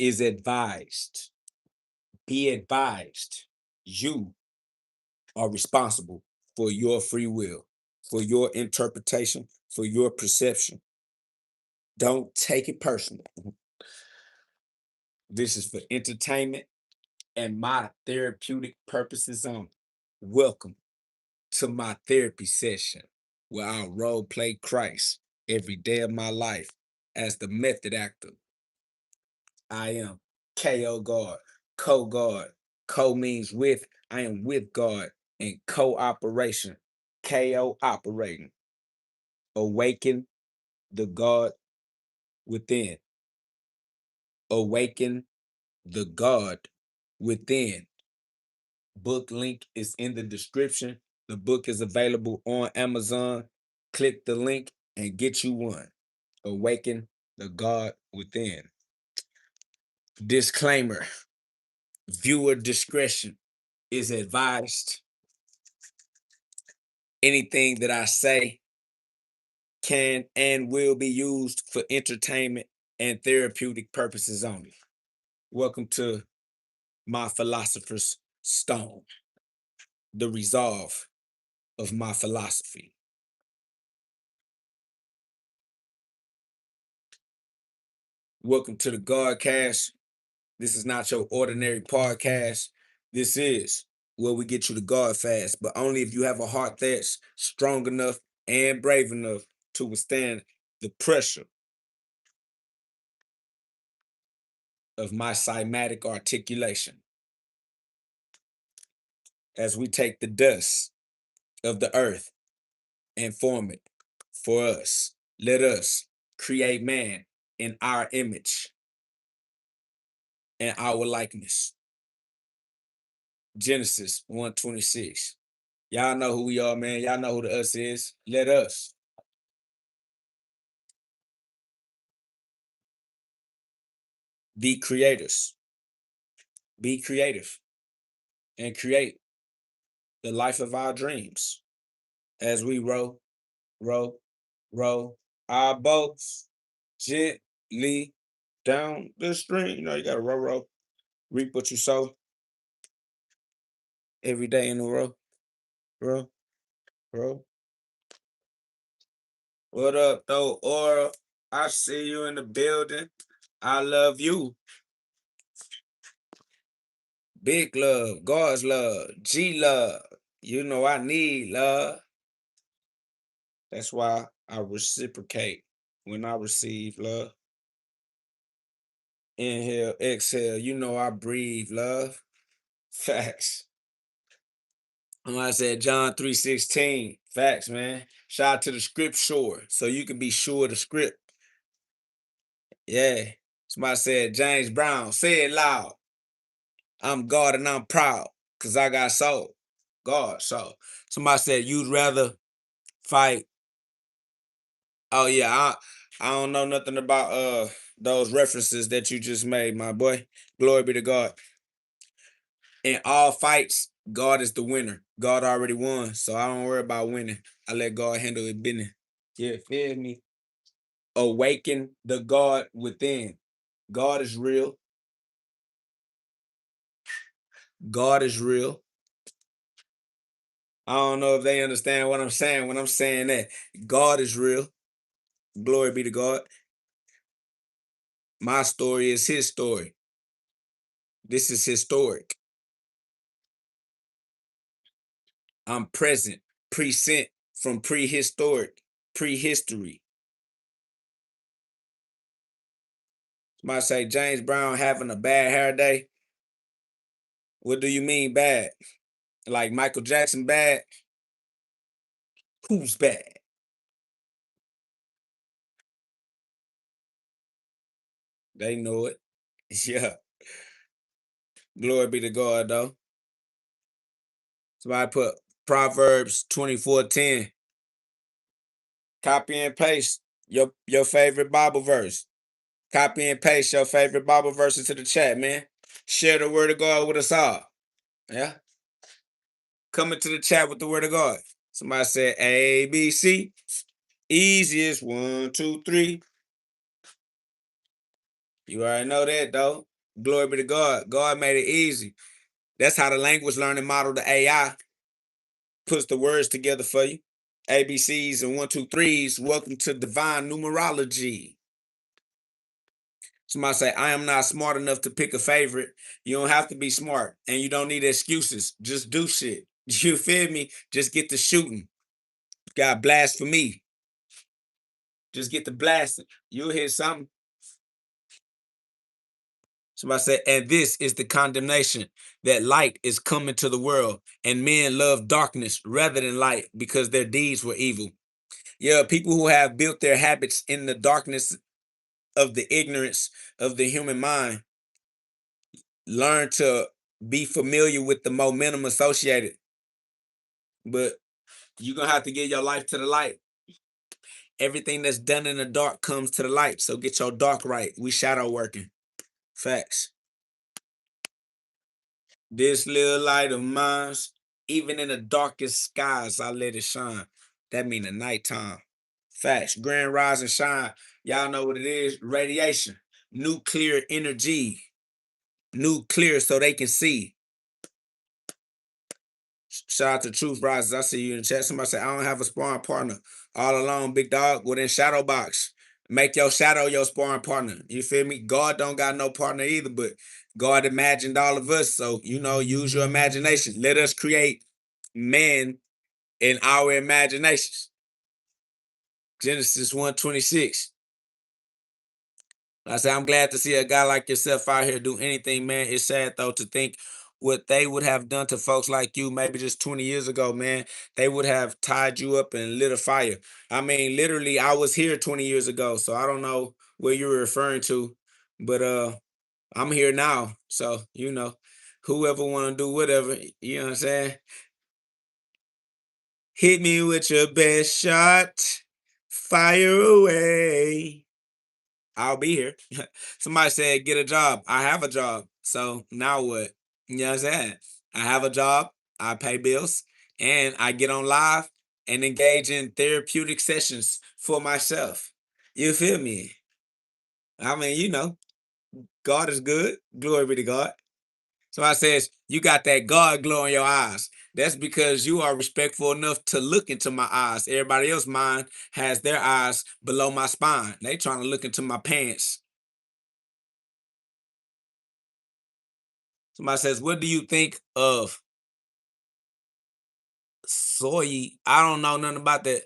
is advised. Be advised. You are responsible for your free will, for your interpretation, for your perception. Don't take it personal. This is for entertainment and my therapeutic purposes only. Welcome to my therapy session where I role play Christ every day of my life as the method actor. I am KO God, co-God. Co means with, I am with God, and cooperation, KO operating. Awaken the God within. Awaken the God within. Book link is in the description. The book is available on Amazon. Click the link and get you one. Awaken the God within. Disclaimer: viewer discretion is advised. Anything that I say can and will be used for entertainment and therapeutic purposes only. Welcome to my philosopher's stone, the resolve of my philosophy. Welcome to the Godcast. This is not your ordinary podcast. This is where we get you to God fast, but only if you have a heart that's strong enough and brave enough to withstand the pressure of my cymatic articulation. As we take the dust of the earth and form it for us, let us create man in our image and our likeness. Genesis 1:26. Y'all know who we are, man. Y'all know who the us is. Let us be creators. Be creative and create the life of our dreams as we row, row, row our boats gently down the stream. You know, you gotta row, row, reap what you sow every day in a row, row, row. What up, though, Aura? I see you in the building. I love you. Big love, God's love, G love. You know I need love. That's why I reciprocate when I receive love. Inhale, exhale. You know I breathe love. Facts. And I said John 3:16. Facts, man. Shout out to the script sure. So you can be sure of the script. Yeah. Somebody said James Brown. Say it loud. I'm God and I'm proud. Cause I got soul. God, so. Somebody said you'd rather fight. Oh yeah, I don't know nothing about those references that you just made, my boy. Glory be to God. In all fights, God is the winner. God already won, so I don't worry about winning. I let God handle his business. Yeah, feel me? Awaken the God within. God is real. God is real. I don't know if they understand what I'm saying when I'm saying that. God is real. Glory be to God. My story is his story. This is historic. I'm present, present from prehistoric, prehistory. Somebody say James Brown having a bad hair day. What do you mean bad? Like Michael Jackson bad? Who's bad? They know it. Yeah. Glory be to God, though. Somebody put Proverbs 24:10. Copy and paste your favorite Bible verse. Copy and paste your favorite Bible verse into the chat, man. Share the word of God with us all. Yeah. Come into the chat with the word of God. Somebody said A, B, C. Easiest 1, 2, 3. You already know that, though. Glory be to God. God made it easy. That's how the language learning model, the AI, puts the words together for you. ABCs and 1, 2, 3s. Welcome to divine numerology. Somebody say, I am not smart enough to pick a favorite. You don't have to be smart and you don't need excuses. Just do shit. You feel me? Just get to shooting. Got blast for me. Just get to blasting. You'll hear something. Somebody said, and this is the condemnation that light is coming to the world, and men love darkness rather than light because their deeds were evil. Yeah, people who have built their habits in the darkness of the ignorance of the human mind learn to be familiar with the momentum associated. But you're going to have to give your life to the light. Everything that's done in the dark comes to the light. So get your dark right. We shadow working. Facts. This little light of mine, even in the darkest skies, I let it shine. That mean the nighttime. Facts. Grand rise and shine. Y'all know what it is. Radiation. Nuclear energy. Nuclear so they can see. Shout out to Truth Rises. I see you in the chat. Somebody say, I don't have a sparring partner. All alone, big dog. Well, then shadow box. Make your shadow your sparring partner. You feel me? God don't got no partner either, but God imagined all of us. So, use your imagination. Let us create man in our imaginations. Genesis 1:26. I say, I'm glad to see a guy like yourself out here do anything, man. It's sad, though, to think what they would have done to folks like you maybe just 20 years ago, man. They would have tied you up and lit a fire. I mean, literally, I was here 20 years ago, so I don't know what you were referring to, but I'm here now. So, whoever want to do whatever, you know what I'm saying? Hit me with your best shot, fire away. I'll be here. Somebody said, get a job. I have a job. So now what? You know what I'm saying? I have a job. I pay bills and I get on live and engage in therapeutic sessions for myself. You feel me? I mean, God is good. Glory be to God. Somebody says, you got that God glow in your eyes. That's because you are respectful enough to look into my eyes. Everybody else mind has their eyes below my spine. They trying to look into my pants. Somebody says, what do you think of soy? I don't know nothing about that.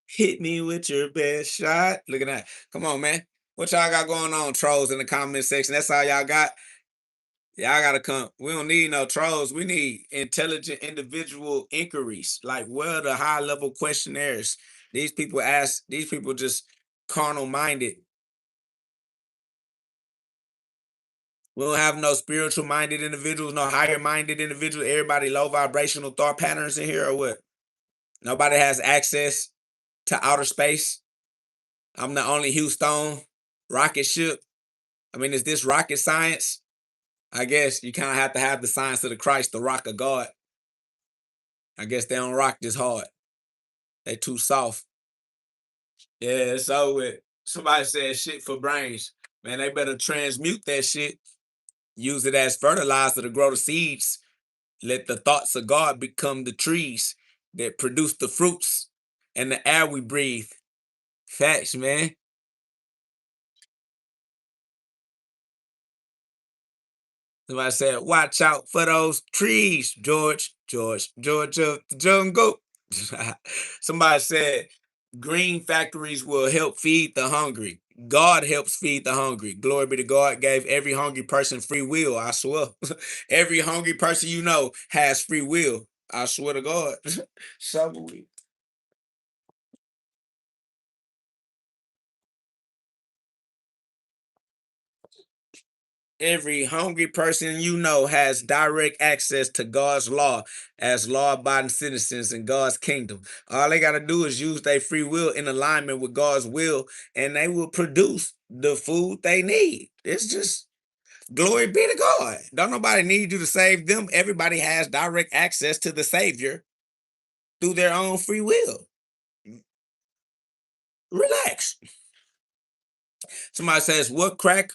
Hit me with your best shot. Look at that. Come on, man. What y'all got going on, trolls, in the comment section? That's all y'all got. Y'all gotta come. We don't need no trolls. We need intelligent individual inquiries. Like, what are the high level questionnaires? These people ask, these people just carnal minded. We don't have no spiritual minded individuals, no higher minded individuals. Everybody low vibrational thought patterns in here or what? Nobody has access to outer space. I'm the only Houston rocket ship. I mean, is this rocket science? I guess you kind of have to have the science of the Christ, the rock of God. I guess they don't rock this hard. They too soft. Yeah, so with somebody said shit for brains. Man, they better transmute that shit. Use it as fertilizer to grow the seeds. Let the thoughts of God become the trees that produce the fruits and the air we breathe. Facts, man. Somebody said, watch out for those trees, George of the jungle. Somebody said, green factories will help feed the hungry. God helps feed the hungry. Glory be to God, gave every hungry person free will. I swear. Every hungry person has free will. I swear to God. So we. Every hungry person has direct access to God's law as law-abiding citizens in God's kingdom. All they got to do is use their free will in alignment with God's will, and they will produce the food they need. It's just glory be to God. Don't nobody need you to save them. Everybody has direct access to the Savior. through their own free will. Relax. Somebody says, what crack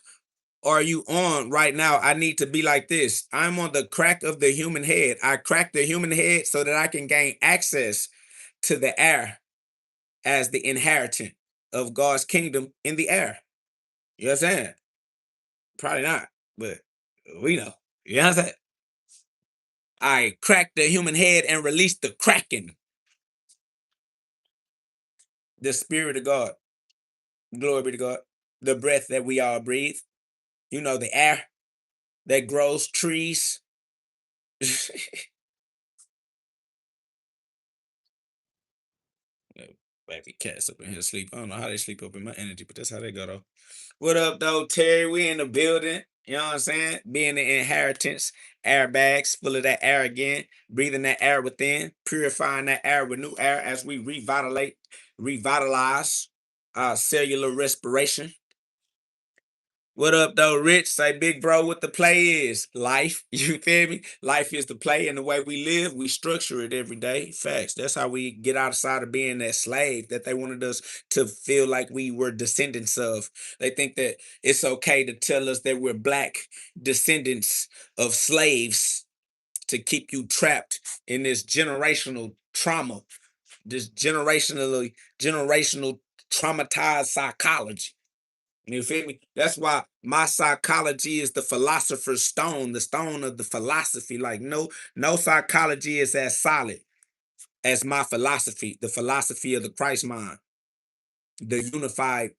are you on right now? I need to be like this. I'm on the crack of the human head. I crack the human head so that I can gain access to the air as the inheritant of God's kingdom in the air. You know what I'm saying? Probably not, but we know. You know what I'm saying? I crack the human head and release the kraken, the spirit of God. Glory be to God. The breath that we all breathe. You know, the air that grows trees. Baby cats up in here sleep. I don't know how they sleep up in my energy, but that's how they go though. What up though, Terry? We in the building. You know what I'm saying? Being the inheritance, airbags full of that air again, breathing that air within, purifying that air with new air as we revitalize cellular respiration. What up, though, Rich? Say, big bro, what the play is life. You feel me? Life is the play, and the way we live, we structure it every day. Facts. That's how we get outside of being that slave that they wanted us to feel like we were descendants of. They think that it's okay to tell us that we're black descendants of slaves to keep you trapped in this generational trauma, this generational traumatized psychology. You feel me? That's why my psychology is the philosopher's stone, the stone of the philosophy. Like no psychology is as solid as my philosophy, the philosophy of the Christ mind, the unified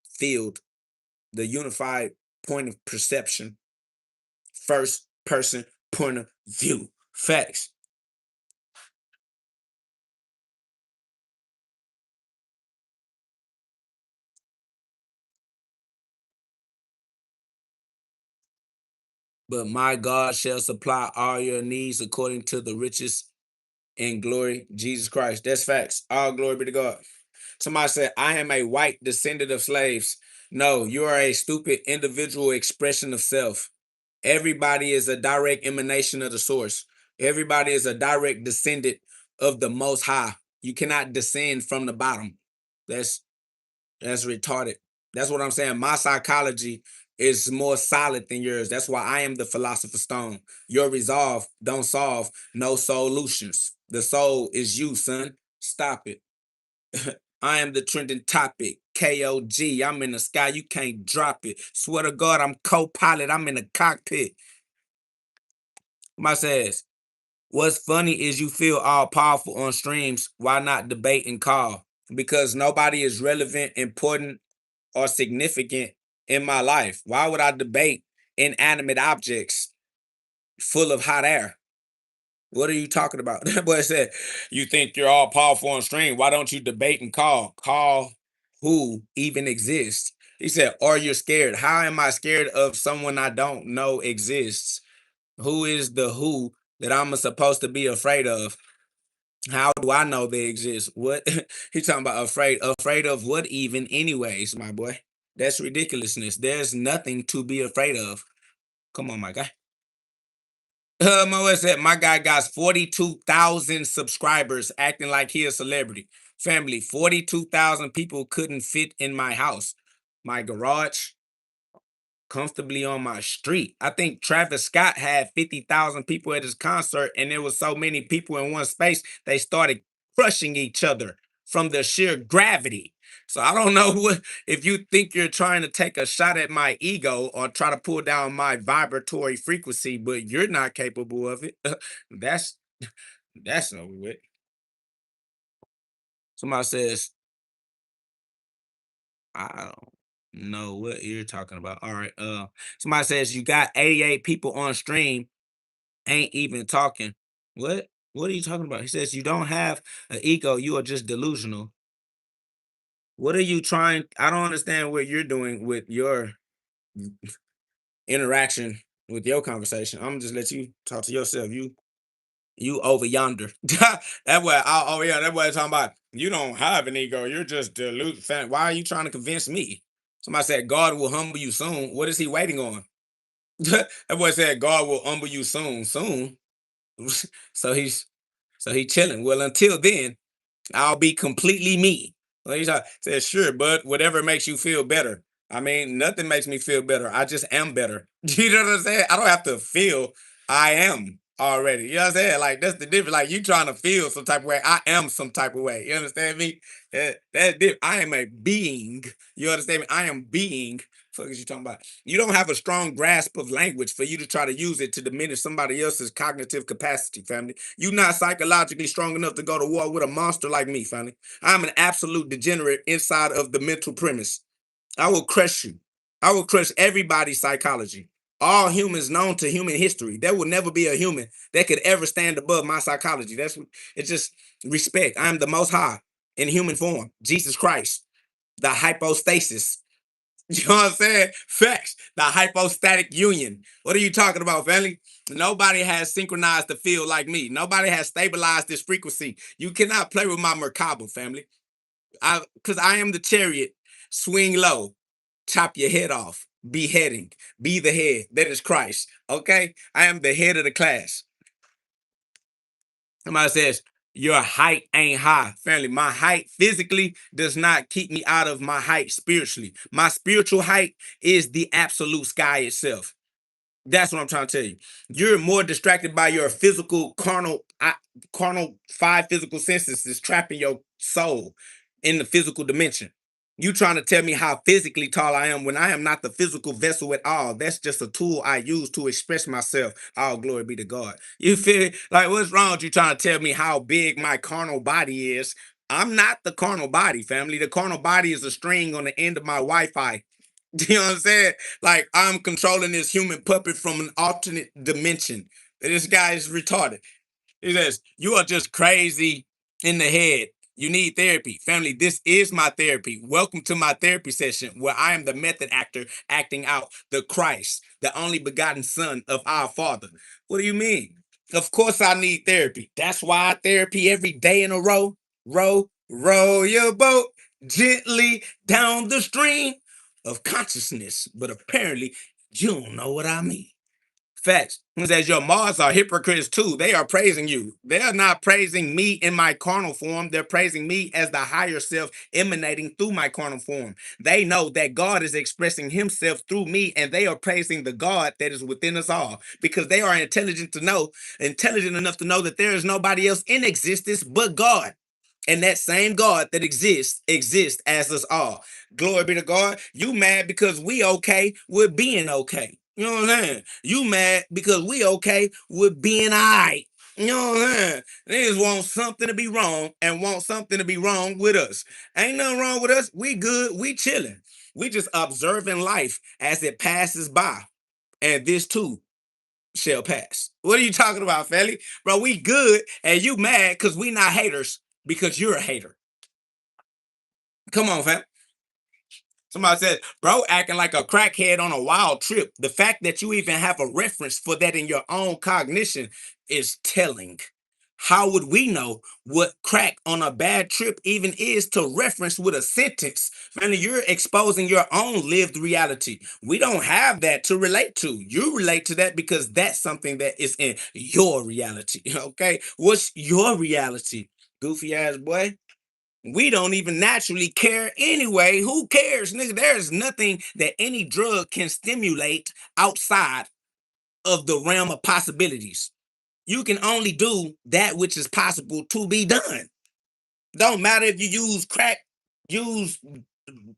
field, the unified point of perception, first person point of view. Facts. But my God shall supply all your needs according to the riches and glory, Jesus Christ. That's facts. All glory be to God. Somebody said, I am a white descendant of slaves. No, you are a stupid individual expression of self. Everybody is a direct emanation of the source. Everybody is a direct descendant of the Most High. You cannot descend from the bottom. That's that's retarded. That's what I'm saying. My psychology is more solid than yours. That's why I am the philosopher's stone. Your resolve don't solve no solutions. The soul is you, son. Stop it. I am the trending topic. KOG. I'm in the sky. You can't drop it. Swear to God, I'm co-pilot. I'm in the cockpit. My says, what's funny is you feel all powerful on streams. Why not debate and call? Because nobody is relevant, important, or significant in my life. Why would I debate inanimate objects full of hot air? What are you talking about? That boy said, you think you're all powerful on stream. Why don't you debate and call? Call who even exists? He said, or you're scared. How am I scared of someone I don't know exists? Who is the who that I'm supposed to be afraid of? How do I know they exist? What he talking about afraid? Afraid of what even anyways, my boy? That's ridiculousness. There's nothing to be afraid of. Come on, my guy. My guy got 42,000 subscribers acting like he a celebrity. Family, 42,000 people couldn't fit in my house, my garage, comfortably on my street. I think Travis Scott had 50,000 people at his concert, and there was so many people in one space, they started crushing each other from the sheer gravity. So I don't know what if you think you're trying to take a shot at my ego or try to pull down my vibratory frequency, but you're not capable of it. that's that's over with. Somebody says, I don't know what you're talking about. All right. Somebody says you got 88 people on stream ain't even talking. What? What are you talking about? He says you don't have an ego. You are just delusional. What are you trying? I don't understand what you're doing with your interaction with your conversation. I'm just let you talk to yourself. You over yonder. That way. Oh yeah, that way talking about you don't have an ego. You're just delusional. Why are you trying to convince me? Somebody said God will humble you soon. What is he waiting on? That boy said God will humble you soon. Soon. So he's So he chilling. Well, until then, I'll be completely me. Well, he said, sure, but whatever makes you feel better. I mean, nothing makes me feel better. I just am better. You know what I'm saying? I don't have to feel, I am already. You know what I'm saying? Like, that's the difference. Like, you trying to feel some type of way. I am some type of way. You understand me? That's different. I am a being. You understand me? I am being. Fuck is you talking about? You don't have a strong grasp of language for you to try to use it to diminish somebody else's cognitive capacity, family. You're not psychologically strong enough to go to war with a monster like me, family. I'm an absolute degenerate inside of the mental premise. I will crush you. I will crush everybody's psychology. All humans known to human history. There will never be a human that could ever stand above my psychology. That's what it's just respect. I'm the most high in human form. Jesus Christ, the hypostasis. You know what I'm saying? Facts. The hypostatic union. What are you talking about, family? Nobody has synchronized the field like me. Nobody has stabilized this frequency. You cannot play with my Merkaba, family. Because I am the chariot. Swing low, chop your head off, beheading, be the head. That is Christ. Okay? I am the head of the class. Somebody says, your height ain't high. Family, my height physically does not keep me out of my height spiritually. My spiritual height is the absolute sky itself. That's what I'm trying to tell you. You're more distracted by your physical, carnal five physical senses is trapping your soul in the physical dimension. You trying to tell me how physically tall I am when I am not the physical vessel at all. That's just a tool I use to express myself. All glory be to God. You feel like what's wrong with you trying to tell me how big my carnal body is? I'm not the carnal body, family. The carnal body is a string on the end of my Wi-Fi. You know what I'm saying? Like I'm controlling this human puppet from an alternate dimension. This guy is retarded. He says, you are just crazy in the head. You need therapy. Family, this is my therapy. Welcome to my therapy session where I am the method actor acting out the Christ, the only begotten son of our Father. What do you mean? Of course I need therapy. That's why I therapy every day in a row. Row your boat gently down the stream of consciousness. But apparently you don't know what I mean. Facts. It says your Mars are hypocrites too. They are praising you. They are not praising me in my carnal form. They're praising me as the higher self emanating through my carnal form. They know that God is expressing himself through me, and they are praising the God that is within us all because they are intelligent enough to know that there is nobody else in existence but God. And that same God that exists as us all. Glory be to God. You mad because we okay with being okay. You know what I'm saying? You mad because we okay with being all right. You know what I'm saying? Niggas want something to be wrong and want something to be wrong with us. Ain't nothing wrong with us. We good. We chilling. We just observing life as it passes by. And this too shall pass. What are you talking about, Felly? Bro, we good and you mad because we not haters because you're a hater. Come on, fam. Somebody says, bro, acting like a crackhead on a wild trip. The fact that you even have a reference for that in your own cognition is telling. How would we know what crack on a bad trip even is to reference with a sentence? Man, you're exposing your own lived reality. We don't have that to relate to. You relate to that because that's something that is in your reality. Okay. What's your reality? Goofy ass boy. We don't even naturally care anyway. Who cares, nigga? There's nothing that any drug can stimulate outside of the realm of possibilities. You can only do that which is possible to be done. Don't matter if you use crack, use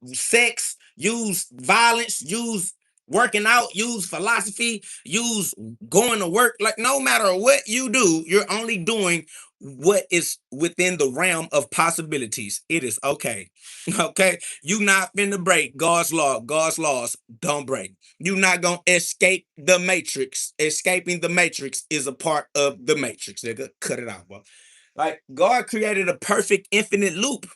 sex, use violence, use working out, use philosophy, use going to work. Like, no matter what you do, you're only doing what is within the realm of possibilities. It is okay. Okay. You not finna break God's law. God's laws don't break. You're not gonna escape the matrix. Escaping the matrix is a part of the matrix. Nigga, cut it out, bro. Like, God created a perfect infinite loop.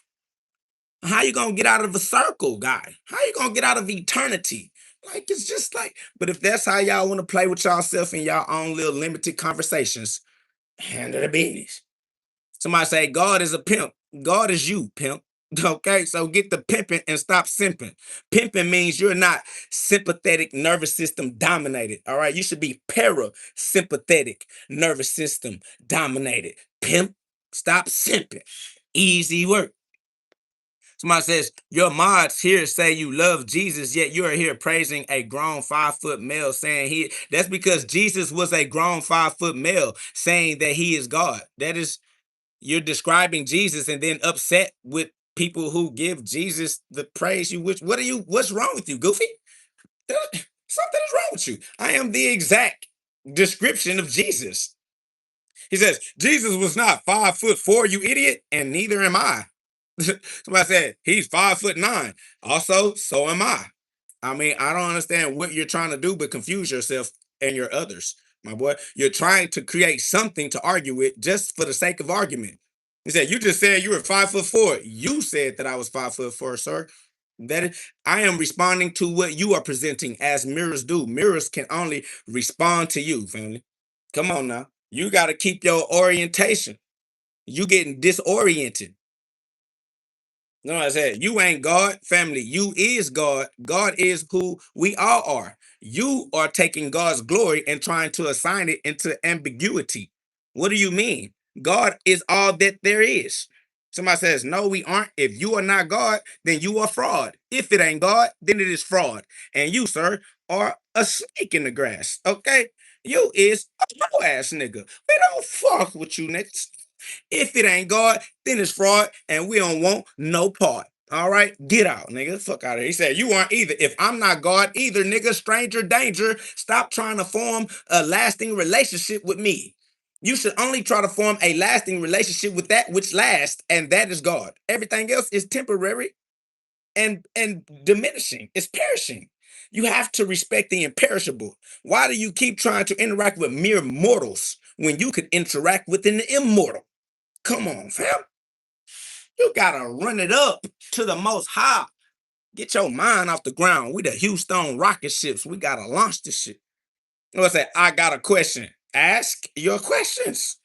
How you gonna get out of a circle, guy? How you gonna get out of eternity? Like, it's just like, but if that's how y'all want to play with yourself in y'all own little limited conversations, handle the business. Somebody say God is a pimp. God is you, pimp. Okay, so get the pimping and stop simping. Pimping means you're not sympathetic nervous system dominated. All right, you should be parasympathetic nervous system dominated. Pimp, stop simping. Easy work. Somebody says, your mods here say you love Jesus, yet you are here praising a grown 5 foot male saying that's because Jesus was a grown 5 foot male saying that he is God. That is, you're describing Jesus and then upset with people who give Jesus the praise you wish. What's wrong with you, Goofy? Something is wrong with you. I am the exact description of Jesus. He says, Jesus was not 5'4", you idiot, and neither am I. Somebody said he's 5'9". Also, so am I. I mean, I don't understand what you're trying to do, but confuse yourself and your others, my boy. You're trying to create something to argue with just for the sake of argument. He said, "You just said you were 5'4". You said that I was 5'4", sir. I am responding to what you are presenting as mirrors do. Mirrors can only respond to you, family. Come on now. You got to keep your orientation. You getting disoriented. No, I said, you ain't God, family. You is God. God is who we all are. You are taking God's glory and trying to assign it into ambiguity. What do you mean? God is all that there is. Somebody says, no, we aren't. If you are not God, then you are fraud. If it ain't God, then it is fraud. And you, sir, are a snake in the grass. Okay? You is a pro ass nigga. We don't fuck with you niggas. If it ain't God, then it's fraud, and we don't want no part. All right, get out, nigga. Fuck out of here. He said, you aren't either. If I'm not God either, nigga, stranger danger. Stop trying to form a lasting relationship with me. You should only try to form a lasting relationship with that which lasts, and that is God. Everything else is temporary and diminishing. It's perishing. You have to respect the imperishable. Why do you keep trying to interact with mere mortals when you could interact with an immortal? Come on, fam. You gotta run it up to the most high. Get your mind off the ground. We the Houston rocket ships. We gotta launch this shit. I say, I got a question. Ask your questions.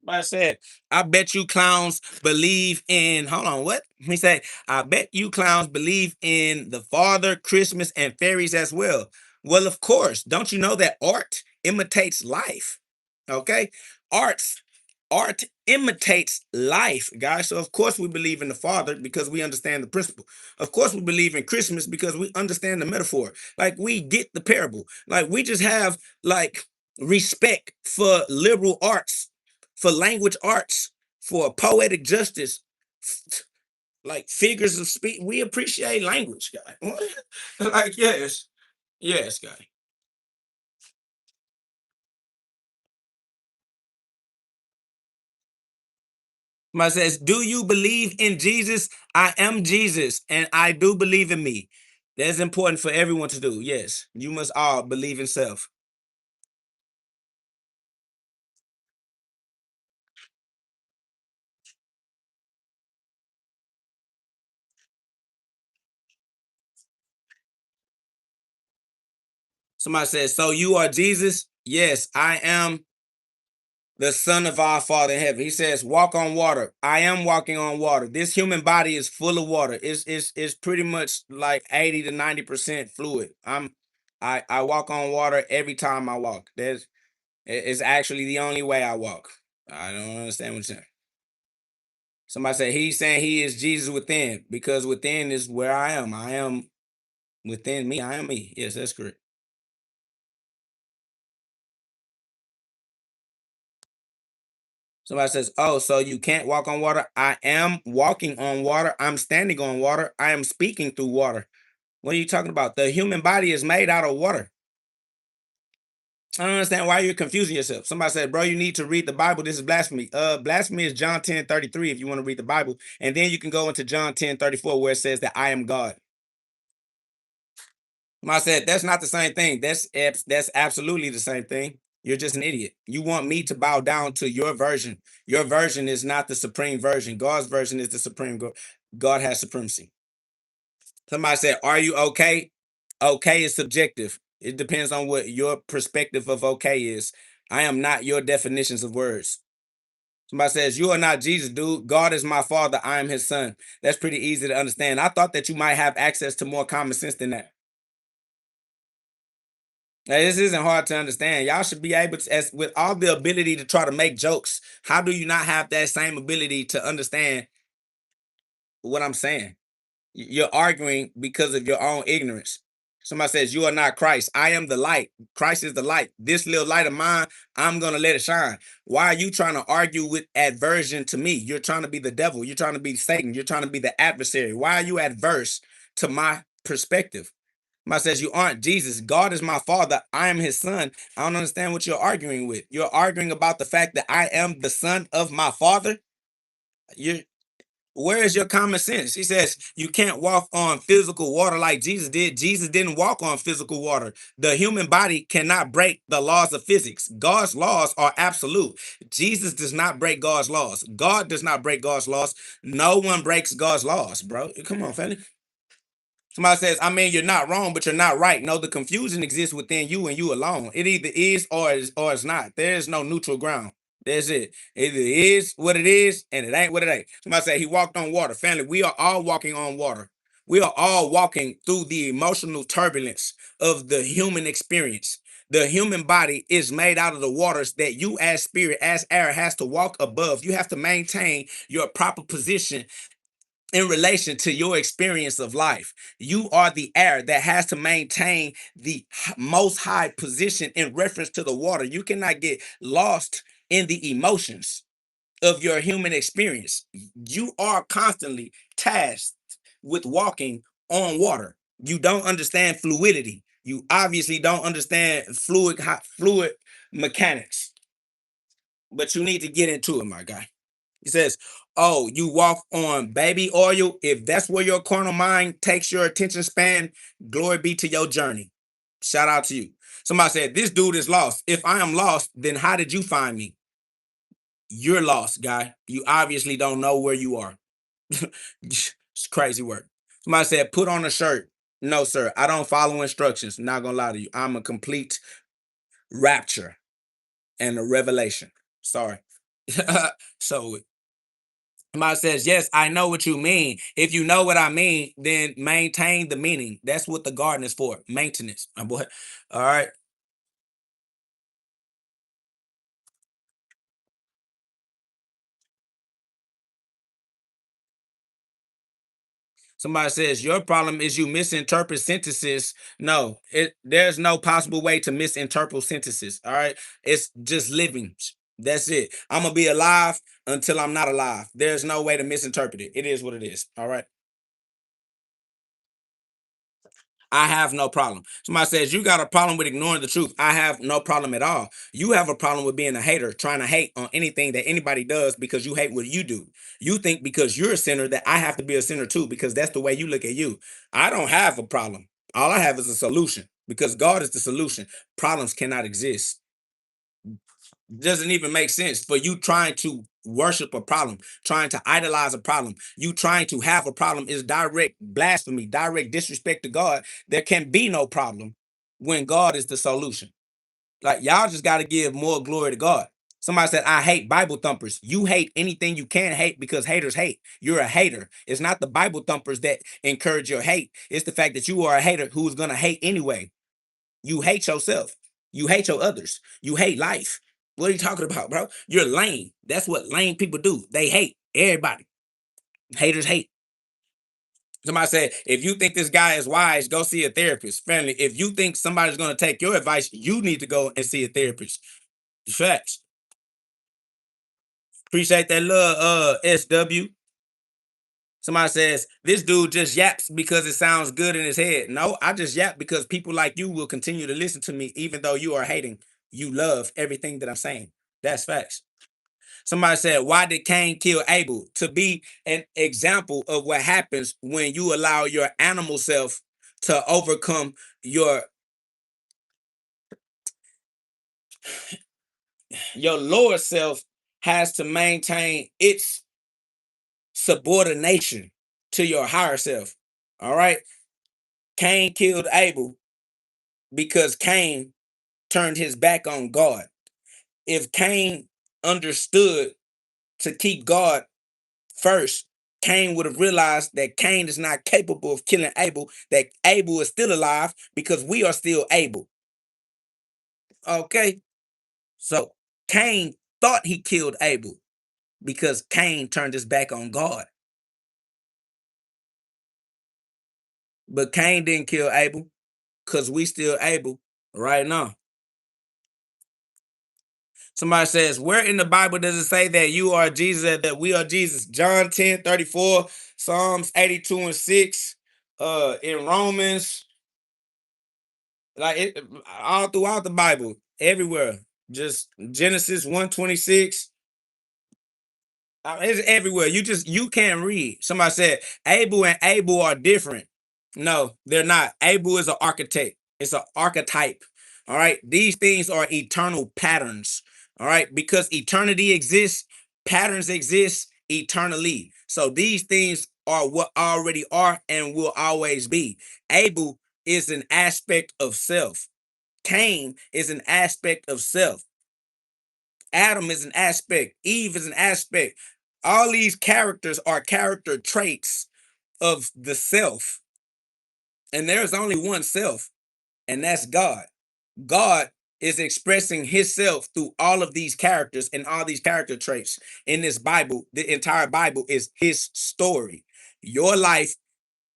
I said, I bet you clowns believe in, hold on, what? He said, I bet you clowns believe in the Father, Christmas, and fairies as well. Well, of course. Don't you know that art imitates life? Okay? Arts Art imitates life, guys. So of course we believe in the Father because we understand the principle. Of course we believe in Christmas because we understand the metaphor. Like we get the parable. Like we just have like respect for liberal arts, for language arts, for poetic justice, like figures of speech. We appreciate language, guy. Like yes, yes, guy. Somebody says, do you believe in Jesus? I am Jesus, and I do believe in me. That's important for everyone to do. Yes, you must all believe in self. Somebody says, so you are Jesus? Yes, I am the Son of our Father in heaven. He says, walk on water. I am walking on water. This human body is full of water. It's pretty much like 80 to 90% fluid. I walk on water every time I walk. It's actually the only way I walk. I don't understand what you're saying. Somebody said he's saying he is Jesus within because within is where I am. I am within me. I am me. Yes, that's correct. Somebody says, oh, so you can't walk on water? I am walking on water. I'm standing on water. I am speaking through water. What are you talking about? The human body is made out of water. I don't understand why you're confusing yourself. Somebody said, bro, you need to read the Bible. This is blasphemy. Blasphemy is John 10:33 if you want to read the Bible. And then you can go into John 10:34 where it says that I am God. I said that's not the same thing. That's absolutely the same thing. You're just an idiot. You want me to bow down to your version. Your version is not the supreme version. God's version is the supreme. God has supremacy. Somebody said, "Are you okay?" Okay is subjective. It depends on what your perspective of okay is. I am not your definitions of words. Somebody says, you are not Jesus, dude. God is my father. I am his son. That's pretty easy to understand. I thought that you might have access to more common sense than that. Now, this isn't hard to understand. Y'all should be able to, as with all the ability to try to make jokes, how do you not have that same ability to understand what I'm saying? You're arguing because of your own ignorance. Somebody says, you are not Christ. I am the light. Christ is the light. This little light of mine, I'm going to let it shine. Why are you trying to argue with aversion to me? You're trying to be the devil. You're trying to be Satan. You're trying to be the adversary. Why are you adverse to my perspective? Somebody says, you aren't Jesus. God is my father. I am his son. I don't understand what you're arguing with. You're arguing about the fact that I am the son of my father. You're Where is your common sense? He says you can't walk on physical water like Jesus did. Jesus didn't walk on physical water. The human body cannot break the laws of physics. God's laws are absolute. Jesus does not break God's laws. God does not break God's laws. No one breaks God's laws, bro. Come on, family. Somebody says, I mean, you're not wrong, but you're not right. No, the confusion exists within you and you alone. It either is or it's not. There is no neutral ground. That's it. It is what it is, and it ain't what it ain't. Somebody say he walked on water. Family, we are all walking on water. We are all walking through the emotional turbulence of the human experience. The human body is made out of the waters that you as spirit, as air, has to walk above. You have to maintain your proper position in relation to your experience of life. You are the air that has to maintain the most high position in reference to the water. You cannot get lost in the emotions of your human experience. You are constantly tasked with walking on water. You don't understand fluidity. You obviously don't understand fluid mechanics, but you need to get into it, my guy. He says, oh, you walk on baby oil. If that's where your carnal mind takes your attention span, glory be to your journey. Shout out to you. Somebody said, this dude is lost. If I am lost, then how did you find me? You're lost, guy. You obviously don't know where you are. It's crazy work. Somebody said, put on a shirt. No, sir. I don't follow instructions. Not gonna lie to you. I'm a complete rapture and a revelation. Sorry. So somebody says, yes, I know what you mean. If you know what I mean, then maintain the meaning. That's what the garden is for. Maintenance, my boy. All right. Somebody says, your problem is you misinterpret sentences. No, there's no possible way to misinterpret sentences. All right. It's just living. That's it. I'm gonna be alive until I'm not alive. There's no way to misinterpret it. It is what it is. All right. I have no problem. Somebody says you got a problem with ignoring the truth. I have no problem at all. You have a problem with being a hater, trying to hate on anything that anybody does because you hate what you do. You think because you're a sinner that I have to be a sinner too, because that's the way you look at you. I don't have a problem. All I have is a solution because God is the solution. Problems cannot exist. Doesn't even make sense for you trying to worship a problem, trying to idolize a problem. You trying to have a problem is direct blasphemy, direct disrespect to God. There can be no problem when God is the solution. Like y'all just got to give more glory to God. Somebody said, I hate Bible thumpers. You hate anything you can hate because haters hate. You're a hater. It's not the Bible thumpers that encourage your hate. It's the fact that you are a hater who's going to hate anyway. You hate yourself. You hate your others. You hate life. What are you talking about, bro? You're lame. That's what lame people do. They hate everybody. Haters hate. Somebody said, if you think this guy is wise, go see a therapist. Family, if you think somebody's going to take your advice, you need to go and see a therapist. Facts. Appreciate that love, SW. Somebody says, this dude just yaps because it sounds good in his head. No, I just yap because people like you will continue to listen to me, even though you are hating. You love everything that I'm saying. That's facts. Somebody said, why did Cain kill Abel? To be an example of what happens when you allow your animal self to overcome your lower self has to maintain its subordination to your higher self. All right. Cain killed Abel because Cain turned his back on God. If Cain understood to keep God first, Cain would have realized that Cain is not capable of killing Abel, that Abel is still alive because we are still able. Okay? So Cain thought he killed Abel because Cain turned his back on God. But Cain didn't kill Abel because we still able right now. Somebody says, where in the Bible does it say that you are Jesus, that we are Jesus? John 10:34, Psalms 82:6, in Romans, like it, all throughout the Bible, everywhere. Just Genesis 1:26. It's everywhere. You can't read. Somebody said Abel and Abel are different. No, they're not. Abel is an architect. It's an archetype. All right. These things are eternal patterns. All right. Because eternity exists, patterns exist eternally. So these things are what already are and will always be. Abel is an aspect of self. Cain is an aspect of self. Adam is an aspect. Eve is an aspect. All these characters are character traits of the self. And there's only one self, and that's God. God is expressing his self through all of these characters and all these character traits in this Bible. The entire Bible is his story. Your life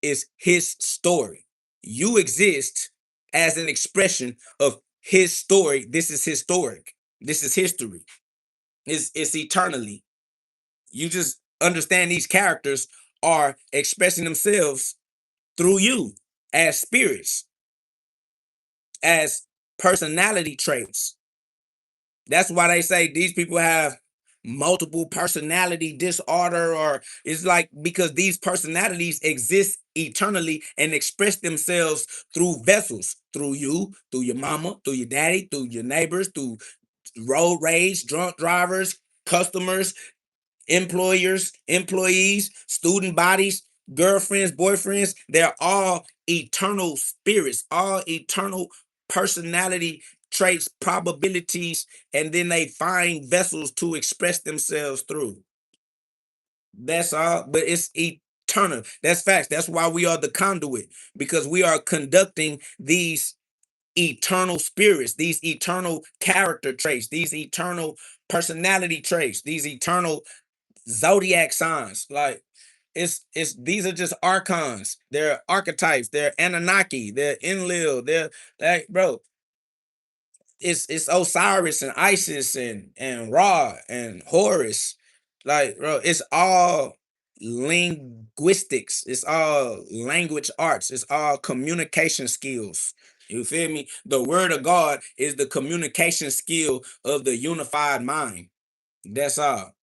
is his story. You exist as an expression of his story. This is historic. This is history. It's eternally. You just understand these characters are expressing themselves through you as spirits, as personality traits. That's why they say these people have multiple personality disorder, or it's like because these personalities exist eternally and express themselves through vessels, through you, through your mama, through your daddy, through your neighbors, through road rage, drunk drivers, customers, employers, employees, student bodies, girlfriends, boyfriends. They're all eternal spirits, all eternal personality traits, probabilities, and then they find vessels to express themselves through. That's all, but it's eternal. That's facts. That's why we are the conduit, because we are conducting these eternal spirits, these eternal character traits, these eternal personality traits, these eternal zodiac signs. Like it's these are just archons. They're archetypes. They're Anunnaki. They're Enlil. They're like, bro. It's Osiris and Isis and Ra and Horus. Like, bro, it's all linguistics. It's all language arts. It's all communication skills. You feel me? The word of God is the communication skill of the unified mind. That's all.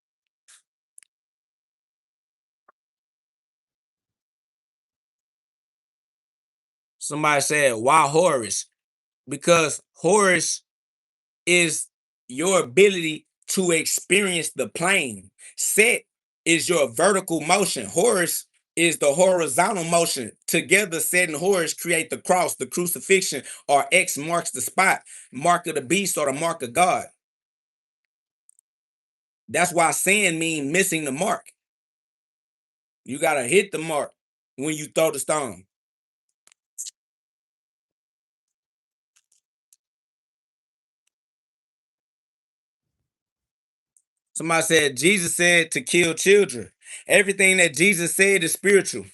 Somebody said, why Horus? Because Horus is your ability to experience the plane. Set is your vertical motion. Horus is the horizontal motion. Together, Set and Horus create the cross, the crucifixion, or X marks the spot, mark of the beast or the mark of God. That's why sin means missing the mark. You got to hit the mark when you throw the stone. Somebody said Jesus said to kill children. Everything that Jesus said is spiritual.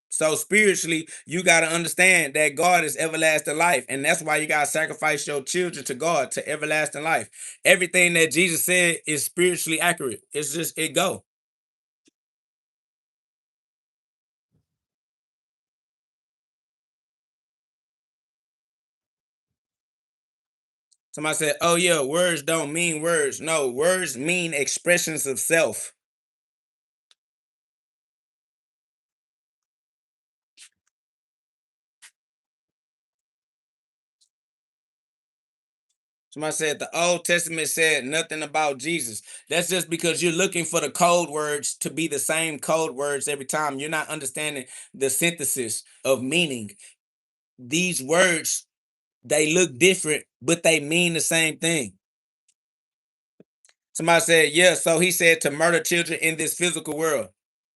So spiritually, you got to understand that God is everlasting life. And that's why you got to sacrifice your children to God, to everlasting life. Everything that Jesus said is spiritually accurate. It's just, it go. Somebody said, oh yeah, words don't mean words. No, words mean expressions of self. Somebody said the Old Testament said nothing about Jesus. That's just because you're looking for the code words to be the same code words every time. You're not understanding the synthesis of meaning. These words, they look different, but they mean the same thing. Somebody said, yeah, so he said to murder children in this physical world.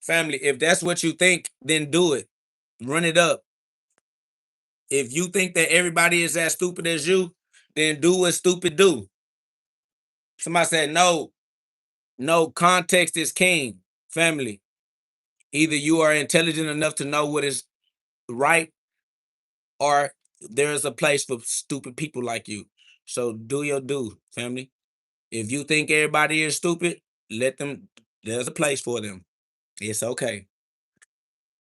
Family, if that's what you think, then do it. Run it up. If you think that everybody is as stupid as you, then do what stupid do. Somebody said, no, context is king. Family, either you are intelligent enough to know what is right, or there is a place for stupid people like you. So do your do, family. If you think everybody is stupid, let them, there's a place for them. It's okay.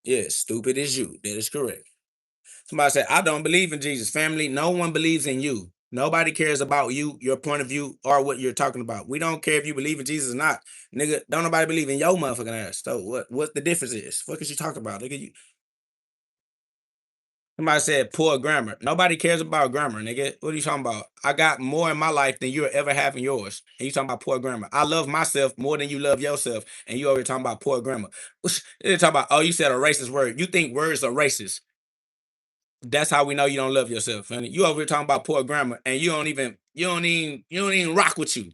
Yes, stupid is you. That is correct. Somebody said, I don't believe in Jesus. Family, no one believes in you. Nobody cares about you, your point of view, or what you're talking about. We don't care if you believe in Jesus or not. Nigga, don't nobody believe in your motherfucking ass. So what the difference is? What is you talking about? Nigga, you, somebody said poor grammar. Nobody cares about grammar, nigga. What are you talking about? I got more in my life than you'll ever have in yours. And you talking about poor grammar. I love myself more than you love yourself. And you already talking about poor grammar. They're talking about, oh, you said a racist word. You think words are racist. That's how we know you don't love yourself. And you over here talking about poor grammar, and you don't even rock with you.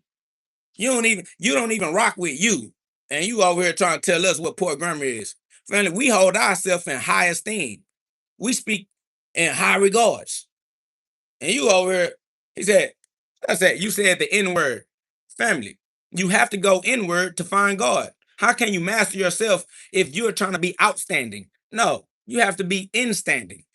You don't even rock with you. And you over here trying to tell us what poor grammar is. Family, we hold ourselves in high esteem. We speak in high regards. And you over here, he said, I said, you said the N-word. Family, you have to go inward to find God. How can you master yourself if you're trying to be outstanding? No, you have to be instanding.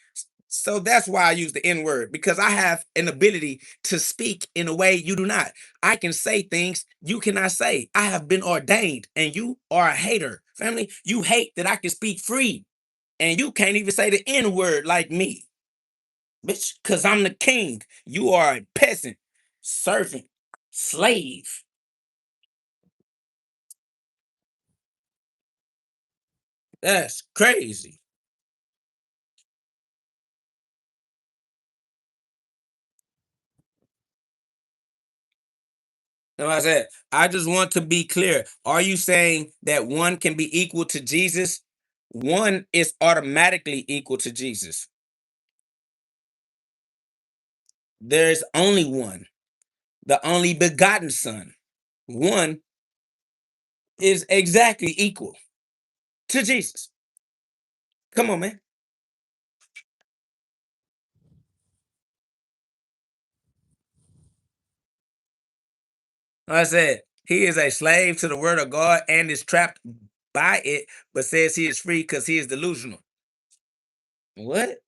So that's why I use the N word, because I have an ability to speak in a way you do not. I can say things you cannot say. I have been ordained, and you are a hater. Family, you hate that I can speak free, and you can't even say the N word like me, bitch, because I'm the king. You are a peasant, servant, slave. That's crazy. That's what I said. I just want to be clear. Are you saying that one can be equal to Jesus? One is automatically equal to Jesus. There's only one, the only begotten Son. One is exactly equal to Jesus. Come on, man. I said, he is a slave to the word of God and is trapped by it, but says he is free because he is delusional. What?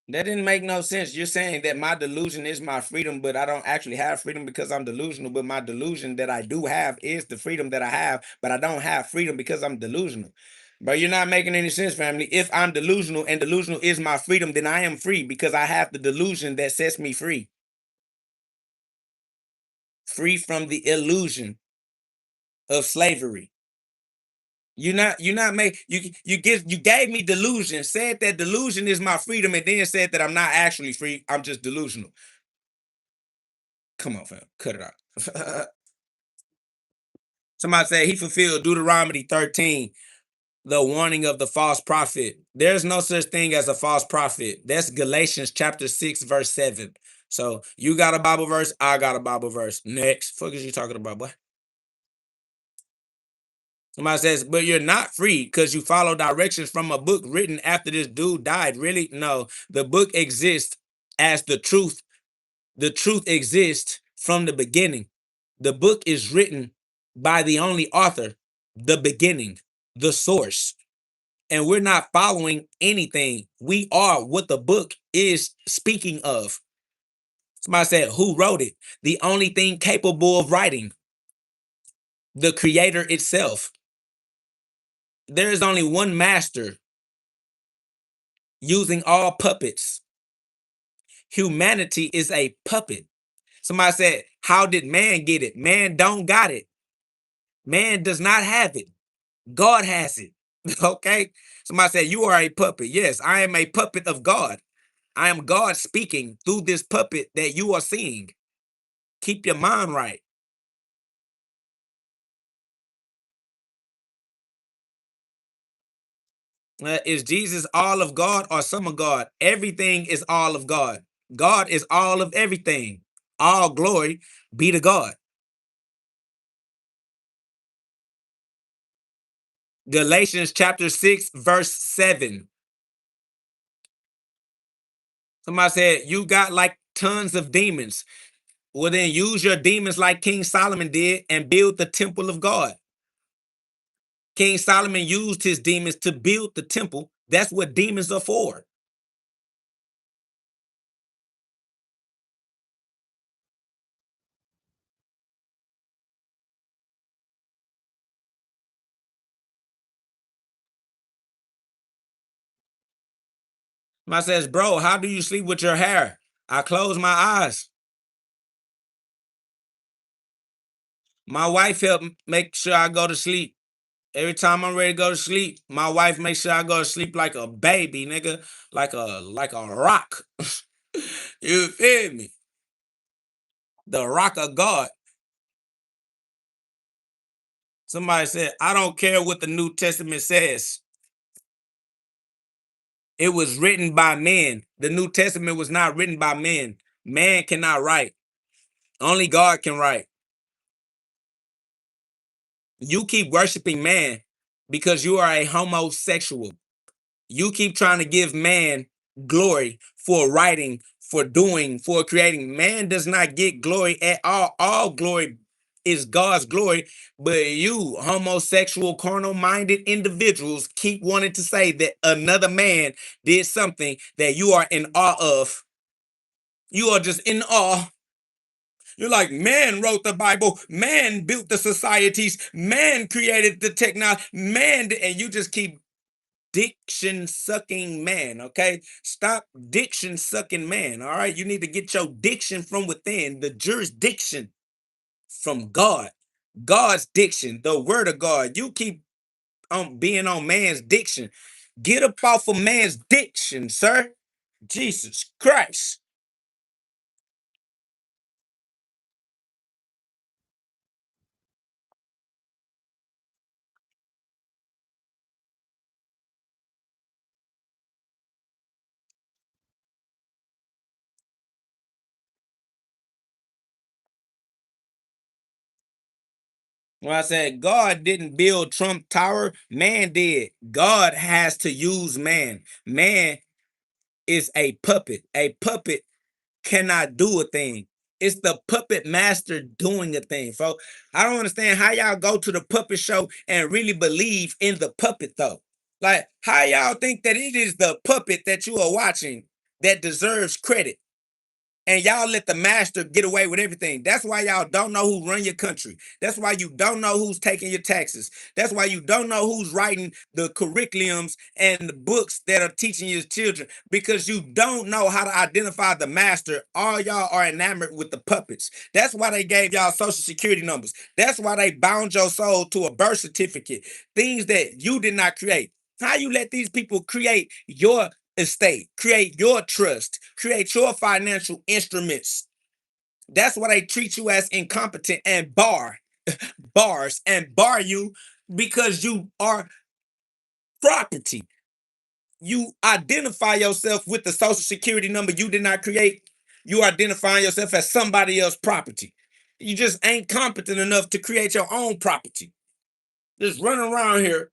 That didn't make no sense. You're saying that my delusion is my freedom, but I don't actually have freedom because I'm delusional. But my delusion that I do have is the freedom that I have, but I don't have freedom because I'm delusional. But you're not making any sense, family. If I'm delusional and delusional is my freedom, then I am free because I have the delusion that sets me free. Free from the illusion of slavery. You're not make you gave me delusion, said that delusion is my freedom, and then said that I'm not actually free. I'm just delusional. Come on, fam. Cut it out. Somebody said he fulfilled Deuteronomy 13, the warning of the false prophet. There's no such thing as a false prophet. That's Galatians chapter 6, verse 7. So you got a Bible verse, I got a Bible verse. Next. Fuck is you talking about, boy? Somebody says, but you're not free because you follow directions from a book written after this dude died. Really? No. The book exists as the truth. The truth exists from the beginning. The book is written by the only author, the beginning, the source. And we're not following anything. We are what the book is speaking of. Somebody said, who wrote it? The only thing capable of writing, the creator itself. There is only one master using all puppets. Humanity is a puppet. Somebody said, how did man get it? Man don't got it. Man does not have it. God has it. Okay? Somebody said, you are a puppet. Yes, I am a puppet of God. I am God speaking through this puppet that you are seeing. Keep your mind right. Is Jesus all of God or some of God? Everything is all of God. God is all of everything. All glory be to God. Galatians chapter 6, verse 7. Somebody said, you got like tons of demons. Well, then use your demons like King Solomon did and build the temple of God. King Solomon used his demons to build the temple. That's what demons are for. Somebody says, bro, how do you sleep with your hair? I close my eyes. My wife helped make sure I go to sleep. Every time I'm ready to go to sleep, my wife makes sure I go to sleep like a baby, nigga, like a rock. You feel me? The rock of God. Somebody said, I don't care what the New Testament says. It was written by men. The New Testament was not written by men. Man cannot write. Only God can write. You keep worshiping man because you are a homosexual. You keep trying to give man glory for writing, for doing, for creating. Man does not get glory at all. All glory is God's glory, but you homosexual, carnal-minded individuals keep wanting to say that another man did something that you are in awe of. You are just in awe. You're like, man wrote the Bible, man built the societies, man created the technology, and you just keep diction sucking man. Okay, stop diction sucking man. All right, you need to get your diction from within, the jurisdiction from God, God's diction, the word of God. You keep on being on man's diction. Get up off of man's diction, sir. Jesus Christ. When I said God didn't build Trump Tower, man did. God has to use man. Man is a puppet. A puppet cannot do a thing. It's the puppet master doing a thing, folks. I don't understand how y'all go to the puppet show and really believe in the puppet, though. Like, how y'all think that it is the puppet that you are watching that deserves credit? And y'all let the master get away with everything. That's why y'all don't know who run your country. That's why you don't know who's taking your taxes. That's why you don't know who's writing the curriculums and the books that are teaching your children, because you don't know how to identify the master. All y'all are enamored with the puppets. That's why they gave y'all social security numbers. That's why they bound your soul to a birth certificate. Things that you did not create. How you let these people create your estate, create your trust, create your financial instruments? That's why they treat you as incompetent and bars and bar you because you are property. You identify yourself with the social security number you did not create. You identify yourself as somebody else's property. You just ain't competent enough to create your own property. Just running around here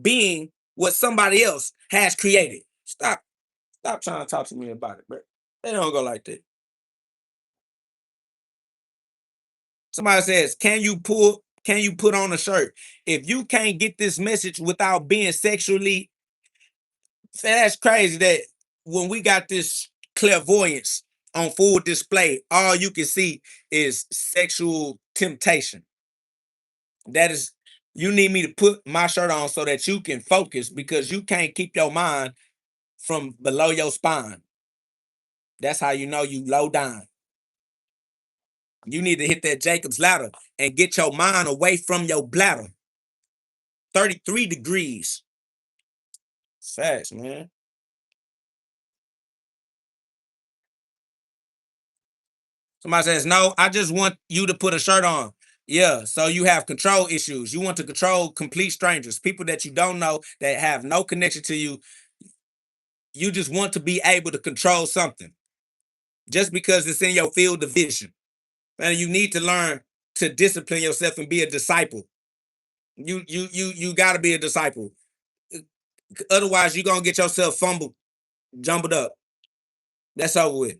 being what somebody else has created. Stop trying to talk to me about it, bro. They don't go like that. Somebody says, can you put on a shirt? If you can't get this message without being sexually, that's crazy that when we got this clairvoyance on full display, all you can see is sexual temptation. That is, you need me to put my shirt on so that you can focus because you can't keep your mind from below your spine. That's how you know you low down. You need to hit that Jacob's ladder and get your mind away from your bladder. 33 degrees. Facts, man. Somebody says, no, I just want you to put a shirt on. Yeah, so you have control issues. You want to control complete strangers, people that you don't know, that have no connection to you. You just want to be able to control something just because it's in your field of vision. And you need to learn to discipline yourself and be a disciple. You got to be a disciple. Otherwise, you're gonna get yourself fumbled, jumbled up. That's over with.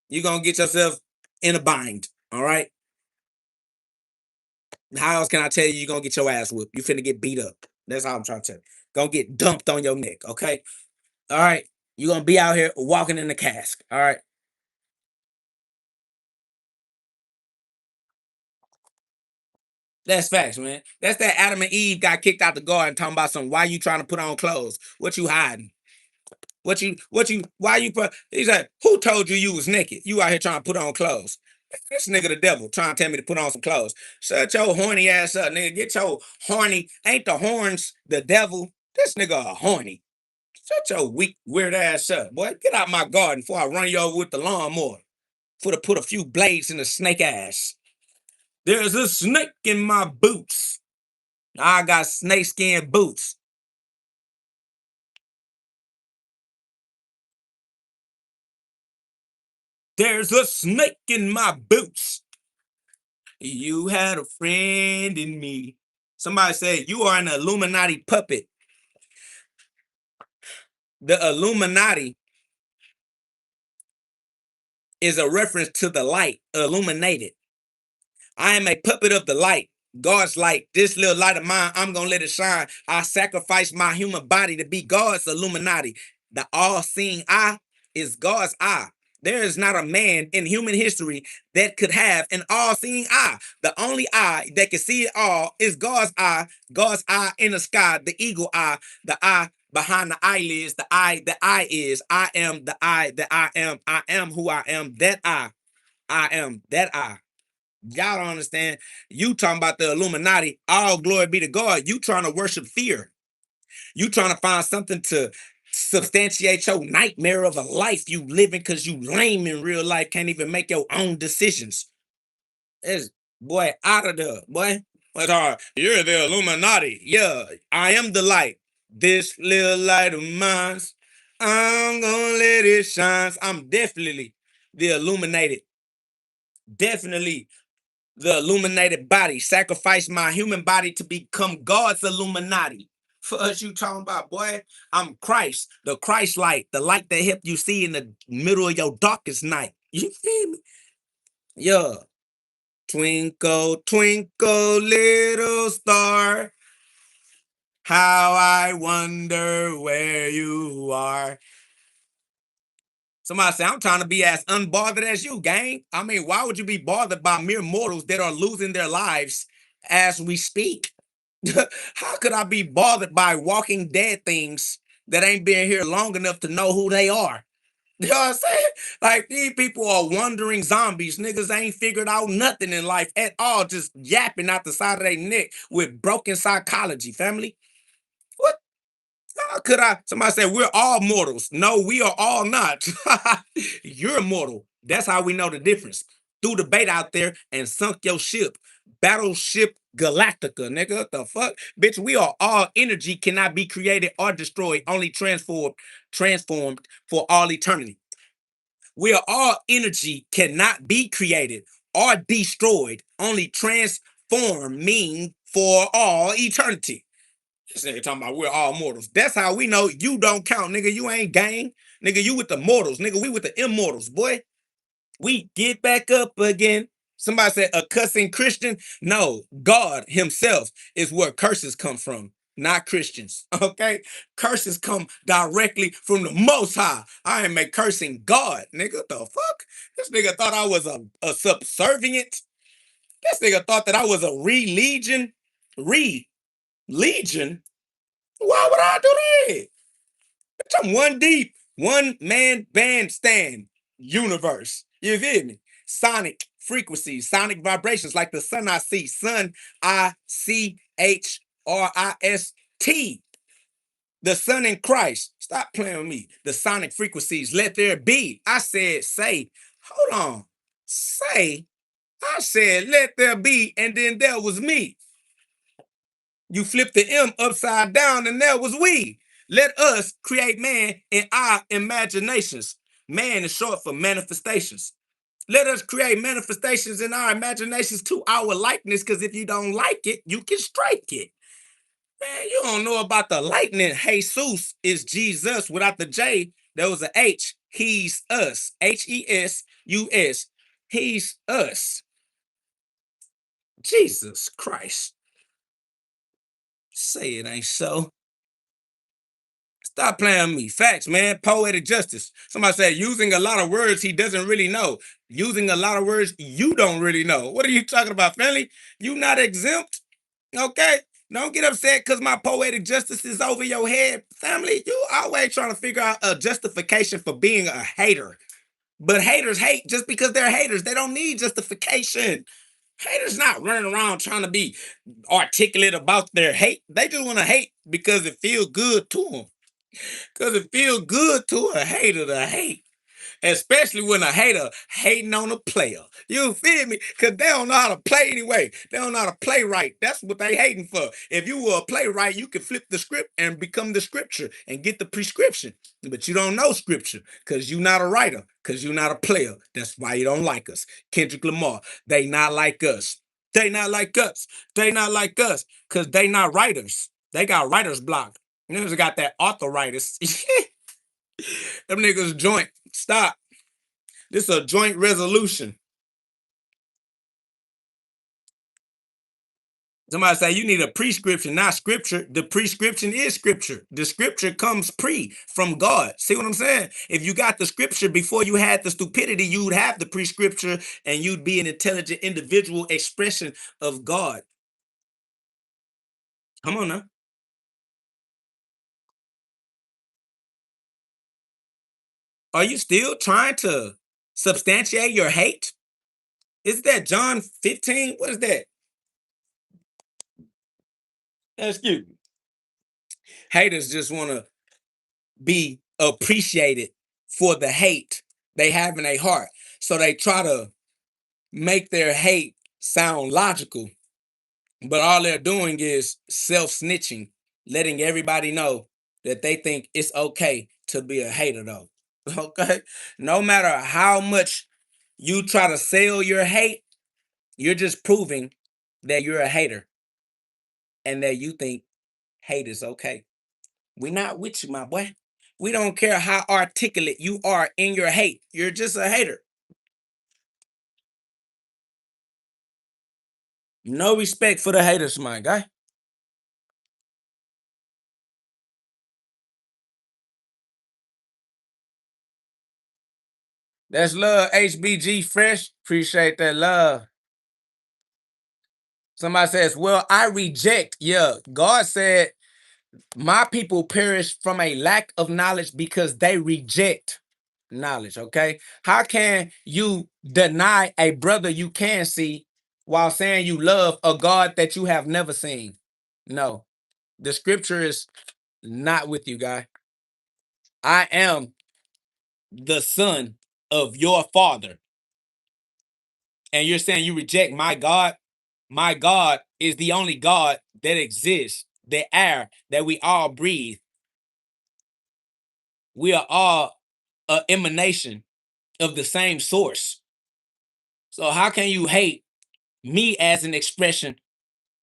You're gonna get yourself in a bind. All right. How else can I tell you you're gonna get your ass whooped? You finna get beat up. That's how I'm trying to tell you. Gonna get dumped on your neck. Okay. All right. You're gonna be out here walking in the cask. All right. That's facts, man. That's that Adam and Eve got kicked out the garden talking about some why you trying to put on clothes? What you hiding? Why you put he said, who told you you was naked? You out here trying to put on clothes. This nigga the devil trying to tell me to put on some clothes. Shut your horny ass up, nigga. Get your horny. Ain't the horns the devil? This nigga a horny. Shut your weak, weird ass up, boy. Get out my garden before I run you over with the lawnmower. For to put a few blades in the snake ass. There's a snake in my boots. I got snakeskin boots. There's a snake in my boots. You had a friend in me. Somebody said you are an Illuminati puppet. The Illuminati is a reference to the light, illuminated. I am a puppet of the light. God's light. This little light of mine, I'm going to let it shine. I sacrifice my human body to be God's Illuminati. The all-seeing eye is God's eye. There is not a man in human history that could have an all-seeing eye. The only eye that can see it all is God's eye in the sky, the eagle eye, the eye behind the eyelids, the eye is. I am the eye that I am who I am, that I am that I. Y'all don't understand. You talking about the Illuminati. All glory be to God. You trying to worship fear. You trying to find something to substantiate your nightmare of a life you living because you lame in real life. Can't even make your own decisions. It's boy out of there, boy. What's hard? You're the Illuminati. Yeah, I am the light. This little light of mine. I'm gonna let it shine. I'm definitely the illuminated. Definitely the illuminated body, sacrifice my human body to become God's Illuminati. For us, you talking about, boy, I'm Christ, the Christ light, the light that helped you see in the middle of your darkest night. You feel me? Yeah. Twinkle, twinkle, little star, how I wonder where you are. Somebody say, I'm trying to be as unbothered as you, gang. I mean, why would you be bothered by mere mortals that are losing their lives as we speak? How could I be bothered by walking dead things that ain't been here long enough to know who they are? You know what I'm saying? Like these people are wandering zombies. Niggas ain't figured out nothing in life at all, just yapping out the side of their neck with broken psychology, family. What? How could I? Somebody said we're all mortals. No, we are all not. You're mortal. That's how we know the difference. Threw the bait out there and sunk your ship. Battleship Galactica, nigga. What the fuck? Bitch, we are all energy, cannot be created or destroyed, only transformed for all eternity. We are all energy, cannot be created or destroyed, only transforming for all eternity. This nigga talking about we're all mortals. That's how we know you don't count, nigga. You ain't gang. Nigga, you with the mortals. Nigga, we with the immortals, boy. We get back up again. Somebody said a cussing Christian. No, God himself is where curses come from, not Christians. Okay? Curses come directly from the most high. I am a cursing God, nigga. What the fuck? This nigga thought I was a subservient. This nigga thought that I was a religion. Legion? Why would I do that? I'm one deep, one man bandstand universe. You feel me? Sonic frequencies, sonic vibrations, like the sun I see, sun Ichrist. The sun in Christ. Stop playing with me. The sonic frequencies, let there be. I said, say, hold on. Say, I said, let there be, and then there was me. You flip the M upside down, and there was we. Let us create man in our imaginations. Man is short for manifestations. Let us create manifestations in our imaginations to our likeness, because if you don't like it, you can strike it. Man, you don't know about the lightning. Jesus is Jesus without the J. There was a H. He's us. Hesus. He's us. Jesus Christ. Say it ain't so. Stop playing with me. Facts, man. Poetic justice. Somebody said using a lot of words he doesn't really know. Using a lot of words you don't really know. What are you talking about, family? You not exempt? Okay? Don't get upset because my poetic justice is over your head. Family, you always trying to figure out a justification for being a hater. But haters hate just because they're haters. They don't need justification. Haters not running around trying to be articulate about their hate. They just want to hate because it feels good to them. Because it feels good to a hater to hate. Especially when a hater hating on a player. You feel me? Because they don't know how to play anyway. They don't know how to play right. That's what they hating for. If you were a playwright, you could flip the script and become the scripture and get the prescription. But you don't know scripture because you're not a writer, because you're not a player. That's why you don't like us. Kendrick Lamar, they not like us. They not like us. They not like us because they not writers. They got writer's block. Niggas got that arthritis. Them niggas joint. Stop. This is a joint resolution. Somebody say you need a prescription, not scripture. The prescription is scripture. The scripture comes from God. See what I'm saying? If you got the scripture before you had the stupidity, you would have the prescripture and you'd be an intelligent individual expression of God. Come on now. Are you still trying to substantiate your hate? Is that John 15? What is that? Excuse me. Haters just want to be appreciated for the hate they have in their heart. So they try to make their hate sound logical, but all they're doing is self-snitching, letting everybody know that they think it's okay to be a hater though. Okay? No matter how much you try to sell your hate, you're just proving that you're a hater and that you think hate is okay. We're not with you, my boy. We don't care how articulate you are in your hate. You're just a hater. No respect for the haters, my guy. That's love, HBG Fresh. Appreciate that love. Somebody says, well, I reject. Yeah, God said, my people perish from a lack of knowledge because they reject knowledge. Okay. How can you deny a brother you can see while saying you love a God that you have never seen? No, the scripture is not with you, guy. I am the son of your father. And you're saying you reject my God? My God is the only God that exists. The air that we all breathe. We are all an emanation of the same source. So how can you hate me as an expression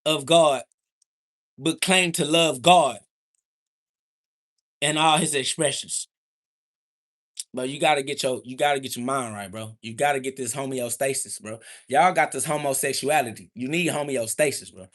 of God, but claim to love God and all his expressions? But you gotta get your mind right, bro. You gotta get this homeostasis, bro. Y'all got this homosexuality. You need homeostasis, bro.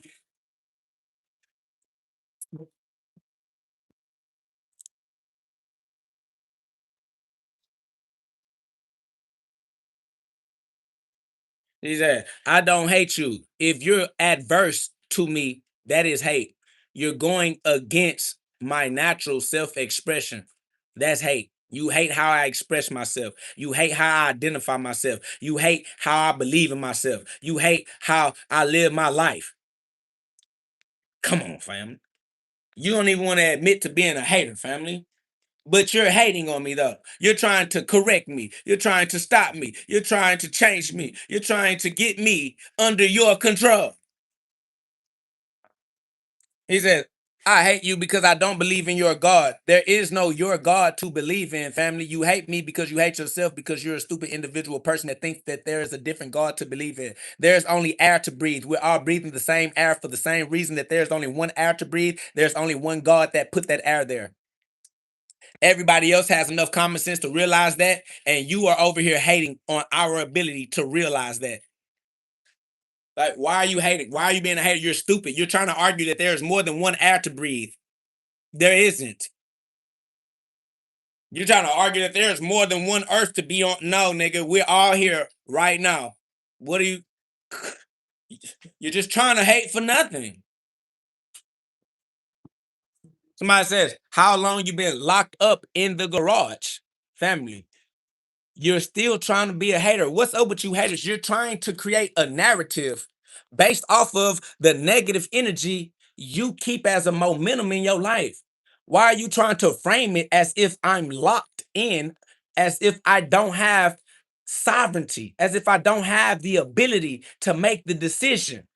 He said, I don't hate you. If you're adverse to me, that is hate. You're going against my natural self-expression. That's hate. You hate how I express myself. You hate how I identify myself. You hate how I believe in myself. You hate how I live my life. Come on, family. You don't even want to admit to being a hater, family. But you're hating on me though. You're trying to correct me. You're trying to stop me. You're trying to change me. You're trying to get me under your control. He said, I hate you because I don't believe in your God. There is no your God to believe in, family. You hate me because you hate yourself because you're a stupid individual person that thinks that there is a different God to believe in. There's only air to breathe. We're all breathing the same air for the same reason that there's only one air to breathe. There's only one God that put that air there. Everybody else has enough common sense to realize that, and you are over here hating on our ability to realize that. Like, why are you hating? Why are you being a hater? You're stupid. You're trying to argue that there's more than one air to breathe. There isn't. You're trying to argue that there's more than one earth to be on. No, nigga, we're all here right now. What are you? You're just trying to hate for nothing. Somebody says, how long you been locked up in the garage? Family. You're still trying to be a hater. What's up with you haters? You're trying to create a narrative based off of the negative energy you keep as a momentum in your life. Why are you trying to frame it as if I'm locked in, as if I don't have sovereignty, as if I don't have the ability to make the decision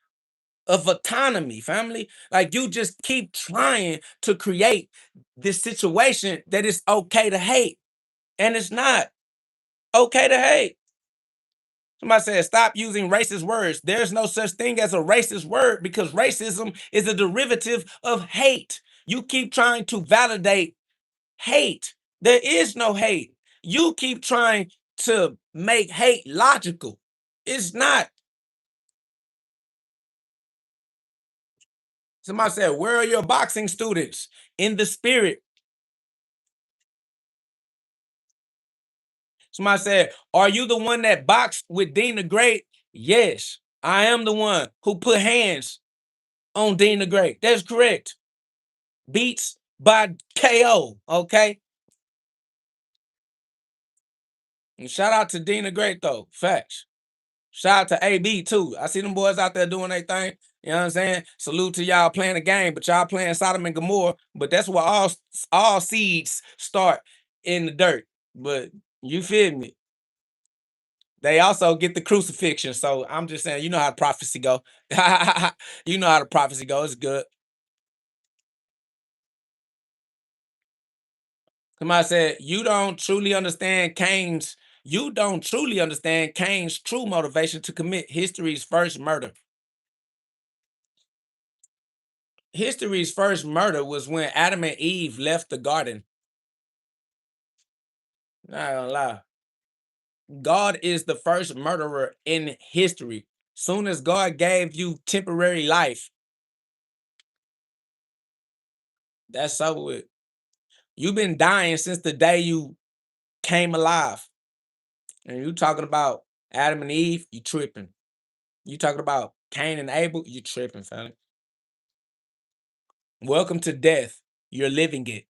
of autonomy, family? Like, you just keep trying to create this situation that it's okay to hate, and it's not okay to hate. Somebody said, stop using racist words. There's no such thing as a racist word because racism is a derivative of hate. You keep trying to validate hate. There is no hate. You keep trying to make hate logical. It's not. Somebody said, where are your boxing students? In the spirit. Somebody said, are you the one that boxed with Dean the Great? Yes, I am the one who put hands on Dean the Great. That's correct. Beats by KO. Okay. And shout out to Dean the Great though. Facts. Shout out to AB too. I see them boys out there doing their thing. You know what I'm saying? Salute to y'all playing the game, but y'all playing Sodom and Gomorrah. But that's where all seeds start, in the dirt. But you feel me? They also get the crucifixion. So I'm just saying, you know how the prophecy go. You know how the prophecy goes. It's good. Somebody said, you don't truly understand Cain's true motivation to commit history's first murder. History's first murder was when Adam and Eve left the garden. Not gonna lie. God is the first murderer in history. Soon as God gave you temporary life, that's over with. You've been dying since the day you came alive. And you talking about Adam and Eve, you tripping. You talking about Cain and Abel, you tripping, fam. Welcome to death. You're living it.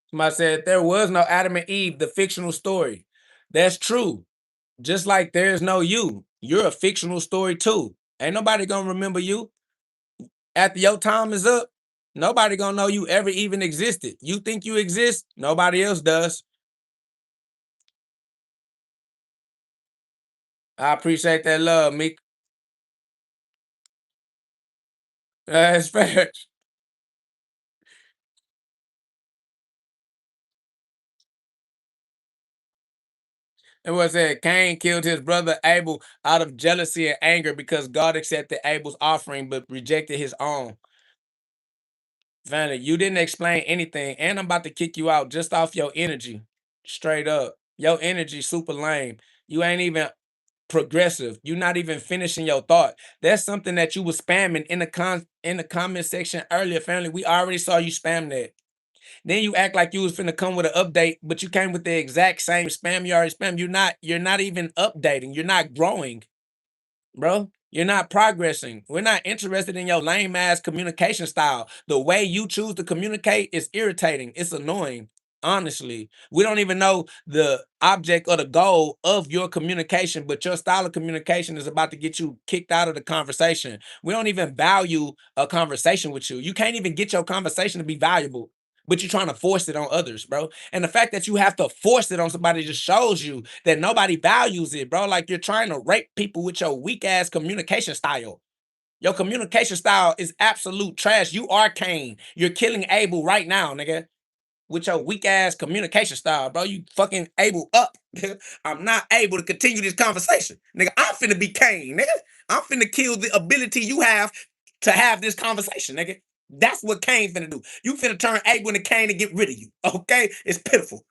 Somebody said there was no Adam and Eve, the fictional story. That's true. Just like there's no you. You're a fictional story too. Ain't nobody gonna remember you. After your time is up, nobody gonna know you ever even existed. You think you exist, nobody else does. I appreciate that love, Meek. That's fair. And what said Cain killed his brother Abel out of jealousy and anger because God accepted Abel's offering but rejected his own. Vanna, you didn't explain anything, and I'm about to kick you out just off your energy. Straight up. Your energy super lame. You ain't even progressive. You're not even finishing your thought. That's something that you was spamming in the comment section earlier, family. We already saw you spam that. Then you act like you was finna come with an update, but you came with the exact same spam you already spam. You're not even updating. You're not growing, bro. You're not progressing. We're not interested in your lame ass communication style. The way you choose to communicate is irritating. It's annoying. Honestly, we don't even know the object or the goal of your communication, but your style of communication is about to get you kicked out of the conversation. We don't even value a conversation with you. You can't even get your conversation to be valuable but you're trying to force it on others, bro. And the fact that you have to force it on somebody just shows you that nobody values it, bro. Like, you're trying to rape people with your weak ass communication style. Your communication style is absolute trash. You are Cain. You're killing Abel right now, nigga, with your weak ass communication style, bro. You fucking Abel up. I'm not able to continue this conversation, nigga. I'm finna be Cain, nigga. I'm finna kill the ability you have to have this conversation, nigga. That's what Cain finna do. You finna turn Abel into Cain to get rid of you. Okay? It's pitiful.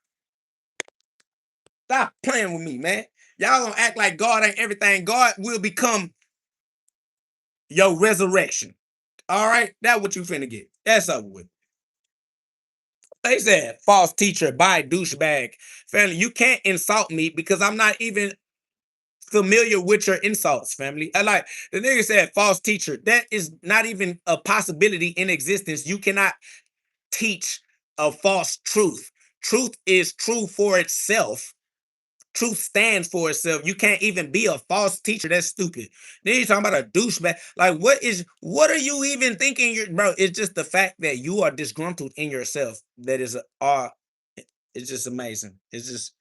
Stop playing with me, man. Y'all gonna act like God ain't everything. God will become your resurrection. All right? That's what you finna get. That's over with. They said false teacher, by douchebag. Family, you can't insult me because I'm not even familiar with your insults, family. I like the nigga said false teacher. That is not even a possibility in existence. You cannot teach a false truth. Truth is true for itself. Truth stands for itself. You can't even be a false teacher. That's stupid. Then you're talking about a douchebag. Like, what are you even thinking? Bro, it's just the fact that you are disgruntled in yourself. That is it's just amazing. It's just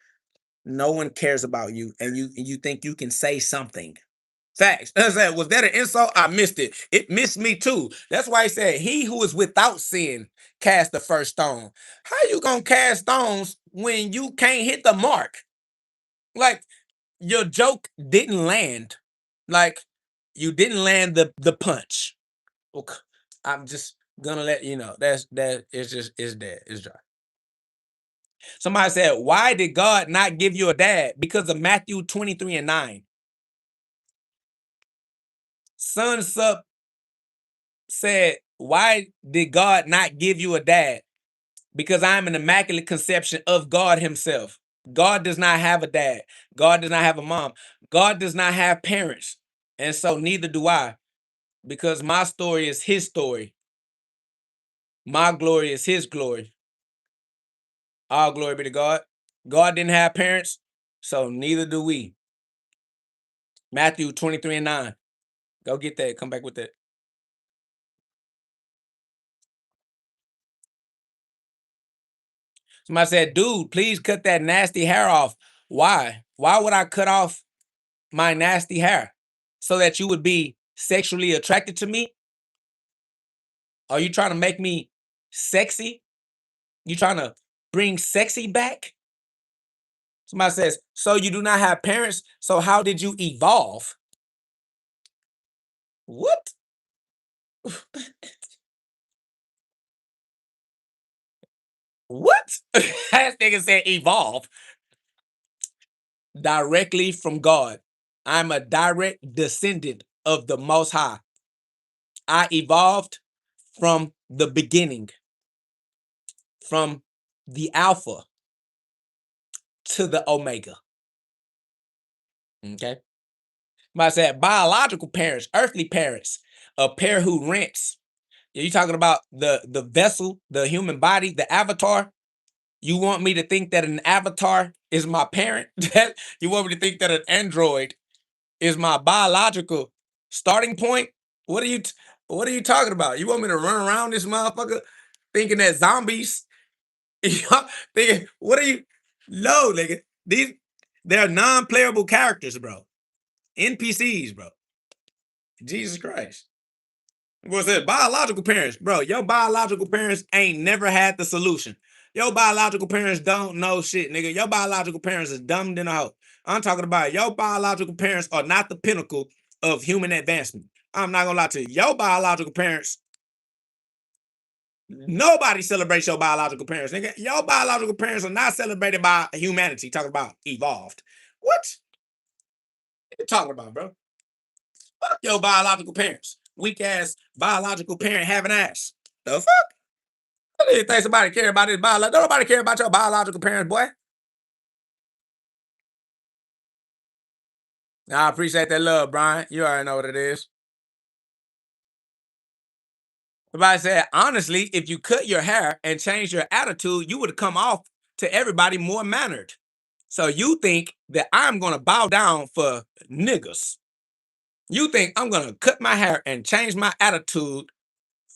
no one cares about you, and you think you can say something. Facts. That's that. Was that an insult? I missed it. It missed me too. That's why he said, "He who is without sin cast the first stone." How you gonna cast stones when you can't hit the mark? Like, your joke didn't land. Like, you didn't land the punch. Okay. I'm just gonna let you know. That it's just it's dead. It's dry. Somebody said, why did God not give you a dad? Because of Matthew 23:9. Son Sup said, why did God not give you a dad? Because I'm an immaculate conception of God himself. God does not have a dad. God does not have a mom. God does not have parents. And so neither do I. Because my story is his story. My glory is his glory. All glory be to God. God didn't have parents, so neither do we. Matthew 23:9. Go get that. Come back with that. Somebody said, dude, please cut that nasty hair off. Why? Why would I cut off my nasty hair? So that you would be sexually attracted to me? Are you trying to make me sexy? You trying to bring sexy back? Somebody says, so you do not have parents, so how did you evolve? What? What? That nigga said evolve. Directly from God. I'm a direct descendant of the Most High. I evolved from the beginning, from the Alpha to the Omega. Okay. I said biological parents, earthly parents, a pair who rents. You talking about the vessel, the human body, the avatar? You want me to think that an avatar is my parent? You want me to think that an android is my biological starting point? What are what are you talking about? You want me to run around this motherfucker thinking that zombies? Thinking, what are you? No, nigga. They're non-playable characters, bro. NPCs, bro. Jesus Christ. What's that? Biological parents, bro. Your biological parents ain't never had the solution. Your biological parents don't know shit, nigga. Your biological parents is dumb than a hoe. I'm talking about your biological parents are not the pinnacle of human advancement. I'm not gonna lie to you. Your biological parents, nobody celebrates your biological parents, nigga. Your biological parents are not celebrated by humanity. Talking about evolved. What you talking about, bro? Fuck your biological parents. Weak ass biological parent having ass. The fuck? I didn't think somebody care about this biological. Don't nobody care about your biological parents, boy. I appreciate that love, Brian. You already know what it is. Somebody said, honestly, if you cut your hair and change your attitude, you would come off to everybody more mannered. So you think that I'm gonna bow down for niggas. You think I'm gonna cut my hair and change my attitude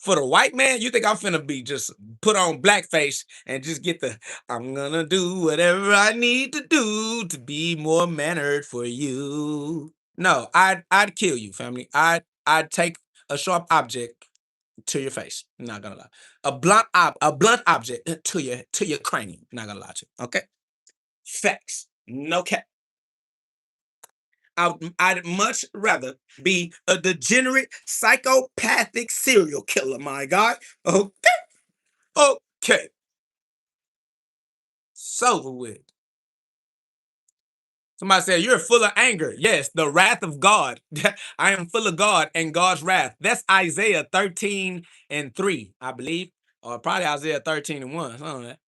For the white man, you think I'm finna be just put on blackface and just get the I'm gonna do whatever I need to do to be more mannered for you. No, I'd kill you, family. I'd take a sharp object to your face. Not gonna lie. A blunt object to your cranium. Not gonna lie to you. Okay. Facts. No cap. I'd much rather be a degenerate psychopathic serial killer, my God. Okay. Okay. It's over with. Somebody said, you're full of anger. Yes, the wrath of God. I am full of God and God's wrath. That's Isaiah 13:3, I believe. Or probably Isaiah 13:1. Something like that.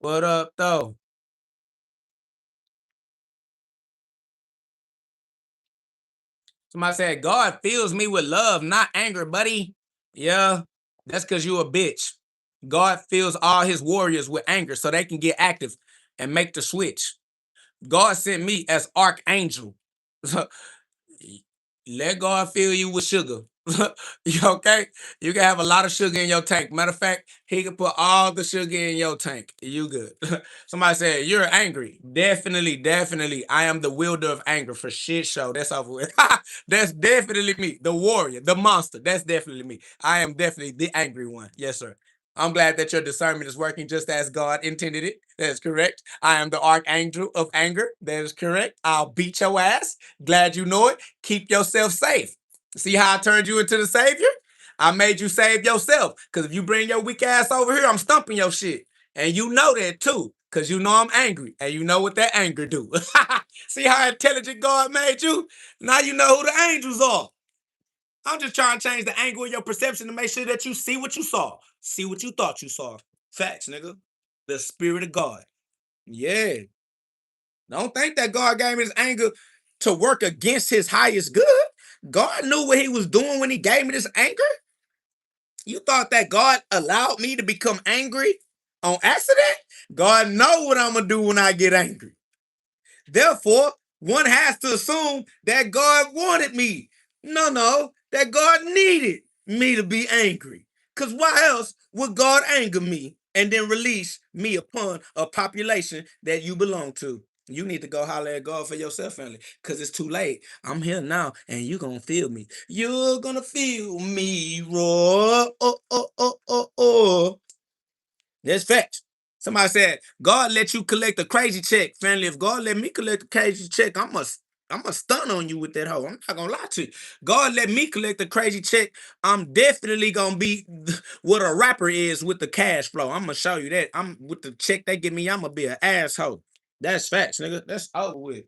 What up, though? Somebody said, God fills me with love, not anger, buddy. Yeah, that's because you a bitch. God fills all his warriors with anger so they can get active and make the switch. God sent me as archangel. Let God fill you with sugar. You okay? You can have a lot of sugar in your tank. Matter of fact, he can put all the sugar in your tank. You good. Somebody said, you're angry. Definitely, definitely. I am the wielder of anger for shit show. That's over with. That's definitely me. The warrior, the monster. That's definitely me. I am definitely the angry one. Yes, sir. I'm glad that your discernment is working just as God intended it. That is correct. I am the archangel of anger. That is correct. I'll beat your ass. Glad you know it. Keep yourself safe. See how I turned you into the savior? I made you save yourself. Because if you bring your weak ass over here, I'm stumping your shit. And you know that too. Because you know I'm angry. And you know what that anger do. See how intelligent God made you? Now you know who the angels are. I'm just trying to change the angle of your perception to make sure that you see what you saw. See what you thought you saw. Facts, nigga. The spirit of God. Yeah. Don't think that God gave me this anger to work against his highest good. God knew what he was doing when he gave me this anger. You thought that God allowed me to become angry on accident? God know what I'm gonna do when I get angry. Therefore, one has to assume that God wanted me. No, that God needed me to be angry. Because why else would God anger me and then release me upon a population that you belong to? You need to go holler at God for yourself, family, because it's too late. I'm here now, and you're going to feel me. You're going to feel me roar. Oh. That's facts. Somebody said, God let you collect a crazy check. Family, if God let me collect a crazy check, I'm a stun on you with that hoe. I'm not gonna lie to you. God let me collect a crazy check. I'm definitely gonna be what a rapper is with the cash flow. I'm gonna show you that. I'm with the check they give me, I'm gonna be an asshole. That's facts, nigga. That's over with.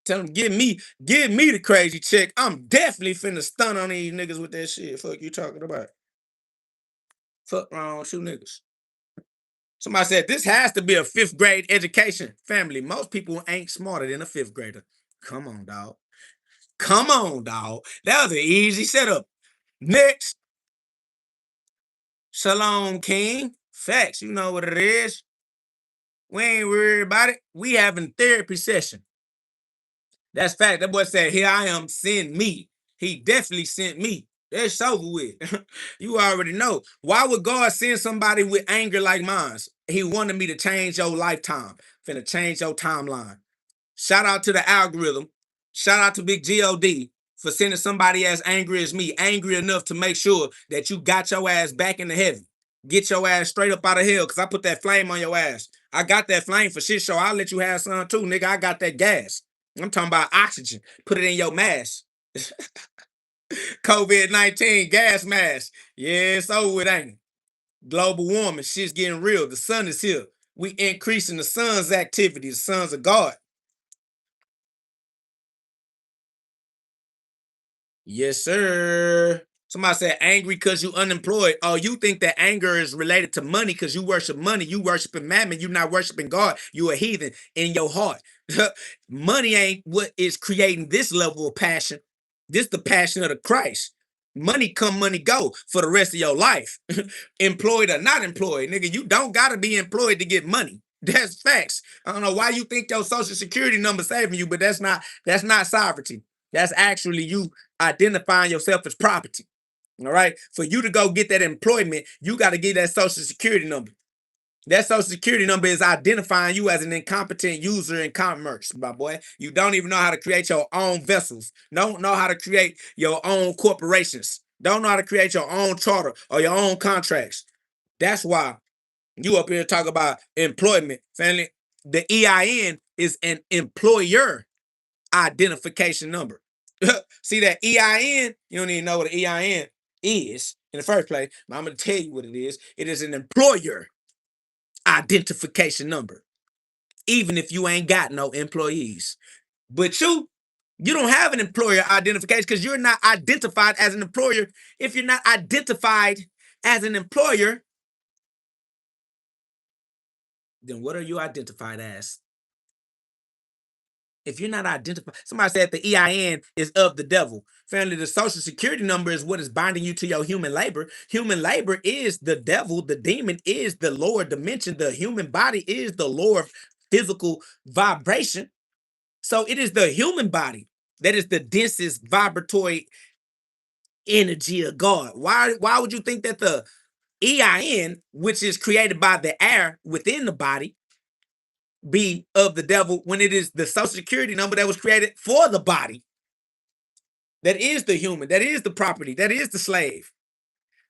Tell them, give me the crazy check. I'm definitely finna stun on these niggas with that shit. Fuck you talking about. Fuck wrong with you niggas. Somebody said this has to be a fifth grade education. Family, most people ain't smarter than a fifth grader. Come on, dog. Come on, dog. That was an easy setup. Next, Shalom King. Facts, you know what it is. We ain't worried about it. We having therapy session. That's fact. That boy said, here I am, send me. He definitely sent me. That's over with. You already know. Why would God send somebody with anger like mine? He wanted me to change your lifetime. Finna change your timeline. Shout out to the algorithm. Shout out to Big GhOD for sending somebody as angry as me, angry enough to make sure that you got your ass back into heaven. Get your ass straight up out of hell, because I put that flame on your ass. I got that flame for shit show. I'll let you have some too, nigga. I got that gas. I'm talking about oxygen. Put it in your mask. COVID-19 gas mask. Yeah, it's over with, ain't it? Global warming. Shit's getting real. The sun is here. We increasing the sun's activity, the sons of God. Yes, sir. Somebody said angry because you unemployed. Oh, you think that anger is related to money because you worship money. You worshiping mammon. You not worshiping God. You a heathen in your heart. Money ain't what is creating this level of passion. This the passion of the Christ. money come, money go for the rest of your life. Employed or not employed, nigga, you don't gotta be employed to get money. That's facts. I don't know why you think your social security number saving you, but that's not sovereignty. That's actually you identifying yourself as property. All right. For you to go get that employment, you got to get that social security number. That social security number is identifying you as an incompetent user in commerce, my boy. You don't even know how to create your own vessels. Don't know how to create your own corporations. Don't know how to create your own charter or your own contracts. That's why you up here talk about employment, family. The EIN is an employer identification number. See that EIN? You don't even know what an EIN is in the first place. But I'm going to tell you what it is. It is an employer identification number, even if you ain't got no employees. But you don't have an employer identification because you're not identified as an employer. If you're not identified as an employer, then what are you identified as? If you're not identified, somebody said the EIN is of the devil. Family, the social security number is what is binding you to your human labor. Human labor is the devil. The demon is the lower dimension. The human body is the lower physical vibration. So it is the human body that is the densest vibratory energy of God. Why would you think that the EIN, which is created by the air within the body, be of the devil when it is the social security number that was created for the body? That is the human, that is the property, that is the slave.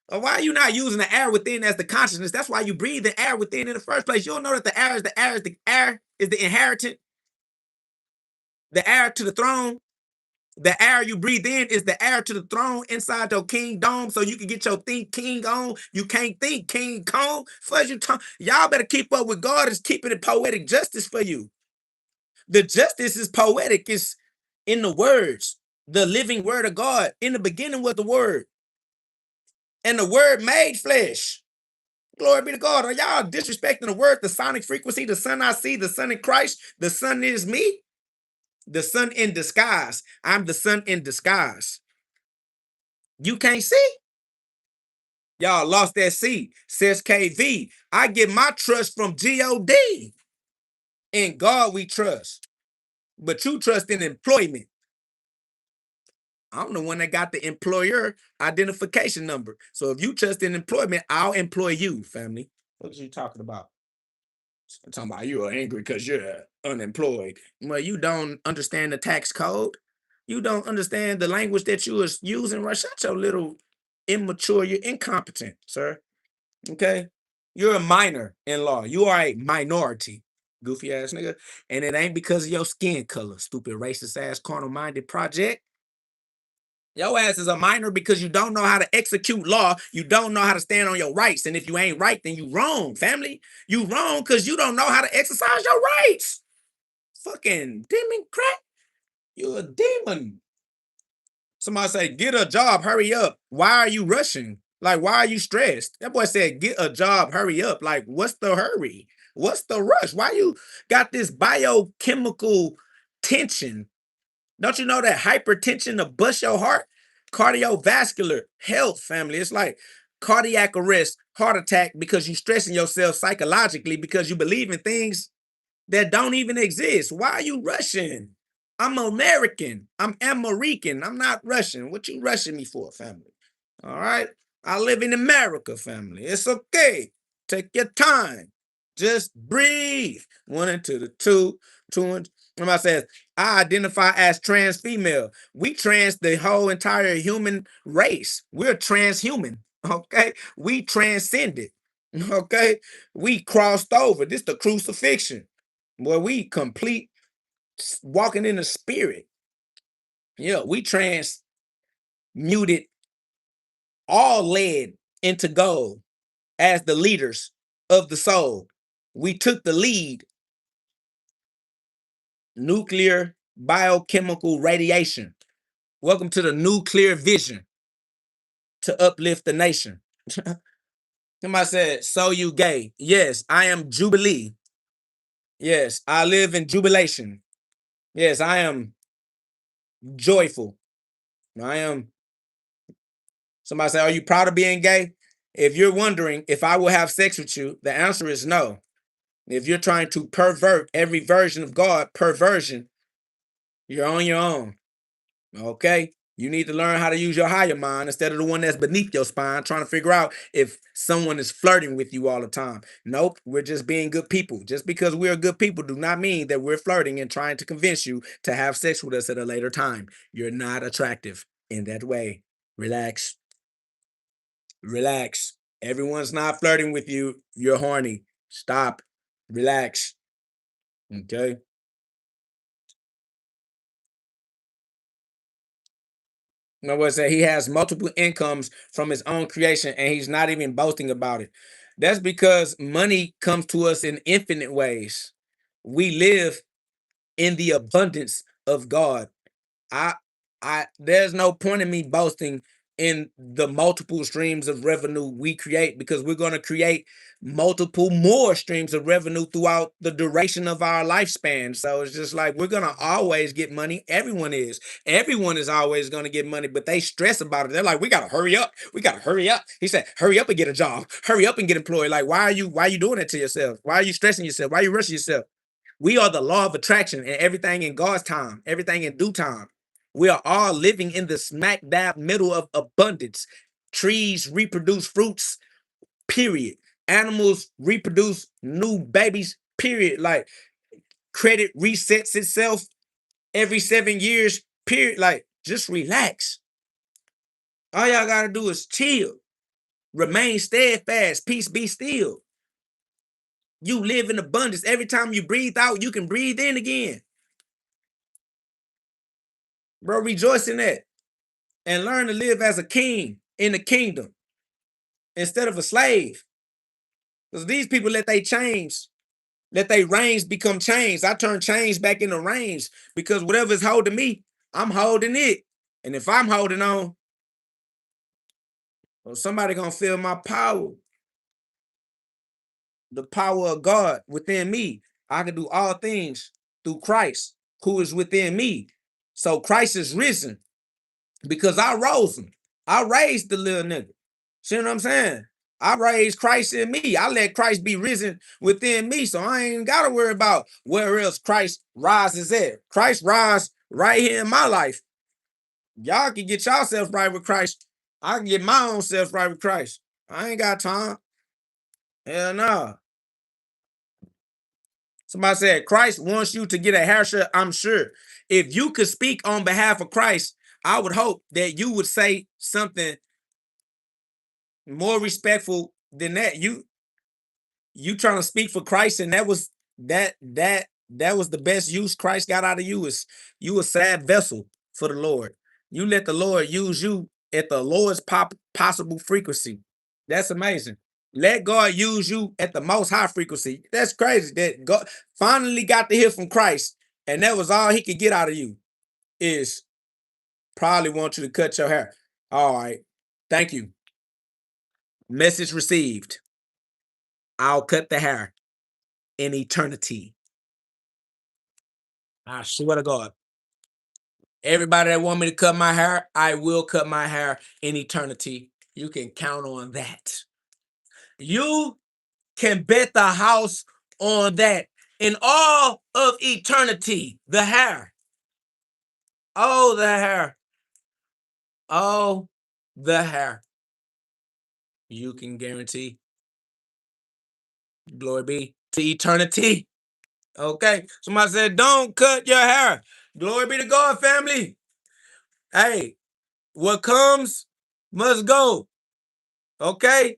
Why are you not using the air within as the consciousness? That's why you breathe the air within in the first place. You don't know that the air is the inheritant, the heir to the throne. The air you breathe in is the heir to the throne inside your kingdom, so you can get your think king on. You can't think King Kong. Fuzz you y'all better keep up with God is keeping it poetic justice for you. The justice is poetic. It's in the words, the living word of God. In the beginning was the word, and the word made flesh. Glory be to God. Are y'all disrespecting the word, the sonic frequency, the son I see, the son in Christ, the son is me, the son in disguise. I'm the son in disguise. You can't see? Y'all lost that seed, says KV. I get my trust from GhOD. In God we trust. But you trust in employment. I'm the one that got the employer identification number. So if you trust in employment, I'll employ you, family. What are you talking about? I'm talking about you are angry because you're unemployed. Well, you don't understand the tax code. You don't understand the language that you are using. Right? Shut your little immature, you're incompetent, sir. Okay? You're a minor in law. You are a minority, goofy ass nigga. And it ain't because of your skin color, stupid racist ass carnal minded project. Your ass is a minor because you don't know how to execute law. You don't know how to stand on your rights. And if you ain't right, then you wrong, family. You wrong because you don't know how to exercise your rights. Fucking demon crack. You a demon. Somebody say, get a job, hurry up. Why are you rushing? Like, why are you stressed? That boy said, get a job, hurry up. Like, what's the hurry? What's the rush? Why you got this biochemical tension? Don't you know that hypertension to bust your heart? Cardiovascular health, family. It's like cardiac arrest, heart attack, because you stressing yourself psychologically because you believe in things that don't even exist. Why are you rushing? I'm American. I'm American. I'm not Russian. What you rushing me for, family? All right. I live in America, family. It's okay. Take your time. Just breathe. One into the two and somebody says, I identify as trans female. We trans the whole entire human race. We're transhuman. Okay. We transcended. Okay. We crossed over. This the crucifixion. Boy, we complete walking in the spirit. Yeah, we transmuted all lead into gold as the leaders of the soul. We took the lead. Nuclear biochemical radiation. Welcome to the nuclear vision to uplift the nation. Somebody said, so you gay. Yes, I am Jubilee. Yes, I live in jubilation. Yes, I am joyful. I am Somebody say, are you proud of being gay? If you're wondering if I will have sex with you, the answer is no. If you're trying to pervert every version of God, perversion, you're on your own. Okay? You need to learn how to use your higher mind instead of the one that's beneath your spine, trying to figure out if someone is flirting with you all the time. Nope, we're just being good people. Just because we're good people do not mean that we're flirting and trying to convince you to have sex with us at a later time. You're not attractive in that way. Relax. Relax. Everyone's not flirting with you. You're horny. Stop. Relax. Okay? You know what I say? He has multiple incomes from his own creation and he's not even boasting about it. That's because money comes to us in infinite ways. We live in the abundance of God. I there's no point in me boasting in the multiple streams of revenue we create because we're going to create multiple more streams of revenue throughout the duration of our lifespan. So it's just like we're going to always get money. Everyone is always going to get money, but they stress about it. They're like, we got to hurry up. We got to hurry up. He said, hurry up and get a job. Hurry up and get employed. Like, why are you doing that to yourself? Why are you stressing yourself? Why are you rushing yourself? We are the law of attraction and everything in God's time, everything in due time. We are all living in the smack dab middle of abundance. Trees reproduce fruits, period. Animals reproduce new babies, period. Like credit resets itself every 7 years, period. Like just relax. All y'all gotta do is chill, remain steadfast, peace be still. You live in abundance. Every time you breathe out, you can breathe in again. Bro, rejoice in that and learn to live as a king in the kingdom instead of a slave. Because these people let they chains, let they reins become chains. I turn chains back into reins because whatever's holding me, I'm holding it. And if I'm holding on, well, somebody gonna feel my power, the power of God within me. I can do all things through Christ who is within me. So Christ is risen because I rose him. I raised the little nigga. See what I'm saying? I raised Christ in me. I let Christ be risen within me. So I ain't got to worry about where else Christ rises at. Christ rise right here in my life. Y'all can get yourself right with Christ. I can get my own self right with Christ. I ain't got time. Hell no. Somebody said Christ wants you to get a haircut, I'm sure. If you could speak on behalf of Christ, I would hope that you would say something more respectful than that. You trying to speak for Christ, and that was that was the best use Christ got out of you is you a sad vessel for the Lord. You let the Lord use you at the lowest possible frequency. That's amazing. Let God use you at the most high frequency. That's crazy that God finally got to hear from Christ, and that was all he could get out of you is probably want you to cut your hair. All right. Thank you. Message received. I'll cut the hair in eternity. I swear to God. Everybody that want me to cut my hair, I will cut my hair in eternity. You can count on that. You can bet the house on that. In all of eternity, the hair. Oh, the hair. Oh, the hair. You can guarantee. Glory be to eternity. Okay. Somebody said, don't cut your hair. Glory be to God, family. Hey, what comes must go. Okay?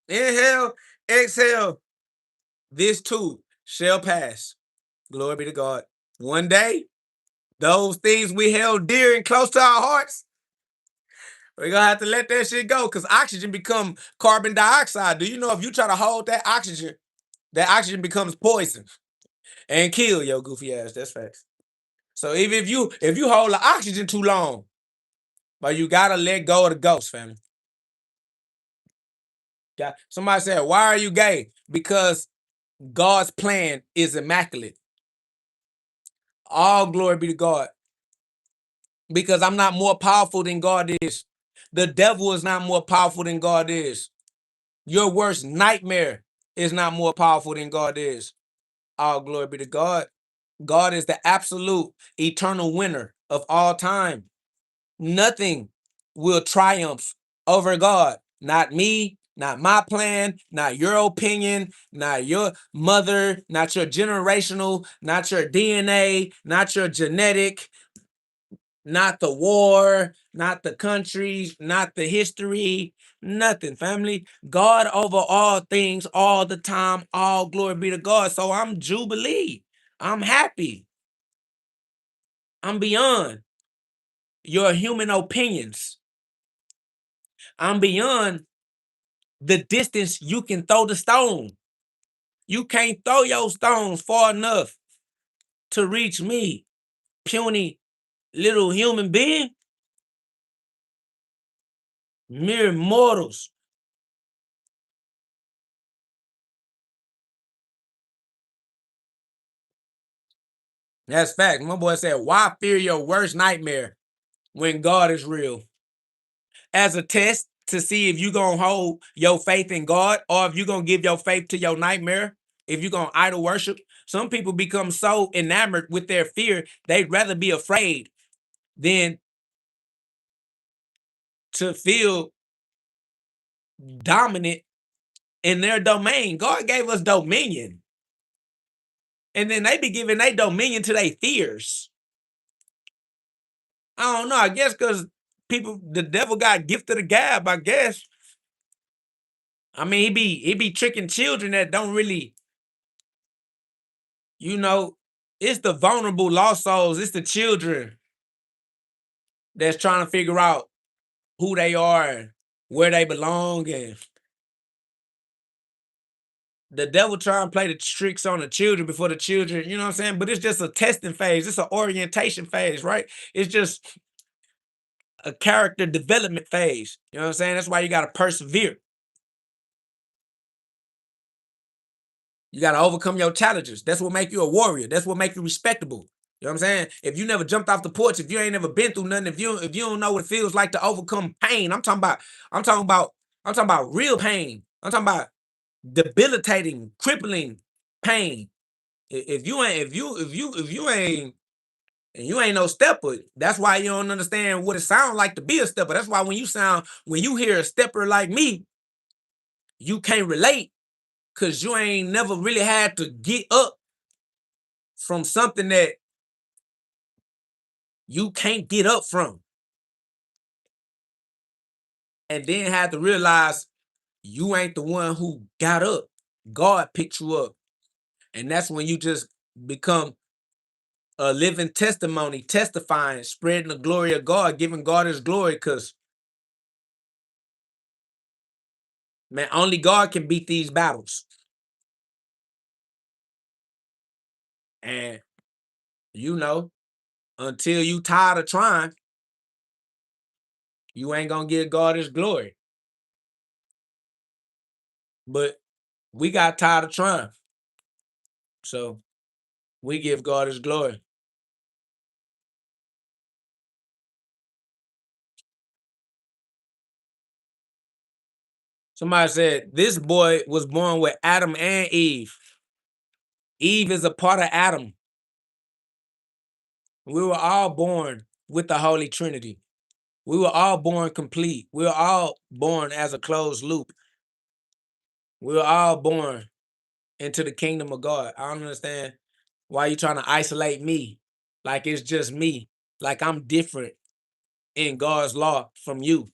Inhale, exhale. This too shall pass. Glory be to God. One day, those things we held dear and close to our hearts, we're gonna have to let that shit go because oxygen become carbon dioxide. Do you know if you try to hold that oxygen becomes poison and kill your goofy ass? That's facts. So even if you hold the oxygen too long, but you gotta let go of the ghost, family. Somebody said, why are you gay? Because God's plan is immaculate. All glory be to God. Because I'm not more powerful than God is. The devil is not more powerful than God is. Your worst nightmare is not more powerful than God is. All glory be to God. God is the absolute eternal winner of all time. Nothing will triumph over God. Not me, not my plan, not your opinion, not your mother, not your generational, not your DNA, not your genetic, not the war, not the countries, not the history, nothing, family. God over all things, all the time, all glory be to God. So I'm jubilee. I'm happy. I'm beyond your human opinions. I'm beyond the distance you can throw the stone. You can't throw your stones far enough to reach me, puny little human being. Mere mortals. That's fact. My boy said, why fear your worst nightmare when God is real? As a test to see if you going to hold your faith in God or if you going to give your faith to your nightmare, if you're going to idol worship. Some people become so enamored with their fear, they'd rather be afraid than to feel dominant in their domain. God gave us dominion. And then they be giving their dominion to their fears. I don't know. I guess because the devil got gift of the gab, I guess. I mean, he be tricking children that don't really, it's the vulnerable lost souls. It's the children that's trying to figure out who they are and where they belong. And the devil trying to play the tricks on the children before the children, you know what I'm saying? But it's just a testing phase. It's an orientation phase, right? It's just a character development phase. You know what I'm saying? That's why you got to persevere. You got to overcome your challenges. That's what make you a warrior. That's what make you respectable. You know what I'm saying? If you never jumped off the porch, if you ain't never been through nothing, if you don't know what it feels like to overcome pain, I'm talking about real pain. I'm talking about debilitating, crippling pain. If you ain't and you ain't no stepper, that's why you don't understand what it sounds like to be a stepper. That's why when you hear a stepper like me, you can't relate because you ain't never really had to get up from something that you can't get up from. And then have to realize you ain't the one who got up. God picked you up. And that's when you just become a living testimony, testifying, spreading the glory of God, giving God his glory, because, man, only God can beat these battles. And, until you tired of trying, you ain't going to give God his glory. But we got tired of trying. So we give God his glory. Somebody said this boy was born with Adam and Eve. Eve is a part of Adam. We were all born with the Holy Trinity. We were all born complete. We were all born as a closed loop. We were all born into the kingdom of God. I don't understand why you trying to isolate me like it's just me, like I'm different in God's law from you.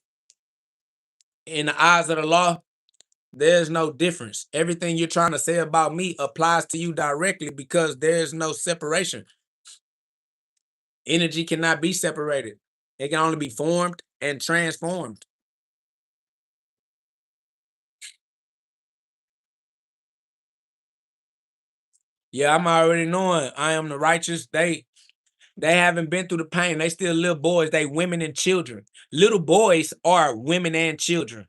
In the eyes of the law, there's no difference. Everything you're trying to say about me applies to you directly because there's no separation. Energy cannot be separated. It can only be formed and transformed. Yeah, I'm already knowing I am the righteous. They haven't been through the pain. They still little boys. They women and children. Little boys are women and children.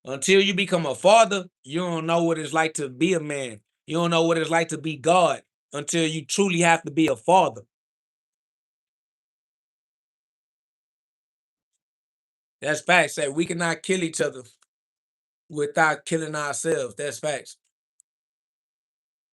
Until you become a father, you don't know what it's like to be a man. You don't know what it's like to be God until you truly have to be a father. That's facts. Say we cannot kill each other without killing ourselves. That's facts.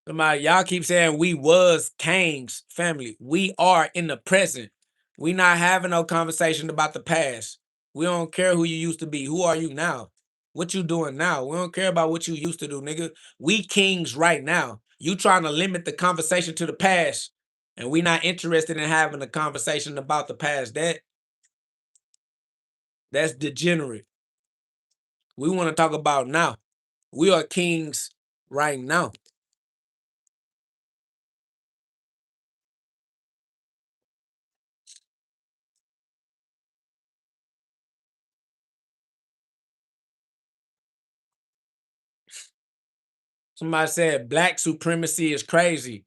Somebody, y'all keep saying we was Kang's family. We are in the present. We not having no conversation about the past. We don't care who you used to be. Who are you now? What you doing now? We don't care about what you used to do, nigga. We kings right now. You trying to limit the conversation to the past, and we not interested in having a conversation about the past. That's degenerate. We want to talk about now. We are kings right now. Somebody said black supremacy is crazy.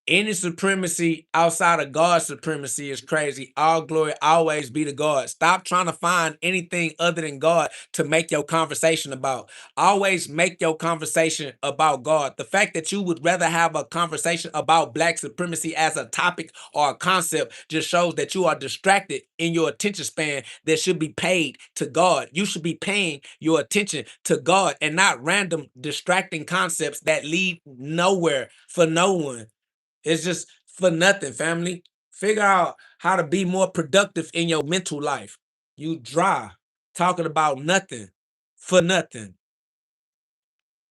Any supremacy outside of God's supremacy is crazy. All glory always be to God. Stop trying to find anything other than God to make your conversation about. Always make your conversation about God. The fact that you would rather have a conversation about black supremacy as a topic or a concept just shows that you are distracted in your attention span that should be paid to God. You should be paying your attention to God and not random distracting concepts that lead nowhere for no one. It's just for nothing, family. Figure out how to be more productive in your mental life. You dry talking about nothing for nothing.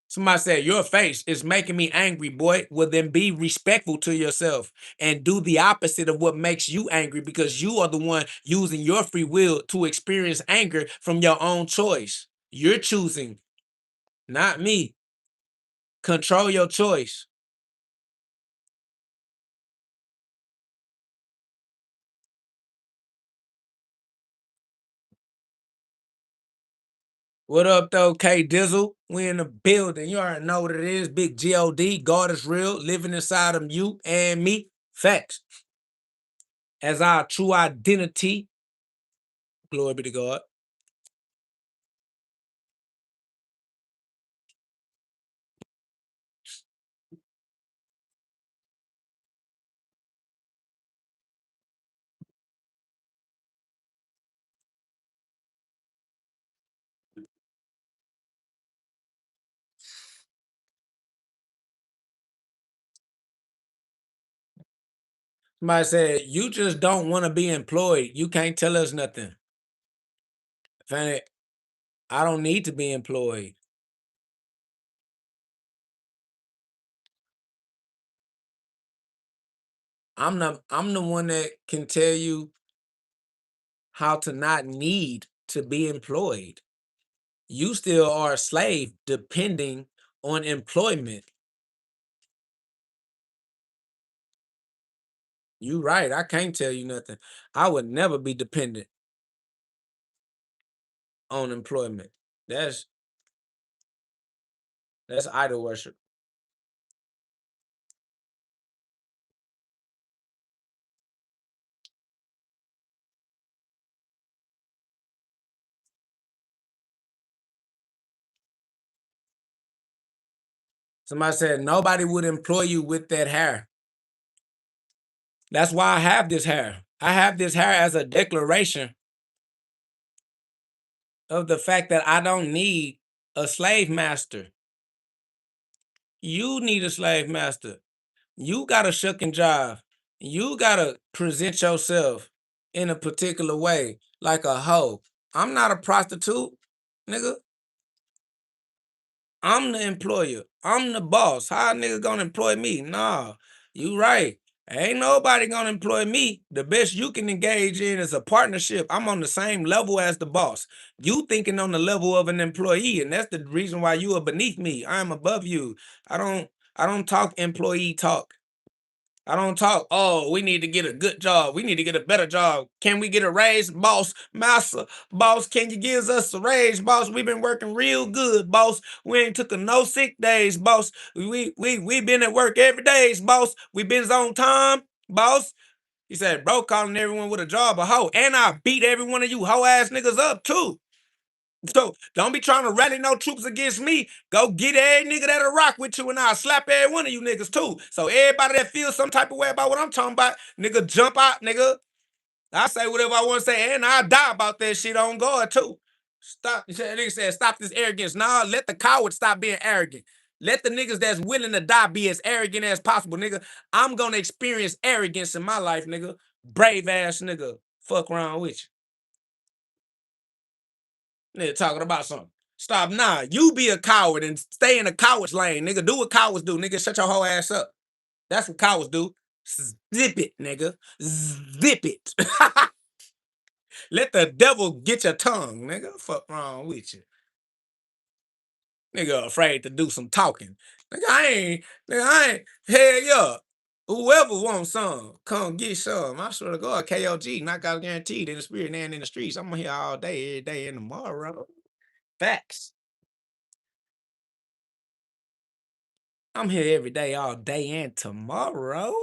Somebody said, your face is making me angry, boy. Well, then be respectful to yourself and do the opposite of what makes you angry because you are the one using your free will to experience anger from your own choice. You're choosing, not me. Control your choice. What up, though, K Dizzle? We in the building. You already know what it is. Big GOD. God is real. Living inside of you and me. Facts. As our true identity. Glory be to God. Somebody said, you just don't want to be employed. You can't tell us nothing. Fanny, I don't need to be employed. I'm the one that can tell you how to not need to be employed. You still are a slave depending on employment. You right. I can't tell you nothing. I would never be dependent on employment. That's that's idol worship. Somebody said nobody would employ you with that hair. That's why I have this hair. I have this hair as a declaration of the fact that I don't need a slave master. You need a slave master. You got a shucking job. You gotta present yourself in a particular way, like a hoe. I'm not a prostitute, nigga. I'm the employer. I'm the boss. How a nigga gonna employ me? Nah, you right. Ain't nobody gonna employ me. The best you can engage in is a partnership. I'm on the same level as the boss. You thinking on the level of an employee, and that's the reason why you are beneath me. I am above you. I don't talk employee talk. I don't talk, oh, we need to get a good job. We need to get a better job. Can we get a raise? Boss, master, boss, can you give us a raise? Boss, we've been working real good, boss. We ain't took no sick days, boss. We been at work every day, boss. We been on time, boss. He said, bro, calling everyone with a job a hoe. And I beat every one of you hoe ass niggas up too. So don't be trying to rally no troops against me. Go get every nigga that'll rock with you and I'll slap every one of you niggas too. So everybody that feels some type of way about what I'm talking about, nigga, jump out, nigga. I say whatever I want to say, and I die about that shit on God too. Stop. Nigga said, stop this arrogance. Nah, let the cowards stop being arrogant. Let the niggas that's willing to die be as arrogant as possible, nigga. I'm gonna experience arrogance in my life, nigga. Brave ass nigga. Fuck around with you. Nigga talking about something. Stop. Nah, you be a coward and stay in the coward's lane, nigga. Do what cowards do, nigga. Shut your whole ass up. That's what cowards do. Zip it, nigga. Zip it. Let the devil get your tongue, nigga. Fuck wrong with you. Nigga afraid to do some talking. Nigga, I ain't, hell yeah. Whoever wants some, come get some. I swear to God, KOG, knockout guaranteed in the spirit and in the streets. I'm here all day, every day and tomorrow. Facts. I'm here every day, all day and tomorrow.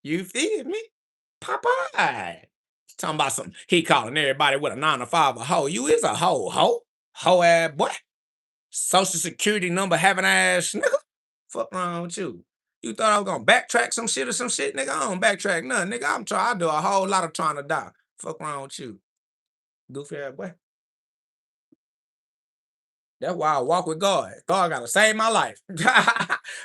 You feel me? Popeye. Talking about something. He calling everybody with a 9 to 5 a hoe. You is a hoe, hoe. Hoe ass boy. Social security number having ass nigga. Fuck wrong with you? You thought I was gonna backtrack some shit or some shit, nigga? I don't backtrack nothing, nigga. I do a whole lot of trying to die. Fuck wrong with you? Goofy ass boy. That's why I walk with God. God gotta save my life.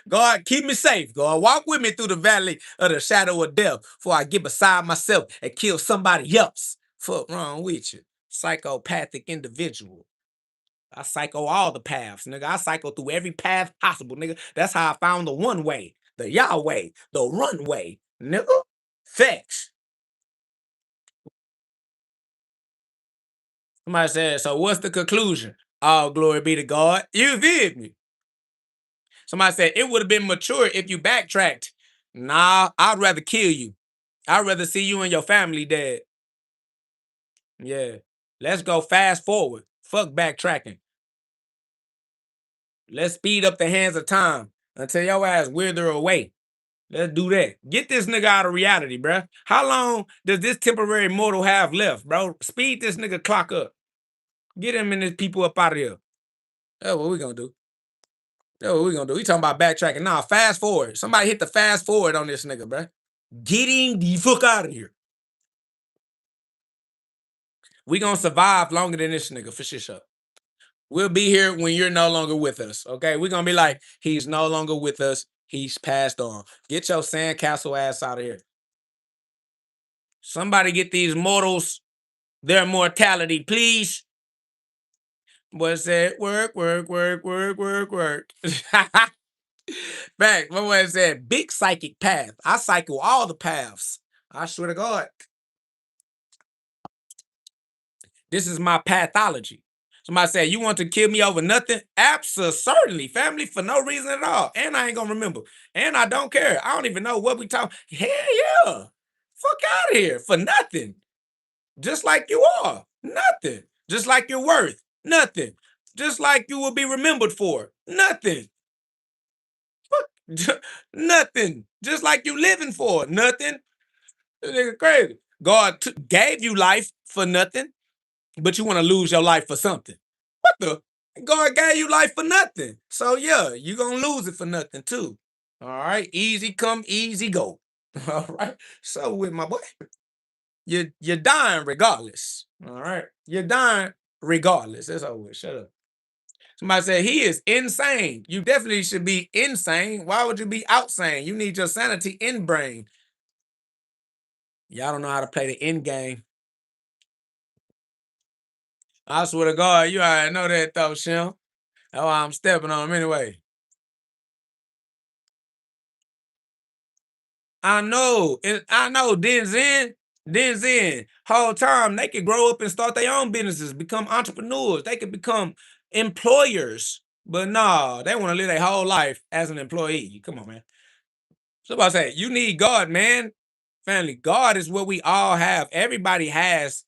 God, keep me safe. God, walk with me through the valley of the shadow of death before I get beside myself and kill somebody else. Fuck wrong with you? Psychopathic individual. I psycho all the paths, nigga. I cycle through every path possible, nigga. That's how I found the one way, the Yahweh, the runway, nigga. Facts. Somebody said, so what's the conclusion? All glory be to God. You feel me? Somebody said, it would have been mature if you backtracked. Nah, I'd rather kill you. I'd rather see you and your family dead. Yeah. Let's go fast forward. Fuck backtracking. Let's speed up the hands of time until your ass wither away. Let's do that. Get this nigga out of reality, bruh. How long does this temporary mortal have left, bro? Speed this nigga clock up. Get him and his people up out of here. That's what we gonna do. That's what we gonna do. We talking about backtracking. Nah, fast forward. Somebody hit the fast forward on this nigga, bruh. Get him the fuck out of here. We gonna survive longer than this nigga, for sure. We'll be here when you're no longer with us, okay? We're gonna be like, he's no longer with us. He's passed on. Get your sandcastle ass out of here. Somebody get these mortals their mortality, please. Boy said, work, work, work, work, work, work. Back, my boy said, big psychic path. I cycle all the paths. I swear to God. This is my pathology. Somebody said, you want to kill me over nothing? Absolutely, family, for no reason at all. And I ain't gonna remember. And I don't care. I don't even know what we talk. Hell yeah. Fuck out of here for nothing. Just like you are. Nothing. Just like you're worth. Nothing. Just like you will be remembered for. Nothing. Nothing. Just like you living for. Nothing. This nigga crazy. God gave you life for nothing, but you want to lose your life for something. What the? God gave you life for nothing. So yeah, you gonna lose it for nothing too. All right. Easy come, easy go. All right. So with my boy, you're dying regardless. All right. You're dying regardless. That's over. Shut up. Somebody said he is insane. You definitely should be insane. Why would you be outsane? You need your sanity in brain. Y'all don't know how to play the end game. I swear to God, you already know that though, Shim. That's why I'm stepping on him anyway. I know. I know. Then whole time they could grow up and start their own businesses, become entrepreneurs. They could become employers. But nah, they want to live their whole life as an employee. Come on, man. Somebody say, you need God, man. Family, God is what we all have. Everybody has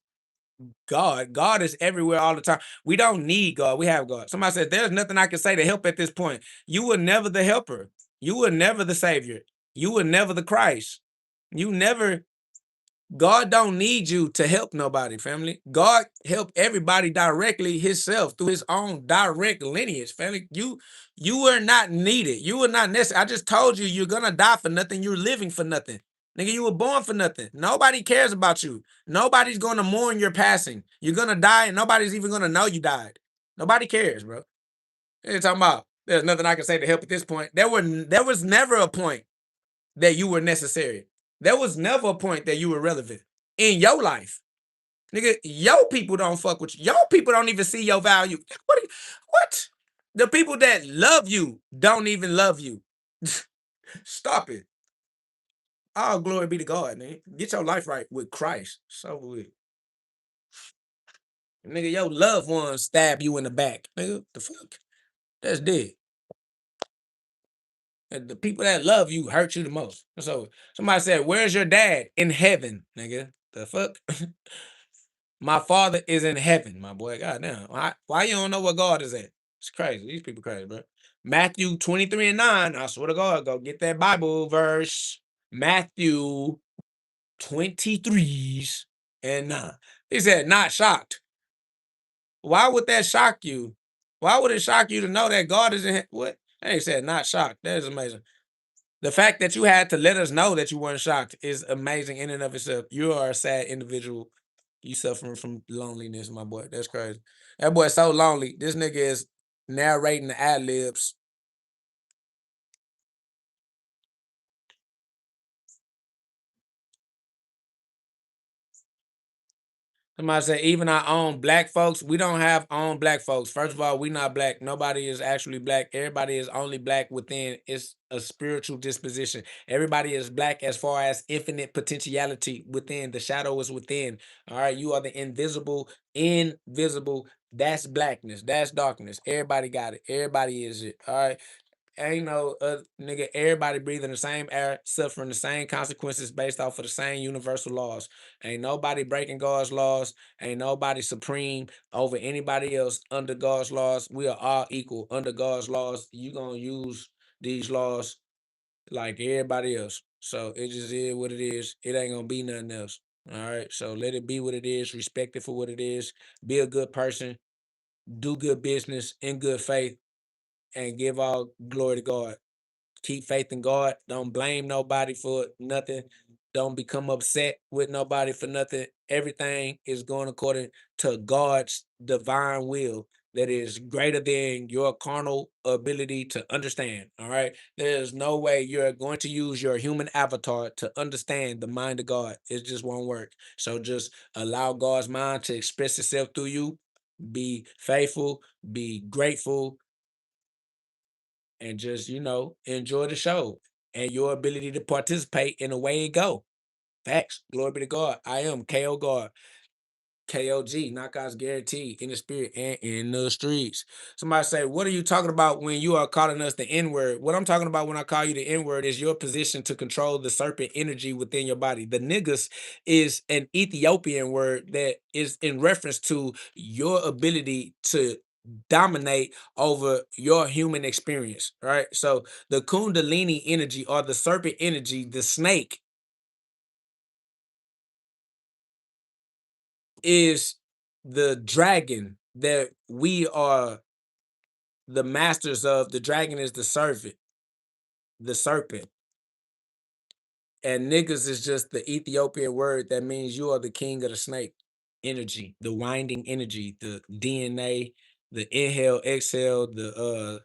God. God is everywhere all the time. We don't need God. We have God. Somebody said, there's nothing I can say to help at this point. You were never the helper. You were never the savior. You were never the Christ. You never, God don't need you to help nobody, family. God helped everybody directly himself through his own direct lineage, family. You were not needed. You were not necessary. I just told you you're gonna die for nothing. You're living for nothing. Nigga, you were born for nothing. Nobody cares about you. Nobody's gonna mourn your passing. You're gonna die, and nobody's even gonna know you died. Nobody cares, bro. They're talking about there's nothing I can say to help at this point. There was never a point that you were necessary. There was never a point that you were relevant in your life. Nigga, your people don't fuck with you. Your people don't even see your value. What? The people that love you don't even love you. Stop it. All glory be to God, man. Get your life right with Christ. So with nigga, your loved ones stab you in the back. Nigga, the fuck? That's dead. And the people that love you hurt you the most. So somebody said, "Where's your dad?" In heaven, nigga. The fuck? My father is in heaven, my boy. God damn. Why you don't know where God is at? It's crazy. These people crazy, bro. Matthew 23:9. I swear to God, go get that Bible verse. Matthew 23:9. He said, not shocked. Why would that shock you? Why would it shock you to know that God is in what? They said not shocked. That is amazing. The fact that you had to let us know that you weren't shocked is amazing in and of itself. You are a sad individual. You suffering from loneliness, my boy. That's crazy. That boy is so lonely. This nigga is narrating the ad libs. Somebody say, even our own black folks, we don't have own black folks. First of all, we not black. Nobody is actually black. Everybody is only black within. It's a spiritual disposition. Everybody is black as far as infinite potentiality within. The shadow is within. All right. You are the invisible. That's blackness. That's darkness. Everybody got it. Everybody is it. All right. Ain't no nigga, everybody breathing the same air, suffering the same consequences based off of the same universal laws. Ain't nobody breaking God's laws. Ain't nobody supreme over anybody else under God's laws. We are all equal under God's laws. You gonna use these laws like everybody else. So it just is what it is. It ain't gonna be nothing else. All right. So let it be what it is, respect it for what it is, be a good person, do good business in good faith, and give all glory to God. Keep faith in God. Don't blame nobody for nothing. Don't become upset with nobody for nothing. Everything is going according to God's divine will that is greater than your carnal ability to understand. All right. There's no way you're going to use your human avatar to understand the mind of God. It just won't work. So just allow God's mind to express itself through you. Be faithful, be grateful, and just enjoy the show and your ability to participate in the way it go. Facts. Glory be to God. I am KO God. KOG, knockouts guaranteed in the spirit and in the streets. Somebody say, what are you talking about when you are calling us the N-word? What I'm talking about when I call you the N-word is your position to control the serpent energy within your body. The niggas is an Ethiopian word that is in reference to your ability to dominate over your human experience, right? So the Kundalini energy or the serpent energy, the snake, is the dragon that we are the masters of. The dragon is the serpent. And niggas is just the Ethiopian word that means you are the king of the snake energy, the winding energy, the DNA, the inhale, exhale, the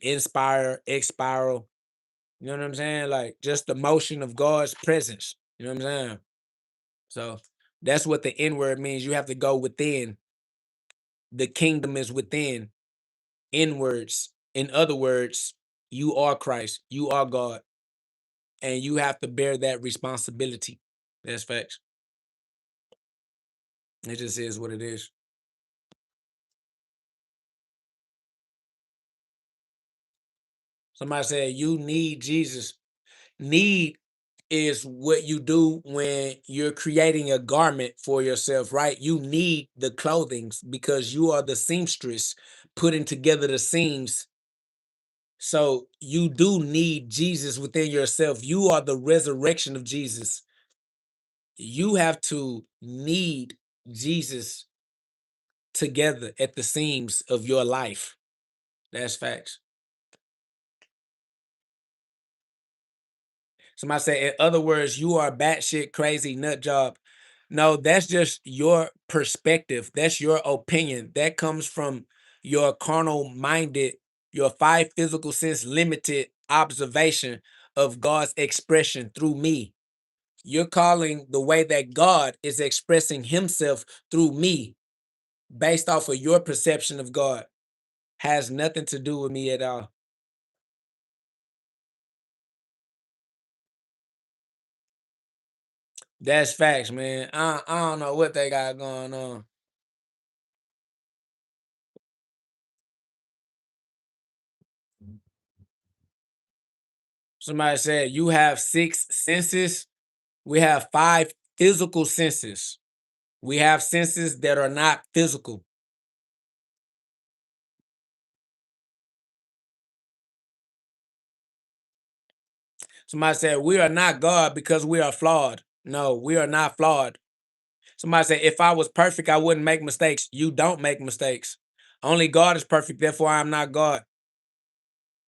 inspire, expiral. You know what I'm saying? Like just the motion of God's presence. You know what I'm saying? So that's what the N word means. You have to go within. The kingdom is within. Inwards. In other words, you are Christ, you are God, and you have to bear that responsibility. That's facts. It just is what it is. Somebody said you need Jesus. Need is what you do when you're creating a garment for yourself, right? You need the clothing because you are the seamstress putting together the seams. So you do need Jesus within yourself. You are the resurrection of Jesus. You have to need Jesus together at the seams of your life. That's facts. Somebody say, in other words, you are batshit crazy nut job. No, that's just your perspective. That's your opinion. That comes from your carnal minded, your five physical sense limited observation of God's expression through me. You're calling the way that God is expressing himself through me based off of your perception of God. Has nothing to do with me at all. That's facts, man. I don't know what they got going on. Somebody said you have six senses. We have five physical senses. We have senses that are not physical. Somebody said we are not God because we are flawed. No, we are not flawed. Somebody said if I was perfect, I wouldn't make mistakes. You don't make mistakes. Only God is perfect, therefore I'm not God.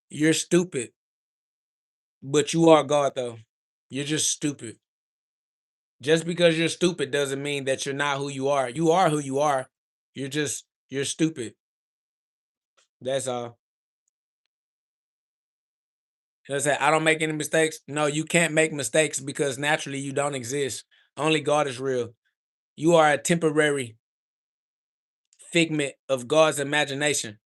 You're stupid, but you are God though. You're just stupid. Just because you're stupid doesn't mean that you're not who you are. You are who you are. You're stupid. That's all. You know what I'm saying? I don't make any mistakes. No, you can't make mistakes because naturally you don't exist. Only God is real. You are a temporary figment of God's imagination.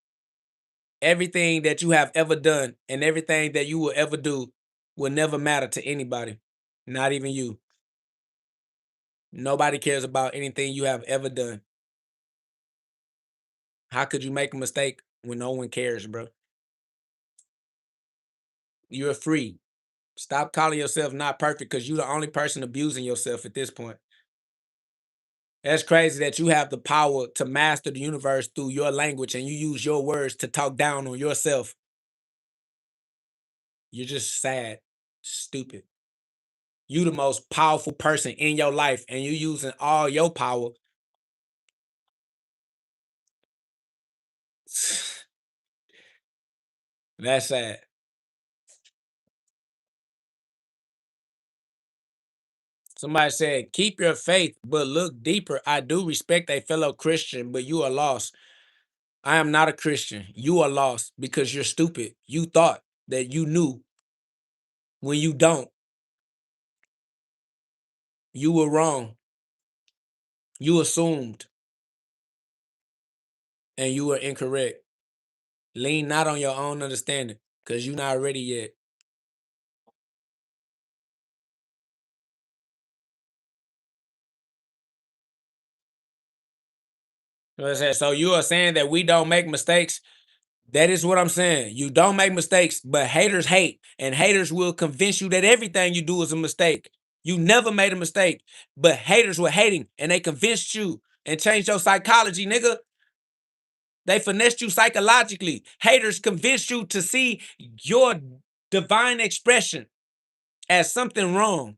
Everything that you have ever done and everything that you will ever do will never matter to anybody, not even you. Nobody cares about anything you have ever done. How could you make a mistake when no one cares, bro? You're free. Stop calling yourself not perfect because you're the only person abusing yourself at this point. That's crazy that you have the power to master the universe through your language and you use your words to talk down on yourself. You're just sad, stupid. You the most powerful person in your life and you using all your power. That's sad. Somebody said, keep your faith, but look deeper. I do respect a fellow Christian, but you are lost. I am not a Christian. You are lost because you're stupid. You thought that you knew when you don't. You were wrong. You assumed and you were incorrect. Lean not on your own understanding because you're not ready yet. You know what I'm saying? So you are saying that we don't make mistakes. That is what I'm saying. You don't make mistakes, but haters hate, and haters will convince you that everything you do is a mistake. You never made a mistake, but haters were hating, and they convinced you and changed your psychology, nigga. They finessed you psychologically. Haters convinced you to see your divine expression as something wrong.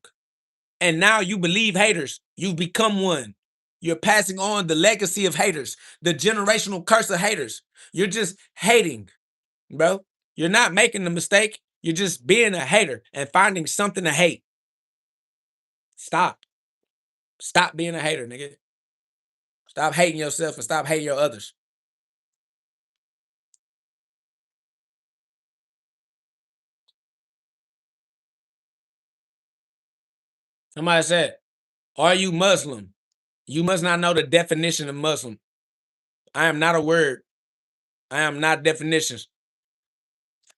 And now you believe haters. You've become one. You're passing on the legacy of haters, the generational curse of haters. You're just hating, bro. You're not making the mistake. You're just being a hater and finding something to hate. Stop. Stop being a hater, nigga. Stop hating yourself and stop hating your others. Somebody said, are you Muslim? You must not know the definition of Muslim. I am not a word. I am not definitions,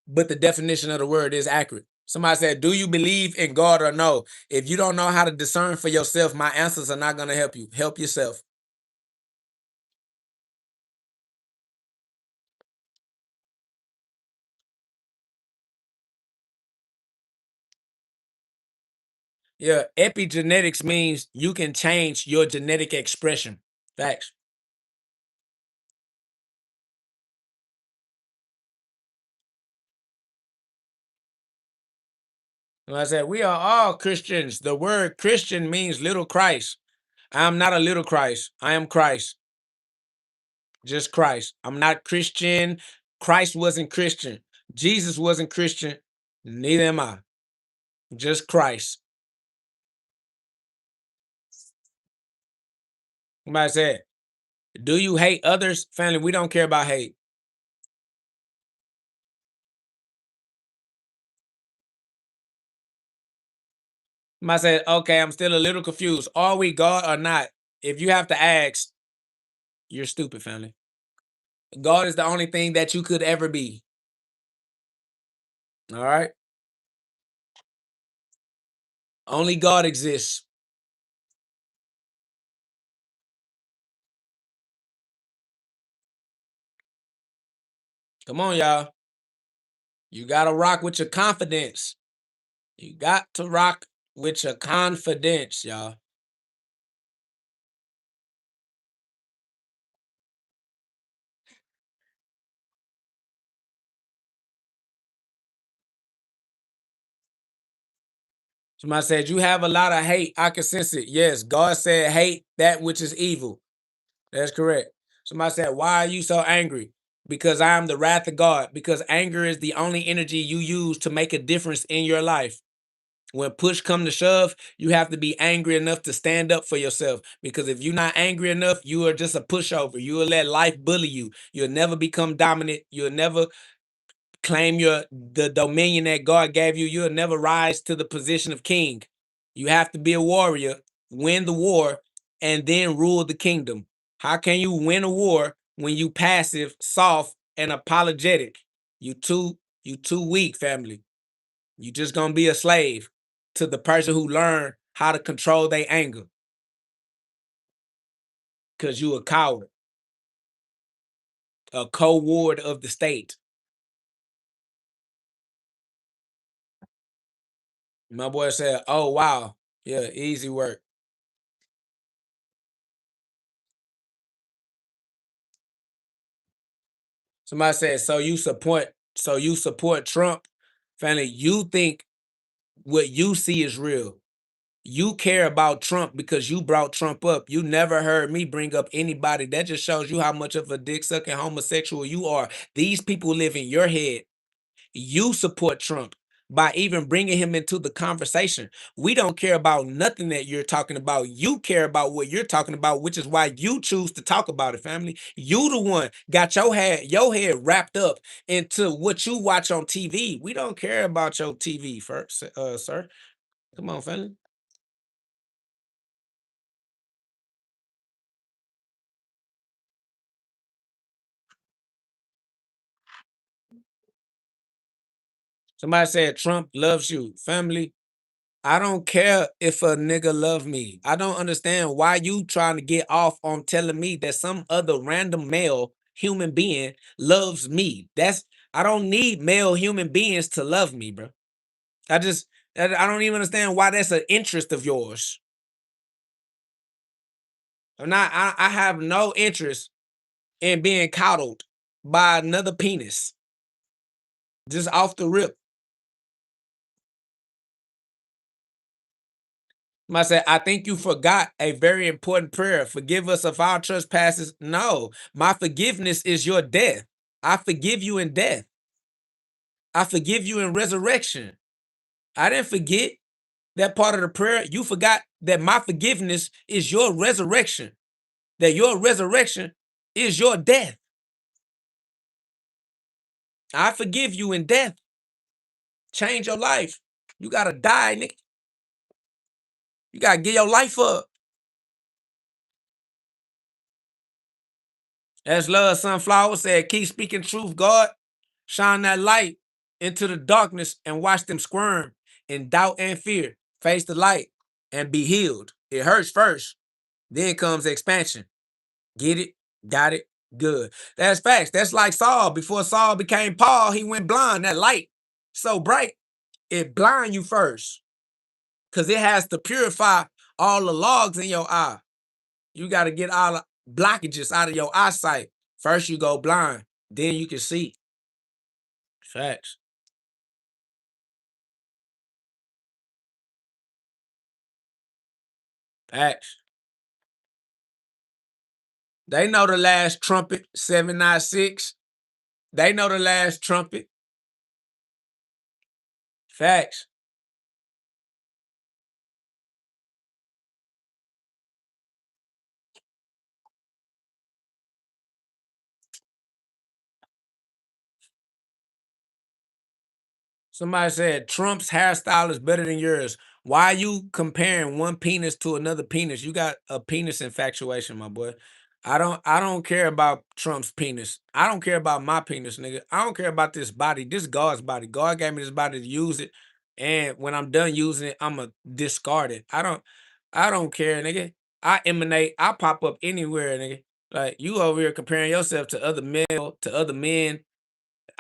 but the definition of the word is accurate. Somebody said, do you believe in God or no? If you don't know how to discern for yourself, my answers are not going to help you. Help yourself. Yeah, epigenetics means you can change your genetic expression. Facts. And I said, we are all Christians. The word Christian means little Christ. I am not a little Christ. I am Christ. Just Christ. I'm not Christian. Christ wasn't Christian. Jesus wasn't Christian. Neither am I. Just Christ. Somebody said, do you hate others? Family, we don't care about hate. Somebody said, okay, I'm still a little confused. Are we God or not? If you have to ask, you're stupid, family. God is the only thing that you could ever be. All right? Only God exists. Come on, y'all. You got to rock with your confidence. You got to rock with your confidence, y'all. Somebody said, you have a lot of hate. I can sense it. Yes, God said, hate that which is evil. That's correct. Somebody said, why are you so angry? Because I am the wrath of God. Because anger is the only energy you use to make a difference in your life. When push come to shove, you have to be angry enough to stand up for yourself. Because if you're not angry enough, you are just a pushover. You will let life bully you. You'll never become dominant. You'll never claim the dominion that God gave you. You'll never rise to the position of king. You have to be a warrior, win the war, and then rule the kingdom. How can you win a war when you passive, soft, and apologetic? You too weak, family. You just gonna be a slave to the person who learned how to control their anger. Cause you a coward, a co-ward of the state. My boy said, oh wow. Yeah, easy work. Somebody said, so you support Trump? Family, you think what you see is real. You care about Trump because you brought Trump up. You never heard me bring up anybody. That just shows you how much of a dick sucking homosexual you are. These people live in your head. You support Trump by even bringing him into the conversation. We don't care about nothing that you're talking about. You care about what you're talking about, which is why you choose to talk about it, family. You the one got your head wrapped up into what you watch on TV. We don't care about your TV first, sir. Come on, family. Somebody said Trump loves you, family. I don't care if a nigga love me. I don't understand why you trying to get off on telling me that some other random male human being loves me. I don't need male human beings to love me, bro. I don't even understand why that's an interest of yours. I have no interest in being coddled by another penis. Just off the rip. I said, I think you forgot a very important prayer. Forgive us of our trespasses. No, my forgiveness is your death. I forgive you in death. I forgive you in resurrection. I didn't forget that part of the prayer. You forgot that my forgiveness is your resurrection, that your resurrection is your death. I forgive you in death. Change your life. You got to die, nigga. You got to get your life up. As Love Sunflower said, keep speaking truth, God. Shine that light into the darkness and watch them squirm in doubt and fear. Face the light and be healed. It hurts first, then comes expansion. Get it? Got it? Good. That's facts. That's like Saul. Before Saul became Paul, he went blind. That light so bright, it blind you first. Because it has to purify all the logs in your eye. You got to get all the blockages out of your eyesight. First you go blind, then you can see. Facts. Facts. They know the last trumpet, 796. They know the last trumpet. Facts. Somebody said Trump's hairstyle is better than yours. Why are you comparing one penis to another penis? You got a penis infatuation, my boy. I don't care about Trump's penis. I don't care about my penis, nigga. I don't care about this body. This God's body. God gave me this body to use it. And when I'm done using it, I'ma discard it. I don't care, nigga. I emanate, I pop up anywhere, nigga. Like you over here comparing yourself to other to other men.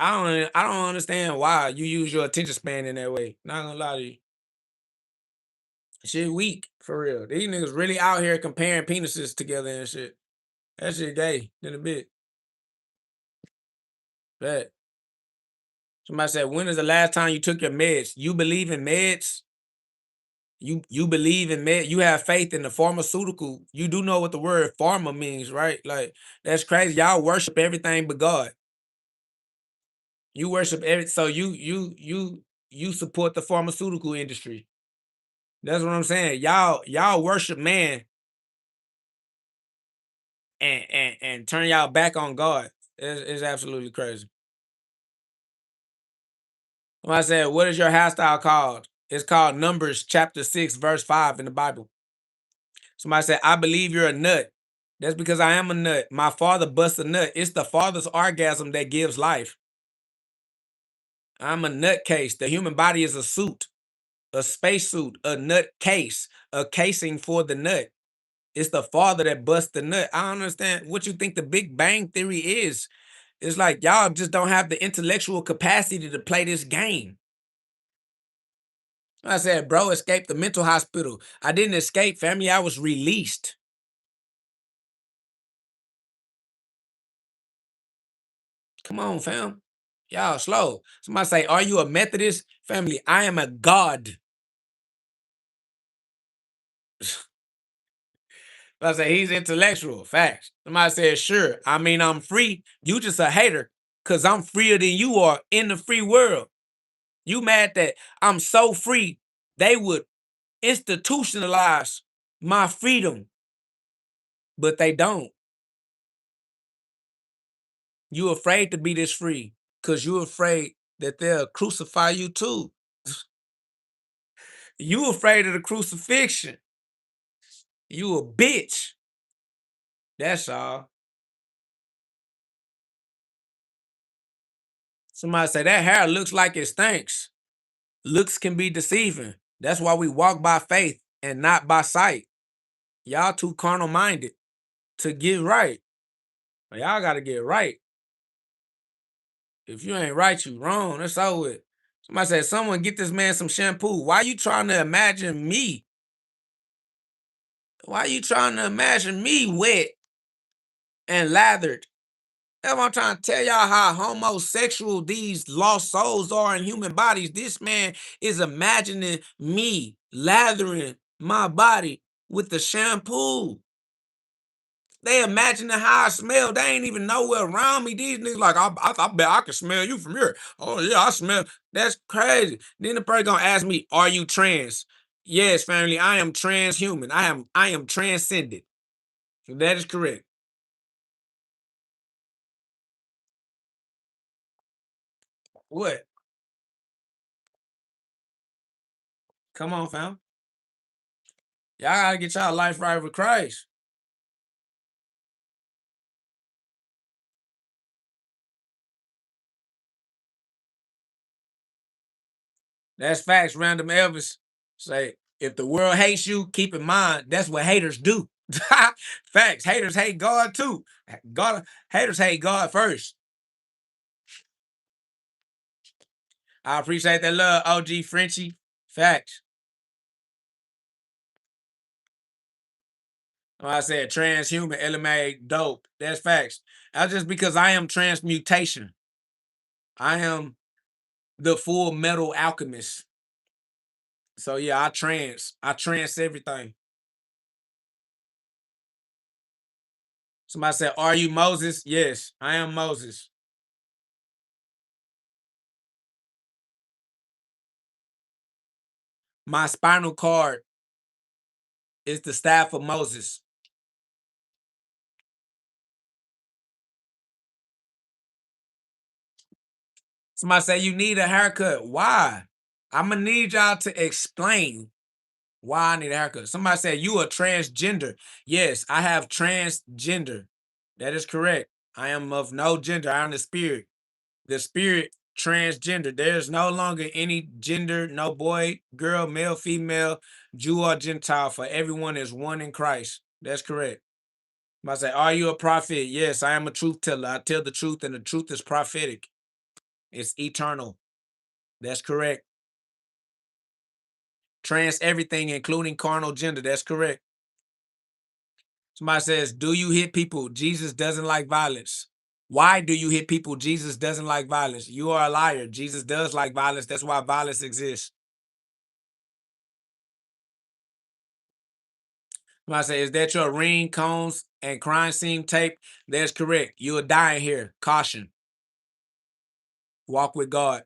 I don't understand why you use your attention span in that way. Not gonna lie to you. Shit weak, for real. These niggas really out here comparing penises together and shit. That shit gay in a bit. But somebody said, when is the last time you took your meds? You believe in meds? You believe in med, you have faith in the pharmaceutical. You do know what the word pharma means, right? Like that's crazy. Y'all worship everything but God. You worship so you support the pharmaceutical industry. That's what I'm saying. Y'all worship man and turn y'all back on God. It's absolutely crazy. When I said, what is your hairstyle called? It's called Numbers chapter 6, verse 5 in the Bible. Somebody said, I believe you're a nut. That's because I am a nut. My father busts a nut. It's the father's orgasm that gives life. I'm a nutcase. The human body is a suit, a spacesuit, a nut case, a casing for the nut. It's the father that busts the nut. I don't understand what you think the Big Bang Theory is. It's like y'all just don't have the intellectual capacity to play this game. I said, bro, escaped the mental hospital. I didn't escape, family. I was released. Come on, fam. Y'all slow. Somebody say, are you a Methodist? Family, I am a God. I say, he's intellectual. Facts. Somebody said, sure. I mean, I'm free. You just a hater because I'm freer than you are in the free world. You mad that I'm so free, they would institutionalize my freedom, but they don't. You afraid to be this free because you afraid that they'll crucify you too. You afraid of the crucifixion. You a bitch. That's all. Somebody say that hair looks like it stinks. Looks can be deceiving. That's why we walk by faith and not by sight. Y'all too carnal minded to get right. Y'all gotta get right. If you ain't right, you wrong. That's all it. Somebody said, someone get this man some shampoo. Why you trying to imagine me? Why you trying to imagine me wet and lathered? That's what I'm trying to tell y'all how homosexual these lost souls are in human bodies. This man is imagining me lathering my body with the shampoo. They imagining how I smell. They ain't even nowhere around me. These niggas like, I bet I can smell you from here. Oh yeah, I smell. That's crazy. Then the person gonna ask me, are you trans? Yes, family, I am transhuman. I am transcended. So that is correct. What? Come on, fam. Y'all gotta get y'all life right with Christ. That's facts, random Elvis. Say, if the world hates you, keep in mind that's what haters do. Facts. Haters hate God too. Haters hate God first. I appreciate that love, OG Frenchie. Facts. I said transhuman, LMA, dope. That's facts. That's just because I am transmutation. I am the full metal alchemist. So yeah, I trans everything. Somebody said, are you Moses? Yes, I am Moses. My spinal cord is the staff of Moses. Somebody say you need a haircut. Why? I'm gonna need y'all to explain why I need a haircut. Somebody said you a transgender. Yes, I have transgender. That is correct. I am of no gender. I am the spirit. The spirit transgender. There's no longer any gender, no boy, girl, male, female, Jew or Gentile. For everyone is one in Christ. That's correct. I say, are you a prophet? Yes, I am a truth teller. I tell the truth, and the truth is prophetic. It's eternal. That's correct. Trans everything, including carnal gender. That's correct. Somebody says, do you hit people? Jesus doesn't like violence. Why do you hit people? Jesus doesn't like violence. You are a liar. Jesus does like violence. That's why violence exists. Somebody say, is that your ring, cones, and crime scene tape? That's correct. You are dying here. Caution. Walk with God.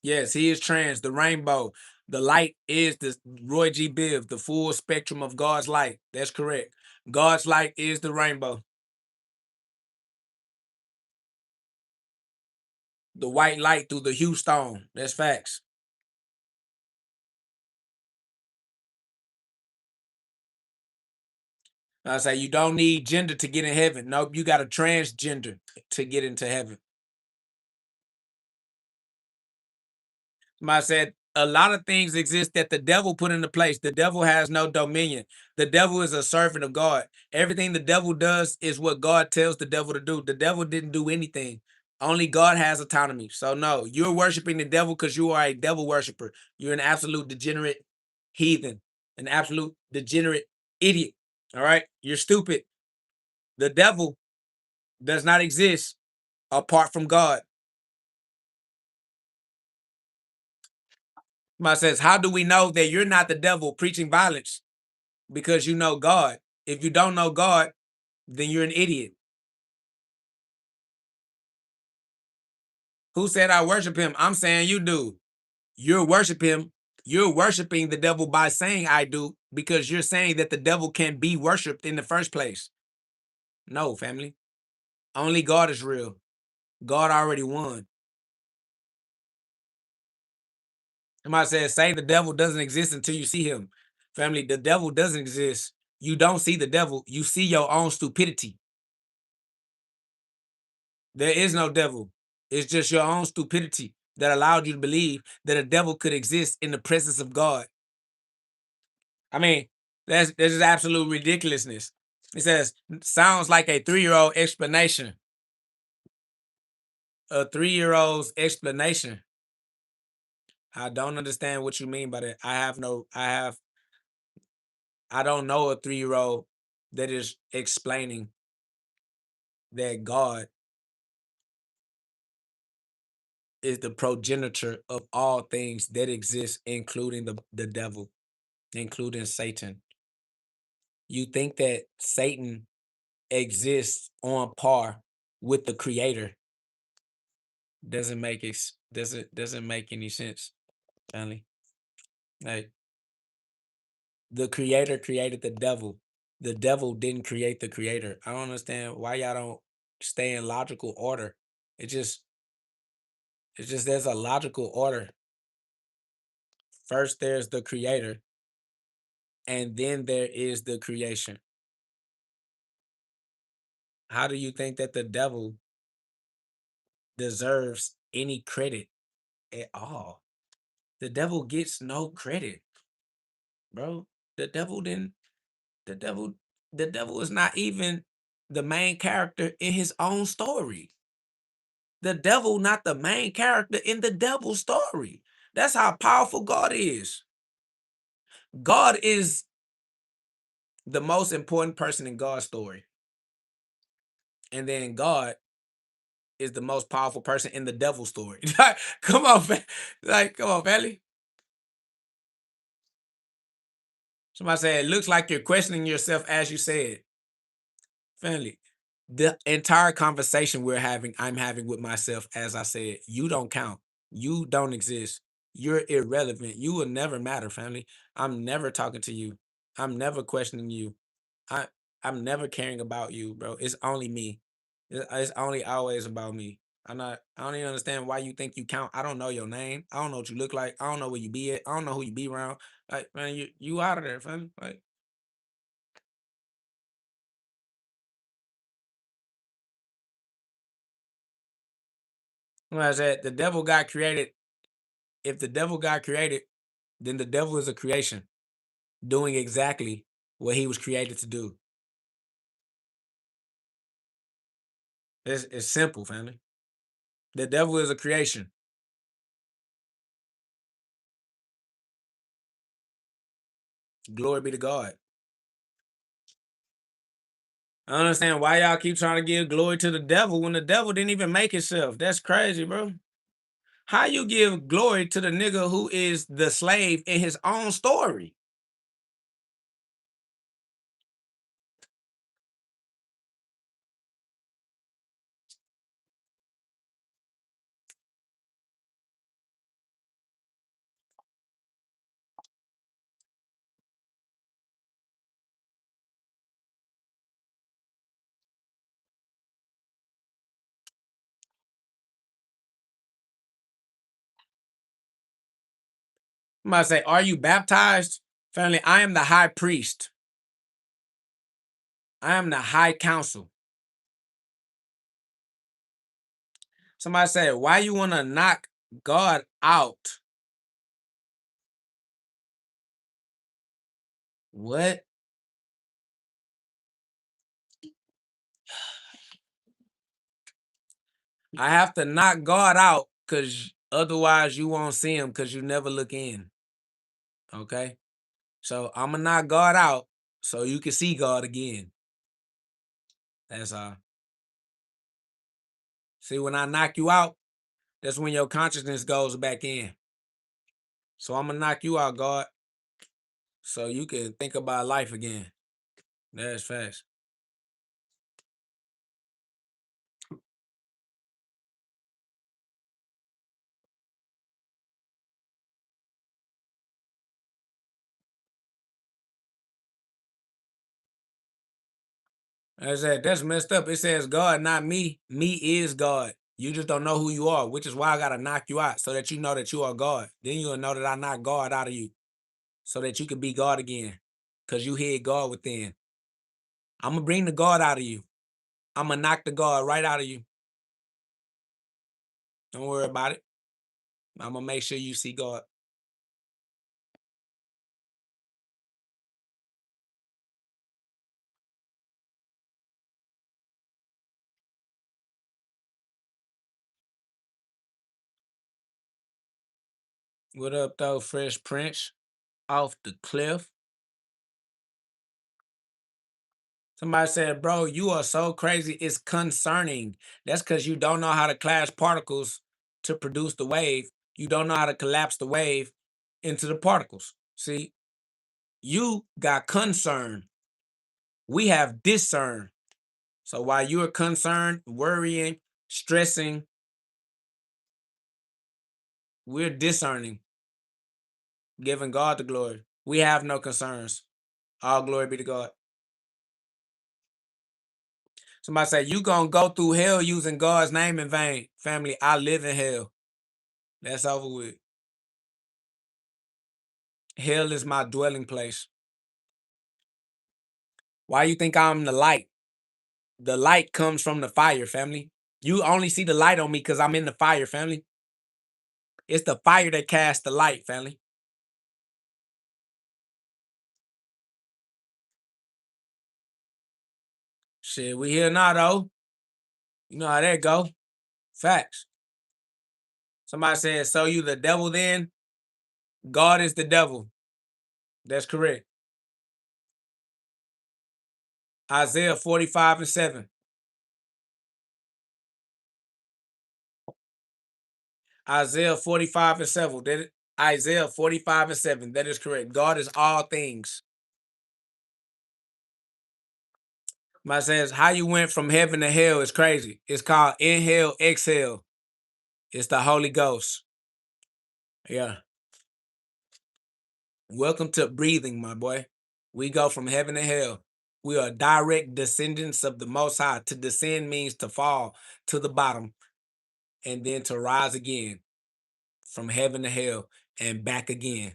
Yes, he is trans, the rainbow. The light is the Roy G. Biv, the full spectrum of God's light. That's correct. God's light is the rainbow. The white light through the hue stone. That's facts. I say you don't need gender to get in heaven. Nope, you got a transgender to get into heaven. Somebody said a lot of things exist that the devil put into place. The devil has no dominion. The devil is a servant of God. Everything the devil does is what God tells the devil to do. The devil didn't do anything. Only God has autonomy. So no, you're worshiping the devil because you are a devil worshiper. You're an absolute degenerate heathen, an absolute degenerate idiot. All right, you're stupid. The devil does not exist apart from God. Somebody says, how do we know that you're not the devil preaching violence? Because you know God. If you don't know God, then you're an idiot. Who said I worship him? I'm saying you do. You're worship him. You're worshiping the devil by saying I do because you're saying that the devil can be worshiped in the first place. No, family. Only God is real. God already won. Somebody says, say the devil doesn't exist until you see him. Family, the devil doesn't exist. You don't see the devil. You see your own stupidity. There is no devil. It's just your own stupidity that allowed you to believe that a devil could exist in the presence of God. I mean, that's just absolute ridiculousness. It says, sounds like a 3-year-old explanation. A 3-year-old's explanation. I don't understand what you mean by that. I don't know a 3-year-old that is explaining that God is the progenitor of all things that exist, including the devil, including Satan. You think that Satan exists on par with the creator. Doesn't make any sense, family. Like the creator created the devil. The devil didn't create the creator. I don't understand why y'all don't stay in logical order. It just it's just there's a logical order. First there's the creator, and then there is the creation. How do you think that the devil deserves any credit at all? The devil gets no credit, bro. The devil didn't the devil the devil is not even the main character in his own story. The devil not the main character in the devil story. That's how powerful God is. God is the most important person in God's story. And then God is the most powerful person in the devil story. Come on, come on, family. Somebody said, it looks like you're questioning yourself as you said. Family, the entire conversation I'm having with myself, as I said, you don't count. You don't exist. You're irrelevant. You will never matter, family. I'm never talking to you. I'm never questioning you. I'm never caring about you, bro. It's only me. It's only always about me. I don't even understand why you think you count. I don't know your name. I don't know what you look like. I don't know where you be at. I don't know who you be around. Like, man, you out of there, fam. Like, when I said the devil got created, if the devil got created, then the devil is a creation doing exactly what he was created to do. It's simple, family. The devil is a creation. Glory be to God. I don't understand why y'all keep trying to give glory to the devil when the devil didn't even make himself. That's crazy, bro. How you give glory to the nigga who is the slave in his own story? Somebody say, are you baptized? Family, I am the high priest. I am the high council. Somebody said, why you want to knock God out? What? I have to knock God out because otherwise you won't see him because you never look in. Okay? So I'm going to knock God out so you can see God again. That's all. See, when I knock you out, that's when your consciousness goes back in. So I'm going to knock you out, God, so you can think about life again. That's fast. I said, that's messed up. It says God, not me. Me is God. You just don't know who you are, which is why I got to knock you out so that you know that you are God. Then you'll know that I knock God out of you so that you can be God again because you hid God within. I'm going to bring the God out of you. I'm going to knock the God right out of you. Don't worry about it. I'm going to make sure you see God. What up, though, Fresh Prince? Off the cliff. Somebody said, bro, you are so crazy. It's concerning. That's because you don't know how to clash particles to produce the wave. You don't know how to collapse the wave into the particles. See, you got concern. We have discern. So while you are concerned, worrying, stressing, we're discerning, giving God the glory. We have no concerns. All glory be to God. Somebody say, you gonna go through hell using God's name in vain. Family, I live in hell. That's over with. Hell is my dwelling place. Why you think I'm the light? The light comes from the fire, family. You only see the light on me because I'm in the fire, family. It's the fire that casts the light, family. Shit, we here now, though. You know how that go. Facts. Somebody said, so you the devil then? God is the devil. That's correct. Isaiah 45:7. Isaiah 45:7. Isaiah 45:7. That is correct. God is all things. My says, how you went from heaven to hell is crazy. It's called inhale, exhale. It's the Holy Ghost. Yeah. Welcome to breathing, my boy. We go from heaven to hell. We are direct descendants of the Most High. To descend means to fall to the bottom and then to rise again from heaven to hell and back again.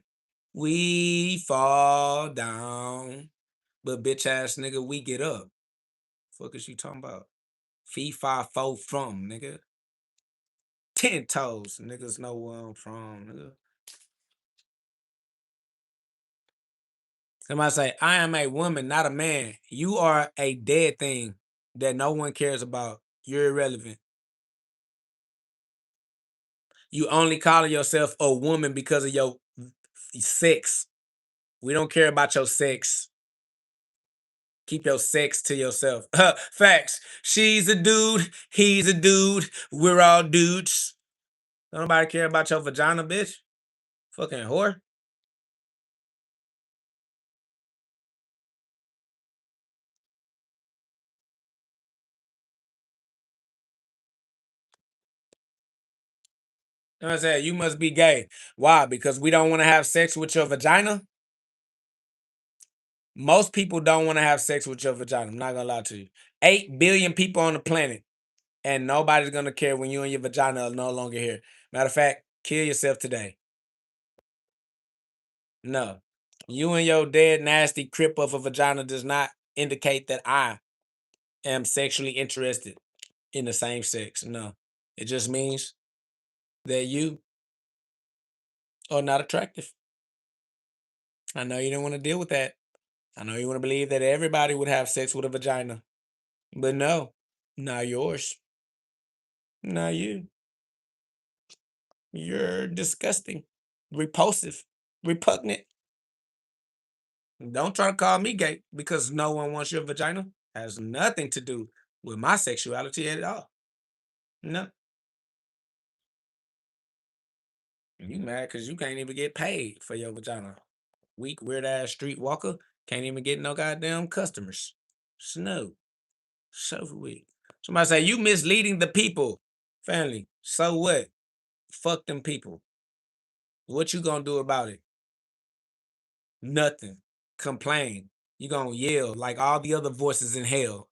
We fall down, but bitch ass nigga, we get up. Fuck is you talking about? Fee, fi, fo, from, nigga. 10 toes. Niggas know where I'm from, nigga. Somebody say, I am a woman, not a man. You are a dead thing that no one cares about. You're irrelevant. You only calling yourself a woman because of your sex. We don't care about your sex. Keep your sex to yourself. Facts. She's a dude. He's a dude. We're all dudes. Don't nobody care about your vagina, bitch. Fucking whore. You know what I'm saying? You must be gay. Why? Because we don't want to have sex with your vagina? Most people don't want to have sex with your vagina. I'm not gonna lie to you. 8 billion people on the planet, and nobody's gonna care when you and your vagina are no longer here. Matter of fact, kill yourself today. No. You and your dead, nasty crip of a vagina does not indicate that I am sexually interested in the same sex. No. It just means that you are not attractive. I know you don't want to deal with that. I know you want to believe that everybody would have sex with a vagina. But no, not yours. Not you. You're disgusting, repulsive, repugnant. Don't try to call me gay because no one wants your vagina. Has nothing to do with my sexuality at all. No. You mad because you can't even get paid for your vagina. Weak, weird ass street walker. Can't even get no goddamn customers. Snow. So weak. Somebody say, you misleading the people. Family. So what? Fuck them people. What you gonna do about it? Nothing. Complain. You gonna yell like all the other voices in hell.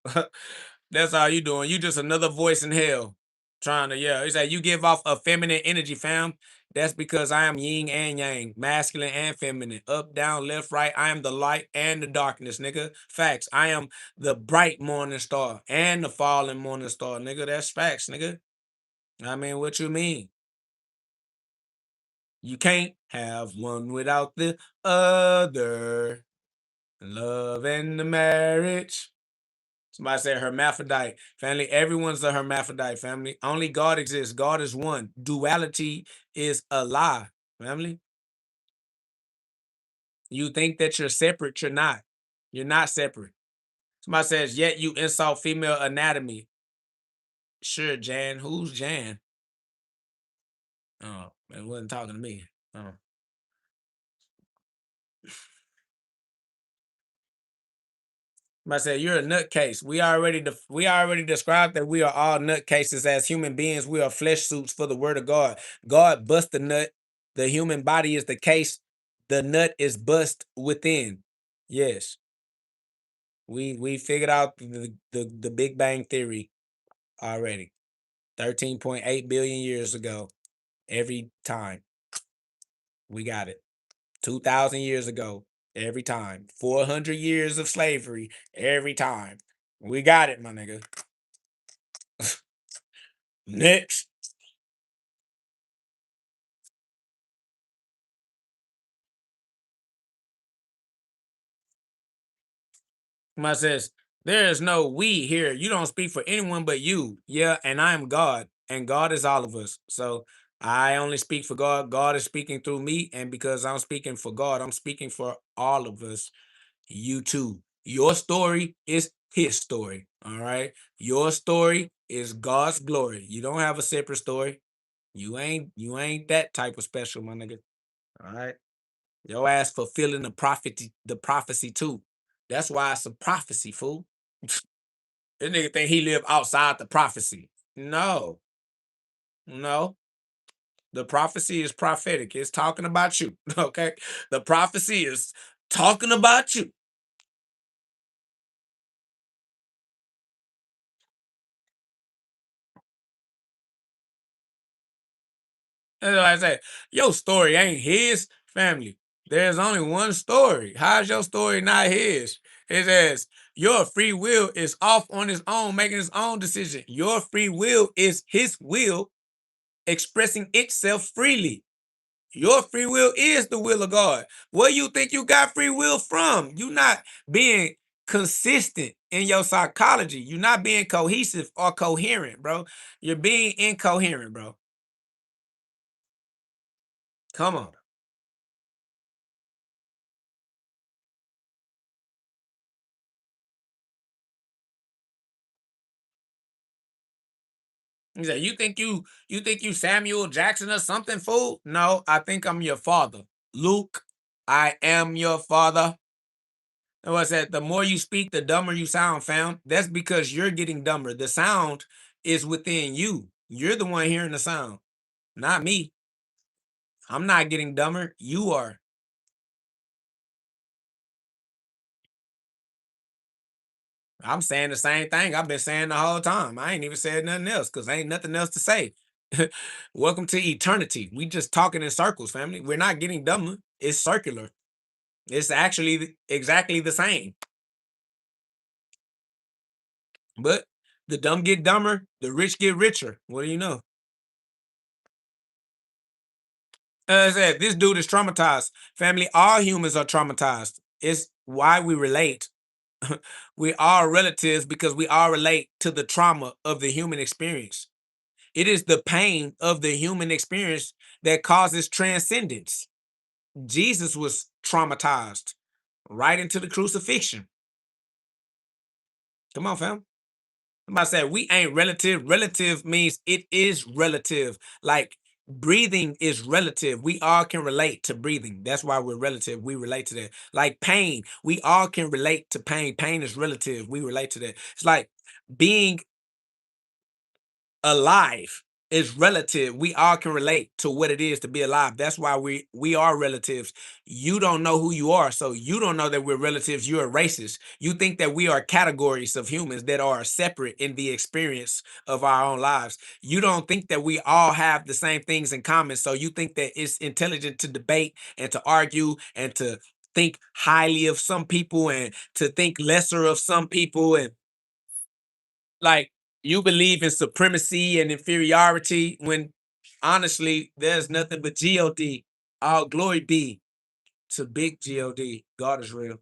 That's all you doing. You just another voice in hell trying to yell. It's like you give off a feminine energy, fam. That's because I am yin and yang, masculine and feminine, up, down, left, right. I am the light and the darkness, nigga. Facts. I am the bright morning star and the falling morning star, nigga. That's facts, nigga. I mean, what you mean? You can't have one without the other. Love and the marriage. Somebody said hermaphrodite. Family, everyone's a hermaphrodite, family. Only God exists. God is one. Duality is a lie, family. You think that you're separate, you're not. You're not separate. Somebody says, yet you insult female anatomy. Sure, Jan. Who's Jan? Oh, it wasn't talking to me. Oh. I said, you're a nutcase. We already described that we are all nutcases as human beings. We are flesh suits for the word of God. God bust the nut. The human body is the case. The nut is bust within. Yes. We figured out the Big Bang Theory already. 13.8 billion years ago. Every time. We got it. 2,000 years ago. Every time. 400 years of slavery. Every time. We got it, my nigga. Next. Somebody says, there is no we here. You don't speak for anyone but you. Yeah, and I am God, and God is all of us. So I only speak for God. God is speaking through me, and because I'm speaking for God, I'm speaking for all of us. You too. Your story is his story. All right. Your story is God's glory. You don't have a separate story. You ain't that type of special, my nigga. All right. Your ass fulfilling the prophecy too. That's why it's a prophecy, fool. This nigga think he live outside the prophecy. No, no. The prophecy is prophetic. It's talking about you. Okay. The prophecy is talking about you. That's what I say. Your story ain't his, family. There's only one story. How's your story not his? It says your free will is off on his own, making his own decision. Your free will is his will expressing itself freely. Your free will is the will of God. Where you think you got free will from? You not being consistent in your psychology. You're not being cohesive or coherent, bro. You're being incoherent, bro. Come on. He said, you think you Samuel Jackson or something, fool? No, I think I'm your father. Luke, I am your father. And what I said, the more you speak, the dumber you sound, fam. That's because you're getting dumber. The sound is within you. You're the one hearing the sound, not me. I'm not getting dumber. You are. I'm saying the same thing I've been saying the whole time. I ain't even said nothing else because ain't nothing else to say. Welcome to eternity. We just talking in circles, family. We're not getting dumber. It's circular. It's actually exactly the same. But the dumb get dumber, the rich get richer. What do you know? As I said, this dude is traumatized. Family, all humans are traumatized. It's why we relate. We are relatives because we all relate to the trauma of the human experience. It is the pain of the human experience that causes transcendence. Jesus was traumatized right into the crucifixion. Come on, fam. Somebody said we ain't relative. Relative means it is relative. Like breathing is relative. We all can relate to breathing. That's why we're relative. We relate to that. Like pain, we all can relate to pain. Pain is relative. We relate to that. It's like being alive is relative. We all can relate to what it is to be alive. That's why we are relatives. You don't know who you are, so you don't know that we're relatives. You're a racist. You think that we are categories of humans that are separate in the experience of our own lives. You don't think that we all have the same things in common, so you think that it's intelligent to debate and to argue and to think highly of some people and to think lesser of some people, and like you believe in supremacy and inferiority when honestly there's nothing but God. All glory be to big God. God is real.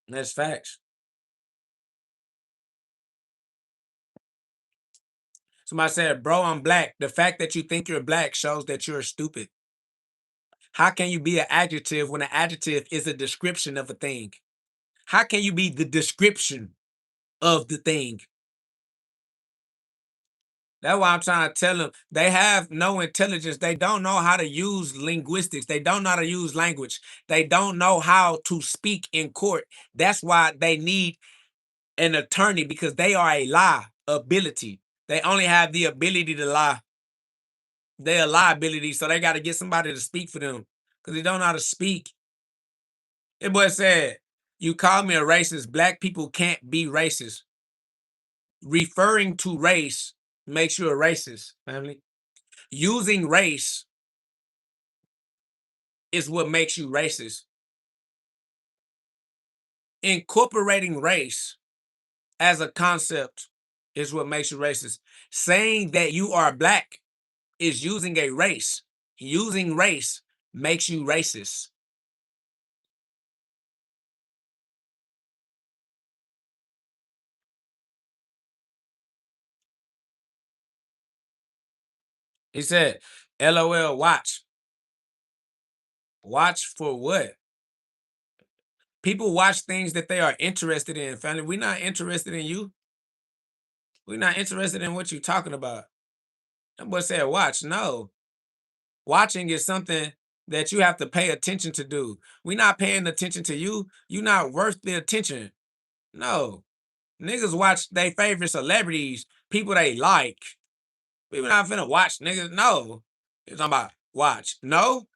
That's facts. Somebody said, bro, I'm black. The fact that you think you're black shows that you're stupid. How can you be an adjective when an adjective is a description of a thing? How can you be the description of the thing? That's why I'm trying to tell them they have no intelligence. They don't know how to use linguistics. They don't know how to use language. They don't know how to speak in court. That's why they need an attorney because they are a liability. They only have the ability to lie. They're a liability, so they got to get somebody to speak for them because they don't know how to speak. It boy said, "You call me a racist. Black people can't be racist. Referring to race makes you a racist, family. Using race is what makes you racist. Incorporating race as a concept is what makes you racist. Saying that you are black is using a race. Using race makes you racist." He said, LOL, watch. Watch for what? People watch things that they are interested in, family. We're not interested in you. We're not interested in what you're talking about. That boy said, watch. No. Watching is something that you have to pay attention to do. We're not paying attention to you. You're not worth the attention. No. Niggas watch their favorite celebrities, people they like. People not finna watch niggas. No. You're talking about watch. No.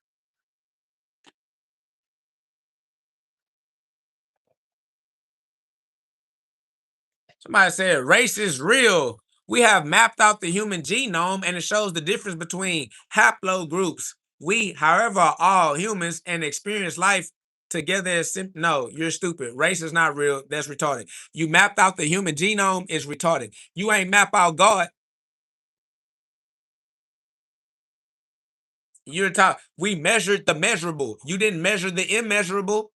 Somebody said race is real. We have mapped out the human genome, and it shows the difference between haplogroups. We, however, are all humans and experience life together as no, you're stupid. Race is not real. That's retarded. You mapped out the human genome is retarded. You ain't map out God. You're talking. We measured the measurable. You didn't measure the immeasurable.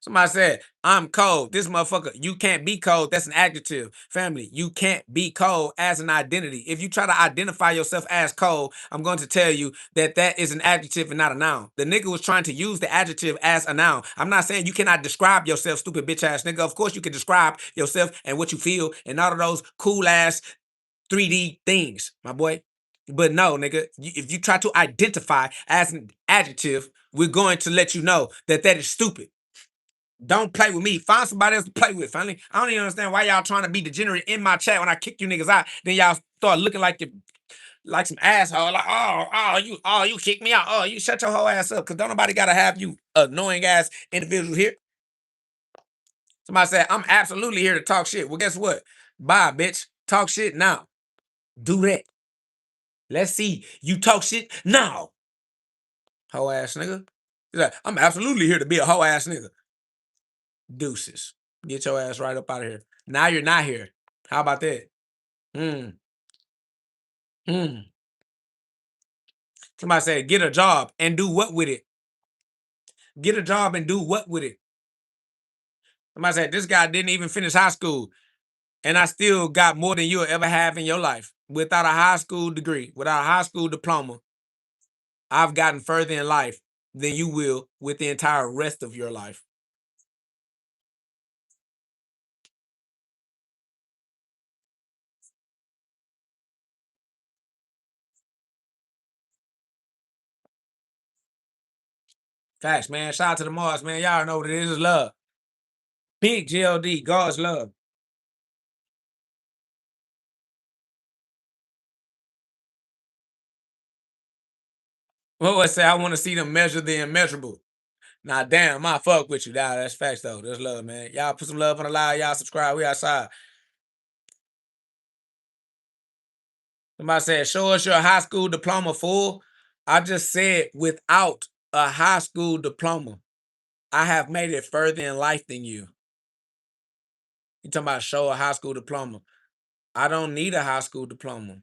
Somebody said, I'm cold. This motherfucker, you can't be cold. That's an adjective. Family, you can't be cold as an identity. If you try to identify yourself as cold, I'm going to tell you that that is an adjective and not a noun. The nigga was trying to use the adjective as a noun. I'm not saying you cannot describe yourself, stupid bitch ass nigga. Of course you can describe yourself and what you feel and all of those cool ass 3D things, my boy. But no, nigga, if you try to identify as an adjective, we're going to let you know that that is stupid. Don't play with me. Find somebody else to play with, family. I don't even understand why y'all trying to be degenerate in my chat when I kick you niggas out. Then y'all start looking like you like some asshole. Like, you kick me out. Oh, you shut your whole ass up. Cause don't nobody gotta have you annoying ass individual here. Somebody said, I'm absolutely here to talk shit. Well, guess what? Bye, bitch. Talk shit now. Do that. Let's see. You talk shit now. Hoe ass nigga. He's like, I'm absolutely here to be a hoe ass nigga. Deuces. Get your ass right up out of here. Now you're not here. How about that? Hmm. Hmm. Somebody said, get a job and do what with it? Get a job and do what with it? Somebody said, this guy didn't even finish high school, and I still got more than you'll ever have in your life. Without a high school degree, without a high school diploma, I've gotten further in life than you will with the entire rest of your life. Facts, man. Shout out to the Mars, man. Y'all know what it is. It's love. Big GLD, God's love. What would say? I want to see them measure the immeasurable. Nah, damn, I fuck with you. Nah, that's facts though. That's love, man. Y'all put some love on the live. Y'all subscribe. We outside. Somebody said, show us your high school diploma, fool. I just said without a high school diploma, I have made it further in life than you. You talking about show a high school diploma. I don't need a high school diploma.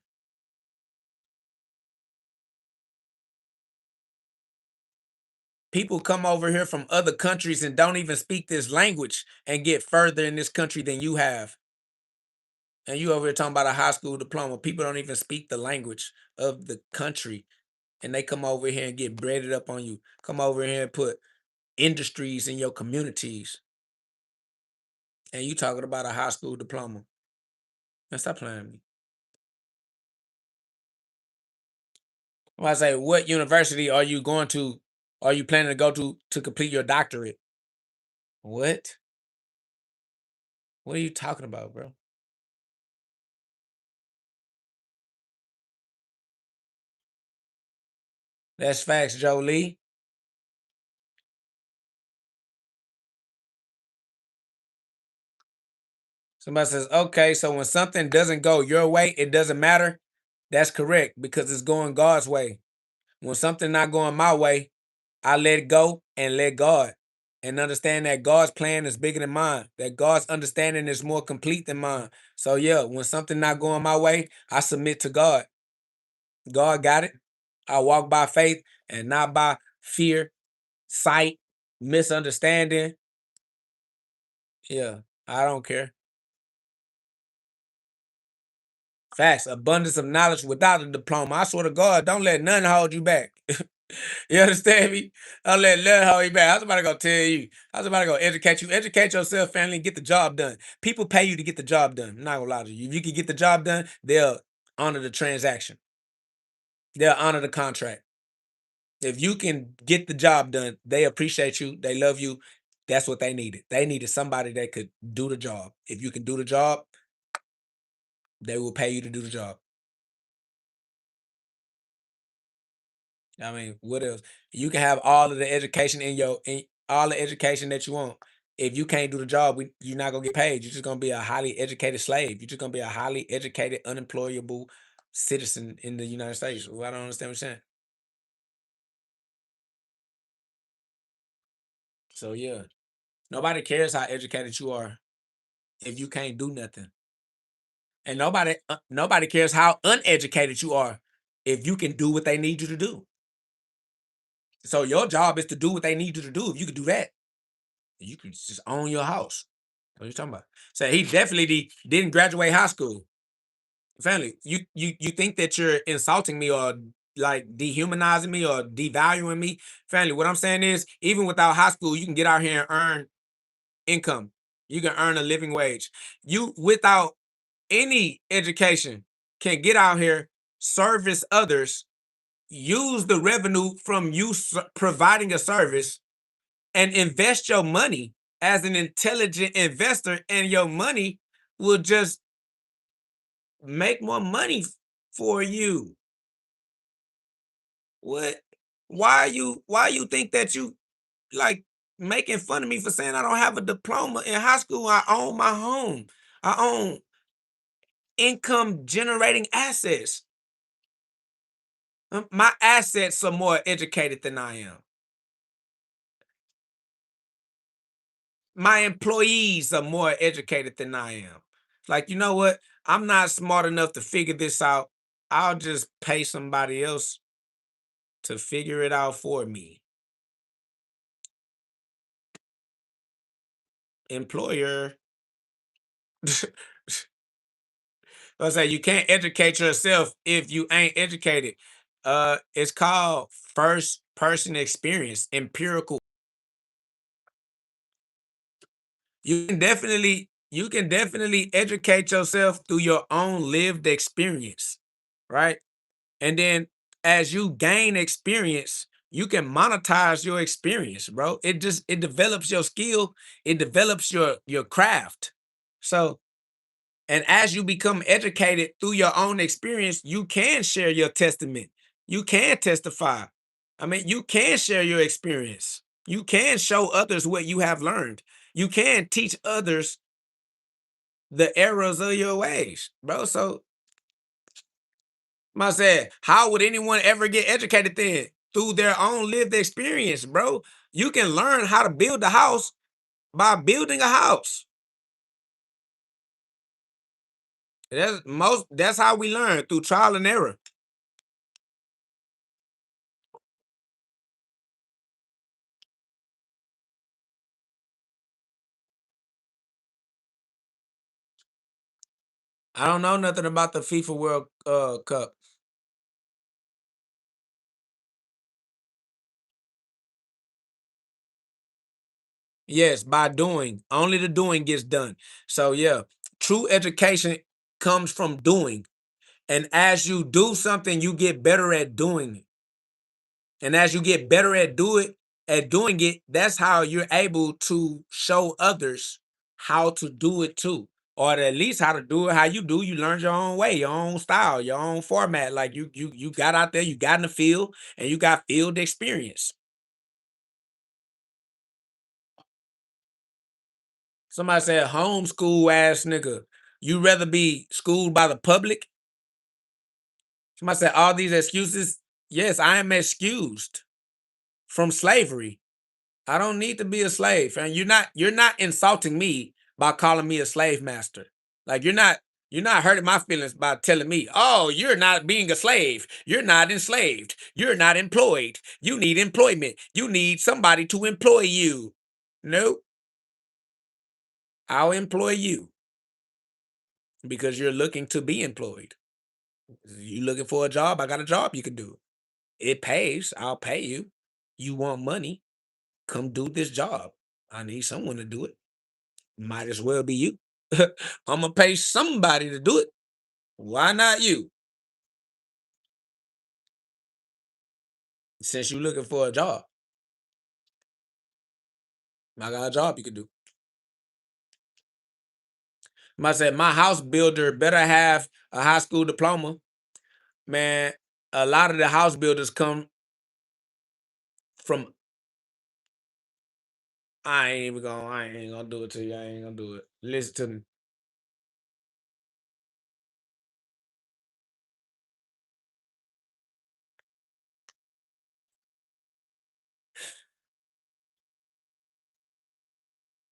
People come over here from other countries and don't even speak this language and get further in this country than you have. And you over here talking about a high school diploma. People don't even speak the language of the country. And they come over here and get breaded up on you. Come over here and put industries in your communities. And you talking about a high school diploma. Man, stop playing with me. Well, I say, what university are you going to, are you planning to go to complete your doctorate? What? What are you talking about, bro? That's facts, Jolie. Somebody says, okay, so when something doesn't go your way, it doesn't matter. That's correct because it's going God's way. When something not going my way, I let it go and let God. And understand that God's plan is bigger than mine. That God's understanding is more complete than mine. So yeah, when something not going my way, I submit to God. God got it. I walk by faith and not by fear, sight, misunderstanding. Yeah, I don't care. Facts, abundance of knowledge without a diploma. I swear to God, don't let none hold you back. You understand me? Don't let none hold you back. I was about to go tell you. I was about to go educate you. Educate yourself, family, and get the job done. People pay you to get the job done. I'm not gonna lie to you. If you can get the job done, they'll honor the transaction. They'll honor the contract. If you can get the job done, they appreciate you. They love you. That's what they needed. They needed somebody that could do the job. If you can do the job, they will pay you to do the job. I mean, what else? You can have all of the education in all the education that you want. If you can't do the job, you're not gonna get paid. You're just gonna be a highly educated slave. You're just gonna be a highly educated, unemployable citizen in the United States. Well, I don't understand what you're saying. So yeah, nobody cares how educated you are if you can't do nothing, and nobody cares how uneducated you are if you can do what they need you to do. So your job is to do what they need you to do. If you can do that, you can just own your house. What are you talking about? So he definitely didn't graduate high school. Family, you think that you're insulting me or like dehumanizing me or devaluing me? Family, what I'm saying is, even without high school, you can get out here and earn income. You can earn a living wage. You, without any education, can get out here, service others, use the revenue from you providing a service, and invest your money as an intelligent investor, and your money will just make more money for you. What? Why you think that you like making fun of me for saying I don't have a diploma in high school? I own my home. I own income generating assets. My assets are more educated than I am. My employees are more educated than I am. Like, you know what? I'm not smart enough to figure this out. I'll just pay somebody else to figure it out for me. Employer. I say you can't educate yourself if you ain't educated. It's called first person experience, empirical. You can definitely educate yourself through your own lived experience, right? And then as you gain experience, you can monetize your experience, bro. It develops your skill, it develops your craft. So, and as you become educated through your own experience, you can share your testament. You can testify. I mean, you can share your experience. You can show others what you have learned. You can teach others the errors of your ways, bro. So, I said, how would anyone ever get educated then? Through their own lived experience, bro. You can learn how to build a house by building a house. That's how we learn, through trial and error. I don't know nothing about the FIFA World Cup. Yes, by doing. Only the doing gets done. So yeah, true education comes from doing. And as you do something, you get better at doing it. And as you get better at doing it, that's how you're able to show others how to do it too. Or at least how to do it how you do. You learned your own way, your own style, your own format. Like you got out there, you got in the field, and you got field experience. Somebody said homeschool ass nigga. You rather be schooled by the public? Somebody said all these excuses. Yes, I am excused from slavery. I don't need to be a slave. And you're not insulting me by calling me a slave master. Like you're not hurting my feelings by telling me, oh, you're not being a slave. You're not enslaved. You're not employed. You need employment. You need somebody to employ you. No, I'll employ you because you're looking to be employed. You looking for a job? I got a job you can do. It pays. I'll pay you. You want money? Come do this job. I need someone to do it. Might as well be you. I'm gonna pay somebody to do it. Why not you? Since you're looking for a job, I got a job you can do. I said my house builder better have a high school diploma. Man, a lot of the house builders come from I ain't gonna do it to you. I ain't gonna do it. Listen to me.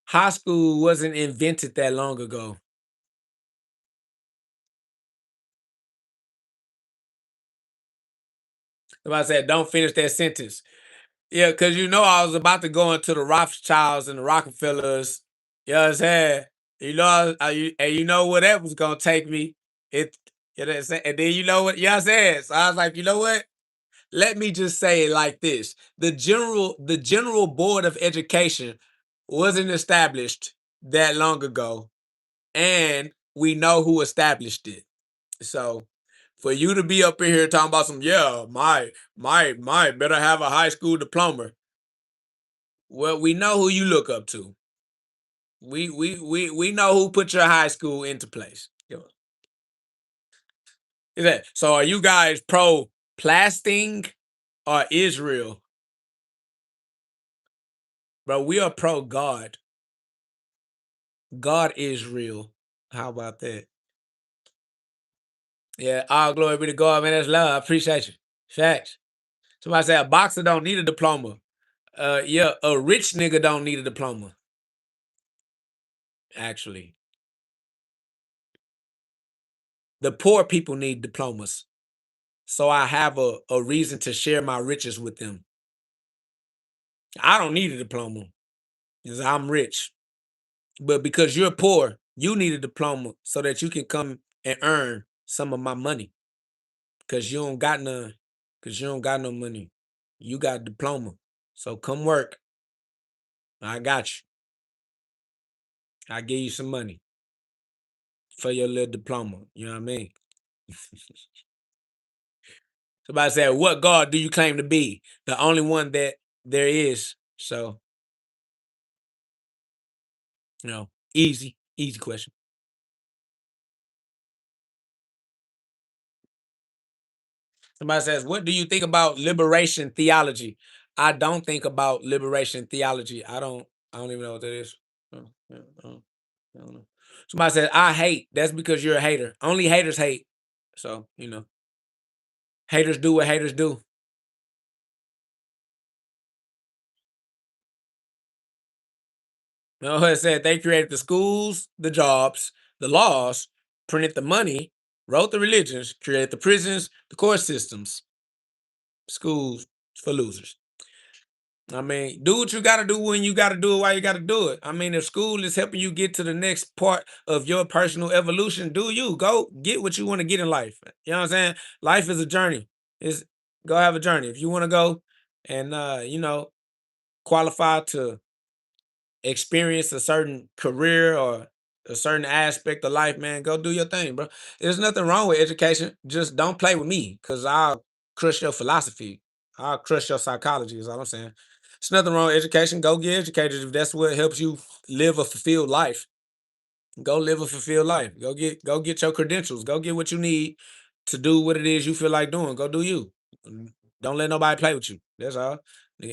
High school wasn't invented that long ago. Somebody said, don't finish that sentence. Yeah, because I was about to go into the Rothschilds and the Rockefellers. You know what I'm saying? And you know where that was gonna take me. It you know what I'm saying? And then you know what I'm saying? So I was like, you know what? Let me just say it like this. The general board of education wasn't established that long ago, and we know who established it. So for you to be up in here talking about some, yeah, my better have a high school diploma. Well, we know who you look up to. We know who put your high school into place. Yeah. Is that so? Are you guys pro plasting or Israel, bro? We are pro God. God is real. How about that? Yeah, all glory be to God, man. That's love. I appreciate you. Facts. Somebody say a boxer don't need a diploma. Yeah, a rich nigga don't need a diploma. Actually, the poor people need diplomas. So I have a reason to share my riches with them. I don't need a diploma because I'm rich. But because you're poor, you need a diploma so that you can come and earn some of my money. Cause you don't got none. Cause you don't got no money. You got a diploma. So come work. I got you. I give you some money for your little diploma. You know what I mean? Somebody said, what God do you claim to be? The only one that there is. So, easy question. Somebody says, what do you think about liberation theology? I don't think about liberation theology. I don't even know what that is. I don't know. Somebody says, I hate. That's because you're a hater. Only haters hate. So, haters do what haters do. It said they created the schools, the jobs, the laws, printed the money, wrote the religions, created the prisons, the court systems, schools for losers. I mean, do what you got to do when you got to do it while you got to do it. I mean, if school is helping you get to the next part of your personal evolution, do you go get what you want to get in life? You know what I'm saying? Life is a journey. Is Go have a journey. If you want to go and qualify to experience a certain career or a certain aspect of life, man, go do your thing, bro. There's nothing wrong with education. Just don't play with me because I'll crush your philosophy. I'll crush your psychology, is all I'm saying. There's nothing wrong with education. Go get educated if that's what helps you live a fulfilled life. Go live a fulfilled life. Go get your credentials. Go get what you need to do what it is you feel like doing. Go do you. Don't let nobody play with you. That's all.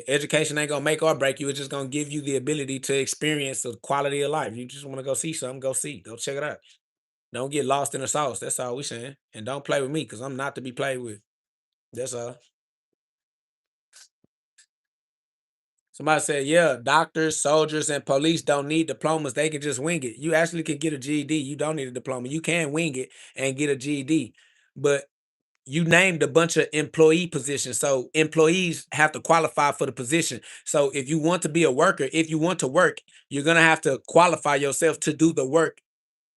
Education ain't gonna make or break you. It's just gonna give you the ability to experience the quality of life. You just want to go see something, go see. Go check it out. Don't get lost in the sauce. That's all we saying. And don't play with me because I'm not to be played with. That's all. Somebody said, yeah, doctors, soldiers, and police don't need diplomas. They can just wing it. You actually can get a GED. You don't need a diploma. You can wing it and get a GED. But you named a bunch of employee positions. So employees have to qualify for the position. So if you want to be a worker, if you want to work, you're going to have to qualify yourself to do the work.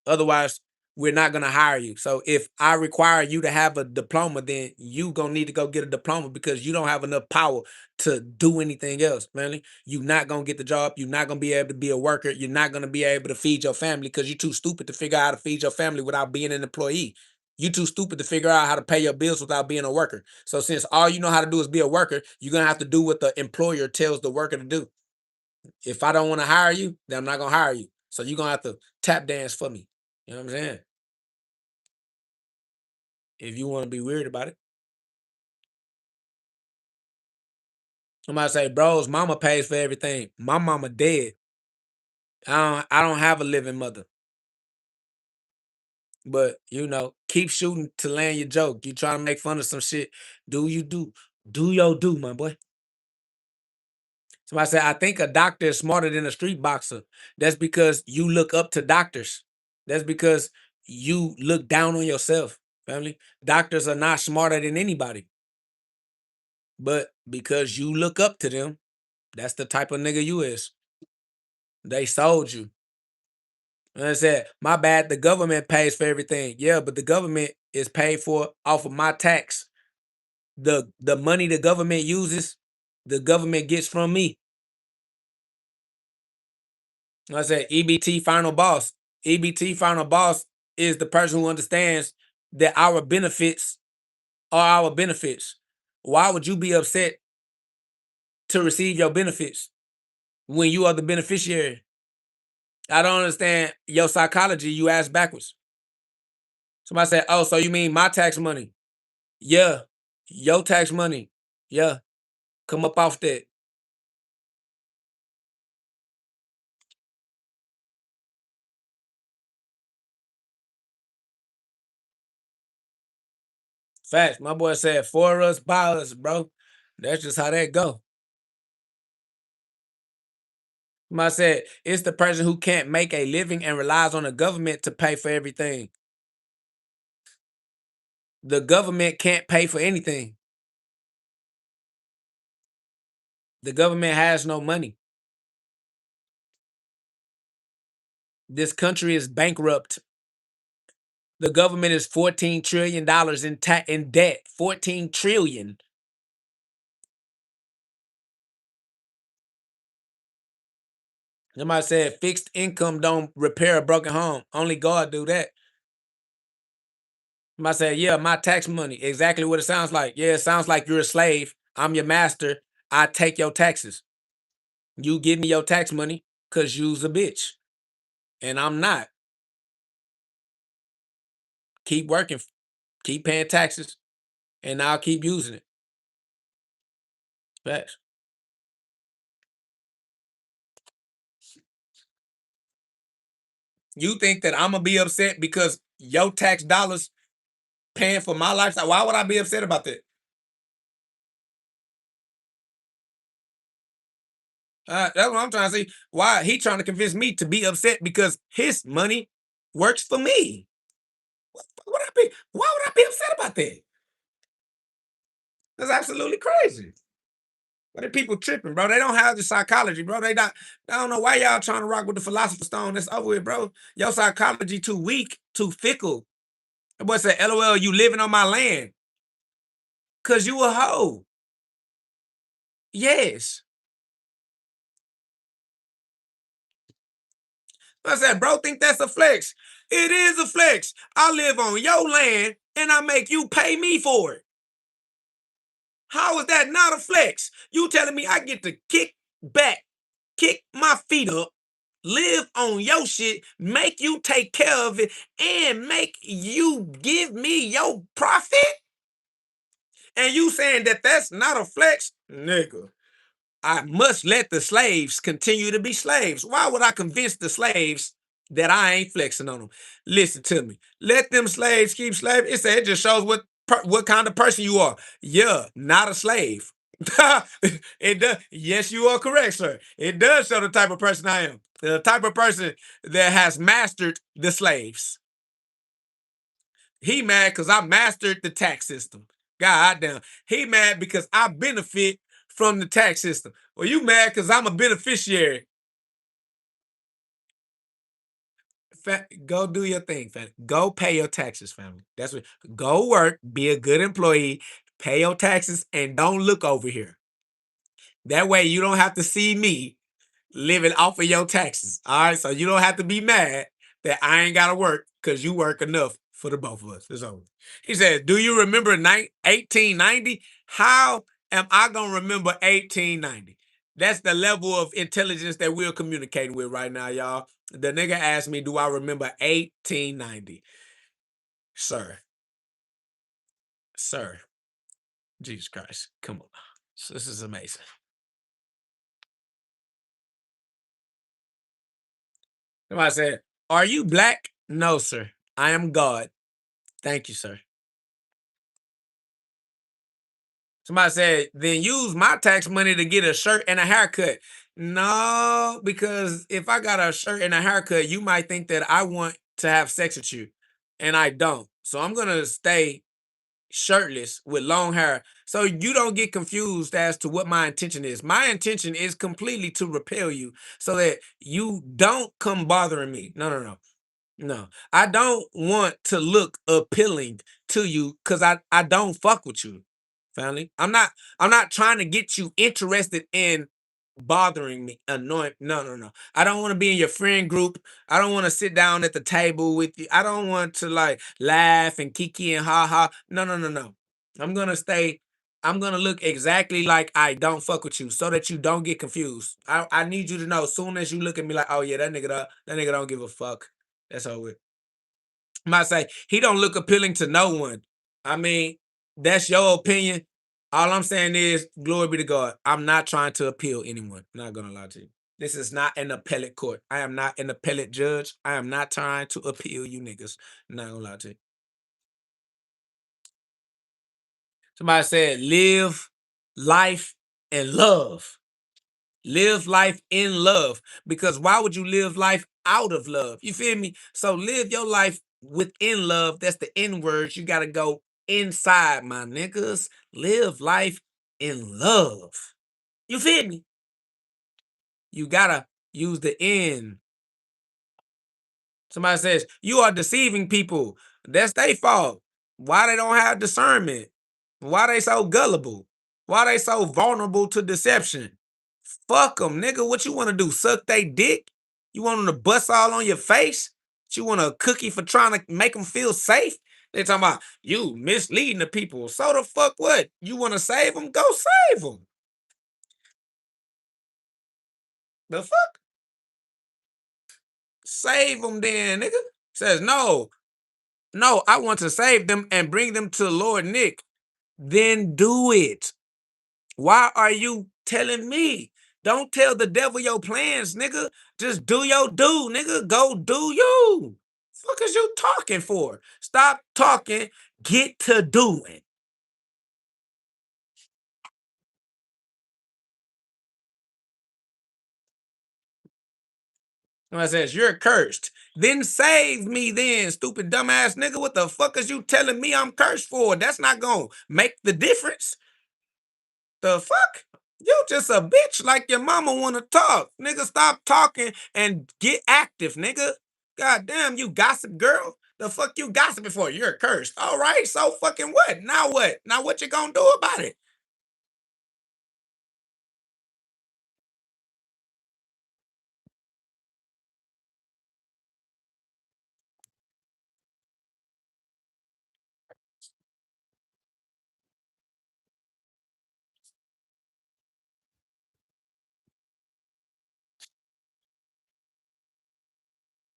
Otherwise, we're not gonna hire you. So if I require you to have a diploma, then you gonna need to go get a diploma because you don't have enough power to do anything else, man. You're not gonna get the job. You're not gonna be able to be a worker. You're not gonna be able to feed your family because you're too stupid to figure out how to feed your family without being an employee. You're too stupid to figure out how to pay your bills without being a worker. So since all you know how to do is be a worker, you're gonna have to do what the employer tells the worker to do. If I don't want to hire you, then I'm not gonna hire you. So you're gonna have to tap dance for me. You know what I'm saying? If you want to be weird about it. Somebody say, bro's mama pays for everything. My mama dead. I don't have a living mother. But keep shooting to land your joke. You trying to make fun of some shit. Do you do? Do your do, my boy. Somebody said, I think a doctor is smarter than a street boxer. That's because you look up to doctors. That's because you look down on yourself, family. Doctors are not smarter than anybody. But because you look up to them, that's the type of nigga you is. They sold you. And I said, my bad, the government pays for everything. Yeah, but the government is paid for off of my tax. The money the government uses, the government gets from me. I said EBT final boss. EBT final boss is the person who understands that our benefits are our benefits. Why would you be upset to receive your benefits when you are the beneficiary? I don't understand your psychology. You ask backwards. Somebody said, oh, so you mean my tax money? Yeah. Your tax money. Yeah. Come up off that. Facts. My boy said, for us, by us, bro. That's just how that go. I said, it's the person who can't make a living and relies on the government to pay for everything. The government can't pay for anything. The government has no money. This country is bankrupt. The government is $14 trillion in debt. 14 trillion. Somebody said fixed income don't repair a broken home. Only God do that. Somebody said, yeah, my tax money. Exactly what it sounds like. Yeah, it sounds like you're a slave. I'm your master. I take your taxes. You give me your tax money because you's a bitch. And I'm not. Keep working. Keep paying taxes. And I'll keep using it. Facts. You think that I'm going to be upset because your tax dollars paying for my lifestyle? Why would I be upset about that? That's what I'm trying to say. Why he trying to convince me to be upset because his money works for me? Why would I be upset about that? That's absolutely crazy. But the people tripping, bro. They don't have the psychology, bro. They not. I don't know why y'all trying to rock with the philosopher's stone. That's over with, bro. Your psychology too weak, too fickle. That boy said, "LOL, you living on my land, cause you a hoe." Yes. I said, bro, think that's a flex. It is a flex. I live on your land and I make you pay me for it. How is that not a flex? You telling me I get to kick back, kick my feet up, live on your shit, make you take care of it, and make you give me your profit? And you saying that that's not a flex? Nigga, I must let the slaves continue to be slaves. Why would I convince the slaves that I ain't flexing on them? Listen to me. Let them slaves keep slaving. It just shows what kind of person you are. Yeah, not a slave. It does. Yes, you are correct, sir. It does show the type of person I am. The type of person that has mastered the slaves. He mad because I mastered the tax system. God damn. He mad because I benefit from the tax system. Well, you mad because I'm a beneficiary. Go do your thing, fam. Go pay your taxes, family. That's what. Go work, be a good employee, pay your taxes, and don't look over here. That way you don't have to see me living off of your taxes. All right, so you don't have to be mad that I ain't gotta work because you work enough for the both of us. It's over. He says, "Do you remember 1890? How am I gonna remember 1890?" That's the level of intelligence that we're communicating with right now, y'all. The nigga asked me, "Do I remember 1890?" Sir, sir, Jesus Christ, come on, this is amazing. Somebody said, "Are you black?" No, sir. I am God. Thank you, sir. Somebody said, "Then use my tax money to get a shirt and a haircut." No, because if I got a shirt and a haircut, you might think that I want to have sex with you, and I don't. So I'm gonna stay shirtless with long hair, so you don't get confused as to what my intention is. My intention is completely to repel you, so that you don't come bothering me. No, no, no. No, I don't want to look appealing to you because I don't fuck with you, family. I'm not trying to get you interested in bothering me, annoying. No, no, no. I don't want to be in your friend group. I don't want to sit down at the table with you. I don't want to like laugh and kiki and ha ha. No, no, no, no. I'm gonna stay. I'm gonna look exactly like I don't fuck with you, so that you don't get confused. I need you to know as soon as you look at me like, oh yeah, that nigga don't give a fuck. That's all it. Might say he don't look appealing to no one. I mean, that's your opinion. All I'm saying is, glory be to God. I'm not trying to appeal anyone. Not gonna lie to you. This is not an appellate court. I am not an appellate judge. I am not trying to appeal you niggas. Not gonna lie to you. Somebody said, live life and love. Live life in love. Because why would you live life out of love? You feel me? So live your life within love. That's the N words. You got to go inside, my niggas. Live life in love. You feel me? You got to use the N. Somebody says, you are deceiving people. That's their fault. Why they don't have discernment? Why they so gullible? Why they so vulnerable to deception? Fuck them, nigga. What you want to do? Suck they dick? You want them to bust all on your face? You want a cookie for trying to make them feel safe? They talking about you misleading the people. So the fuck what? You want to save them? Go save them. The fuck? Save them then, nigga. Says no. No, I want to save them and bring them to Lord Nick. Then do it. Why are you telling me? Don't tell the devil your plans, nigga. Just do your do, nigga. Go do you. Fuck is you talking for? Stop talking. Get to doing. I says, you're cursed. Then save me then, stupid dumbass nigga. What the fuck is you telling me I'm cursed for? That's not gonna make the difference. The fuck? You just a bitch like your mama wanna talk. Nigga, stop talking and get active, nigga. God damn, you gossip girl. The fuck you gossiping for? You're cursed. All right, so fucking what? Now what? Now what you gonna do about it?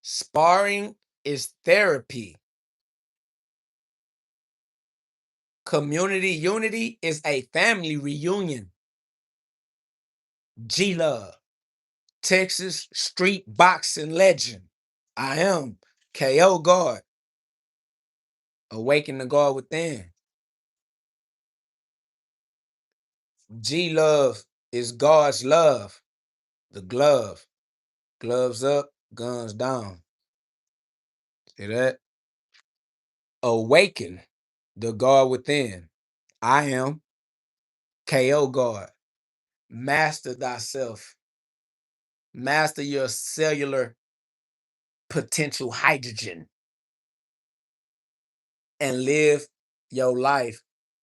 Sparring is therapy. Community unity is a family reunion. G Love, Texas street boxing legend. I am KO God. Awaken the God within. G Love is God's love. The glove. Gloves up, guns down. See that? Awaken the God within. I am KO God. Master thyself. Master your cellular potential hydrogen and live your life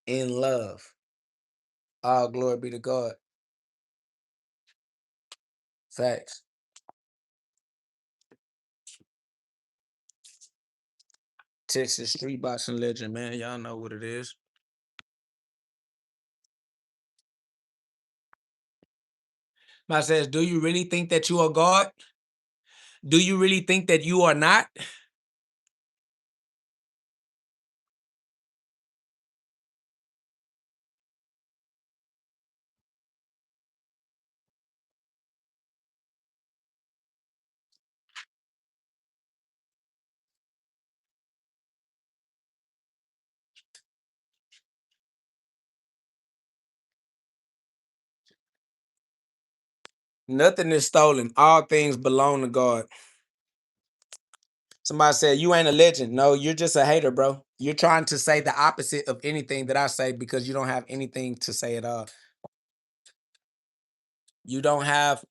in love. All glory be to God. Facts. Texas street boxing legend, man. Y'all know what it is. My says, do you really think that you are God? Do you really think that you are not? Nothing is stolen. All things belong to God. Somebody said, you ain't a legend. No, you're just a hater, bro. You're trying to say the opposite of anything that I say because you don't have anything to say at all. You don't have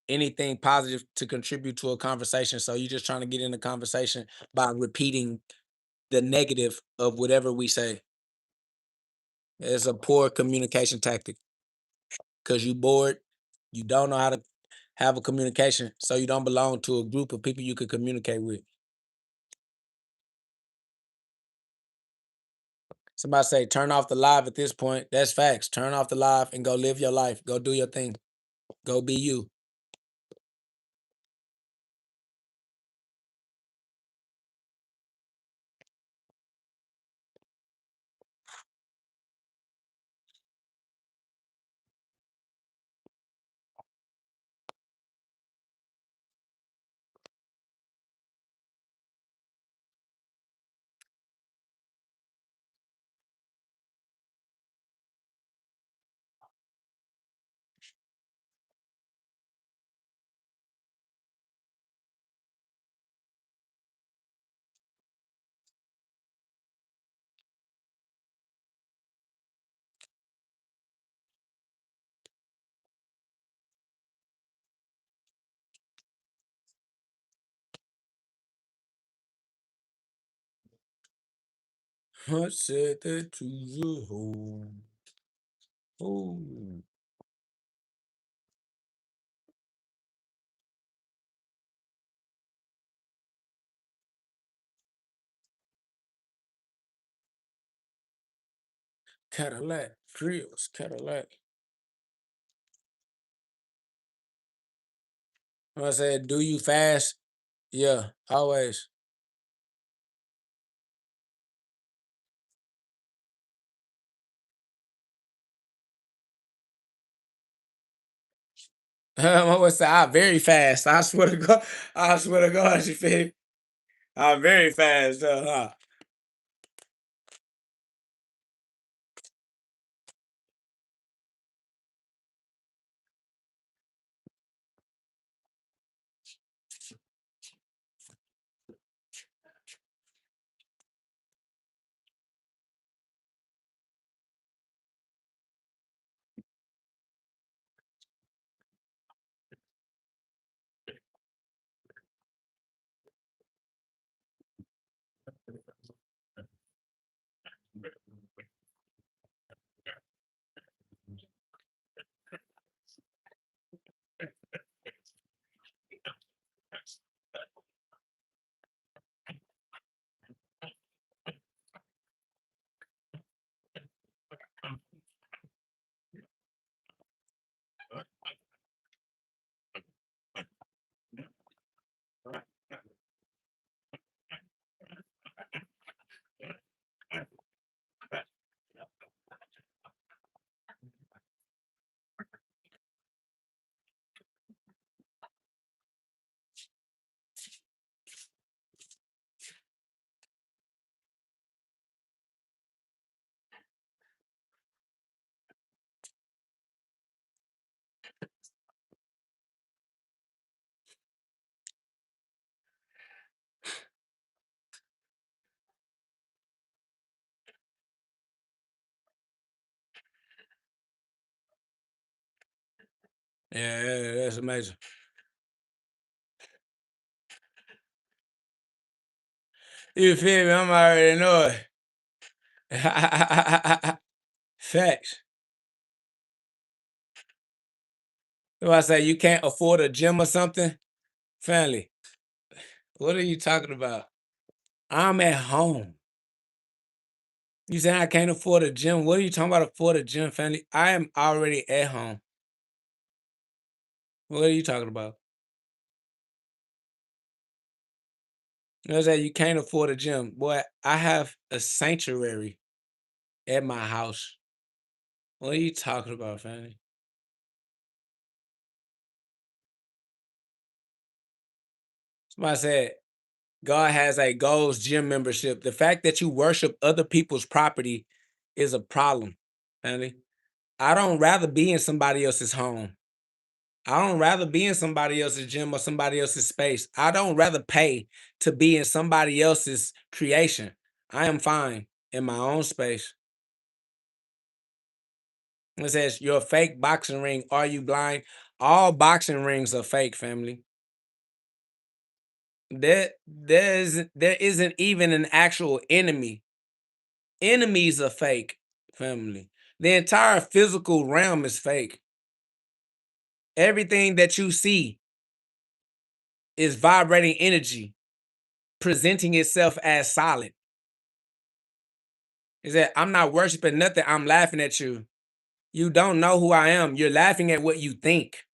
anything positive to contribute to a conversation. So you're just trying to get in the conversation by repeating the negative of whatever we say. It's a poor communication tactic because you bored. You don't know how to have a communication. So you don't belong to a group of people you could communicate with. Somebody say, turn off the live at this point. That's facts. Turn off the live and go live your life. Go do your thing. Go be you. I said that to you. Oh. Cadillac. Drills. Cadillac. I said, do you fast? Yeah, always. I always say, I'm very fast. I swear to God. I swear to God, you feel me? I'm very fast. Yeah, that's amazing. You feel me? I'm already know it. Facts. So I say you can't afford a gym or something? Family, what are you talking about? I'm at home. You saying I can't afford a gym? What are you talking about afford a gym, family? I am already at home. What are you talking about? You know what I'm saying? You can't afford a gym. Boy, I have a sanctuary at my house. What are you talking about, family? Somebody said God has a GhODs gym membership. The fact that you worship other people's property is a problem, family. I don't rather be in somebody else's home. I don't rather be in somebody else's gym or somebody else's space. I don't rather pay to be in somebody else's creation. I am fine in my own space. It says, "Your fake boxing ring. Are you blind?" All boxing rings are fake, family. There isn't even an actual enemy. Enemies are fake, family. The entire physical realm is fake. Everything that you see is vibrating energy, presenting itself as solid. Is that I'm not worshiping nothing, I'm laughing at you. You don't know who I am. You're laughing at what you think.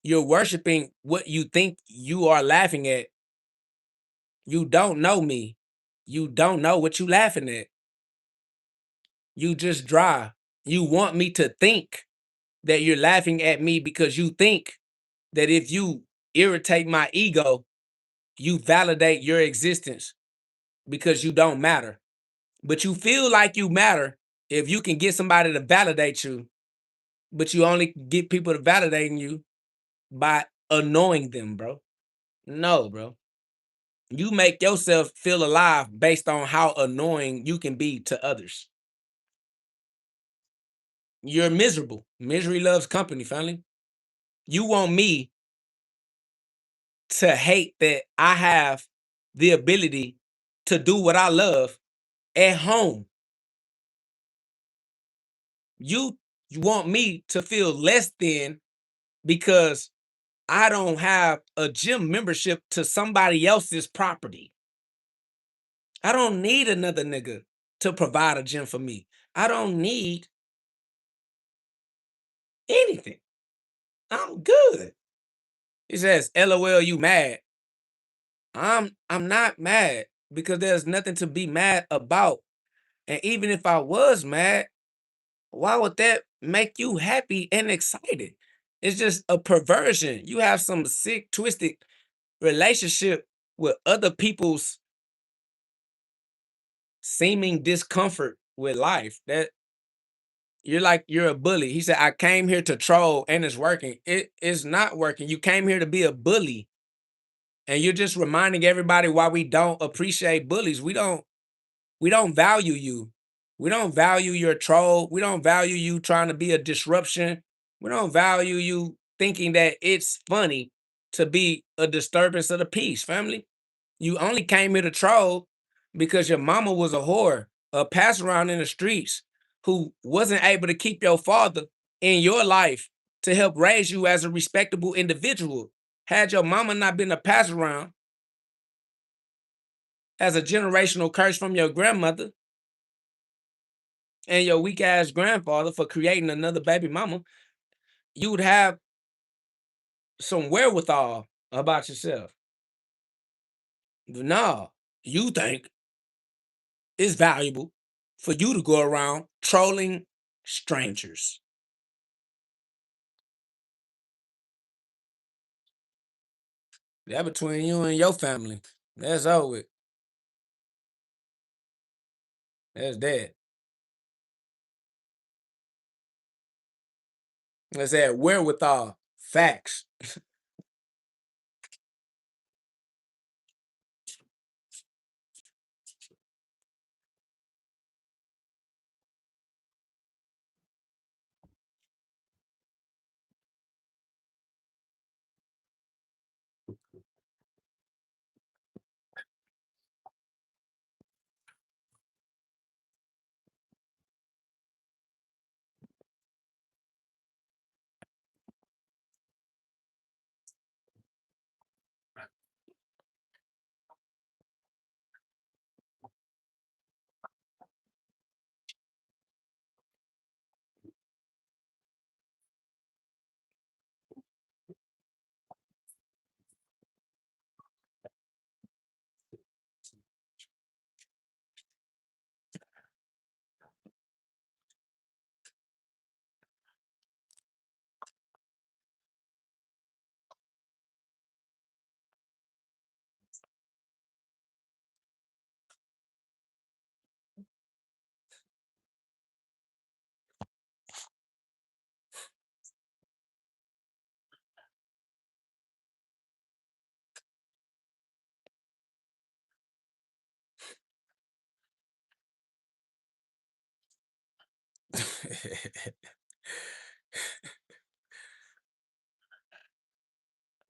You're worshiping what you think you are laughing at. You don't know me. You don't know what you laughing at. You just dry. You want me to think that you're laughing at me because you think that if you irritate my ego, you validate your existence because you don't matter. But you feel like you matter if you can get somebody to validate you, but you only get people to validating you by annoying them, bro. No, bro. You make yourself feel alive based on how annoying you can be to others. You're miserable. Misery loves company, family. You want me to hate that I have the ability to do what I love at home. You want me to feel less than because I don't have a gym membership to somebody else's property. I don't need another nigga to provide a gym for me. I don't need anything. I'm good. He says, LOL, you mad. I'm not mad because there's nothing to be mad about. And even if I was mad, why would that make you happy and excited? It's just a perversion. You have some sick, twisted relationship with other people's seeming discomfort with life. That you're a bully. He said, I came here to troll and it's working. It is not working. You came here to be a bully. And you're just reminding everybody why we don't appreciate bullies. We don't value you. We don't value your troll. We don't value you trying to be a disruption. We don't value you thinking that it's funny to be a disturbance of the peace, family. You only came here to troll because your mama was a whore, a pass around in the streets who wasn't able to keep your father in your life to help raise you as a respectable individual. Had your mama not been a pass around as a generational curse from your grandmother and your weak ass grandfather for creating another baby mama, you would have some wherewithal about yourself. But no, you think it's valuable for you to go around trolling strangers. That between you and your family. That's over with. That's dead. That's that wherewithal. Facts.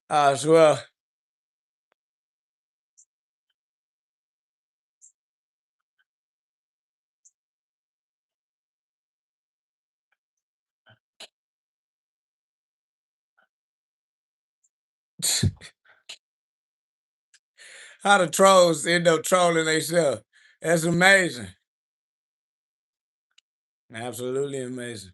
I swear. How the trolls end up trolling themselves. That's amazing. Absolutely amazing.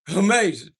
Amazing.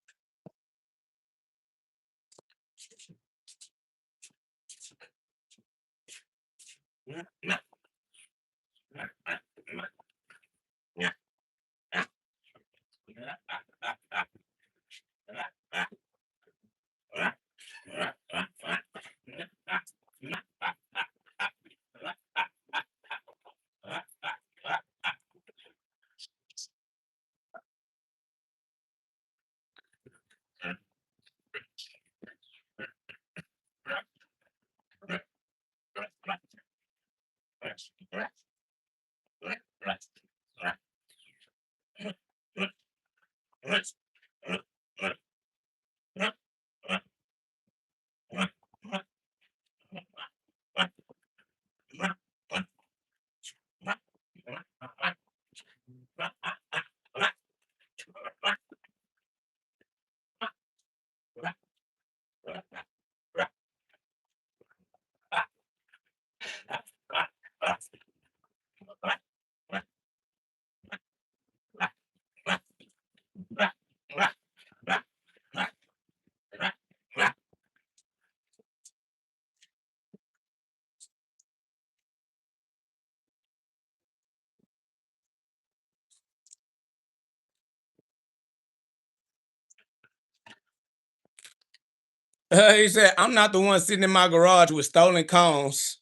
He said, I'm not the one sitting in my garage with stolen cones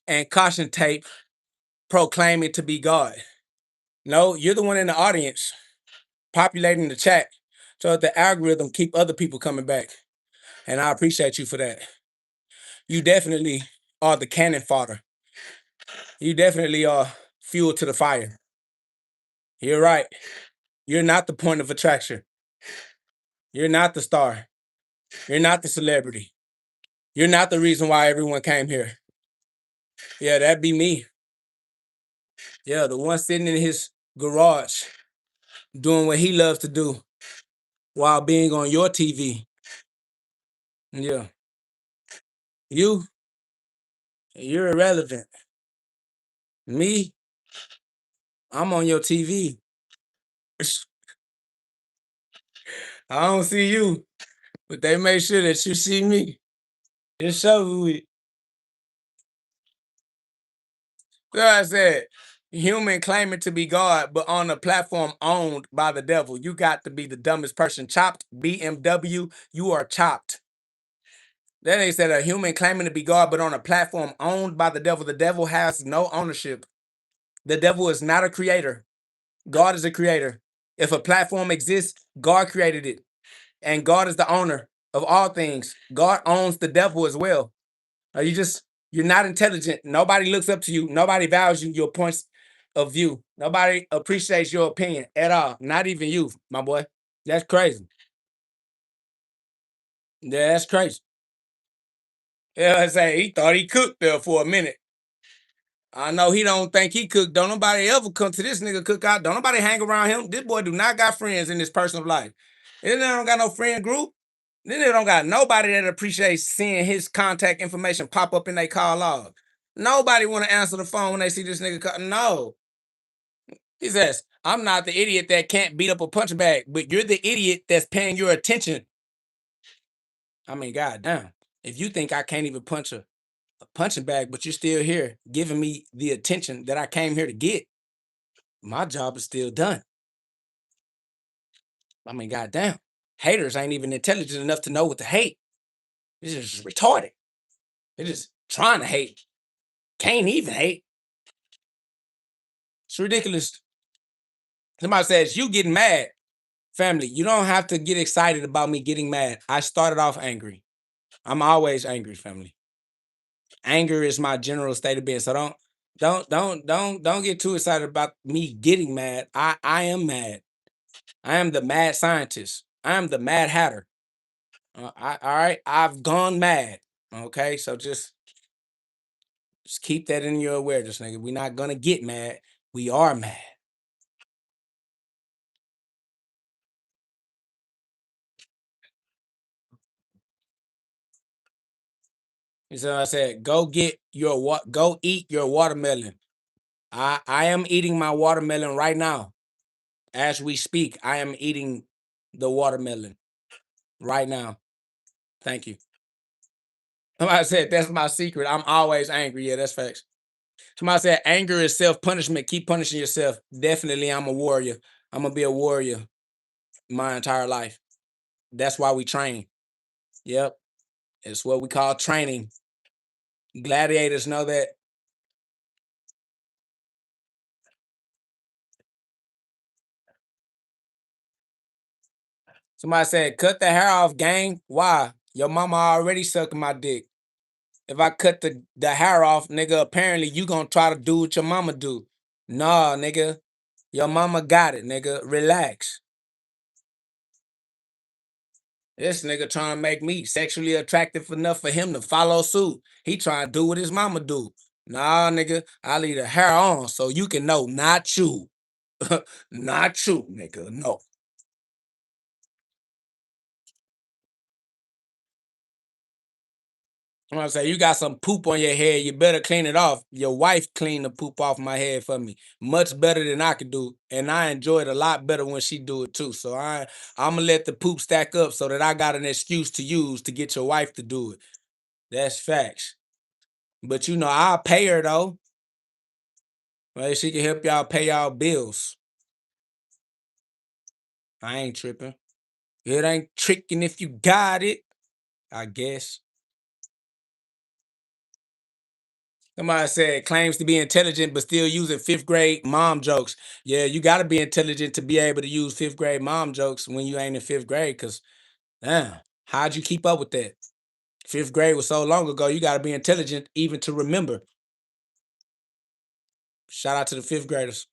and caution tape proclaiming to be God. No, you're the one in the audience populating the chat so that the algorithm keep other people coming back. And I appreciate you for that. You definitely are the cannon fodder. You definitely are fuel to the fire. You're right. You're not the point of attraction. You're not the star. You're not the celebrity. You're not the reason why everyone came here. Yeah, that'd be me. Yeah, the one sitting in his garage doing what he loves to do while being on your TV. Yeah. You're irrelevant. Me, I'm on your TV. I don't see you, but they make sure that you see me. Just show it. So I said, human claiming to be God, but on a platform owned by the devil. You got to be the dumbest person. Chopped BMW, you are chopped. Then they said a human claiming to be God, but on a platform owned by the devil. The devil has no ownership. The devil is not a creator. God is a creator. If a platform exists, God created it. And God is the owner of all things. God owns the devil as well. You're not intelligent. Nobody looks up to you. Nobody values your points of view. Nobody appreciates your opinion at all. Not even you, my boy. That's crazy. Yeah, that's crazy. Yeah, I say he thought he cooked there for a minute. I know he don't think he cooked. Don't nobody ever come to this nigga cookout. Don't nobody hang around him. This boy do not got friends in his personal life. And they don't got no friend group. Then they don't got nobody that appreciates seeing his contact information pop up in their call log. Nobody want to answer the phone when they see this nigga. No. He says, I'm not the idiot that can't beat up a punch bag, but you're the idiot that's paying your attention. I mean, goddamn. If you think I can't even punch a punching bag, but you're still here giving me the attention that I came here to get, my job is still done. I mean, goddamn. Haters ain't even intelligent enough to know what to hate. They're just retarded. They're just trying to hate. Can't even hate. It's ridiculous. Somebody says, you getting mad. Family, you don't have to get excited about me getting mad. I started off angry. I'm always angry, family. Anger is my general state of being. So don't get too excited about me getting mad. I am mad. I am the mad scientist. I am the mad hatter. All right. I've gone mad. Okay, so just keep that in your awareness, nigga. We're not gonna get mad. We are mad. And so I said, go eat your watermelon. I am eating my watermelon right now. As we speak, I am eating the watermelon right now. Thank you. Somebody said that's my secret. I'm always angry. Yeah, that's facts. Somebody said anger is self-punishment. Keep punishing yourself. Definitely, I'm a warrior. I'm gonna be a warrior my entire life. That's why we train. Yep. It's what we call training. Gladiators know that. Somebody said, cut the hair off, gang. Why? Your mama already sucking my dick. If I cut the hair off, nigga, apparently you gonna try to do what your mama do. Nah, nigga. Your mama got it, nigga. Relax. This nigga trying to make me sexually attractive enough for him to follow suit. He trying to do what his mama do. Nah, nigga. I leave the hair on so you can know not you. Not you, nigga. No. I'm gonna say you got some poop on your head. You better clean it off. Your wife cleaned the poop off my head for me, much better than I could do, and I enjoy it a lot better when she do it too. So I'm gonna let the poop stack up so that I got an excuse to use to get your wife to do it. That's facts. But you know I'll pay her though. Right? She can help y'all pay y'all bills. I ain't tripping. It ain't tricking if you got it. I guess. Somebody said claims to be intelligent but still using fifth grade mom jokes. Yeah, you got to be intelligent to be able to use fifth grade mom jokes when you ain't in fifth grade. Because, damn, how'd you keep up with that? Fifth grade was so long ago. You got to be intelligent even to remember. Shout out to the fifth graders.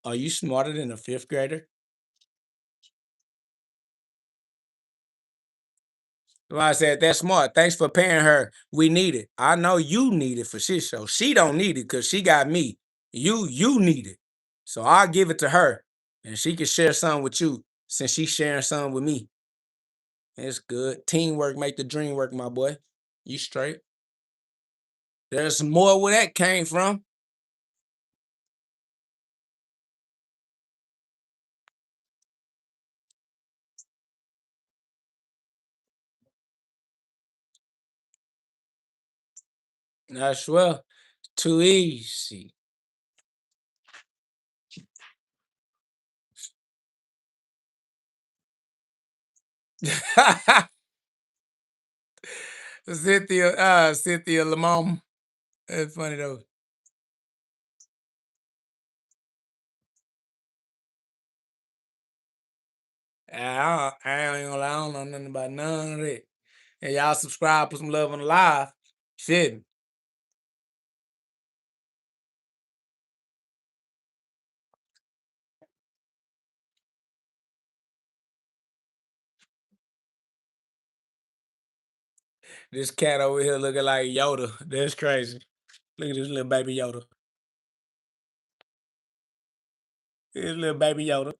Are you smarter than a fifth grader? Somebody said that's smart. Thanks for paying her. We need it. I know you need it for shit show. She don't need it because she got me. You need it. So I'll give it to her. And she can share some with you since she's sharing some with me. It's good. Teamwork make the dream work, my boy. You straight. There's more where that came from. That's well. Too easy. Cynthia Lamont. That's funny though. I ain't gonna lie, I don't know nothing about none of that. And y'all subscribe, put some love on the live. Shit. This cat over here looking like Yoda. That's crazy. Look at this little baby Yoda. This little baby Yoda.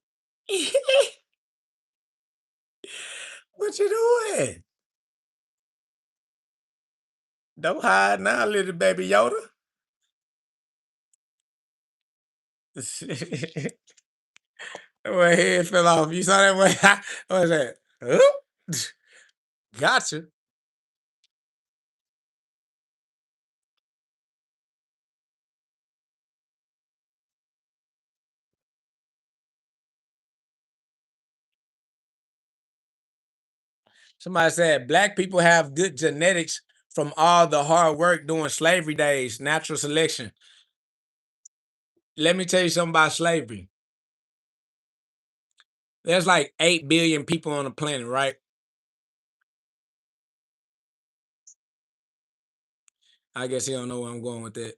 What you doing? Don't hide now, little baby Yoda. My head fell off. You saw that way? What was that? Oop. Gotcha. Somebody said black people have good genetics from all the hard work during slavery days, natural selection. Let me tell you something about slavery. There's like 8 billion people on the planet, right? I guess he don't know where I'm going with that.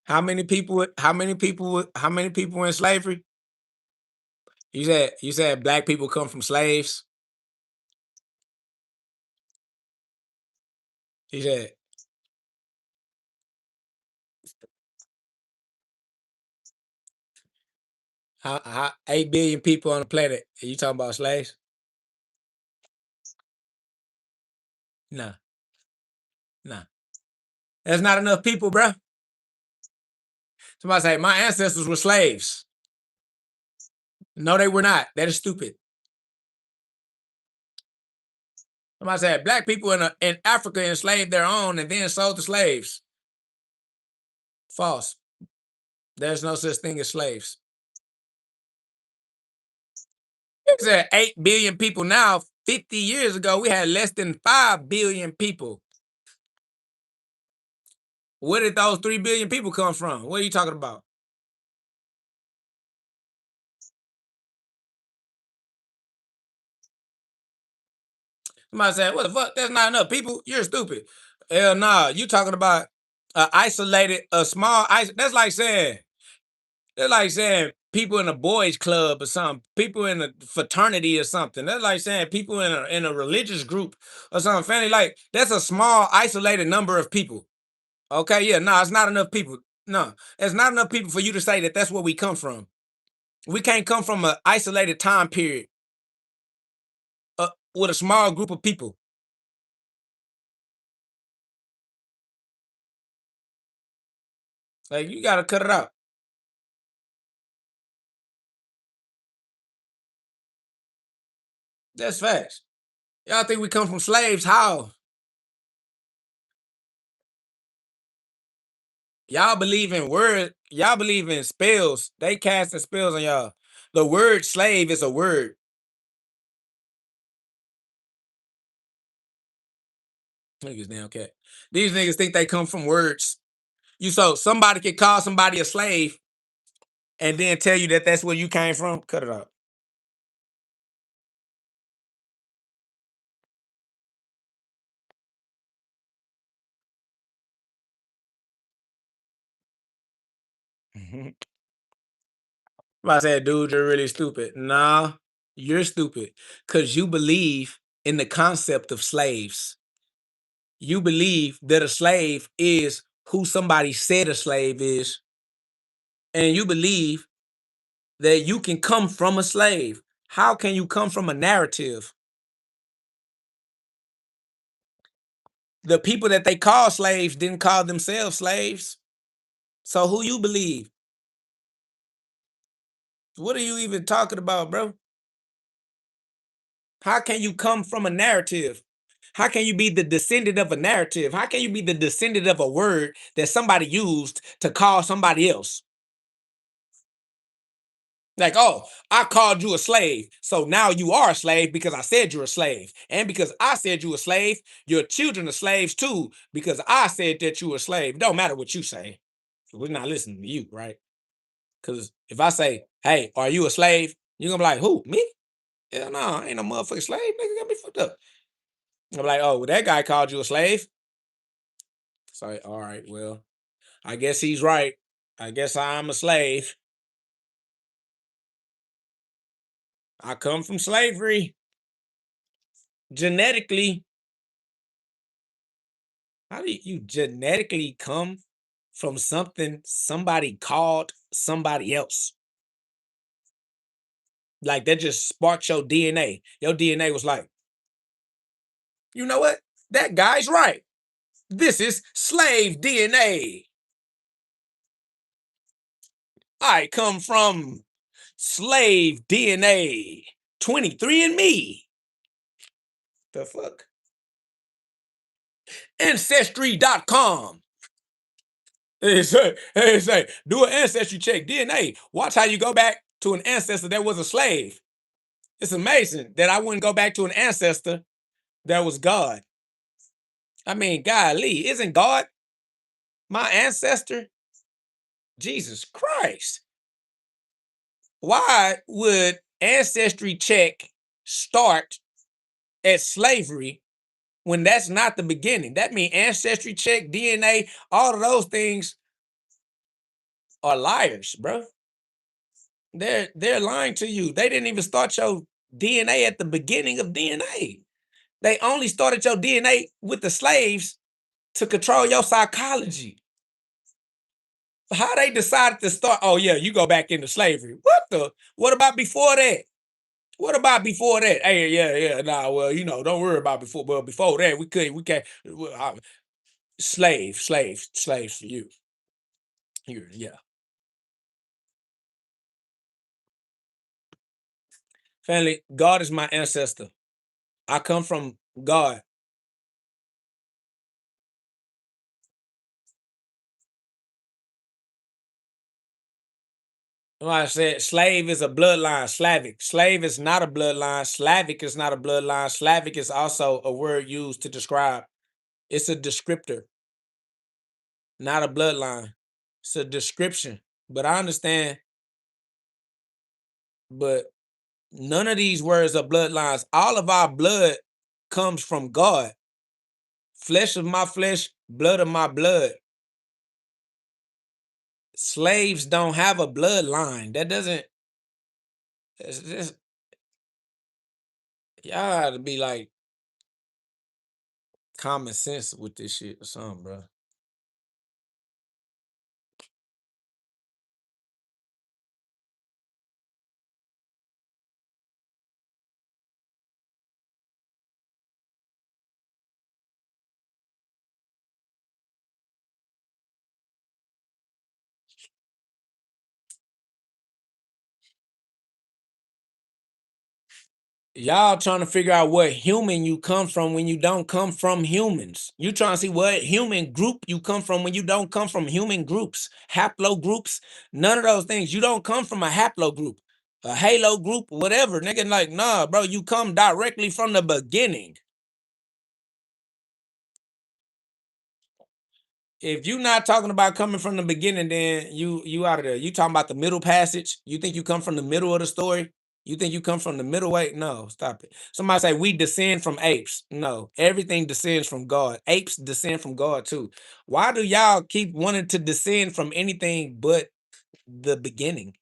How many people? How many people? How many people in slavery? You said black people come from slaves. He said how 8 billion people on the planet. Are you talking about slaves? Nah, nah. That's not enough people, bruh. Somebody say my ancestors were slaves. No, they were not. That is stupid. Somebody said black people in Africa enslaved their own and then sold to slaves. False. There's no such thing as slaves. It said 8 billion people now. 50 years ago, we had less than 5 billion people. Where did those 3 billion people come from? What are you talking about? Somebody said, what the fuck? That's not enough people. You're stupid. Hell nah. You talking about a small that's like saying people in a boys club or something, people in a fraternity or something. That's like saying people in a religious group or something. Family, like that's a small isolated number of people. Okay, yeah, no, it's not enough people. No, it's not enough people for you to say that that's where we come from. We can't come from an isolated time period with a small group of people. Like you gotta cut it out. That's facts. Y'all think we come from slaves? How? Y'all believe in word. Y'all believe in spells. They casting spells on y'all. The word slave is a word. Niggas damn cat. These niggas think they come from words. Somebody could call somebody a slave and then tell you that that's where you came from. Cut it out. I said, dude, you're really stupid. Nah, you're stupid because you believe in the concept of slaves. You believe that a slave is who somebody said a slave is, and you believe that you can come from a slave. How can you come from a narrative? The people that they call slaves didn't call themselves slaves. So who you believe? What are you even talking about, bro? How can you come from a narrative? How can you be the descendant of a narrative? How can you be the descendant of a word that somebody used to call somebody else? Like, oh, I called you a slave. So now you are a slave because I said you're a slave. And because I said you a slave, your children are slaves too, because I said that you were a slave. Don't matter what you say. We're not listening to you, right? Because if I say, hey, are you a slave? You're gonna be like, who? Me? Hell no, I ain't no motherfucking slave. Nigga got me fucked up. I'm like, oh, well, that guy called you a slave. So, all right, well, I guess he's right. I guess I'm a slave. I come from slavery. Genetically, how do you genetically come from something somebody called somebody else? Like that just sparked your DNA. Your DNA was like, you know what? That guy's right. This is slave DNA. I come from slave DNA. 23 and me. The fuck? Ancestry.com. Say, do an ancestry check, DNA. Watch how you go back to an ancestor that was a slave. It's amazing that I wouldn't go back to an ancestor that was God. I mean, golly, isn't God my ancestor? Jesus Christ. Why would ancestry check start at slavery when that's not the beginning. That means ancestry check, DNA, all of those things are liars, bro. They're lying to you. They didn't even start your DNA at the beginning of DNA. They only started your DNA with the slaves to control your psychology. How they decided to start? Oh yeah, you go back into slavery. What about before that? What about before that? Hey, yeah. Nah, well, don't worry about before. Well, before that, we can't. Slaves for you. Yeah. Family, God is my ancestor. I come from God. Like I said, slave is a bloodline. Slavic. Slave is not a bloodline. Slavic is not a bloodline. Slavic is also a word used to describe. It's a descriptor, not a bloodline. It's a description. But I understand, but none of these words are bloodlines. All of our blood comes from God. Flesh of my flesh, blood of my blood. Slaves don't have a bloodline. That doesn't. It's just, y'all gotta be like common sense with this shit or something, bro. Y'all trying to figure out what human you come from when you don't come from humans. You trying to see what human group you come from when you don't come from human groups, haplogroups, none of those things. You don't come from a haplogroup, a halo group, whatever. Nigga, like, nah, bro, you come directly from the beginning. If you not talking about coming from the beginning, then you out of there. You talking about the middle passage? You think you come from the middle of the story? You think you come from the middle way? No, stop it. Somebody say we descend from apes. No, everything descends from God. Apes descend from God too. Why do y'all keep wanting to descend from anything but the beginning?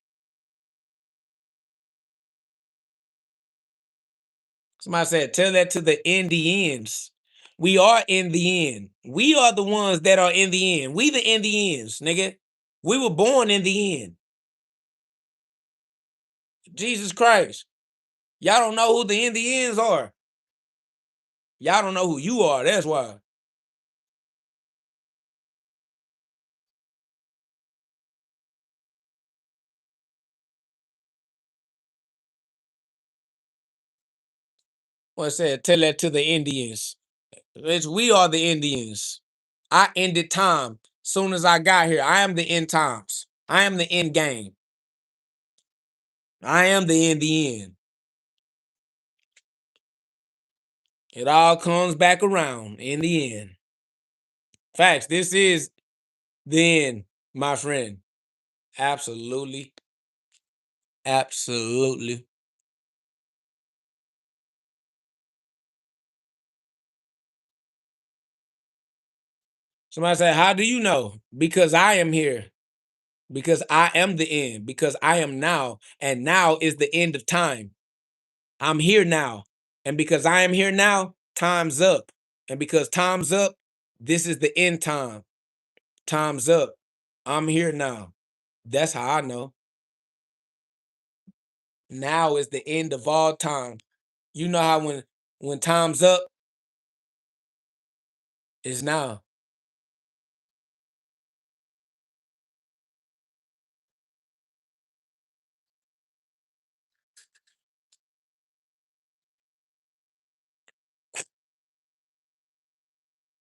Somebody said, tell that to the Indians. We are in the end. We are the ones that are in the end. We the Indians, nigga. We were born in the end. Jesus Christ. Y'all don't know who the Indians are. Y'all don't know who you are. That's why. What said? Tell that to the Indians. We are the Indians. I ended time soon as I got here. I am the end times. I am the end game. I am the end. It all comes back around in the end. Facts. This is the end, my friend. Absolutely. Absolutely. Somebody said, how do you know? Because I am here. Because I am the end. Because I am now. And now is the end of time. I'm here now. And because I am here now, time's up. And because time's up, this is the end time. Time's up. I'm here now. That's how I know. Now is the end of all time. You know how when time's up, it's now.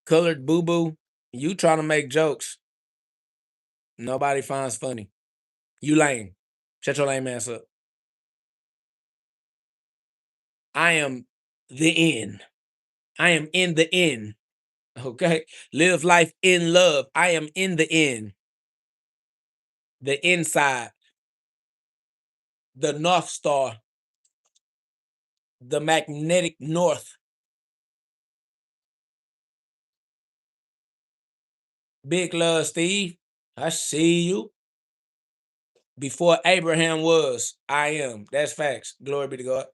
Colored boo boo, you trying to make jokes. Nobody finds funny. You lame. Shut your lame ass up. I am the end. I am in the end. Okay. Live life in love. I am in the end. The inside. The North Star. The magnetic north. Big love, Steve. I see you. Before Abraham was, I am. That's facts. Glory be to God.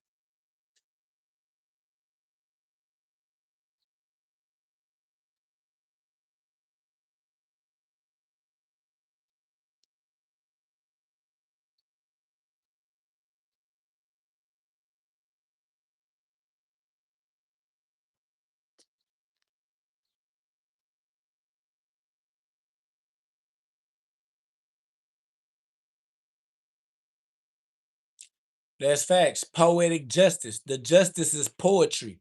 That's facts. Poetic justice. The justice is poetry.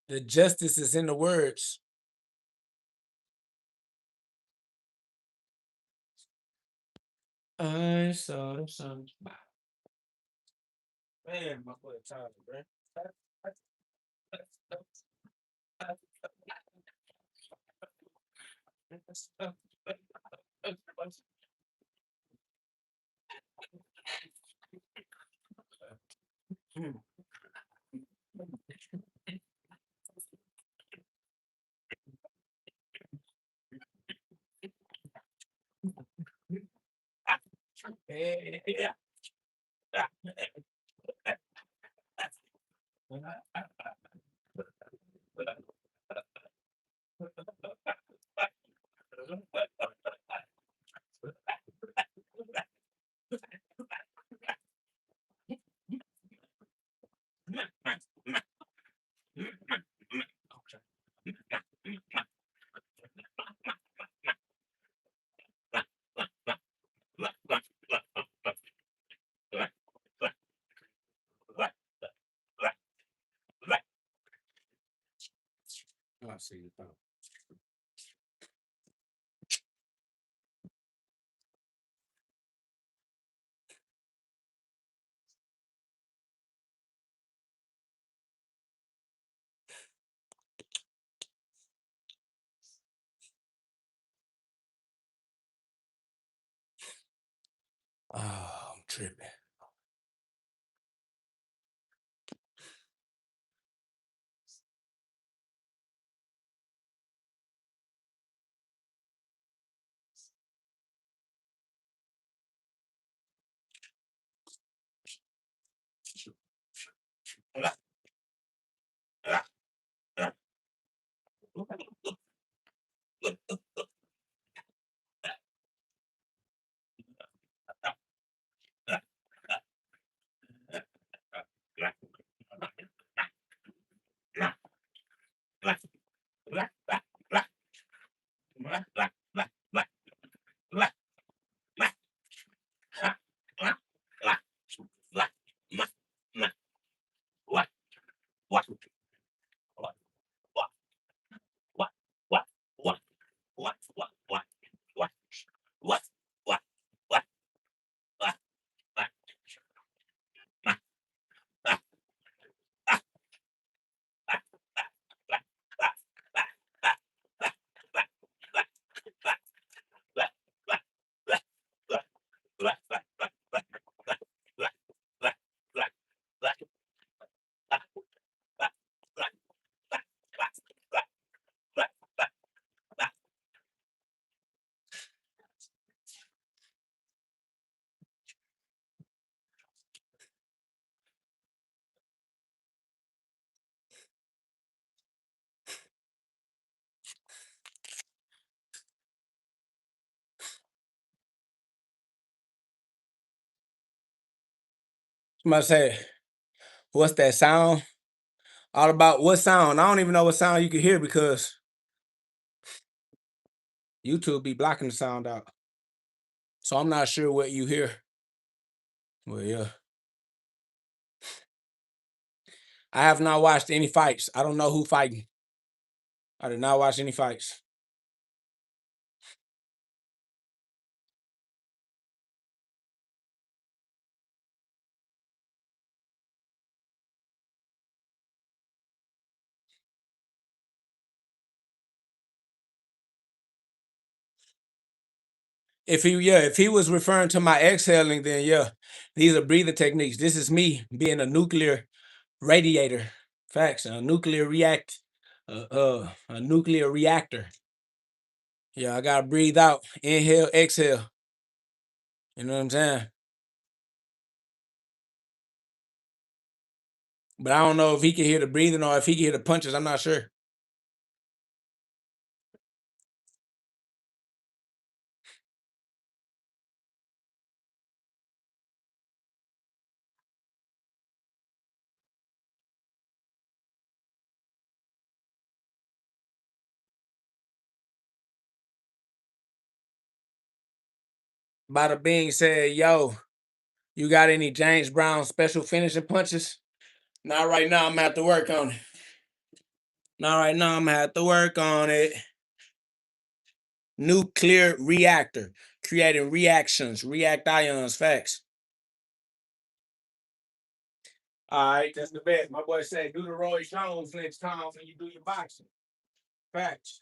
The justice is in the words. I saw the sun. Man, my foot tired, bro. I see you. Oh, I'm tripping. Somebody say, what's that sound? All about what sound? I don't even know what sound you can hear because YouTube be blocking the sound out. So I'm not sure what you hear. Well, yeah. I have not watched any fights. I don't know who fighting. I did not watch any fights. If he was referring to my exhaling, then yeah, these are breathing techniques. This is me being a nuclear radiator. Facts. A nuclear a nuclear reactor. Yeah, I gotta breathe out, inhale, exhale. You know what I'm saying? But I don't know if he can hear the breathing or if he can hear the punches. I'm not sure. Bada Bing said, yo, you got any James Brown special finishing punches? Not right now. I'm gonna have to work on it. Not right now. I'm gonna have to work on it. Nuclear reactor, creating reactions, react ions, facts. All right, that's the best. My boy said, do the Roy Jones next time when you do your boxing. Facts.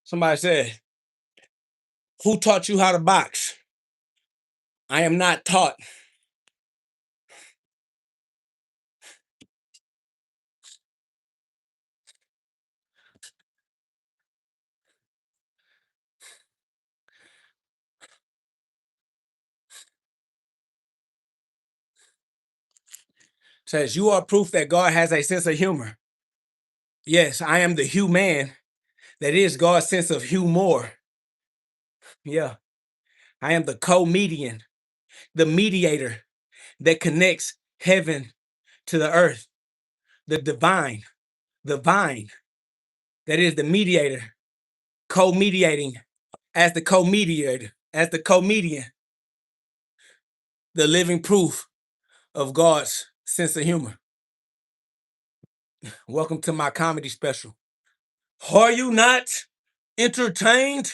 Somebody said, who taught you how to box? I am not taught. Says, you are proof that God has a sense of humor. Yes, I am the human that is God's sense of humor. Yeah. I am the co-median, the mediator that connects heaven to the earth, the divine, the vine, that is the mediator, co-mediating as the co-mediator, as the comedian, the living proof of God's sense of humor. Welcome to my comedy special. Are you not entertained?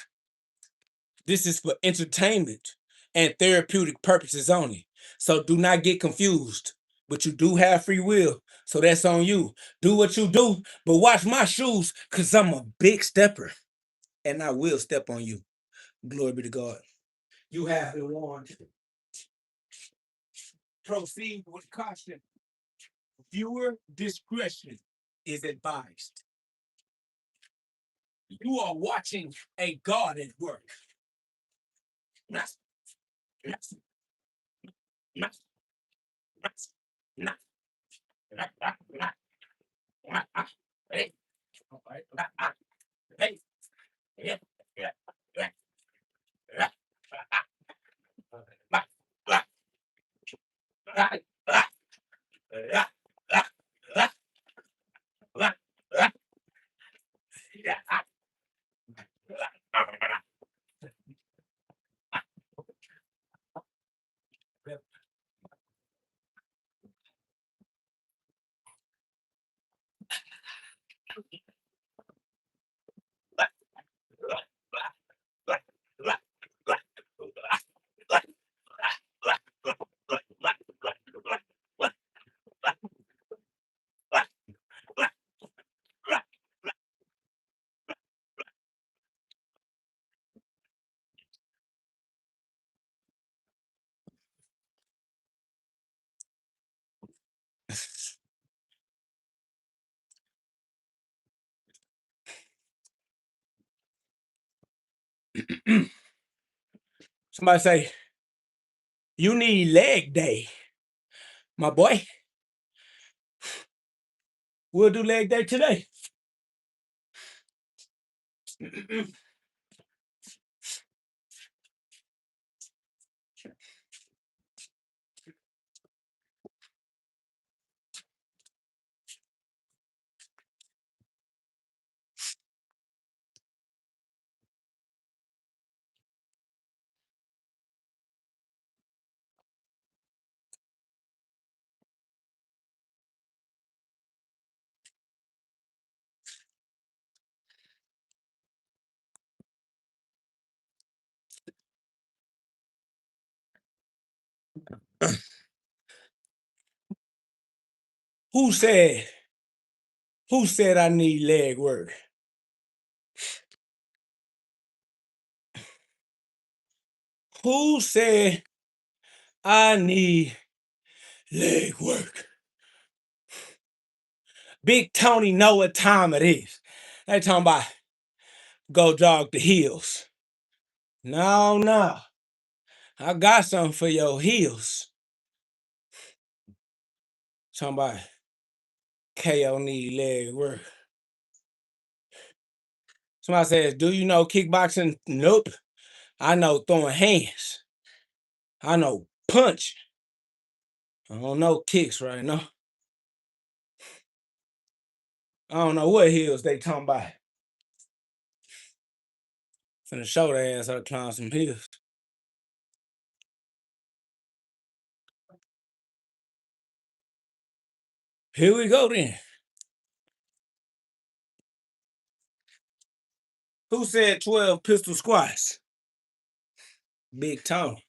This is for entertainment and therapeutic purposes only. So do not get confused. But you do have free will, so that's on you. Do what you do, but watch my shoes, because I'm a big stepper, and I will step on you. Glory be to God. You have been warned. Proceed with caution. Viewer discretion is advised. You are watching a God at work. Somebody say, you need leg day, my boy. We'll do leg day today. Who said I need leg work? Who said I need leg work? Big Tony know what time it is. They talking about go jog the heels. No. I got something for your heels. Talking about KO need leg work. Somebody says, do you know kickboxing? Nope. I know throwing hands. I know punch. I don't know kicks right now. I don't know what heels they talking about. Finna show their ass how to climb some heels. Here we go then. Who said 12 pistol squats? Big Tony.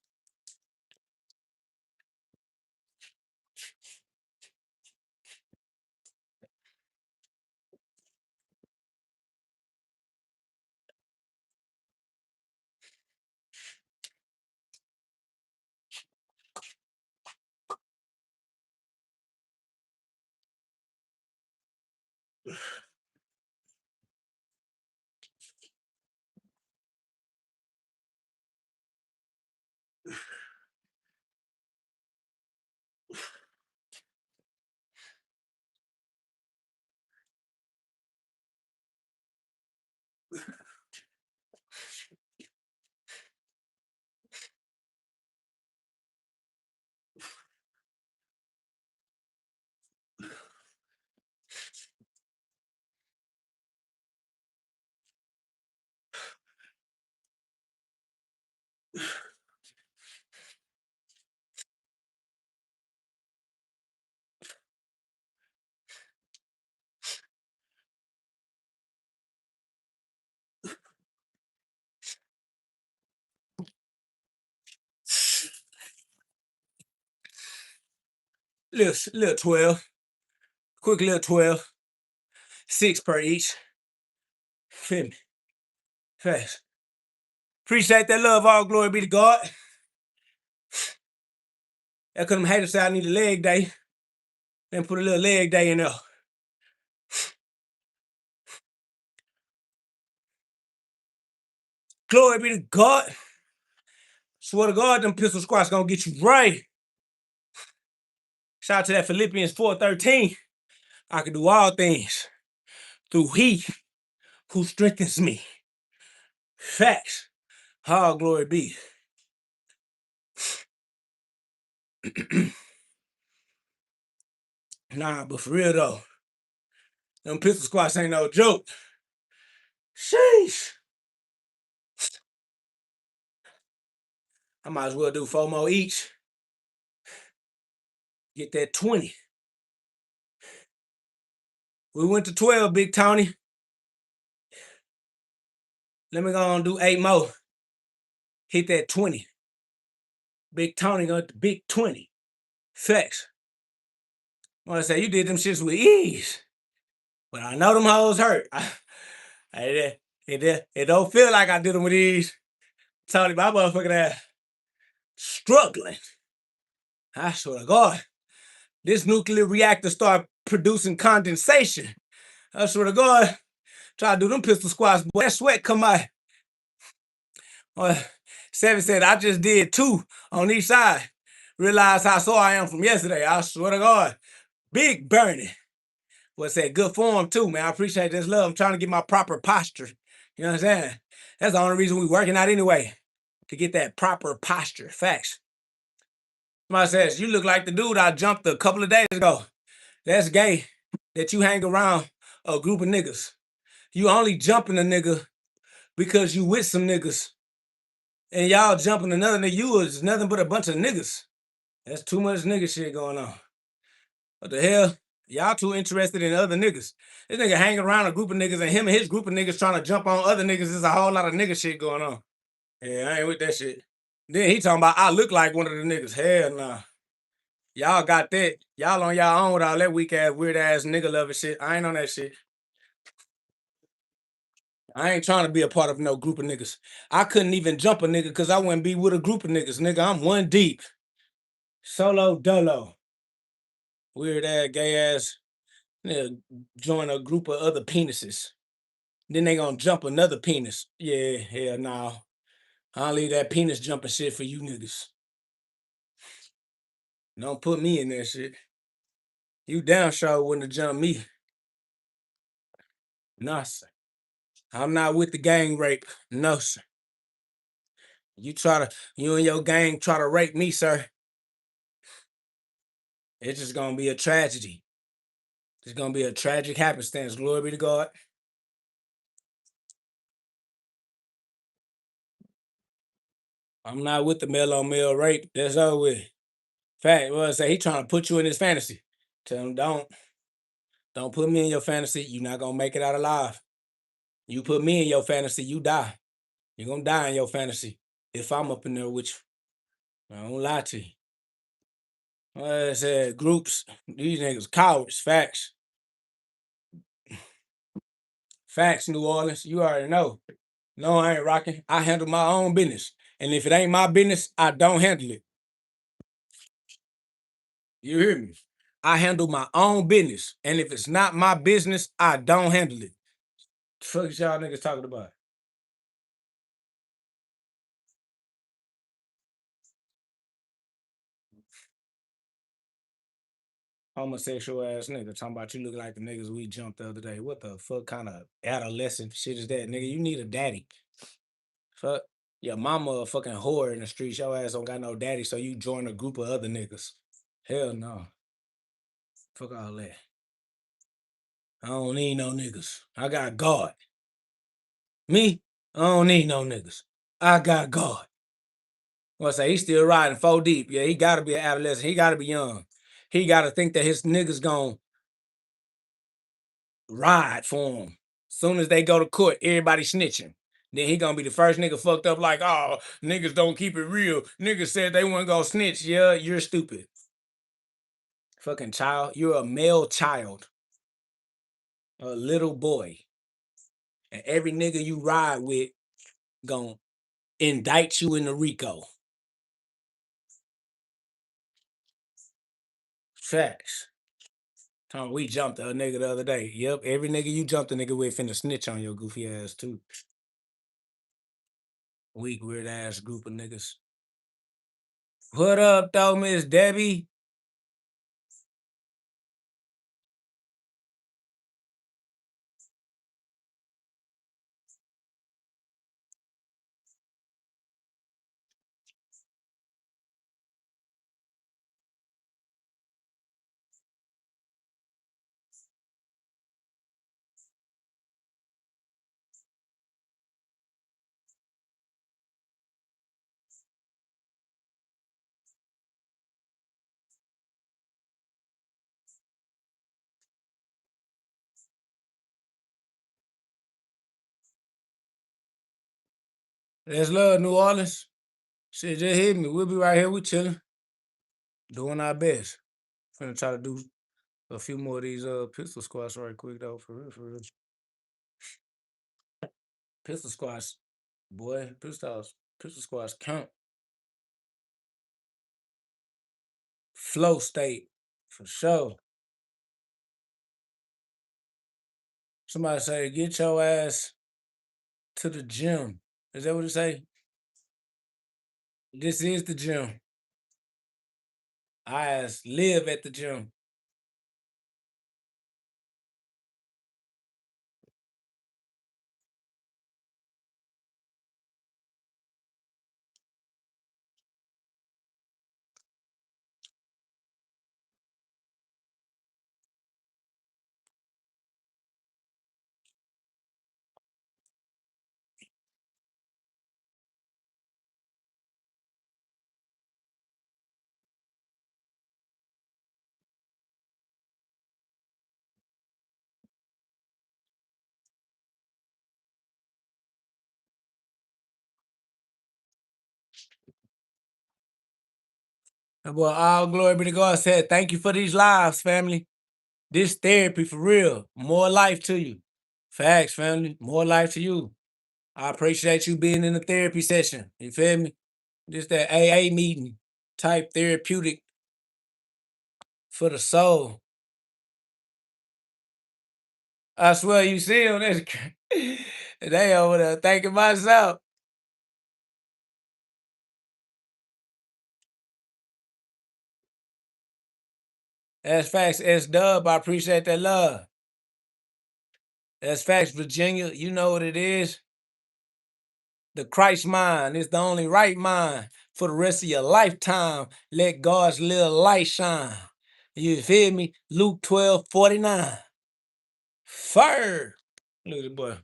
Little 12. Quick little 12. 6 per each. Feel me? Fast. Appreciate that love. All glory be to God. That cause them haters say I need a leg day. Then put a little leg day in there. Glory be to God. Swear to God, them pistol squats gonna get you right. Shout out to that Philippians 4:13. I can do all things through He who strengthens me. Facts. All glory be. Nah, but for real though, them pistol squats ain't no joke. Sheesh. I might as well do 4 more each. Get that 20. We went to 12, Big Tony. Let me go and do 8 more. Hit that 20. Big Tony got the big 20. Facts. I want to say you did them shits with ease. But I know them hoes hurt. It don't feel like I did them with ease. Tony, my motherfucking ass struggling. I swear to God. this nuclear reactor start producing condensation. I swear to God, try to do them pistol squats, boy, that sweat come out. Seven said, I just did 2 on each side. Realize how sore I am from yesterday. I swear to God, big burning. What's that? Good form too, man. I appreciate this love. I'm trying to get my proper posture. You know what I'm saying? That's the only reason we working out anyway, to get that proper posture. Facts. Somebody says, you look like the dude I jumped a couple of days ago. That's gay that you hang around a group of niggas. You only jumping a nigga because you with some niggas. And y'all jumping another nigga. You is nothing but a bunch of niggas. That's too much nigga shit going on. What the hell? Y'all too interested in other niggas. This nigga hanging around a group of niggas and him and his group of niggas trying to jump on other niggas. There's a whole lot of nigga shit going on. Yeah, I ain't with that shit. Then he talking about I look like one of the niggas. Hell nah. Y'all got that. Y'all on y'all own with all that weak ass, weird ass nigga loving shit. I ain't on that shit. I ain't trying to be a part of no group of niggas. I couldn't even jump a nigga because I wouldn't be with a group of niggas. Nigga, I'm one deep. Solo dolo. Weird ass, gay ass. Nigga, join a group of other penises. Then they gonna jump another penis. Yeah, hell nah. I'll leave that penis jumping shit for you niggas. Don't put me in that shit. You damn sure wouldn't have jumped me. Nah, sir. I'm not with the gang rape. No, sir. You and your gang try to rape me, sir. It's just gonna be a tragedy. It's gonna be a tragic happenstance. Glory be to God. I'm not with the male on male rape. That's over with. Fact, well, I say he trying to put you in his fantasy. Tell him don't put me in your fantasy. You're not gonna make it out alive. You put me in your fantasy, you die. You're gonna die in your fantasy if I'm up in there with you. I don't lie to you. Well, I said groups, these niggas cowards. Facts. Facts, New Orleans. You already know. No, I ain't rocking. I handle my own business. And if it ain't my business, I don't handle it. You hear me? I handle my own business. And if it's not my business, I don't handle it. The fuck is y'all niggas talking about? Homosexual ass nigga talking about you look like the niggas we jumped the other day. What the fuck kind of adolescent shit is that, nigga? You need a daddy. Fuck. Your mama a fucking whore in the streets. Your ass don't got no daddy, so you join a group of other niggas. Hell no. Fuck all that. I don't need no niggas. I got God. Me? I don't need no niggas. I got God. Well, I say he's still riding 4 deep. Yeah, he gotta be an adolescent. He gotta be young. He gotta think that his niggas gonna ride for him. Soon as they go to court, everybody snitching. Then he gonna be the first nigga fucked up like, oh, niggas don't keep it real. Niggas said they weren't gonna snitch. Yeah, you're stupid. Fucking child. You're a male child. A little boy. And every nigga you ride with gonna indict you in the RICO. Facts. We jumped a nigga the other day. Yep, every nigga you jumped a nigga with finna snitch on your goofy ass too. Weak, weird ass group of niggas. What up, though, Miss Debbie? Let's love New Orleans. Shit just hit me. We'll be right here. We chilling, doing our best. Finna try to do a few more of these pistol squats right quick though. For real, for real. Pistol squats, boy. Pistol squats count. Flow state. For sure. Somebody say, get your ass to the gym. Is that what it say? This is the gym. I ass live at the gym. Well, all glory be to God. Said, thank you for these lives, family. This therapy for real. More life to you. Facts, family. More life to you. I appreciate you being in the therapy session. You feel me? Just that AA meeting type therapeutic for the soul. I swear you see them. They over there thanking myself. That's facts. S Dub, I appreciate that love. That's facts, Virginia. You know what it is. The Christ mind is the only right mind for the rest of your lifetime. Let God's little light shine. You feel me? Luke 12:49. Fire. Look at the boy.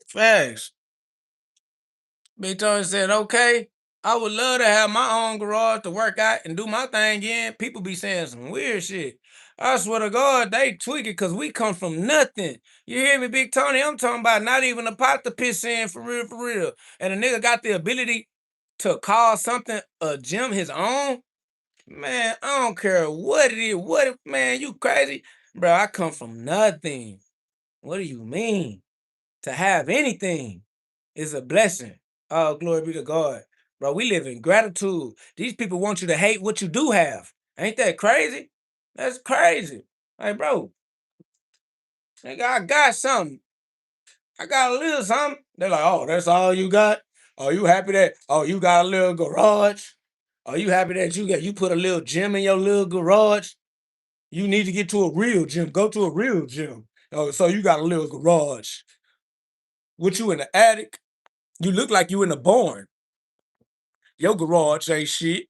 Facts. Big Tony said, okay, I would love to have my own garage to work out and do my thing in. People be saying some weird shit. I swear to God, they tweak it because we come from nothing. You hear me, Big Tony? I'm talking about not even a pot to piss in for real, for real. And a nigga got the ability to call something a gym his own. Man, I don't care what it is. Man, you crazy? Bro, I come from nothing. What do you mean? To have anything is a blessing. Oh, glory be to God. Bro, we live in gratitude. These people want you to hate what you do have. Ain't that crazy? That's crazy. Hey, bro, nigga, I got something. I got a little something. They're like, oh, that's all you got? Are you happy that, oh, you got a little garage? Are you happy that you put a little gym in your little garage? You need to get to a real gym. Go to a real gym. Oh, so you got a little garage. What, you in the attic? You look like you in a barn. Your garage ain't shit.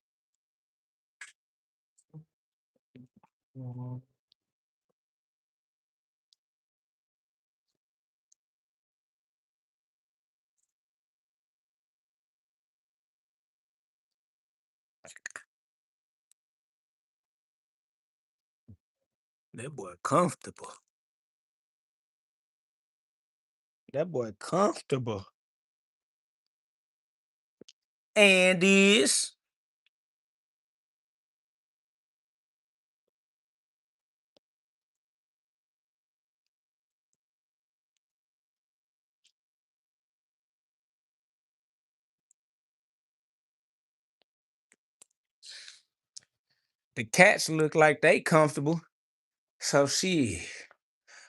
That boy comfortable. That boy comfortable. And is the cats look like they comfortable. So shit.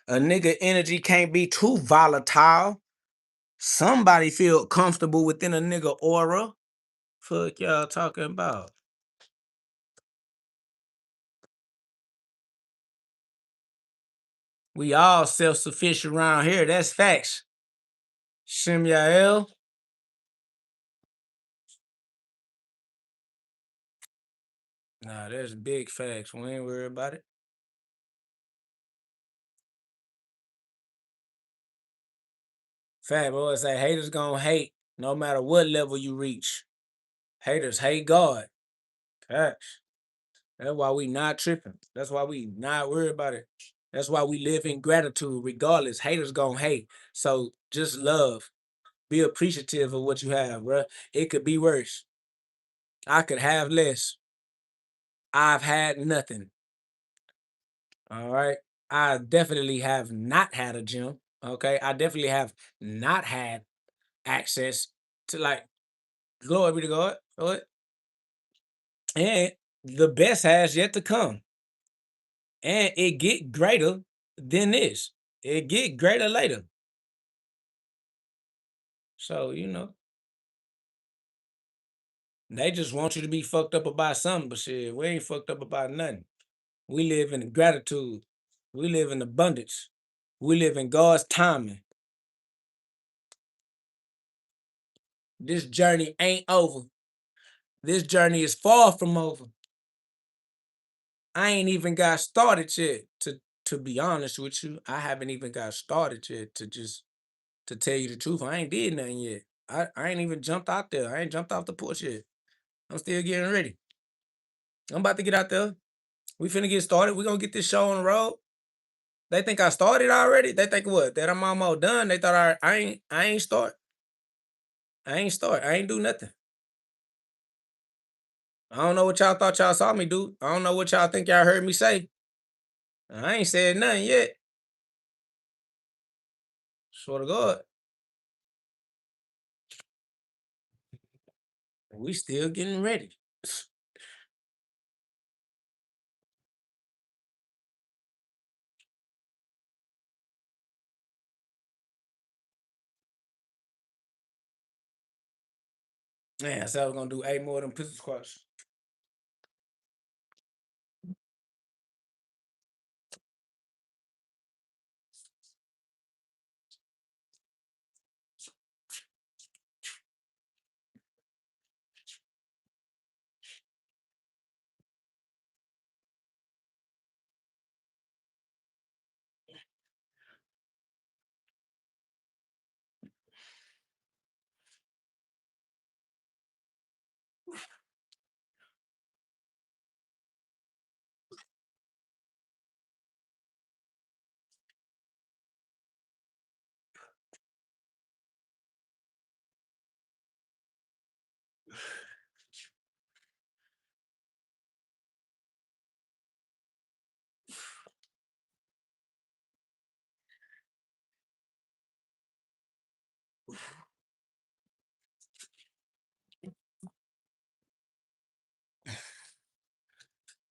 A nigga energy can't be too volatile. Somebody feel comfortable within a nigga aura. Fuck y'all talking about. We all self-sufficient around here. That's facts. Shem Yael. Nah, that's big facts. We ain't worried about it. Fat boy say haters gonna hate no matter what level you reach. Haters hate God. Facts. That's why we not tripping. That's why we not worried about it. That's why we live in gratitude, regardless. Haters gonna hate. So just love. Be appreciative of what you have, bruh. It could be worse. I could have less. I've had nothing. All right. I definitely have not had a gym. Okay. I definitely have not had access to like glory be to God. What? And the best has yet to come. And it get greater than this. It get greater later. So, they just want you to be fucked up about something, but shit, we ain't fucked up about nothing. We live in gratitude. We live in abundance. We live in God's timing. This journey ain't over. This journey is far from over. I ain't even got started yet. To be honest with you, I haven't even got started yet. To tell you the truth, I ain't did nothing yet. I ain't even jumped out there. I ain't jumped off the porch yet. I'm still getting ready. I'm about to get out there. We finna get started. We gonna get this show on the road. They think I started already. They think what? That I'm almost done. They thought I ain't start. I ain't start. I ain't do nothing. I don't know what y'all thought y'all saw me do. I don't know what y'all think y'all heard me say. I ain't said nothing yet. Swear to God. We still getting ready. Man, I said I was gonna do 8 more of them pistol squats.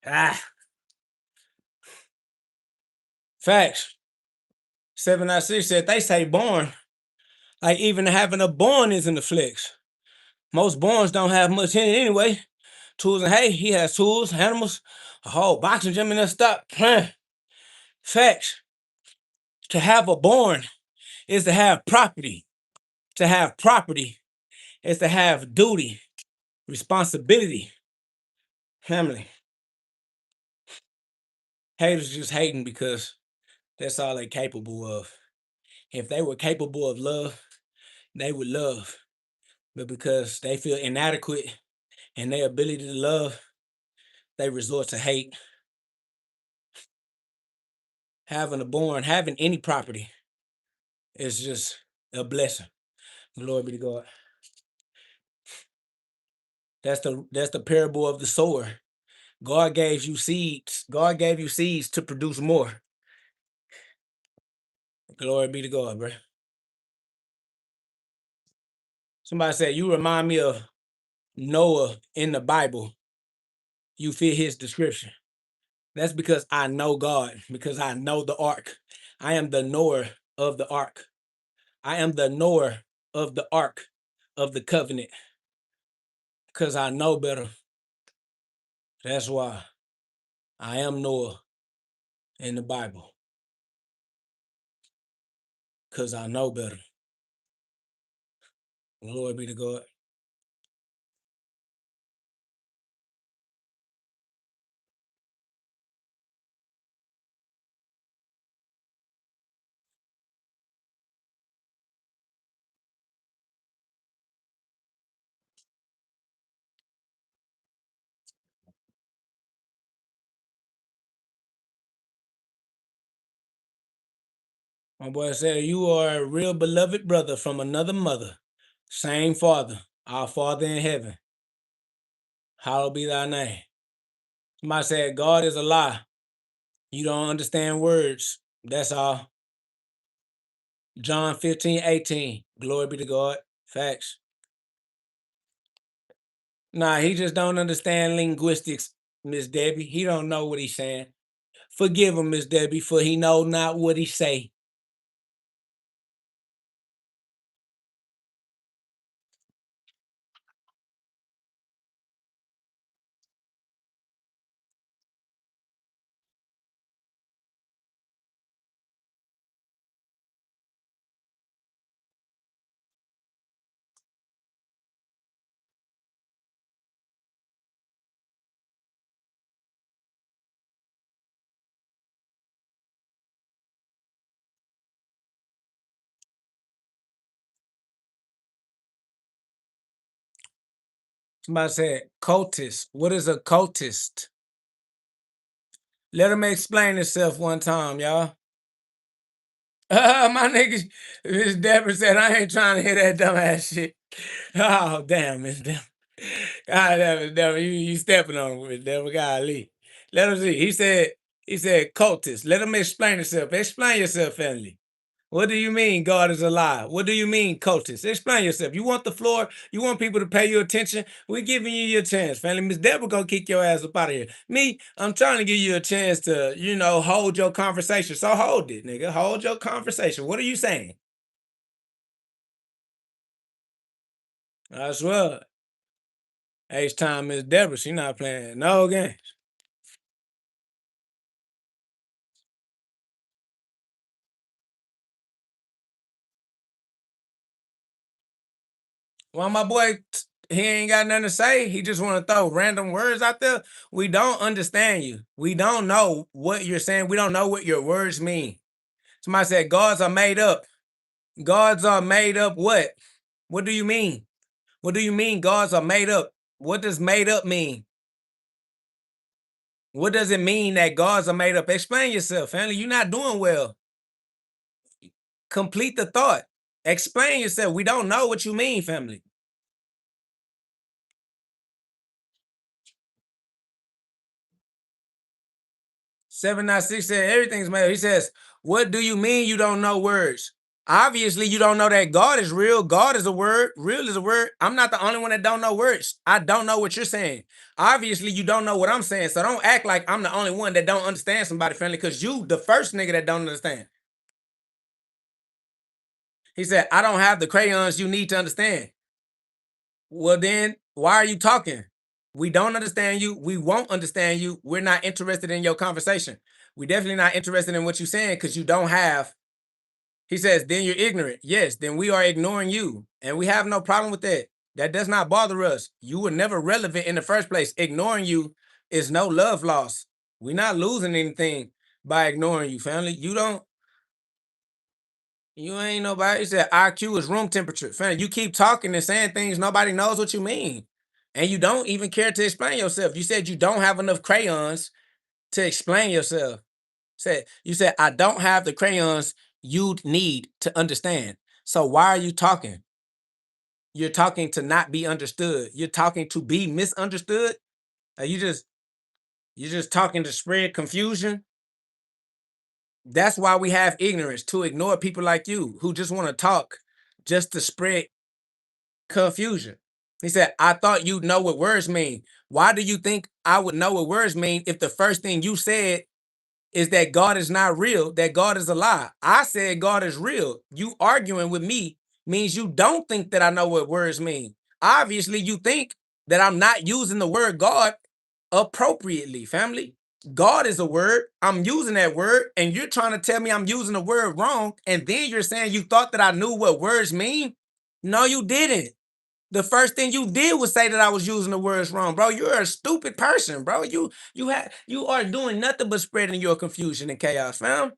Ah, facts. 796 said they say born. Like even having a born isn't a flex. Most borns don't have much in it anyway. Tools and hey, he has tools, animals, a whole boxing gym and that stuff. Facts. To have a born is to have property. To have property is to have duty, responsibility, family. Haters just hating because that's all they capable of. If they were capable of love, they would love. But because they feel inadequate in their ability to love, they resort to hate. Having a born, having any property is just a blessing. Glory be to God. That's the parable of the sower. God gave you seeds. God gave you seeds to produce more. Glory be to God, bro. Somebody said you remind me of Noah in the Bible. You fit his description. That's because I know God, because I know the ark. I am the knower of the ark. I am the knower of the ark of the covenant. Because I know better. That's why I am Noah in the Bible. Because I know better. Glory be to God. My boy said, "You are a real beloved brother from another mother, same Father, our Father in heaven. Hallowed be thy name." Somebody said, "God is a lie. You don't understand words. That's all." John 15:18. Glory be to God. Facts. Nah, he just don't understand linguistics, Miss Debbie. He don't know what he's saying. Forgive him, Miss Debbie, for he know not what he say. Somebody said, cultist. What is a cultist? Let him explain himself one time, y'all. My nigga, Miss Deborah said, "I ain't trying to hear that dumbass shit." Oh, damn, Miss Deborah. God damn, Miss Deborah, you stepping on him, Miss Deborah. Golly. Let him see. He said, cultist. Let him explain himself. Explain yourself, family. What do you mean God is alive? What do you mean cultist? Explain yourself. You want the floor? You want people to pay you attention? We're giving you your chance, family. Miss Deborah gonna kick your ass up out of here. Me, I'm trying to give you a chance to, hold your conversation. So hold it, nigga. Hold your conversation. What are you saying? I swear. H-time Miss Deborah, she not playing no games. Well, my boy, he ain't got nothing to say. He just want to throw random words out there. We don't understand you. We don't know what you're saying. We don't know what your words mean. Somebody said gods are made up. Gods are made up what? What do you mean? What do you mean gods are made up? What does made up mean? What does it mean that gods are made up? Explain yourself, family. You're not doing well. Complete the thought. Explain yourself. We don't know what you mean, family. 796 said everything's made up. He says, "What do you mean you don't know words?" Obviously, you don't know that God is real. God is a word. Real is a word. I'm not the only one that don't know words. I don't know what you're saying. Obviously, you don't know what I'm saying. So don't act like I'm the only one that don't understand somebody, friendly, because you the first nigga that don't understand. He said, "I don't have the crayons you need to understand." Well, then why are you talking? We don't understand you. We won't understand you. We're not interested in your conversation. We definitely not interested in what you're saying because you don't have. He says, "Then you're ignorant." Yes, then we are ignoring you. And we have no problem with that. That does not bother us. You were never relevant in the first place. Ignoring you is no love loss. We're not losing anything by ignoring you, family. You ain't nobody. He said IQ is room temperature. Family, you keep talking and saying things nobody knows what you mean. And you don't even care to explain yourself. You said you don't have enough crayons to explain yourself. You said I don't have the crayons you need to understand. So why are you talking? You're talking to not be understood. You're talking to be misunderstood. Are you're just talking to spread confusion. That's why we have ignorance, to ignore people like you who just want to talk just to spread confusion. He said, "I thought you'd know what words mean." Why do you think I would know what words mean if the first thing you said is that God is not real, that God is a lie? I said God is real. You arguing with me means you don't think that I know what words mean. Obviously, you think that I'm not using the word God appropriately, family. God is a word. I'm using that word, and you're trying to tell me I'm using the word wrong, and then you're saying you thought that I knew what words mean? No, you didn't. The first thing you did was say that I was using the words wrong, bro. You're a stupid person, bro. You are doing nothing but spreading your confusion and chaos, fam.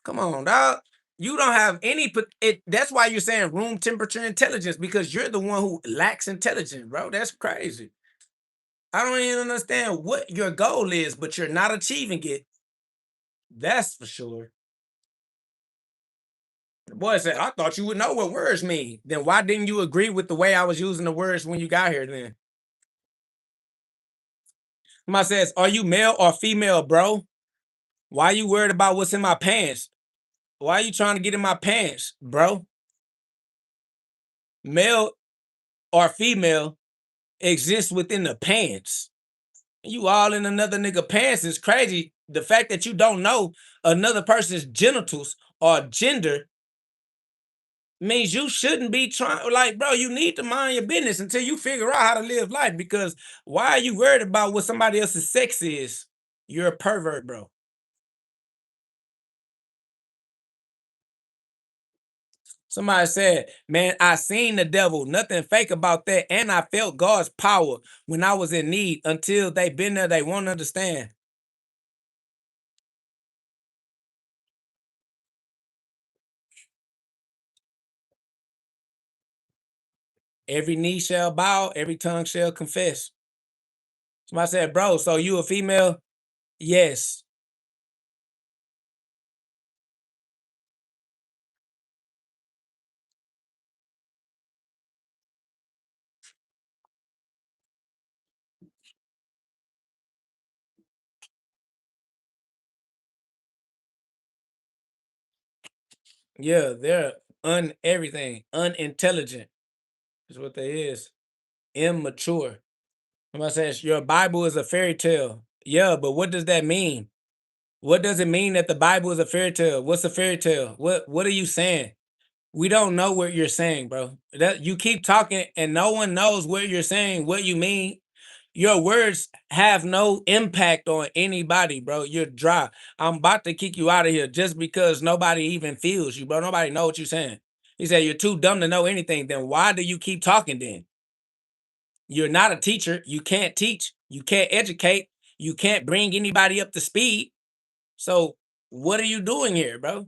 Come on, dog. You don't have any that's why you're saying room temperature intelligence, because you're the one who lacks intelligence, bro. That's crazy. I don't even understand what your goal is, but you're not achieving it. That's for sure. The boy said, I thought you would know what words mean. Then why didn't you agree with the way I was using the words when you got here then? Somebody says, are you male or female, bro? Why you worried about what's in my pants? Why are you trying to get in my pants, bro? Male or female exists within the pants. You all in another nigga pants is crazy. The fact that you don't know another person's genitals or gender means you shouldn't be trying. Like, bro, you need to mind your business until you figure out how to live life. Because why are you worried about what somebody else's sex is? You're a pervert, bro. Somebody said, man, I seen the devil. Nothing fake about that. And I felt God's power when I was in need. Until they been there, they won't understand. Every knee shall bow, every tongue shall confess. Somebody said, bro, so you a female? Yes. Yeah, they're everything. Unintelligent is what they is. Immature. Somebody says, your Bible is a fairy tale. Yeah, but what does that mean? What does it mean that the Bible is a fairy tale? What's a fairy tale? What are you saying? We don't know what you're saying, bro. That you keep talking and no one knows what you're saying, what you mean. Your words have no impact on anybody, bro. You're dry. I'm about to kick you out of here just because nobody even feels you, bro. Nobody know what you're saying. He said you're too dumb to know anything. Then why do you keep talking then? You're not a teacher. You can't teach. You can't educate. You can't bring anybody up to speed. So what are you doing here, bro?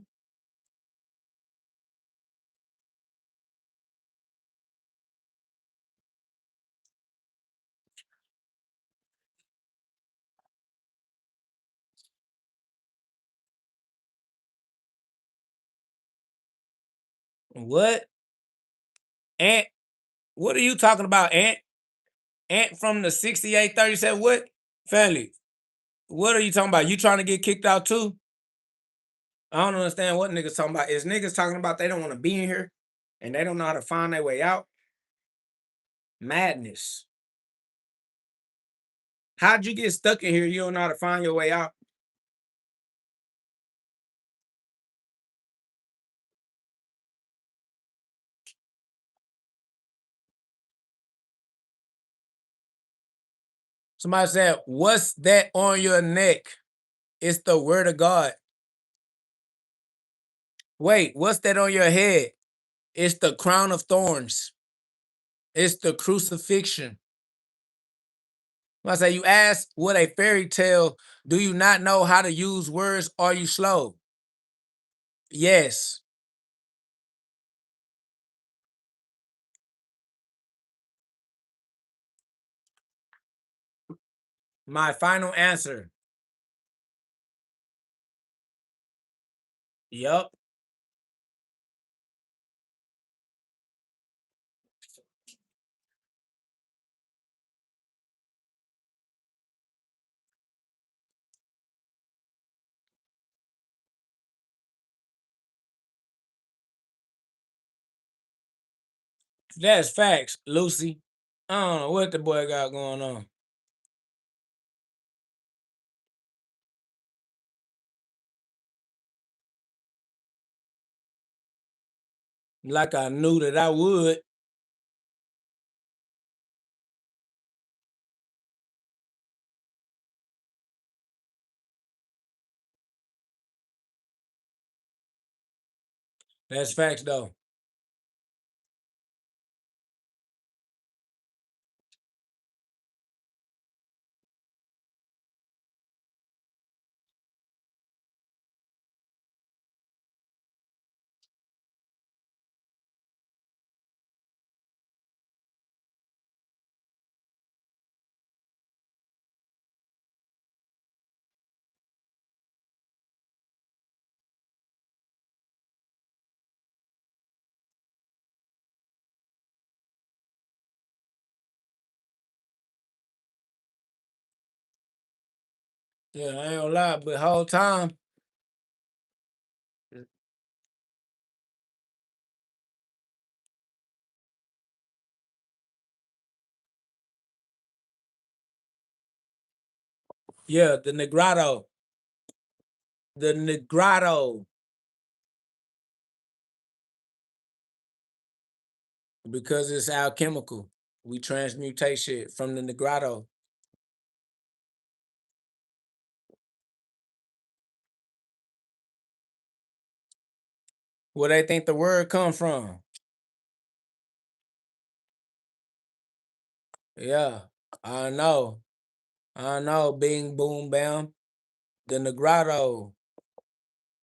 What? Ant? What are you talking about, Ant? Ant from the 6837? What? Family. What are you talking about? You trying to get kicked out too? I don't understand what niggas talking about. Is niggas talking about they don't want to be in here and they don't know how to find their way out? Madness. How'd you get stuck in here? You don't know how to find your way out? Somebody said, what's that on your neck? It's the word of God. Wait, what's that on your head? It's the crown of thorns. It's the crucifixion. I say, you ask what a fairy tale, do you not know how to use words? Are you slow? Yes. My final answer. Yup. That's facts, Lucy. I don't know what the boy got going on. Like I knew that I would. That's facts though. Yeah, I ain't gonna lie, but whole time. Yeah, the Negrado. The Negrado. Because it's alchemical. We transmutate shit from the Negrado. Where they think the word come from. Yeah, I know. I know. Bing, boom, bam. The Negrado.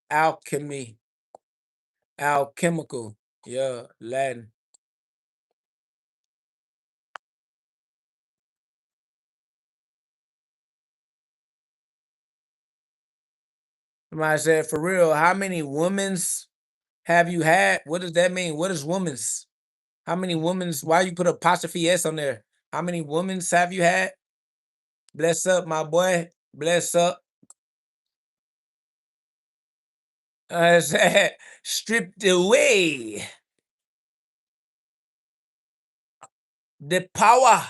Alchemy. Alchemical. Yeah, Latin. Somebody said, for real, how many women's have you had? What does that mean? What is woman's? How many women's? Why you put apostrophe S on there? How many women's have you had? Bless up, my boy. Bless up. I said, stripped away the power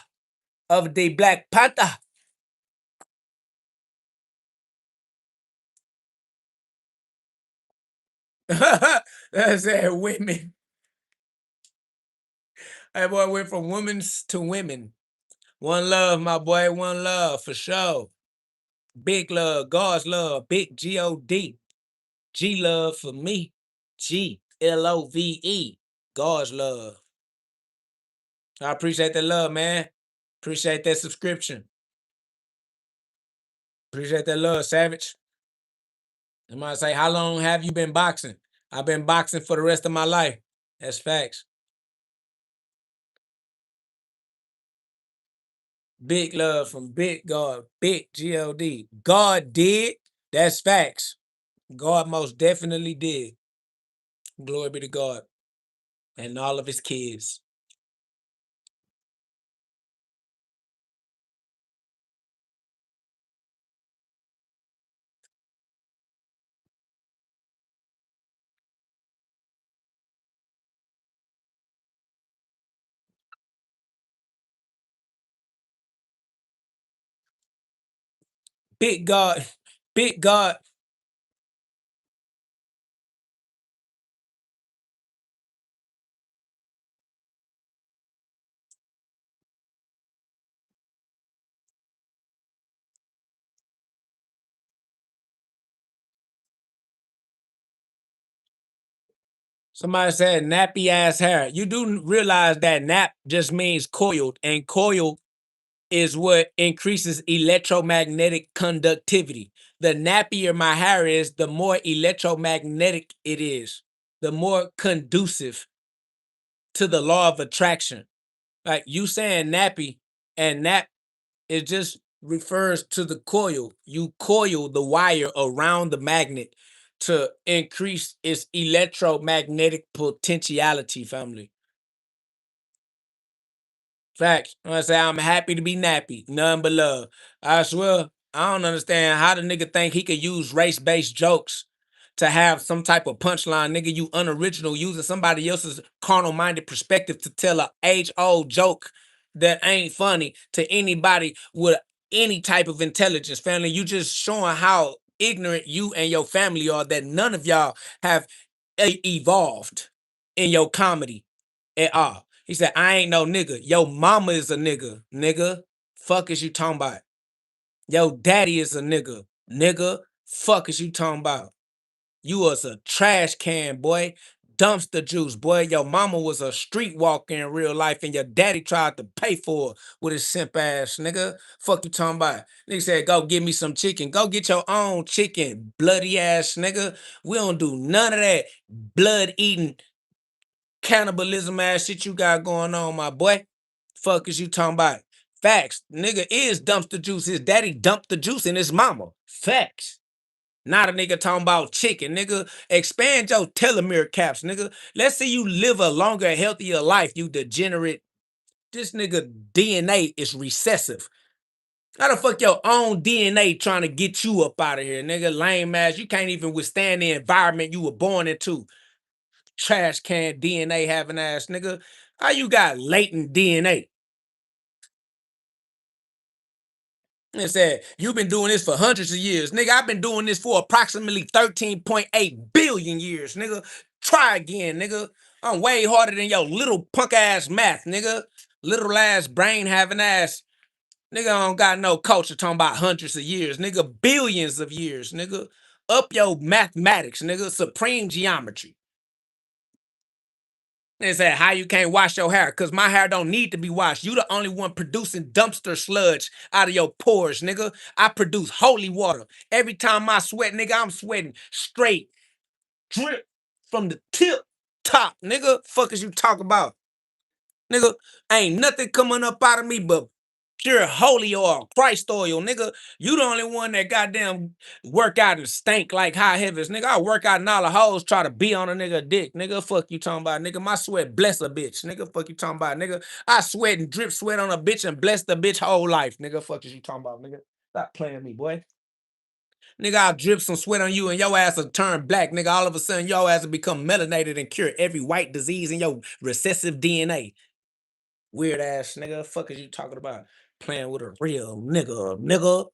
of the Black Panther. I said, women. That boy went from women's to women. One love, my boy. One love for sure. Big love, God's love, big GOD. G love for me. GLOVE. God's love. I appreciate that love, man. Appreciate that subscription. Appreciate that love, Savage. I might say, how long have you been boxing? I've been boxing for the rest of my life. That's facts. Big love from Big God, Big GOD. God did. That's facts. God most definitely did. Glory be to God and all of his kids. Big God, Big God. Somebody said nappy ass hair. You do realize that nap just means coiled, and coil is what increases electromagnetic conductivity. The nappier my hair is, the more electromagnetic it is, the more conducive to the law of attraction. Like you saying nappy, and nap, it just refers to the coil. You coil the wire around the magnet to increase its electromagnetic potentiality, family. Facts. I say I'm happy to be nappy. None but love. I swear, I don't understand how the nigga think he could use race-based jokes to have some type of punchline. Nigga, you unoriginal, using somebody else's carnal-minded perspective to tell a age-old joke that ain't funny to anybody with any type of intelligence. Family, you just showing how ignorant you and your family are, that none of y'all have evolved in your comedy at all. He said, I ain't no nigga. Yo mama is a nigga. Nigga, fuck is you talking about? Yo daddy is a nigga. Nigga, fuck is you talking about? You was a trash can, boy. Dumpster juice, boy. Your mama was a streetwalker in real life, and your daddy tried to pay for it with his simp ass, nigga. Fuck you talking about? Nigga said, go get me some chicken. Go get your own chicken, bloody ass nigga. We don't do none of that blood eating cannibalism ass shit you got going on, my boy. Fuck is you talking about? Facts. Nigga is dumpster juice. His daddy dumped the juice in his mama. Facts. Not a nigga talking about chicken, nigga. Expand your telomere caps, nigga. Let's see you live a longer, healthier life, you degenerate. This nigga DNA is recessive. How the fuck your own DNA trying to get you up out of here, nigga? Lame ass. You can't even withstand the environment you were born into. Trash can DNA having ass, nigga. How you got latent DNA? It said, you've been doing this for hundreds of years. Nigga, I've been doing this for approximately 13.8 billion years, nigga. Try again, nigga. I'm way harder than your little punk ass math, nigga. Little ass brain having ass. Nigga, I don't got no culture talking about hundreds of years, nigga. Billions of years, nigga. Up your mathematics, nigga. Supreme geometry. They said how you can't wash your hair, cause my hair don't need to be washed. You the only one producing dumpster sludge out of your pores, nigga. I produce holy water. Every time I sweat, nigga, I'm sweating straight drip from the tip top, nigga. Fuck is you talk about? Nigga, ain't nothing coming up out of me but pure holy oil, Christ oil, nigga. You the only one that goddamn work out and stink like high heavens, nigga. I work out and all the hoes try to be on a nigga dick, nigga. Fuck you talking about, nigga. My sweat bless a bitch, nigga. Fuck you talking about, nigga. I sweat and drip sweat on a bitch and bless the bitch whole life, nigga. Fuck is you talking about, nigga. Stop playing me, boy. Nigga, I'll drip some sweat on you and your ass will turn black, nigga. All of a sudden, your ass will become melanated and cure every white disease in your recessive DNA. Weird ass nigga. Fuck is you talking about? Playing with a real nigga, nigga.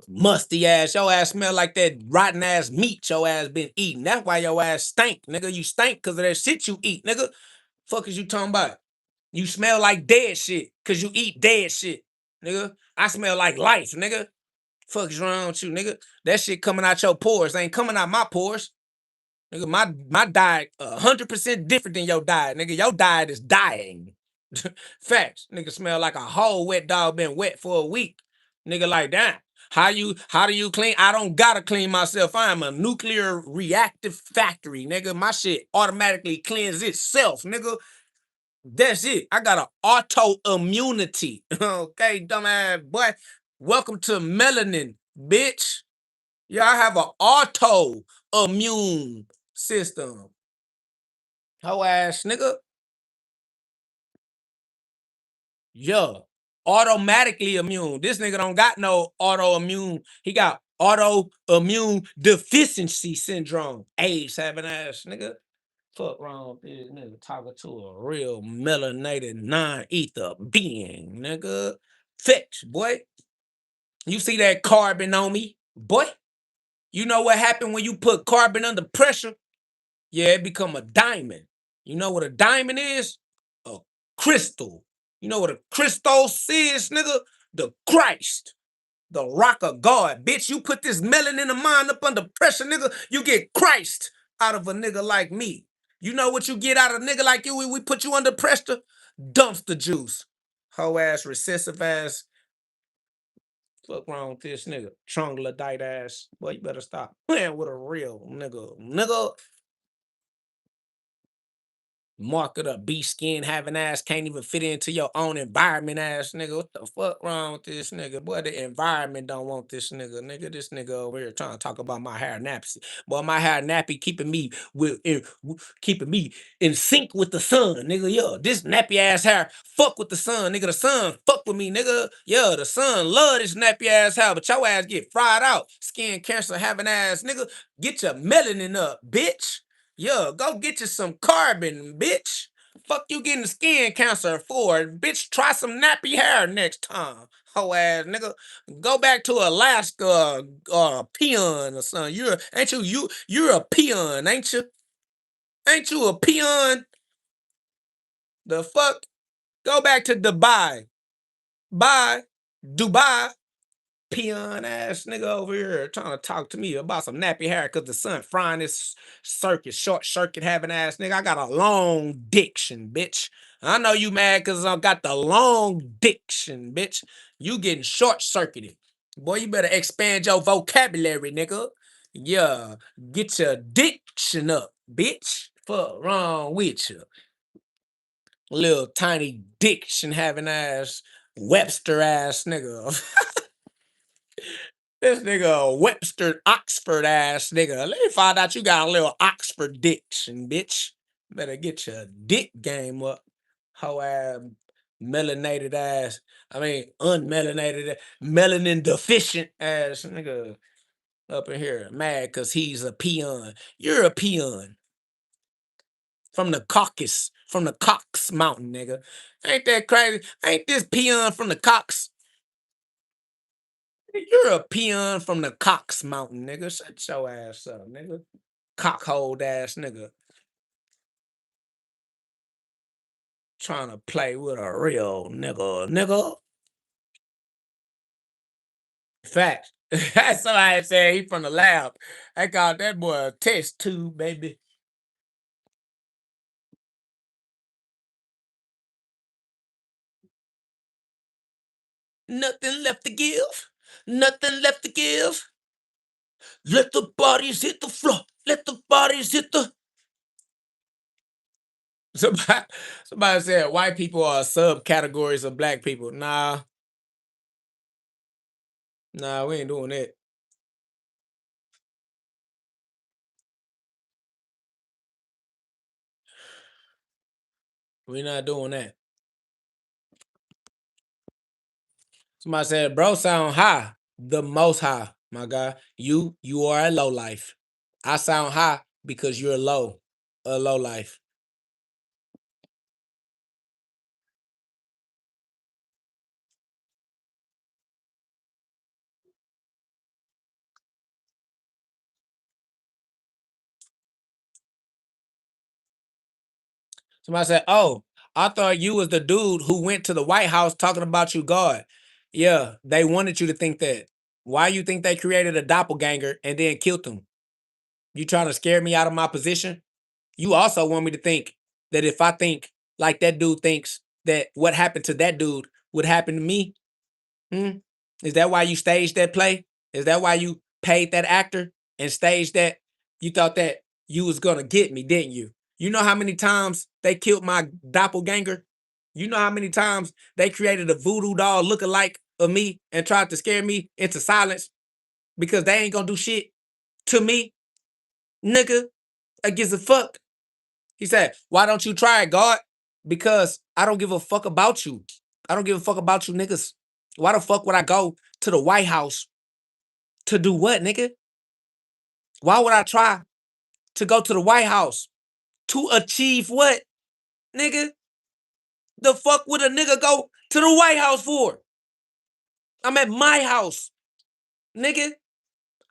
Musty ass. Your ass smell like that rotten ass meat your ass been eating. That's why your ass stink, nigga. You stink because of that shit you eat, nigga. Fuck is you talking about? You smell like dead shit because you eat dead shit, nigga. I smell like life, nigga. Fuck is wrong with you, nigga? That shit coming out your pores ain't coming out my pores. Nigga, my diet 100% different than your diet, nigga. Your diet is dying. Facts. Nigga smell like a whole wet dog been wet for a week. Nigga like that. How do you clean? I don't gotta clean myself. I am a nuclear reactive factory, nigga. My shit automatically cleans itself, nigga. That's it. I got an autoimmunity. Okay, dumbass boy. Welcome to melanin, bitch. Yeah, I have an autoimmune system. Ho ass nigga. Yeah. Automatically immune. This nigga don't got no autoimmune. He got autoimmune deficiency syndrome. AIDS having ass nigga. Fuck wrong with this nigga talking to a real melanated non-ether being, nigga. Fetch, boy. You see that carbon on me, boy? You know what happened when you put carbon under pressure? Yeah, it become a diamond. You know what a diamond is? A crystal. You know what a Christos is, nigga? The Christ. The rock of God. Bitch, you put this melanin of mine up under pressure, nigga. You get Christ out of a nigga like me. You know what you get out of a nigga like you when we put you under pressure? Dumpster juice. Hoe ass, recessive ass. Fuck wrong with this nigga? Troglodyte ass. Boy, you better stop playing with a real nigga. Nigga. Mark it up, be skin having ass, can't even fit into your own environment ass nigga. What the fuck wrong with this nigga? Boy, the environment don't want this nigga. Nigga, this nigga over here trying to talk about my hair nappy. Boy, my hair nappy keeping me in sync with the sun, nigga. Yeah, this nappy ass hair fuck with the sun, nigga. The sun fuck with me, nigga. Yeah, the sun love this nappy ass hair, but your ass get fried out. Skin cancer having ass, nigga. Get your melanin up, bitch. Yeah, go get you some carbon, bitch. Fuck you getting skin cancer for, bitch. Try some nappy hair next time. Ho ass nigga. Go back to Alaska, peon or something. You're a peon, ain't you? Ain't you a peon? The fuck? Go back to Dubai. Bye. Dubai. Peon ass nigga over here trying to talk to me about some nappy hair because the sun frying this short circuit having ass nigga. I got a long diction, bitch. I know you mad because I got the long diction, bitch. You getting short circuited. Boy, you better expand your vocabulary, nigga. Yeah, get your diction up, bitch. Fuck wrong with you? Little tiny diction having ass, Webster ass nigga. This nigga a Webster Oxford ass nigga. Let me find out you got a little Oxford diction, bitch. Better get your dick game up. Hoe ass melanated ass. I mean, unmelanated, melanin deficient ass nigga up in here mad because he's a peon. You're a peon from the Caucasus, from the Cox Mountain, nigga. Ain't that crazy? Ain't this peon from the Cox? You're a peon from the Cox Mountain, nigga. Shut your ass up, nigga. Cockhold ass nigga. Trying to play with a real nigga. Fact. Somebody said he from the lab. I called that boy a test tube, baby. Nothing left to give. Nothing left to give. Let the bodies hit the floor. Let the bodies hit the. Somebody, somebody said white people are subcategories of black people. Nah, we ain't doing that. We not doing that. Somebody said, bro, sound high. The most high, my guy. You are a low life. I sound high because you're low. A low life. Somebody said, oh, I thought you was the dude who went to the White House talking about you, God. Yeah, they wanted you to think that. Why you think they created a doppelganger and then killed him? You trying to scare me out of my position? You also want me to think that if I think like that dude thinks that what happened to that dude would happen to me? Hmm? Is that why you staged that play? Is that why you paid that actor and staged that? You thought that you was gonna get me, didn't you? You know how many times they killed my doppelganger? You know how many times they created a voodoo doll lookalike of me and tried to scare me into silence because they ain't gonna do shit to me, nigga. I gives a fuck. He said, why don't you try it, God? Because I don't give a fuck about you. I don't give a fuck about you niggas. Why the fuck would I go to the White House to do what, nigga? Why would I try to go to the White House to achieve what, nigga? The fuck would a nigga go to the White House for? I'm at my house, nigga.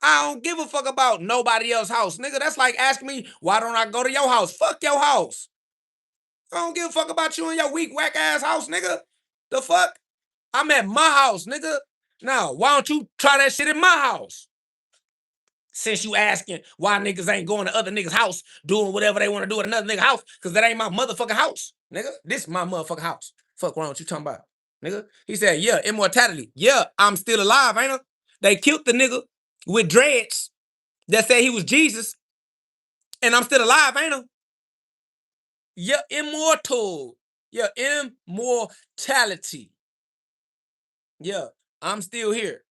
I don't give a fuck about nobody else's house, nigga. That's like asking me, why don't I go to your house? Fuck your house. I don't give a fuck about you and your weak, whack ass house, nigga. The fuck? I'm at my house, nigga. Now, why don't you try that shit in my house? Since you asking why niggas ain't going to other niggas' house doing whatever they want to do at another nigga house, because that ain't my motherfucking house, nigga. This is my motherfucking house. Fuck wrong with you talking about, nigga? He said, yeah, immortality. Yeah, I'm still alive, ain't I? They killed the nigga with dreads that said he was Jesus, and I'm still alive, ain't I? Yeah, immortal. Yeah, immortality. Yeah, I'm still here.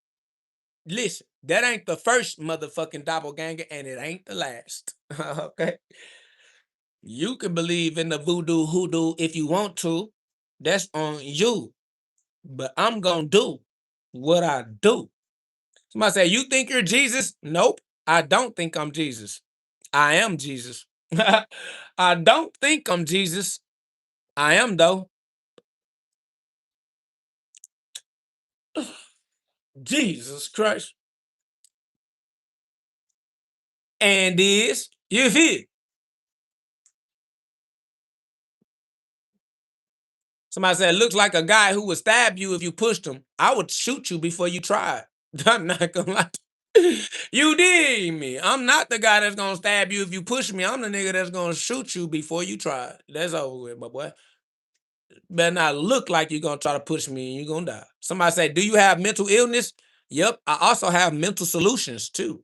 Listen, that ain't the first motherfucking doppelganger, and it ain't the last. Okay? You can believe in the voodoo hoodoo if you want to. That's on you. But I'm gonna do what I do. Somebody say, you think you're Jesus? Nope. I don't think I'm Jesus. I am Jesus. I don't think I'm Jesus. I am though. Jesus Christ. And is you feel? Somebody said, looks like a guy who would stab you if you pushed him. I would shoot you before you tried. I'm not gonna lie. You did me. I'm not the guy that's gonna stab you if you push me. I'm the nigga that's gonna shoot you before you try. That's over with, my boy. Better not look like you're gonna try to push me and you're gonna die. Somebody say, do you have mental illness? Yep. I also have mental solutions too.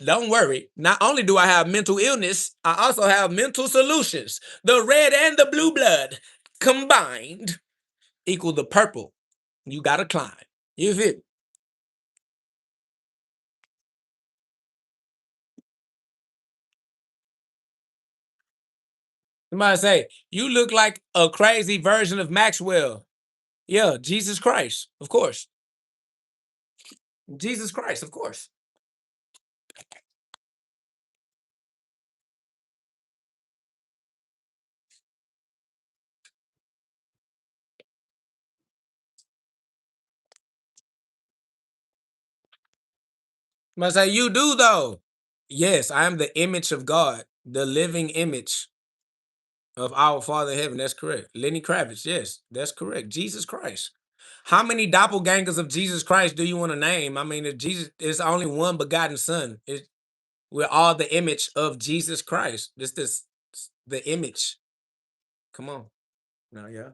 Don't worry. Not only do I have mental illness, I also have mental solutions. The red and the blue blood combined equal the purple. You gotta climb. You feel? Somebody say, you look like a crazy version of Maxwell. Yeah, Jesus Christ, of course. Jesus Christ, of course. Somebody say, you do though. Yes, I am the image of God, the living image of our Father in heaven. That's correct. Lenny Kravitz, yes, that's correct. Jesus Christ. How many doppelgangers of Jesus Christ do you want to name? I mean, if Jesus is only one begotten Son. We're all the image of Jesus Christ. This the image. Come on. No, yeah.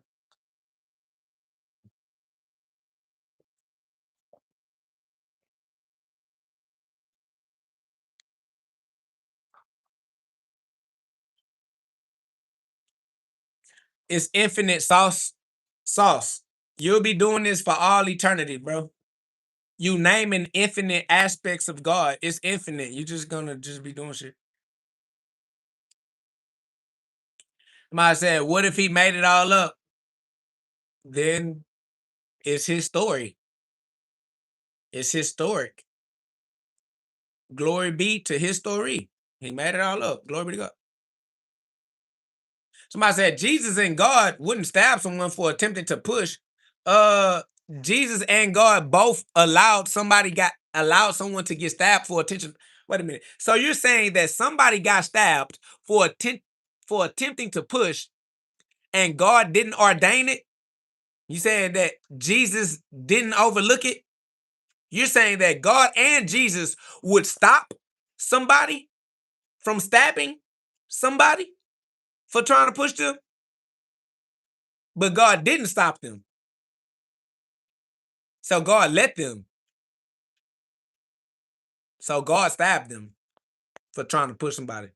It's infinite sauce. You'll be doing this for all eternity, bro. You naming infinite aspects of God. It's infinite. You just gonna just be doing shit. Somebody said, what if he made it all up? Then it's his story. It's historic. Glory be to his story. He made it all up. Glory be to God. Somebody said Jesus and God wouldn't stab someone for attempting to push. Uh, Jesus and God both allowed someone to get stabbed for attention. Wait a minute. So you're saying that somebody got stabbed for attempting to push, and God didn't ordain it? You saying that Jesus didn't overlook it? You're saying that God and Jesus would stop somebody from stabbing somebody for trying to push them, but God didn't stop them. So God let them. So God stabbed them for trying to push somebody.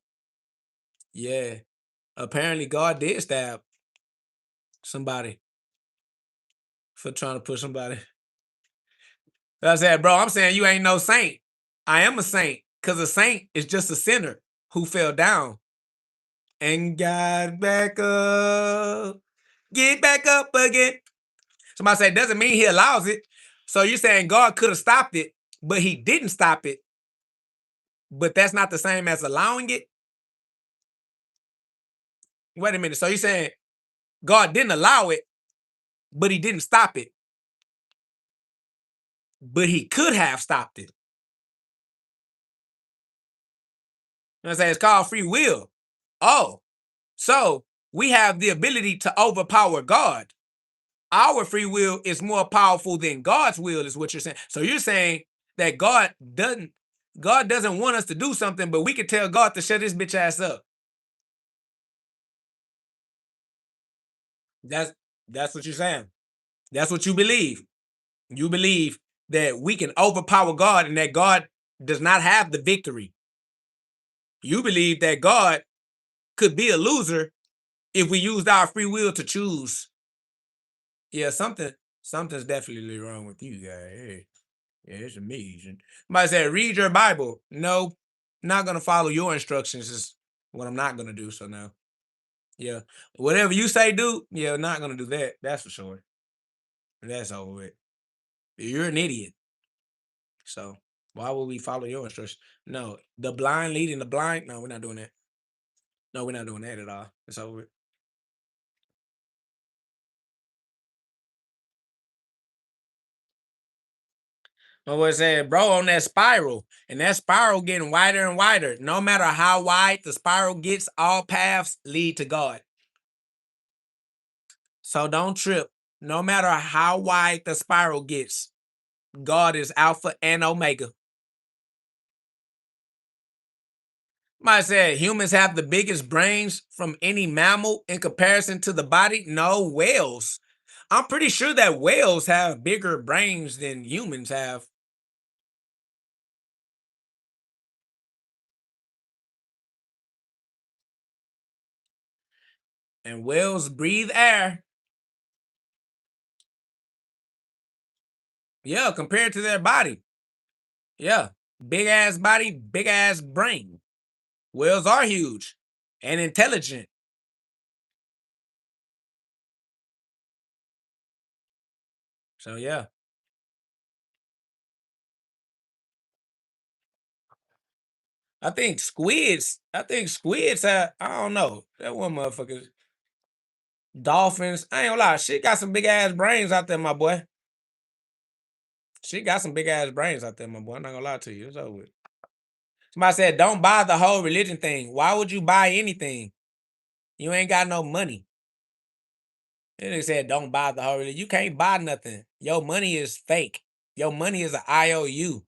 Yeah. Apparently God did stab somebody for trying to push somebody. I said, bro, I'm saying you ain't no saint. I am a saint, because a saint is just a sinner who fell down and got back up. Get back up again. Somebody said, doesn't mean he allows it. So you're saying God could have stopped it, but he didn't stop it. But that's not the same as allowing it? Wait a minute. So you're saying God didn't allow it, but he didn't stop it. But he could have stopped it. You know what I'm saying? It's called free will. Oh, so we have the ability to overpower God. Our free will is more powerful than God's will, is what you're saying. So you're saying that God doesn't want us to do something, but we can tell God to shut his bitch ass up. That's what you're saying. That's what you believe. You believe that we can overpower God and that God does not have the victory. You believe that God could be a loser if we used our free will to choose. Yeah, something's definitely wrong with you guys. Hey, yeah, it's amazing. Somebody said, read your Bible. No, not gonna follow your instructions is what I'm not gonna do. So no. Yeah. Whatever you say do, yeah, not gonna do that. That's for sure. That's over with. You're an idiot. So why would we follow your instructions? No. The blind leading the blind. No, we're not doing that. No, we're not doing that at all. It's over with. My boy said, bro, on that spiral, and that spiral getting wider and wider. No matter how wide the spiral gets, all paths lead to God. So don't trip. No matter how wide the spiral gets, God is Alpha and Omega. Somebody said humans have the biggest brains from any mammal in comparison to the body. No, whales. I'm pretty sure that whales have bigger brains than humans have. And whales breathe air. Yeah, compared to their body. Yeah. Big ass body, big ass brain. Whales are huge and intelligent. So yeah. I think squids have, I don't know. That one motherfucker. Dolphins. I ain't gonna lie. Shit got some big ass brains out there, my boy. She got some big ass brains out there, my boy. I'm not gonna lie to you. It's over with. Somebody said, don't buy the whole religion thing. Why would you buy anything? You ain't got no money. And they said, don't buy the whole religion. You can't buy nothing. Your money is fake. Your money is an IOU.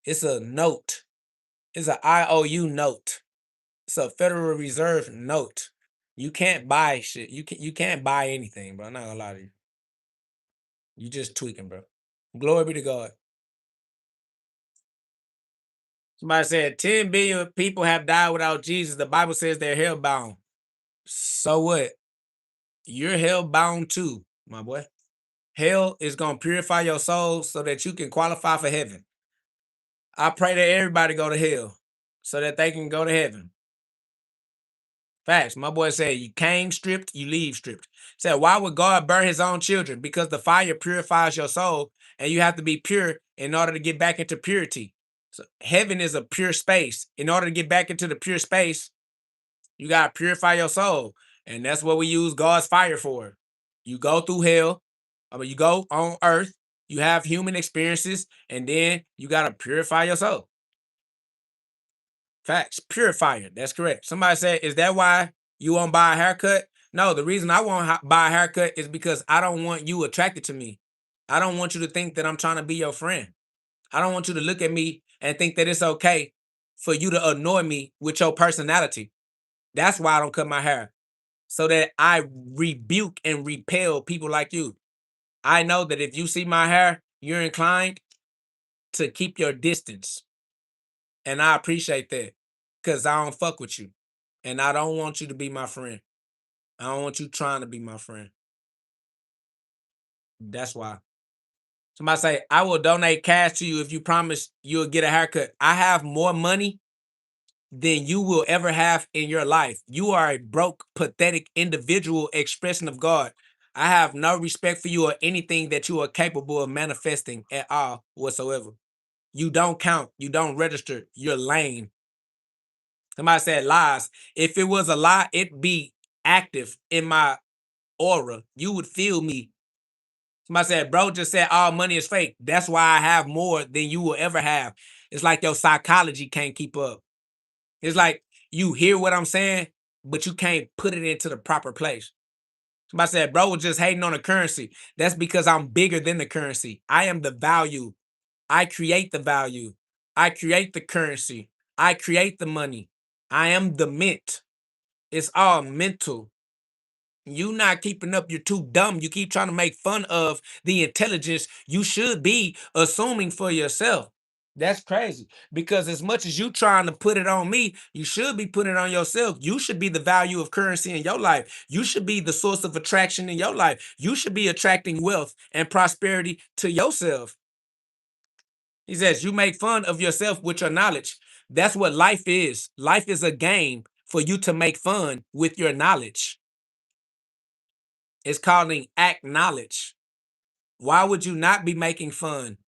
It's a note. It's an IOU note. It's a Federal Reserve note. You can't buy shit. You can't buy anything, bro. I'm not gonna lie to you. You just tweaking, bro. Glory be to God. Somebody said 10 billion people have died without Jesus. The Bible says they're hellbound. So what? You're hellbound too, my boy. Hell is gonna purify your soul so that you can qualify for heaven. I pray that everybody go to hell so that they can go to heaven. Facts. My boy said, you came stripped, you leave stripped. Said, why would God burn his own children? Because the fire purifies your soul, and you have to be pure in order to get back into purity. So heaven is a pure space. In order to get back into the pure space, you gotta purify your soul. And that's what we use God's fire for. You go through hell, you go on earth, you have human experiences, and then you gotta purify your soul. Facts. Purifier. That's correct. Somebody said, is that why you won't buy a haircut? No, the reason I won't buy a haircut is because I don't want you attracted to me. I don't want you to think that I'm trying to be your friend. I don't want you to look at me and think that it's okay for you to annoy me with your personality. That's why I don't cut my hair. So that I rebuke and repel people like you. I know that if you see my hair, you're inclined to keep your distance. And I appreciate that because I don't fuck with you. And I don't want you to be my friend. I don't want you trying to be my friend. That's why. Somebody say, I will donate cash to you if you promise you'll get a haircut. I have more money than you will ever have in your life. You are a broke, pathetic individual expression of God. I have no respect for you or anything that you are capable of manifesting at all whatsoever. You don't count. You don't register. You're lame. Somebody said lies. If it was a lie, it'd be active in my aura. You would feel me. Somebody said, bro just said all money is fake. That's why I have more than you will ever have. It's like your psychology can't keep up. It's like you hear what I'm saying, but you can't put it into the proper place. Somebody said, bro was just hating on the currency. That's because I'm bigger than the currency. I am the value. I create the value. I create the currency. I create the money. I am the mint. It's all mental. You not keeping up. You're too dumb. You keep trying to make fun of the intelligence you should be assuming for yourself. That's crazy. Because as much as you trying to put it on me, you should be putting it on yourself. You should be the value of currency in your life. You should be the source of attraction in your life. You should be attracting wealth and prosperity to yourself. He says, you make fun of yourself with your knowledge. That's what life is. Life is a game for you to make fun with your knowledge. It's calling act knowledge. Why would you not be making fun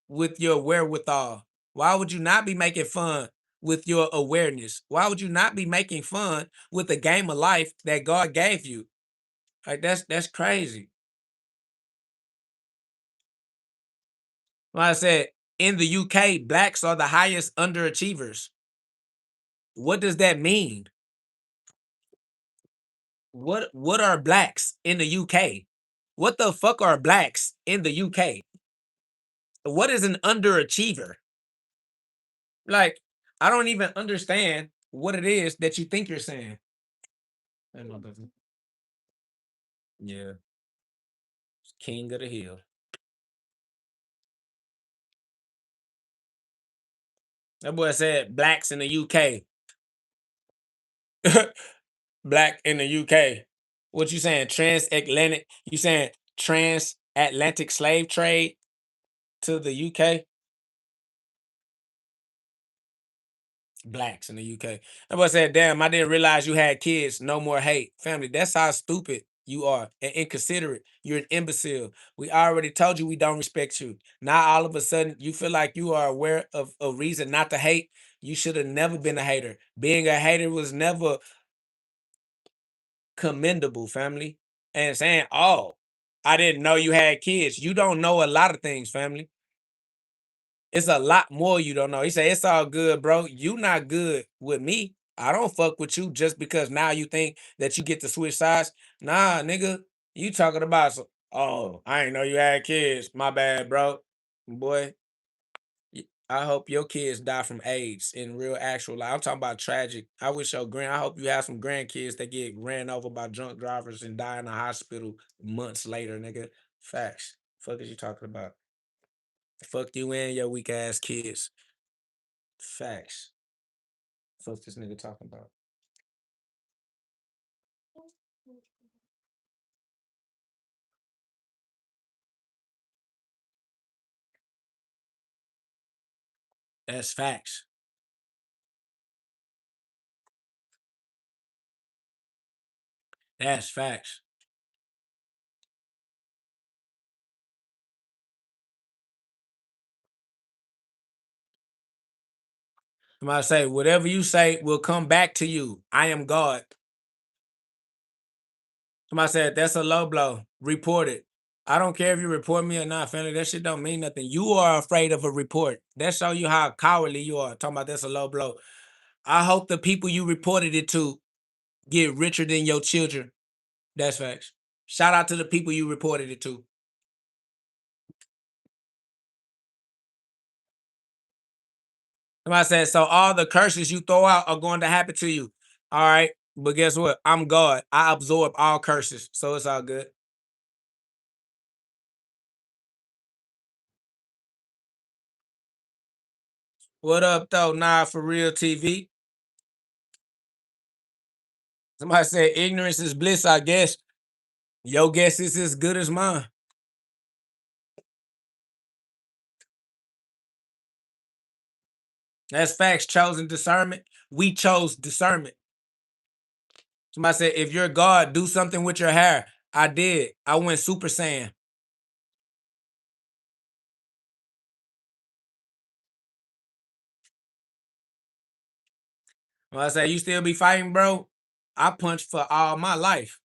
with your wherewithal? Why would you not be making fun with your awareness? Why would you not be making fun with the game of life that God gave you? Like that's crazy. Like I said, in the UK, blacks are the highest underachievers. What does that mean? What are blacks in the UK? What the fuck are blacks in the UK? What is an underachiever? Like, I don't even understand what it is that you think you're saying. That motherfucker. Yeah, king of the hill. That boy said blacks in the UK. Black in the UK. What you saying? Transatlantic? You saying transatlantic slave trade to the UK? Blacks in the UK. That boy said, damn, I didn't realize you had kids. No more hate. Family, that's how stupid You are and inconsiderate. You're an imbecile. We already told you we don't respect you. Now all of a sudden you feel like you are aware of a reason not to hate. You should have never been a hater. Being a hater was never commendable, family. And saying, "Oh, I didn't know you had kids." You don't know a lot of things, family. It's a lot more you don't know. He said, "It's all good, bro. You not good with me. I don't fuck with you just because now you think that you get to switch sides. Nah, nigga, you talking about oh, I ain't know you had kids. My bad, bro. Boy, I hope your kids die from AIDS in real actual life. I'm talking about tragic. I hope you have some grandkids that get ran over by drunk drivers and die in the hospital months later, nigga. Facts. Fuck is you talking about? Fuck you and your weak ass kids. Facts. Fuck this nigga talking about. That's facts. That's facts. Somebody say, whatever you say will come back to you. I am God. Somebody said, that's a low blow. Report it. I don't care if you report me or not, family. That shit don't mean nothing. You are afraid of a report. That show you how cowardly you are. Talking about that's a low blow. I hope the people you reported it to get richer than your children. That's facts. Shout out to the people you reported it to. Somebody said, so all the curses you throw out are going to happen to you. All right. But guess what? I'm God. I absorb all curses. So it's all good. What up, though? Nah, for real TV. Somebody said ignorance is bliss, I guess. Your guess is as good as mine. That's facts. Chosen discernment. We chose discernment. Somebody said, if you're God, do something with your hair. I did. I went Super Saiyan. Somebody said, you still be fighting, bro? I punched for all my life.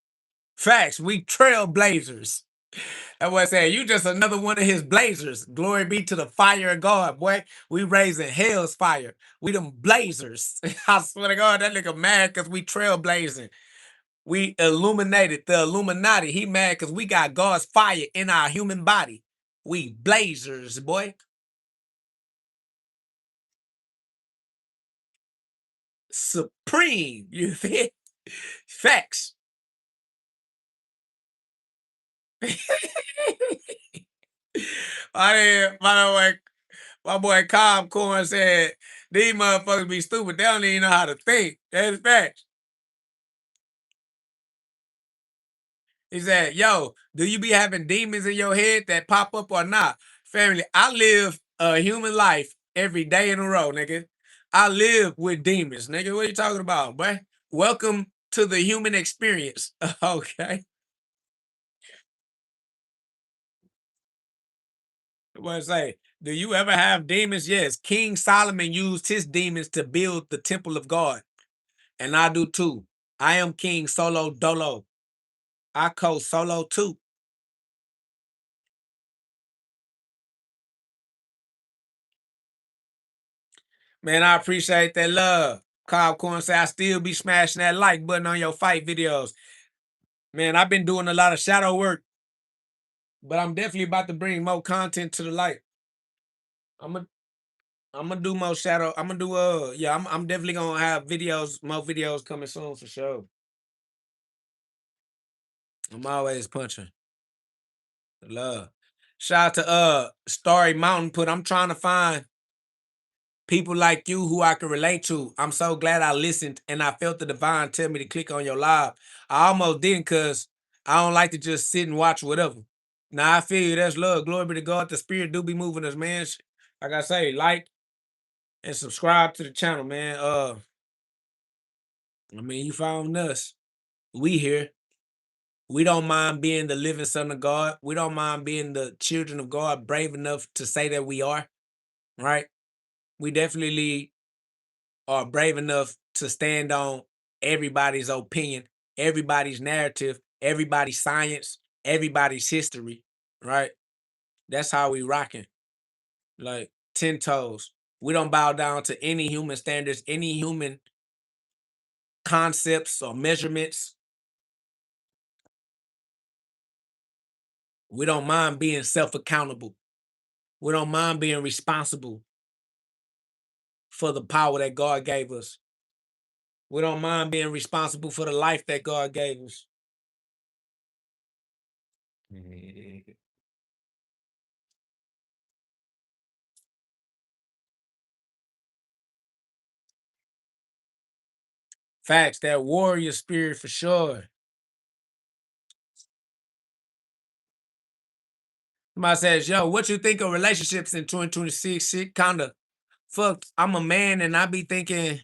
Facts. We trailblazers. That boy said, you just another one of his blazers. Glory be to the fire of God, boy. We raising hell's fire. We them blazers. I swear to God, that nigga mad because we trailblazing. We illuminated the Illuminati. He mad because we got God's fire in our human body. We blazers, boy. Supreme. You feel? Facts. My boy Cobb Corn said, these motherfuckers be stupid. They don't even know how to think. That's facts. He said, yo, do you be having demons in your head that pop up or not? Family, I live a human life every day in a row, nigga. I live with demons, nigga. What are you talking about, boy? Welcome to the human experience. Okay. What I say? Do you ever have demons? Yes. King Solomon used his demons to build the temple of God. And I do too. I am King Solo Dolo. I co solo too. Man, I appreciate that love. Cobb Corn say I still be smashing that like button on your fight videos. Man, I've been doing a lot of shadow work, but I'm definitely about to bring more content to the light. I'm gonna I'm gonna do more shadow. I'm gonna do yeah, I'm definitely gonna have videos, more videos coming soon for sure. I'm always punching. Love. Shout out to Starry Mountain Put. I'm trying to find people like you who I can relate to. I'm so glad I listened and I felt the divine tell me to click on your live. I almost didn't because I don't like to just sit and watch whatever. Now I feel you. That's love. Glory be to God. The spirit do be moving us, man. Like I say, like and subscribe to the channel, man. I mean, you found us. We here. We don't mind being the living son of God. We don't mind being the children of God, brave enough to say that we are, right? We definitely are brave enough to stand on everybody's opinion, everybody's narrative, everybody's science, everybody's history, right? That's how we rocking. Like 10 toes. We don't bow down to any human standards, any human concepts or measurements. We don't mind being self-accountable. We don't mind being responsible for the power that God gave us. We don't mind being responsible for the life that God gave us. Facts, that warrior spirit for sure. Somebody says, yo, what you think of relationships in 2026? Shit, kinda fuck. I'm a man and I be thinking,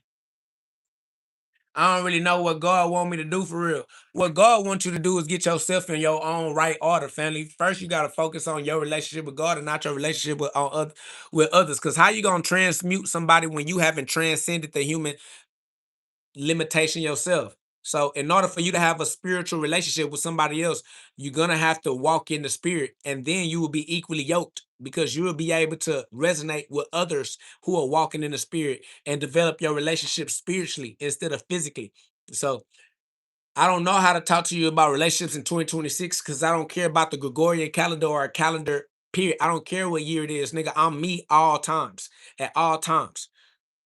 I don't really know what God want me to do for real. What God wants you to do is get yourself in your own right order, family. First, you gotta focus on your relationship with God and not your relationship with others. Cause how you gonna transmute somebody when you haven't transcended the human limitation yourself? So, in order for you to have a spiritual relationship with somebody else, you're gonna have to walk in the spirit, and then you will be equally yoked because you will be able to resonate with others who are walking in the spirit and develop your relationship spiritually instead of physically. So, I don't know how to talk to you about relationships in 2026 because I don't care about the Gregorian calendar or a calendar period. I don't care what year it is, nigga. I'm me all times, at all times.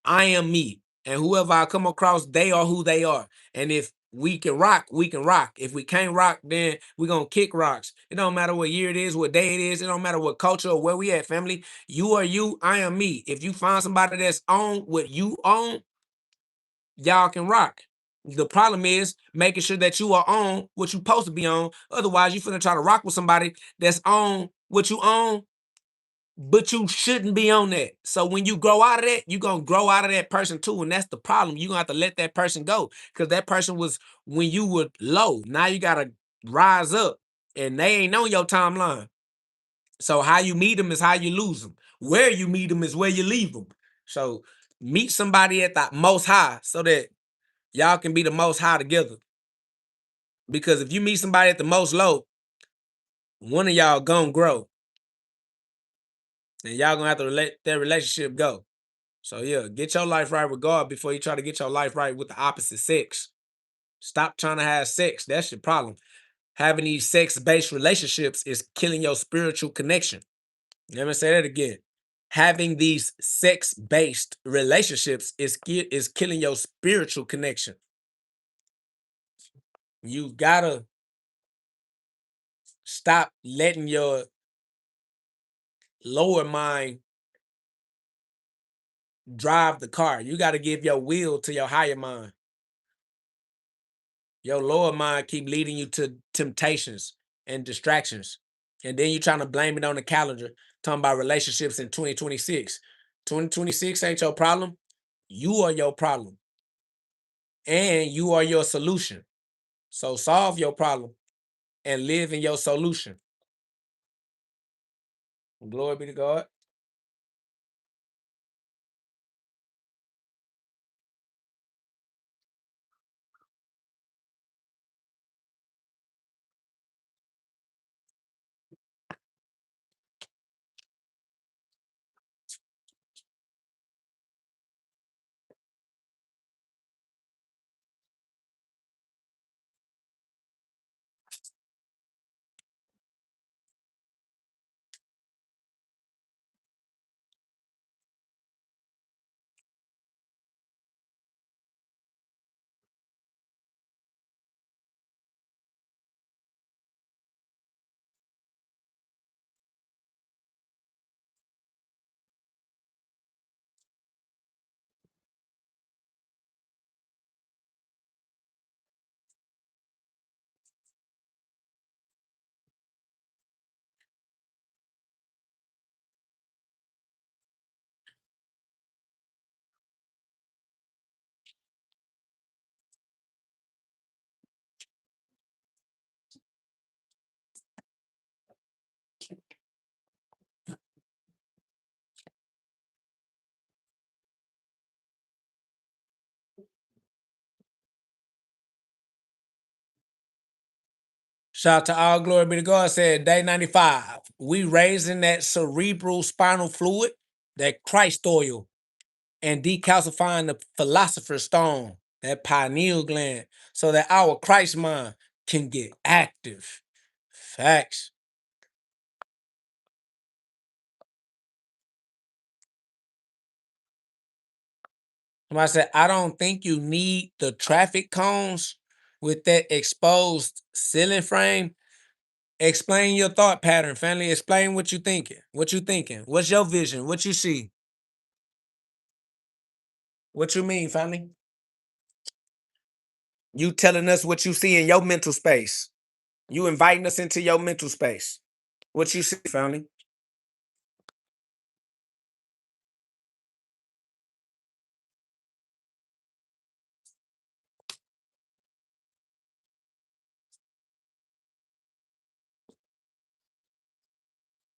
I am me. And whoever I come across, they are who they are. And if we can rock, we can rock. If we can't rock, then we're gonna kick rocks. It don't matter what year it is, what day it is, it don't matter what culture or where we at, family. You are you, I am me. If you find somebody that's on what you own, y'all can rock. The problem is making sure that you are on what you supposed to be on. Otherwise, you finna try to rock with somebody that's on what you own, but you shouldn't be on that. So when you grow out of that, you're gonna grow out of that person too. And that's the problem. You're gonna have to let that person go. Because that person was when you were low. Now you gotta rise up. And they ain't on your timeline. So how you meet them is how you lose them. Where you meet them is where you leave them. So meet somebody at the most high so that y'all can be the most high together. Because if you meet somebody at the most low, one of y'all gonna grow. And y'all gonna have to let that relationship go. So yeah, get your life right with God before you try to get your life right with the opposite sex. Stop trying to have sex. That's your problem. Having these sex-based relationships is killing your spiritual connection. Let me say that again. Having these sex-based relationships is killing your spiritual connection. You gotta stop letting your lower mind drive the car. You got to give your will to your higher mind. Your lower mind keep leading you to temptations and distractions. And then you're trying to blame it on the calendar, talking about relationships in 2026. 2026 ain't your problem. You are your problem. And you are your solution. So solve your problem and live in your solution. Glory be to God. Shout out to all glory be to God. Said day 95. We raising that cerebral spinal fluid, that Christ oil, and decalcifying the philosopher's stone, that pineal gland, so that our Christ mind can get active. Facts. Somebody said, I don't think you need the traffic cones with that exposed ceiling frame. Explain your thought pattern, family. Explain what you thinking. What you thinking? What's your vision? What you see? What you mean, family? You telling us what you see in your mental space. You inviting us into your mental space. What you see, family?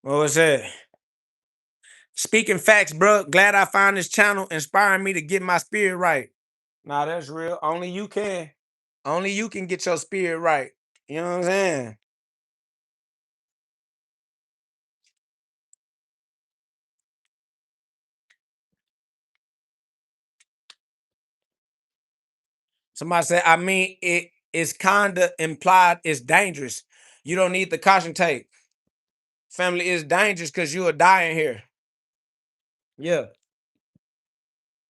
What was that? Speaking facts, bro. Glad I found this channel inspiring me to get my spirit right. Nah, that's real. Only you can. Only you can get your spirit right. You know what I'm saying? Somebody said, I mean, it is kind of implied it's dangerous. You don't need the caution tape. Family is dangerous because you are dying here. Yeah.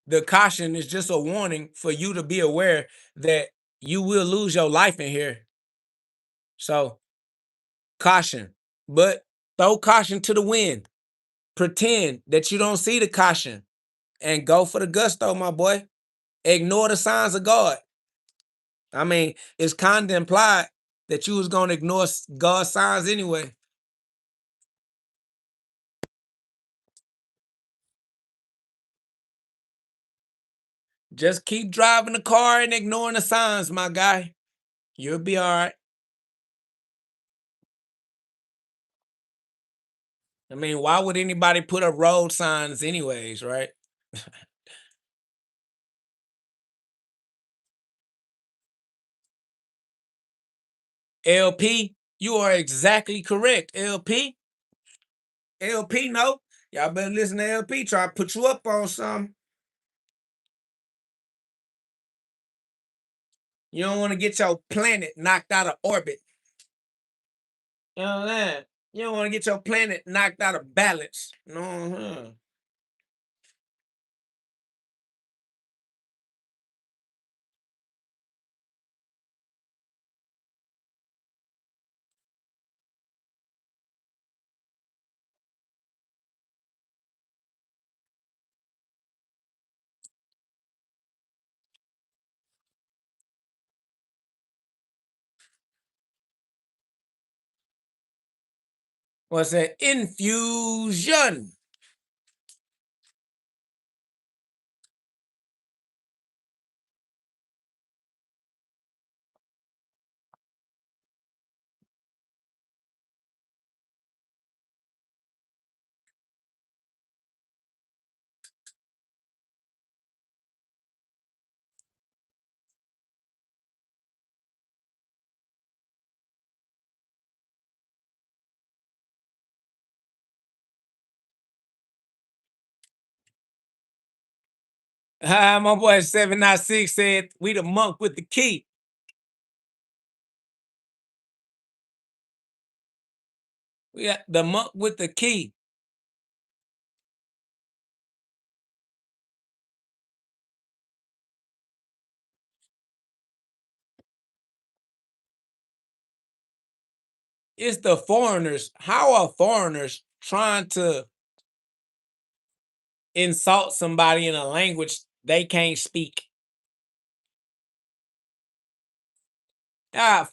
The caution is just a warning for you to be aware that you will lose your life in here. So, caution. But throw caution to the wind. Pretend that you don't see the caution and go for the gusto, my boy. Ignore the signs of God. I mean, it's kind of implied that you was going to ignore God's signs anyway. Just keep driving the car and ignoring the signs, my guy. You'll be all right. I mean, why would anybody put up road signs anyways, right? LP, you are exactly correct. LP, no. Y'all better listen to LP. Try to put you up on something. You don't want to get your planet knocked out of orbit. You know what I'm saying? You don't want to get your planet knocked out of balance. No. What's that? Infusion. My boy 796 said, we the monk with the key. We got the monk with the key. It's the foreigners. How are foreigners trying to insult somebody in a language they can't speak?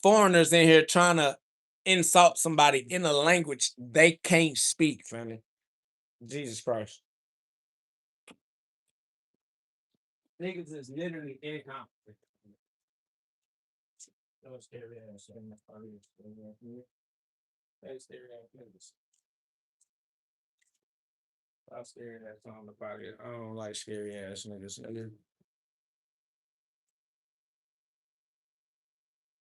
Foreigners in here trying to insult somebody in a language they can't speak, family. Jesus Christ. Niggas is literally incompetent. Don't scare their ass. They stare at niggas. I staring at on the body. I don't like scary ass niggas.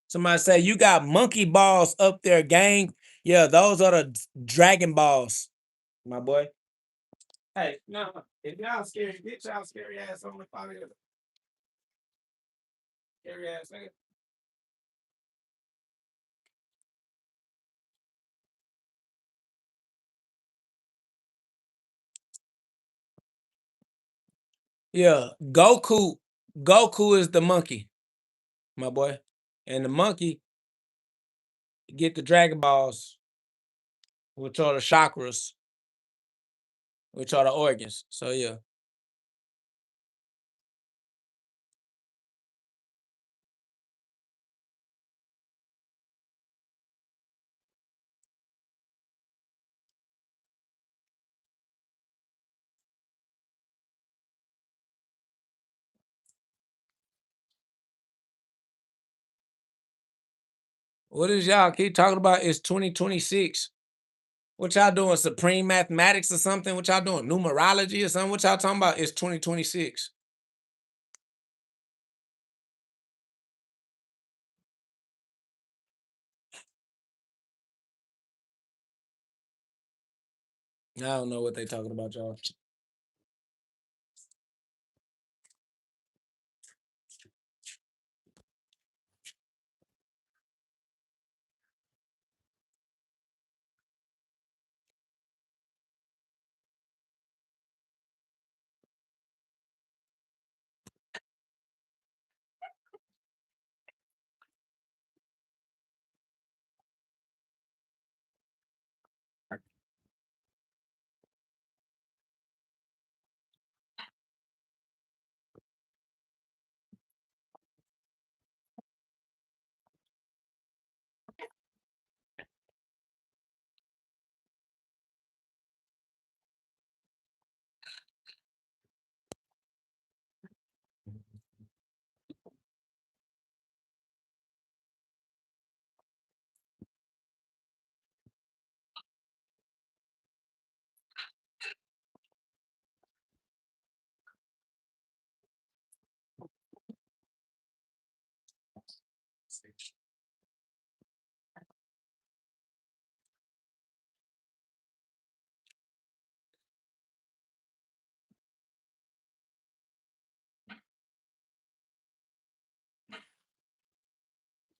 Somebody say you got monkey balls up there, gang. Yeah, those are the dragon balls, my boy. Hey, no, if y'all scary, get y'all scary ass on the out here. Scary ass nigga. Yeah, Goku is the monkey, my boy. And the monkey get the Dragon Balls, which are the chakras, which are the organs. So yeah. What is y'all keep talking about? It's 2026. What y'all doing? Supreme mathematics or something? What y'all doing? Numerology or something? What y'all talking about? It's 2026. I don't know what they talking about, y'all.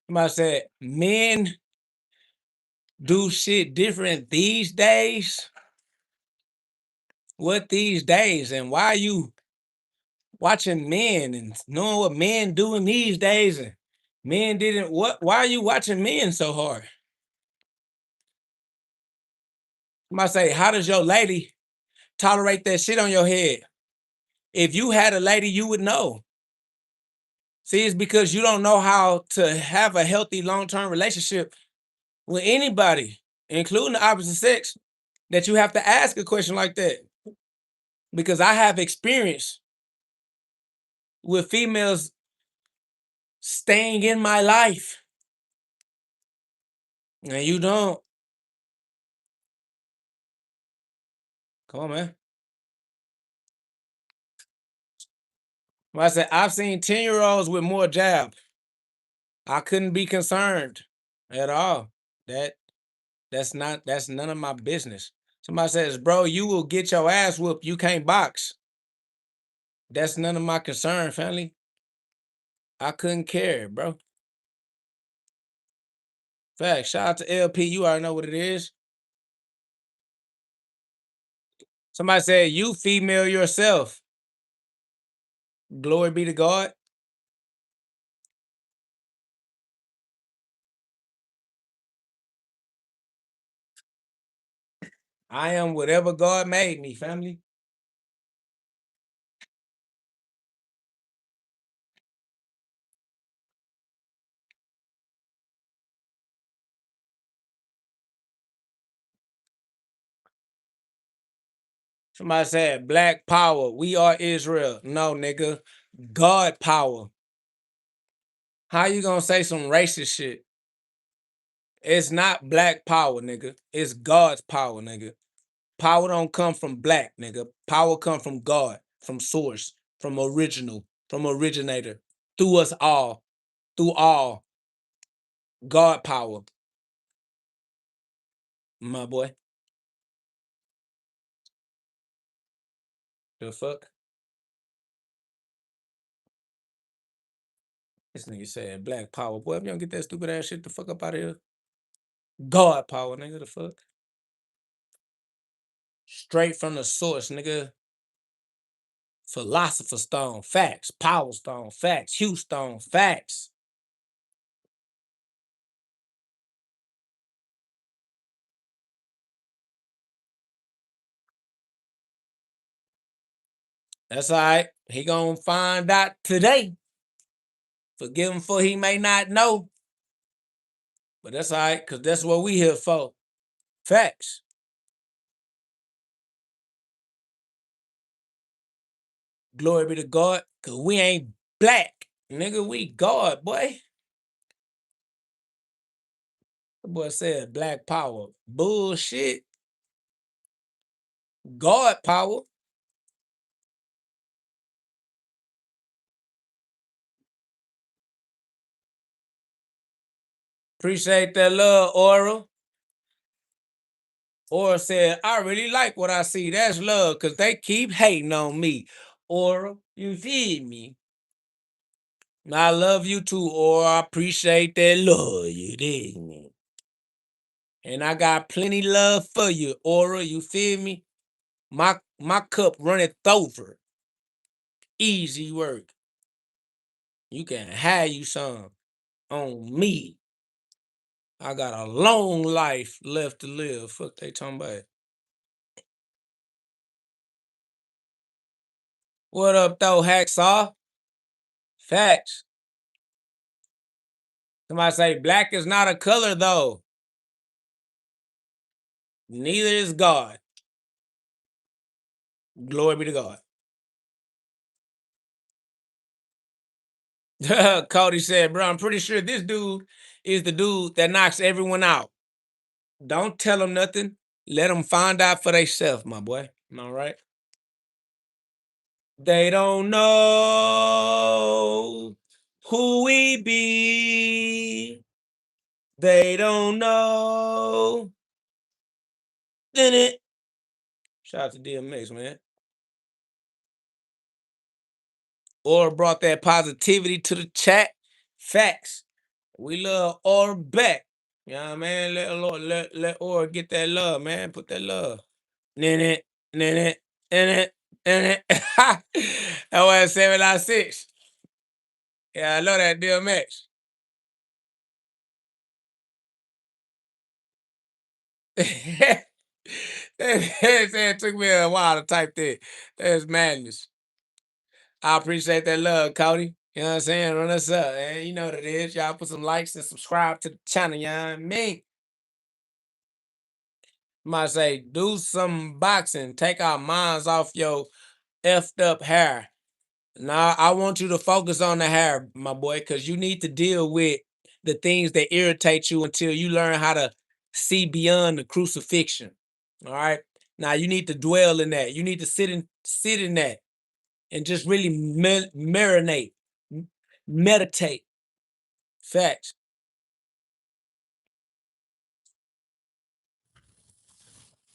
Somebody said men do shit different these days. What these days? And why you watching men and knowing what men doing these days? And men didn't what? Why are you watching men so hard? Somebody say, how does your lady tolerate that shit on your head? If you had a lady, you would know. See, it's because you don't know how to have a healthy long-term relationship with anybody, including the opposite sex, that you have to ask a question like that. Because I have experience with females staying in my life. And you don't. Come on, man. Well, I said, I've seen 10-year-olds with more jab. I couldn't be concerned at all. That's none of my business. Somebody says, bro, you will get your ass whooped. You can't box. That's none of my concern, family. I couldn't care, bro. Fact. Shout out to LP. You already know what it is. Somebody said, you female yourself. Glory be to God. I am whatever God made me, family. Somebody said, Black power. We are Israel. No, nigga. God power. How you gonna say some racist shit? It's not black power, nigga. It's God's power, nigga. Power don't come from black, nigga. Power come from God, from source, from original, from originator, through us all, through all. God power, my boy. The fuck? This nigga said black power. Boy, if you don't get that stupid ass shit the fuck up out of here. God power, nigga, the fuck? Straight from the source, nigga. Philosopher stone, facts. Power stone, facts. Hugh stone, facts. That's all right. He gonna find out today. Forgive him for he may not know. But that's all right, because that's what we here for. Facts. Glory be to God, because we ain't black. Nigga, we God, boy. The boy said black power. Bullshit. God power. Appreciate that love, Aura. Aura said, I really like what I see. That's love, because they keep hating on me. Aura, you feel me? I love you too, Aura. I appreciate that love. You dig me? And I got plenty love for you, Aura. You feel me? My cup runneth over. Easy work. You can have you some on me. I got a long life left to live. Fuck they talking about. What up, though, Hacksaw? Facts. Somebody say black is not a color, though. Neither is God. Glory be to God. Cody said, bro, I'm pretty sure this dude is the dude that knocks everyone out. Don't tell them nothing. Let them find out for themselves, my boy. All right? They don't know who we be. They don't know. Then it. Shout out to DMX, man. Or brought that positivity to the chat. Facts. We love Or back. You know what I mean? Let Or get that love, man. Put that love. In it, in it, in it, in it. That was 796. Yeah, I love that DMX. It took me a while to type that. That's madness. I appreciate that love, Cody. You know what I'm saying? Run us up, man. You know what it is. Y'all put some likes and subscribe to the channel. You know what I mean? Might say, do some boxing. Take our minds off your effed up hair. Now, I want you to focus on the hair, my boy, because you need to deal with the things that irritate you until you learn how to see beyond the crucifixion. All right. Now you need to dwell in that. You need to sit in that and just really marinate, meditate. Facts.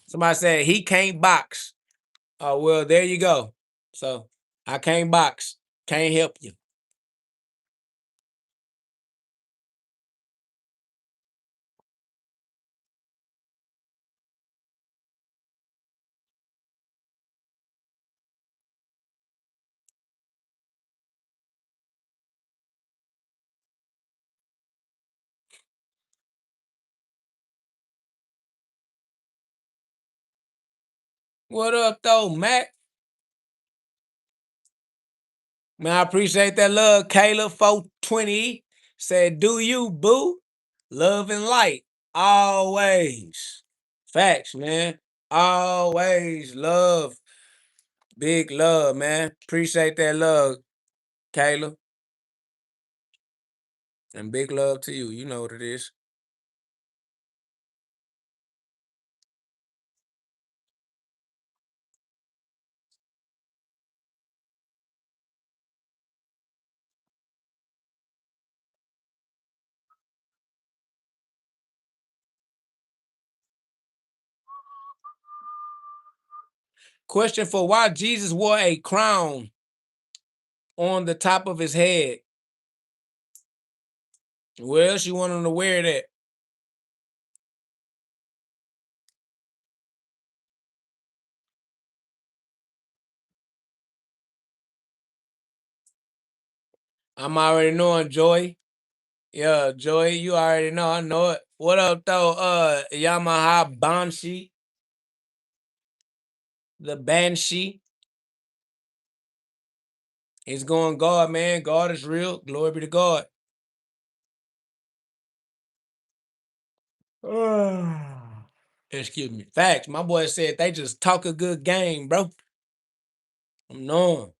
Somebody said he can't box. Oh, well, there you go. So I can't box. Can't help you. What up, though, Mac? Man, I appreciate that love. Kayla 420 said, do you, boo? Love and light. Always. Facts, man. Always love. Big love, man. Appreciate that love, Kayla. And big love to you. You know what it is. Question for why Jesus wore a crown on the top of his head. Where else you want him to wear that? I'm already knowing, Joy. Yeah, Joy, you already know. I know it. What up, though? Yamaha Banshee. The Banshee. It's going God, man. God is real. Glory be to God. Excuse me. Facts. My boy said they just talk a good game, bro. I'm knowing.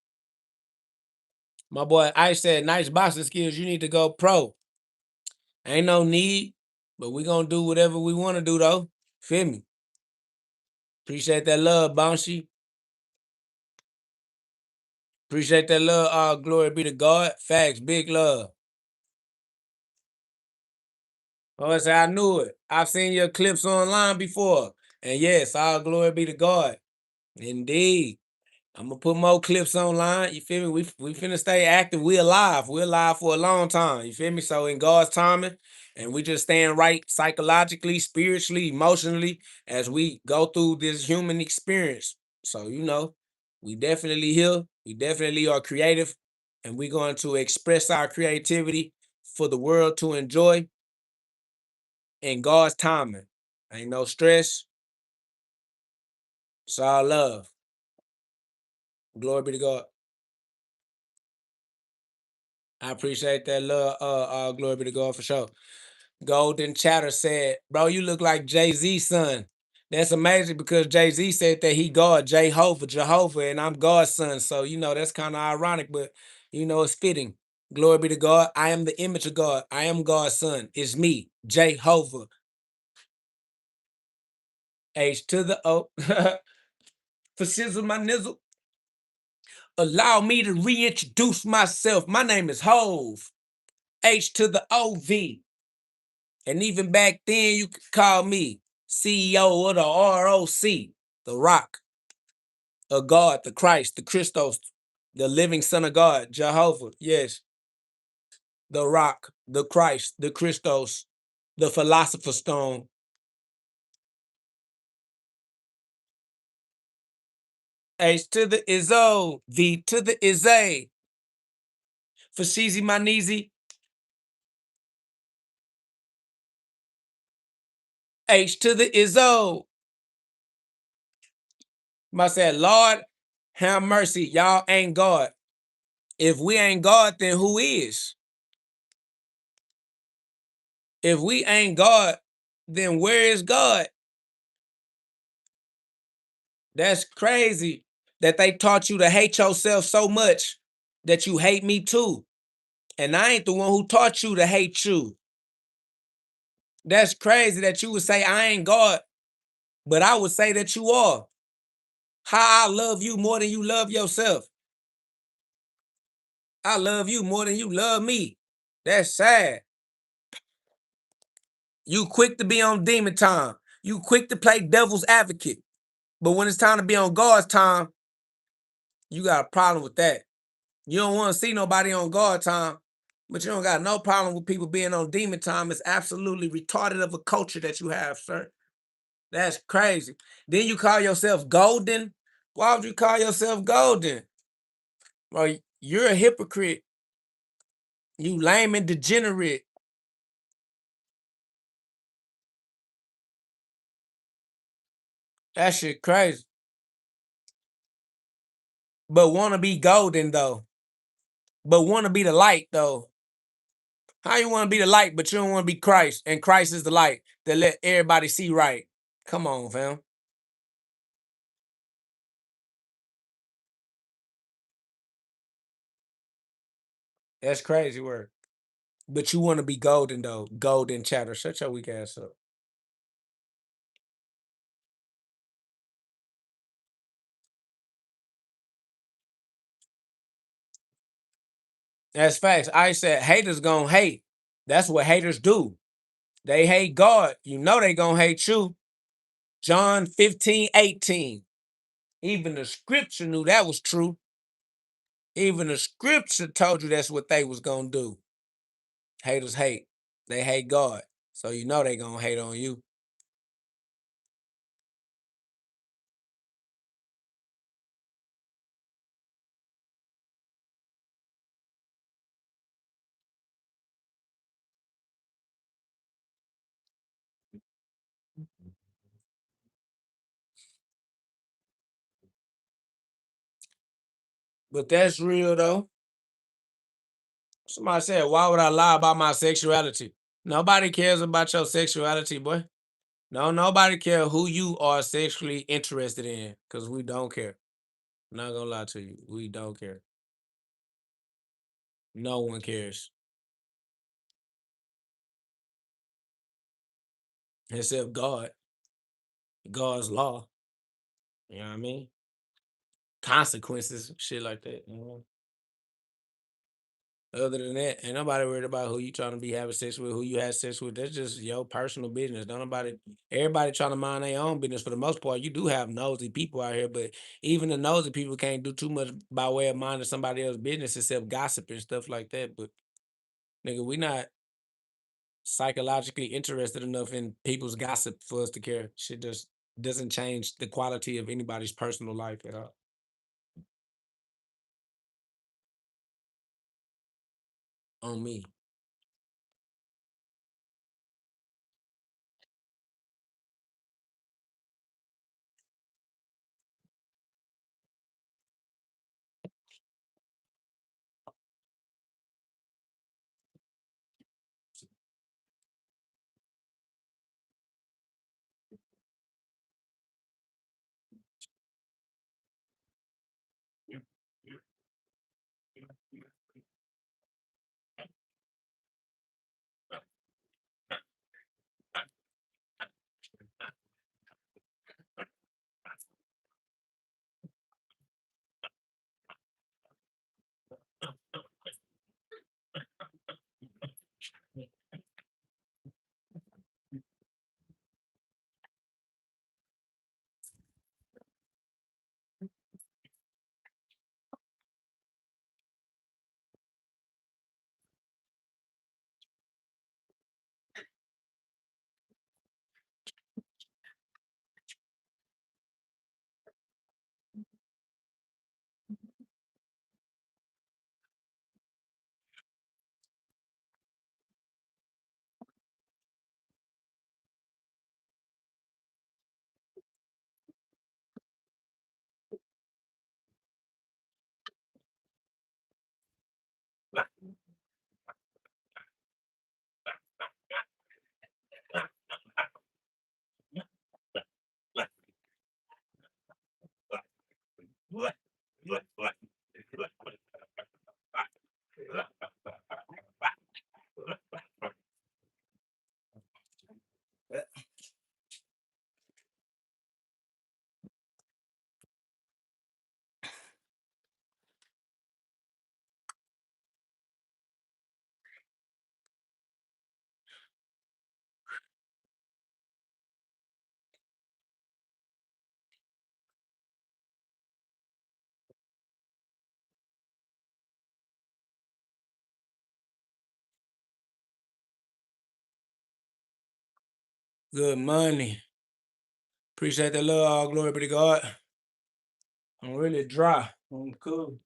My boy Ice said, nice boxing skills. You need to go pro. Ain't no need, but we gonna do whatever we want to do, though. Feel me? Appreciate that love, Bouncy. Appreciate that love. All glory be to God. Facts. Big love. Oh, I say I knew it. I've seen your clips online before. And yes, all glory be to God. Indeed. I'm gonna put more clips online. You feel me? We finna stay active. We alive. We're alive for a long time. You feel me? So in God's timing, and we just staying right psychologically, spiritually, emotionally, as we go through this human experience. So we definitely here. We definitely are creative, and we're going to express our creativity for the world to enjoy in God's timing. Ain't no stress. It's all love. Glory be to God. I appreciate that love. Glory be to God for sure. Golden Chatter said, "Bro, you look like Jay-Z's son." That's amazing because Jay-Z said that he God, Jehovah, and I'm God's son. So that's kind of ironic, but it's fitting. Glory be to God. I am the image of God. I am God's son. It's me, Jehovah. H to the O. For sizzle my nizzle. Allow me to reintroduce myself. My name is Hove. H to the OV. And even back then, you could call me CEO of the ROC, the Rock of God, the Christ, the Christos, the living Son of God, Jehovah. Yes, the Rock, the Christ, the Christos, the Philosopher's Stone. H to the Izzo, V to the Izay. For Sheezy Manizi. H to the Izzo. I said, Lord, have mercy. Y'all ain't God. If we ain't God, then who is? If we ain't God, then where is God? That's crazy that they taught you to hate yourself so much that you hate me too. And I ain't the one who taught you to hate you. That's crazy that you would say I ain't God, but I would say that you are. How I love you more than you love yourself. I love you more than you love me. That's sad. You quick to be on demon time. You quick to play devil's advocate. But when it's time to be on God's time, you got a problem with that. You don't want to see nobody on God time, but you don't got no problem with people being on demon time. It's absolutely retarded of a culture that you have, sir. That's crazy. Then you call yourself golden. Why would you call yourself golden? Bro, you're a hypocrite. You lame and degenerate. That shit crazy. But want to be golden, though. But want to be the light, though. How you want to be the light, but you don't want to be Christ, and Christ is the light that let everybody see right? Come on, fam. That's crazy work. But you want to be golden, though. Golden Chatter. Shut your weak ass up. That's facts. I said haters gonna hate. That's what haters do. They hate God. You know they gonna hate you. John 15:18. Even the scripture knew that was true. Even the scripture told you that's what they was gonna do. Haters hate. They hate God. So you know they gonna hate on you. But that's real though. Somebody said, why would I lie about my sexuality? Nobody cares about your sexuality, boy. No, nobody care who you are sexually interested in, because we don't care. Not gonna lie to you. We don't care. No one cares. Except God. God's law. You know what I mean? Consequences, shit like that. You know? Other than that, ain't nobody worried about who you trying to be having sex with, who you had sex with. That's just your personal business. Don't nobody, everybody trying to mind their own business for the most part. You do have nosy people out here, but even the nosy people can't do too much by way of minding somebody else's business except gossip and stuff like that. But nigga, we not psychologically interested enough in people's gossip for us to care. Shit just doesn't change the quality of anybody's personal life at all. On me. Good money. Appreciate that love. All glory be to God. I'm really dry. I'm cool.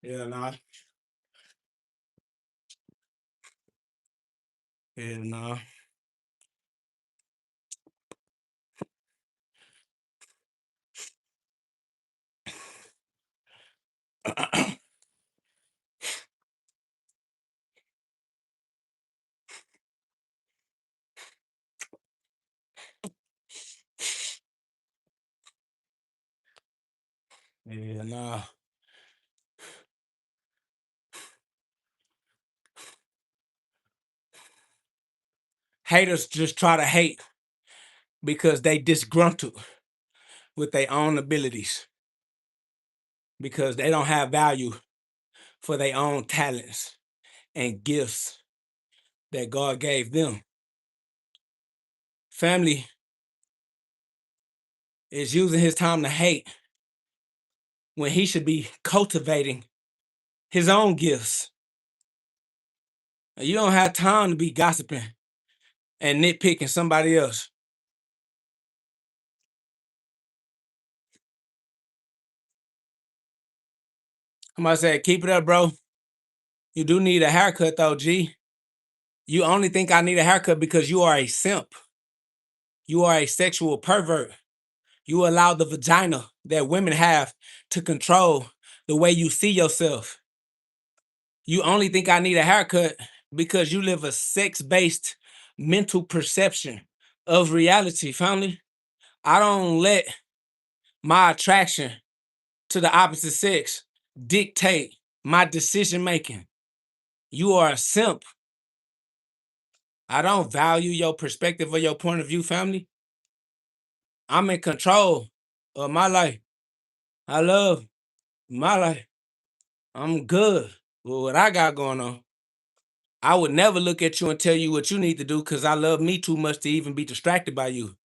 Yeah, nah. Yeah, nah. Yeah, nah. Haters just try to hate because they disgruntled with their own abilities, because they don't have value for their own talents and gifts that God gave them. Family is using his time to hate when he should be cultivating his own gifts. You don't have time to be gossiping and nitpicking somebody else. Somebody said, keep it up, bro. You do need a haircut though, G. You only think I need a haircut because you are a simp. You are a sexual pervert. You allow the vagina that women have to control the way you see yourself. You only think I need a haircut because you live a sex-based mental perception of reality, family. I don't let my attraction to the opposite sex dictate my decision making. You are a simp. I don't value your perspective or your point of view, family. I'm in control of my life. I love my life. I'm good with what I got going on. I would never look at you and tell you what you need to do because I love me too much to even be distracted by you.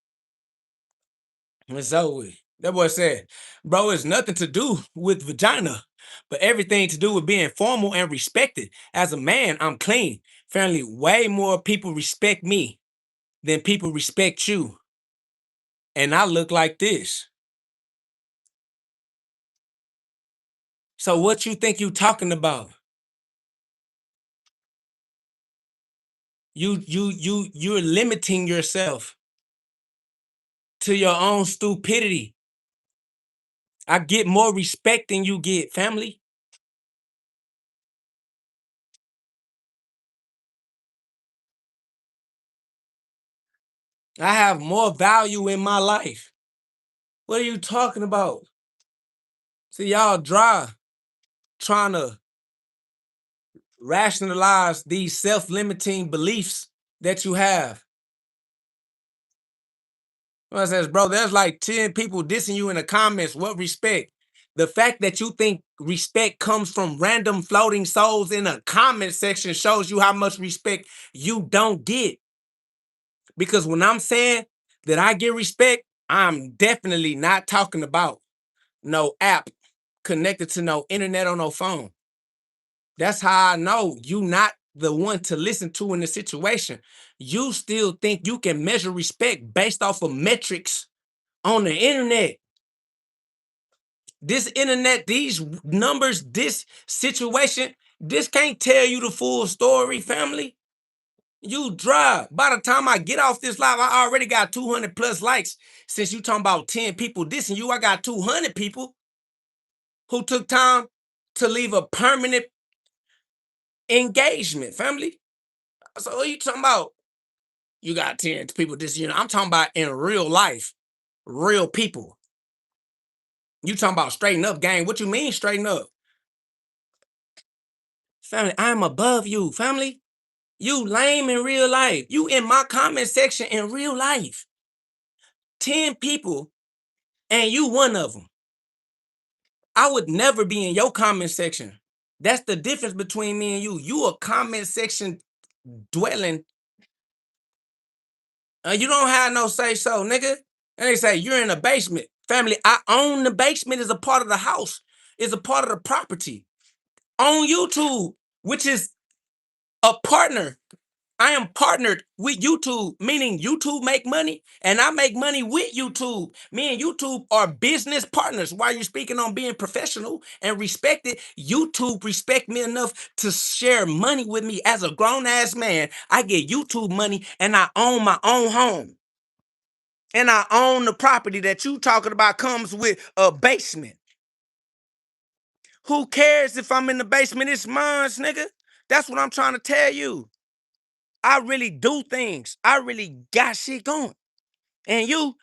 It's over with. That boy said, bro, it's nothing to do with vagina, but everything to do with being formal and respected. As a man, I'm clean. Family, way more people respect me than people respect you. And I look like this. So what you think you talking about? You're limiting yourself to your own stupidity. I get more respect than you get, family. I have more value in my life. What are you talking about? See, y'all dry trying to rationalize these self-limiting beliefs that you have. Well, I says, bro, there's like 10 people dissing you in the comments. What respect? The fact that you think respect comes from random floating souls in a comment section shows you how much respect you don't get. Because when I'm saying that I get respect, I'm definitely not talking about no app connected to no internet or no phone. That's how I know you not the one to listen to in the situation. You still think you can measure respect based off of metrics on the internet. This internet, these numbers, this situation, this can't tell you the full story, family. You dry. By the time I get off this live, I already got 200 plus likes. Since you talking about 10 people dissing you, I got 200 people who took time to leave a permanent engagement, family. So what you talking about? You got 10 people dissing you. I'm talking about in real life, real people. You talking about straighten up, gang. What you mean straighten up? Family, I'm above you, family. You lame in real life. You in my comment section in real life. 10 people and you one of them. I would never be in your comment section. That's the difference between me and you. You a comment section dwelling. You don't have no say so, nigga. And they say you're in a basement. Family, I own the basement as a part of the house. It's a part of the property. On YouTube, which is a partner. I am partnered with YouTube, meaning YouTube make money and I make money with YouTube. Me and YouTube are business partners. While you're speaking on being professional and respected, YouTube respect me enough to share money with me as a grown ass man. I get YouTube money and I own my own home. And I own the property that you talking about comes with a basement. Who cares if I'm in the basement? It's mine, nigga. That's what I'm trying to tell you. I really do things. I really got shit going. And you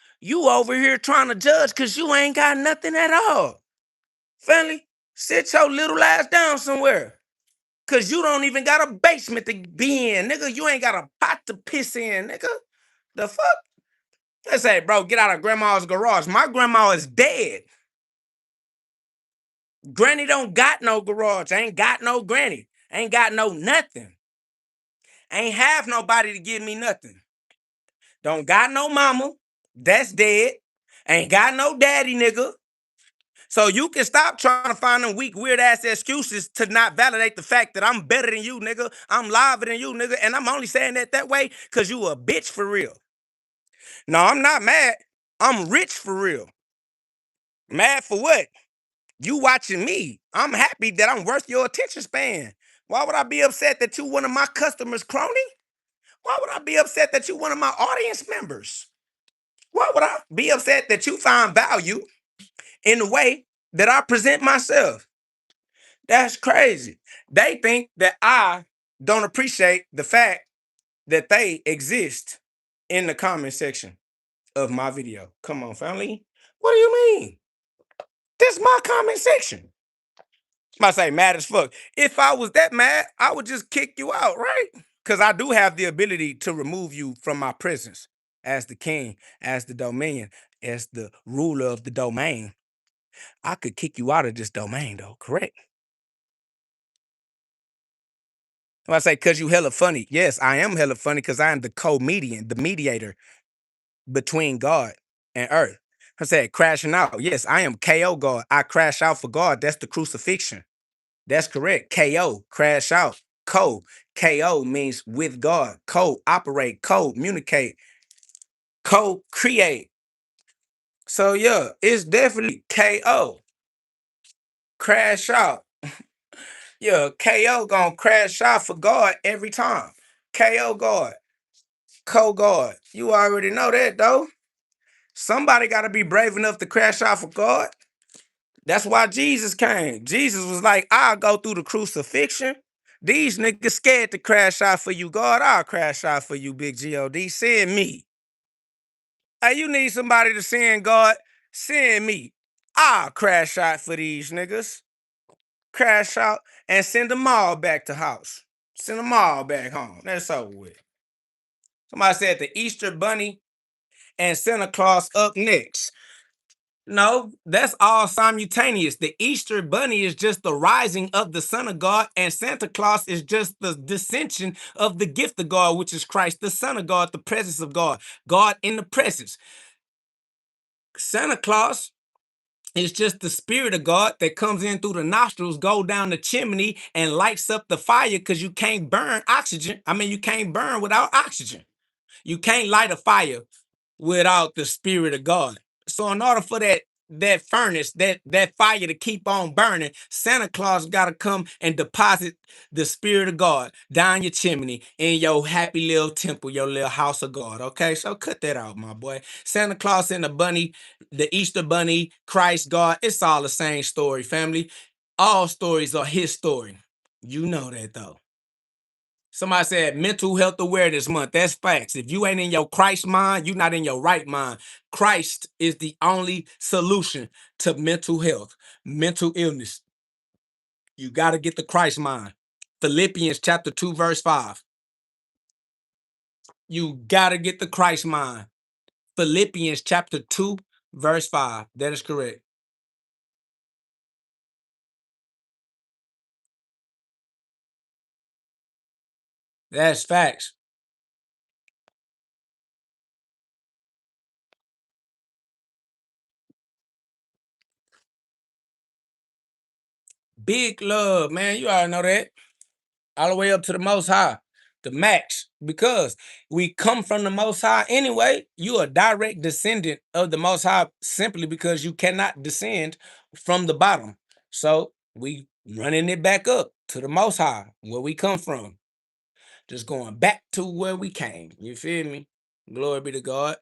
over here trying to judge because you ain't got nothing at all. Family, sit your little ass down somewhere. Cause you don't even got a basement to be in, nigga. You ain't got a pot to piss in, nigga. The fuck? Let's say, bro, get out of grandma's garage. My grandma is dead. Granny don't got no garage. Ain't got no granny. Ain't got no nothing. Ain't have nobody to give me nothing. Don't got no mama. That's dead. Ain't got no daddy, nigga. So you can stop trying to find them weak, weird ass excuses to not validate the fact that I'm better than you, nigga. I'm liver than you, nigga. And I'm only saying that way because you a bitch for real. No, I'm not mad. I'm rich for real. Mad for what? You watching me. I'm happy that I'm worth your attention span. Why would I be upset that you one of my customers, crony? Why would I be upset that you one of my audience members? Why would I be upset that you find value in the way that I present myself? That's crazy. They think that I don't appreciate the fact that they exist in the comment section of my video. Come on, family. What do you mean? This is my comment section. I say mad as fuck. If I was that mad, I would just kick you out, right? Because I do have the ability to remove you from my presence as the king, as the dominion, as the ruler of the domain. I could kick you out of this domain, though, correct? When I say because you hella funny, yes, I am hella funny because I am the co-median, the mediator between God and earth. I said crashing out. Yes, I am KO God. I crash out for God. That's the crucifixion. That's correct. KO, crash out. KO means with God. Co-operate, co-communicate, co-create. So yeah, it's definitely KO. Crash out. Yeah, KO gonna crash out for God every time. KO God. Co-God. You already know that though. Somebody gotta be brave enough to crash out for God. That's why Jesus came. Jesus was like, I'll go through the crucifixion. These niggas scared to crash out for you, God. I'll crash out for you, big GhOD. Send me. Hey, you need somebody to send God? Send me. I'll crash out for these niggas. Crash out and send them all back to house. Send them all back home. That's over with. Somebody said the Easter Bunny and Santa Claus up next. No, that's all simultaneous. The Easter Bunny is just the rising of the Son of God, and Santa Claus is just the descension of the gift of God, which is Christ, the Son of God, the presence of God, God in the presence. Santa Claus is just the spirit of God that comes in through the nostrils, go down the chimney, and lights up the fire because you can't burn oxygen. I mean, you can't burn without oxygen. You can't light a fire without the spirit of God. So in order for that furnace, that fire to keep on burning, Santa Claus gotta come and deposit the spirit of God down your chimney in your happy little temple, your little house of God. Okay, so cut that out, my boy. Santa Claus and the bunny, the Easter bunny, Christ, God, it's all the same story, family. All stories are his story. You know that though. Somebody said mental health awareness month. That's facts. If you ain't in your Christ mind, you're not in your right mind. Christ is the only solution to mental health, mental illness. You got to get the Christ mind. Philippians chapter 2, verse 5. You got to get the Christ mind. Philippians chapter 2, verse 5. That is correct. That's facts. Big love, man. You already know that. all the way up to the Most High, the max, because we come from the Most High anyway. You are a direct descendant of the Most High simply because you cannot descend from the bottom. So we running it back up to the Most High, where we come from. Just going back to where we came. You feel me? Glory be to God.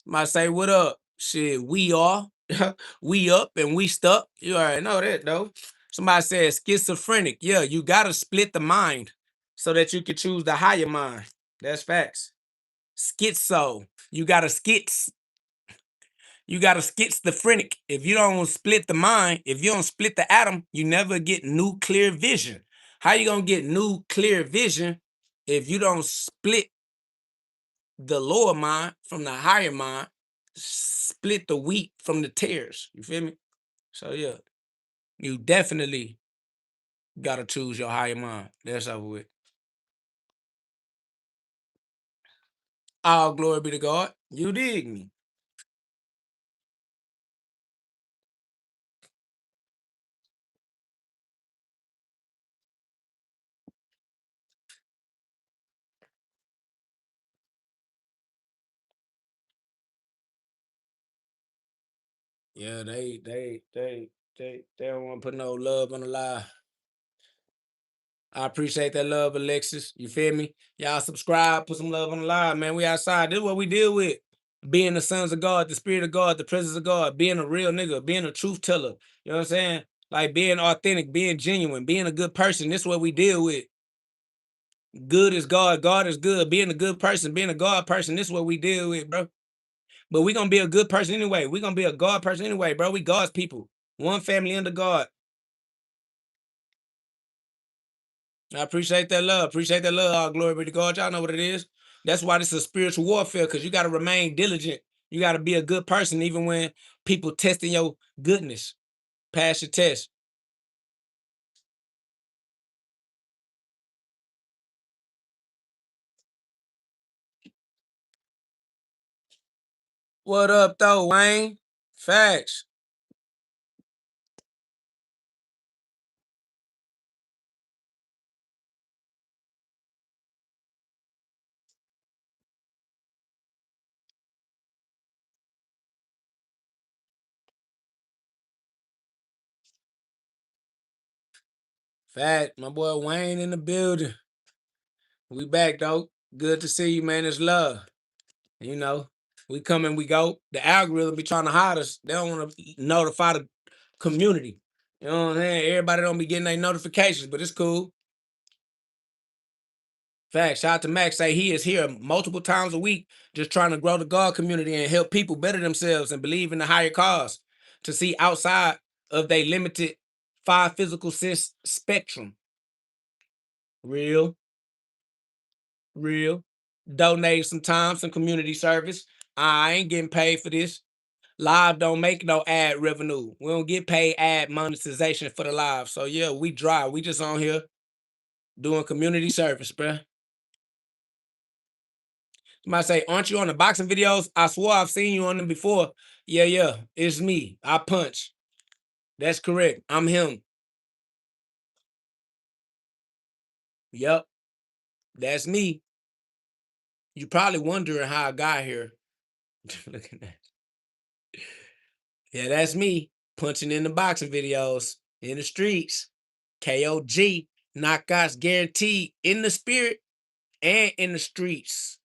Might say, what up? Shit, we are. We up and we stuck. You already know that though. Somebody said schizophrenic. Yeah, you gotta split the mind so that you can choose the higher mind. That's facts. Schizo. You gotta skits. You gotta schizophrenic. If you don't split the mind, if you don't split the atom, you never get new clear vision. How you gonna get new clear vision if you don't split the lower mind from the higher mind, split the wheat from the tares? You feel me? So yeah, you definitely gotta choose your higher mind. That's over with. All glory be to God. You dig me? Yeah, they don't want to put no love on the lie. I appreciate that love, Alexis. You feel me? Y'all subscribe, put some love on the line, man. We outside. This is what we deal with. Being the sons of God, the spirit of God, the presence of God, being a real nigga, being a truth teller. You know what I'm saying? Like being authentic, being genuine, being a good person. This is what we deal with. Good is God. God is good. Being a good person, being a God person. This is what we deal with, bro. But we gonna be a good person anyway. We gonna be a God person anyway, bro. We God's people. One family under God. I appreciate that love. Appreciate that love. All glory be to God. Y'all know what it is. That's why this is spiritual warfare, because you got to remain diligent. You got to be a good person, even when people testing your goodness. Pass your test. What up, though, Wayne? Facts. Fact. My boy Wayne in the building. We back, though. Good to see you, man. It's love. You know, we come and we go. The algorithm be trying to hide us. They don't want to notify the community. You know what I'm saying? Everybody don't be getting their notifications, but it's cool. Facts. Shout out to Max. Say he is here multiple times a week, just trying to grow the God community and help people better themselves and believe in the higher cause, to see outside of their limited five physical sense spectrum. Real, real. Donate some time, some community service. I ain't getting paid for this. Live don't make no ad revenue. We don't get paid ad monetization for the live. So yeah, we dry. We just on here doing community service, bruh. You might say, aren't you on the boxing videos? I swore I've seen you on them before. Yeah, yeah, it's me. I punch. That's correct. I'm him. Yep, that's me. You probably wondering how I got here. Look at that. Yeah, that's me. Punching in the boxing videos in the streets. KOG. Knockouts guaranteed in the spirit and in the streets.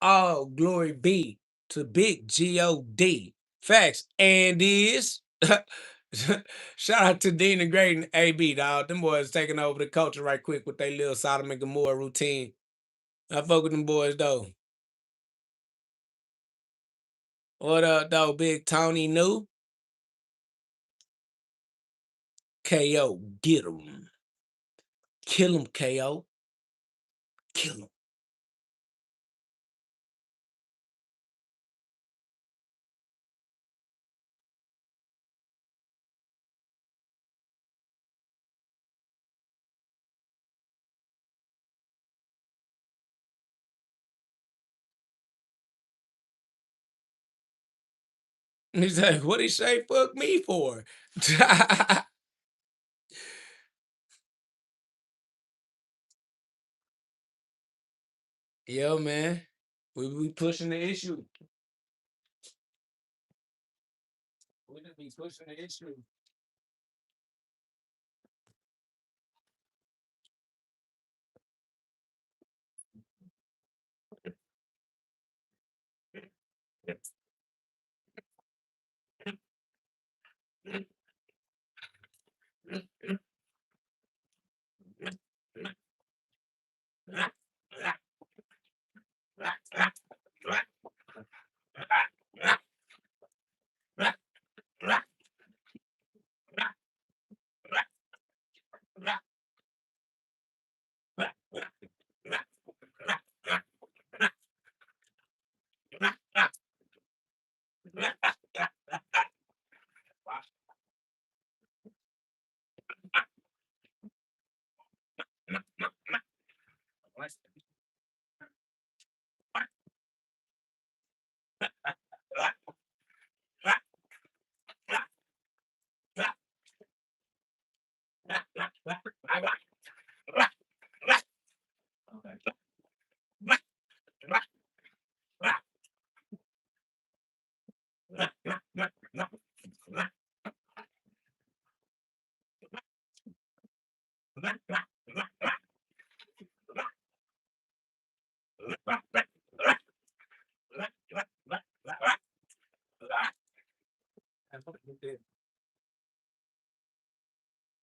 All glory be to big GOD. Facts. And is shout out to Dean and Great and AB, dog. Them boys taking over the culture right quick with their little Sodom and Gomorrah routine. I fuck with them boys though. What up, though, Big Tony New? KO, get him. Kill him, KO. Kill him. He's like, what he say fuck me for? Yeah, man. We pushing the issue. We just be pushing the issue.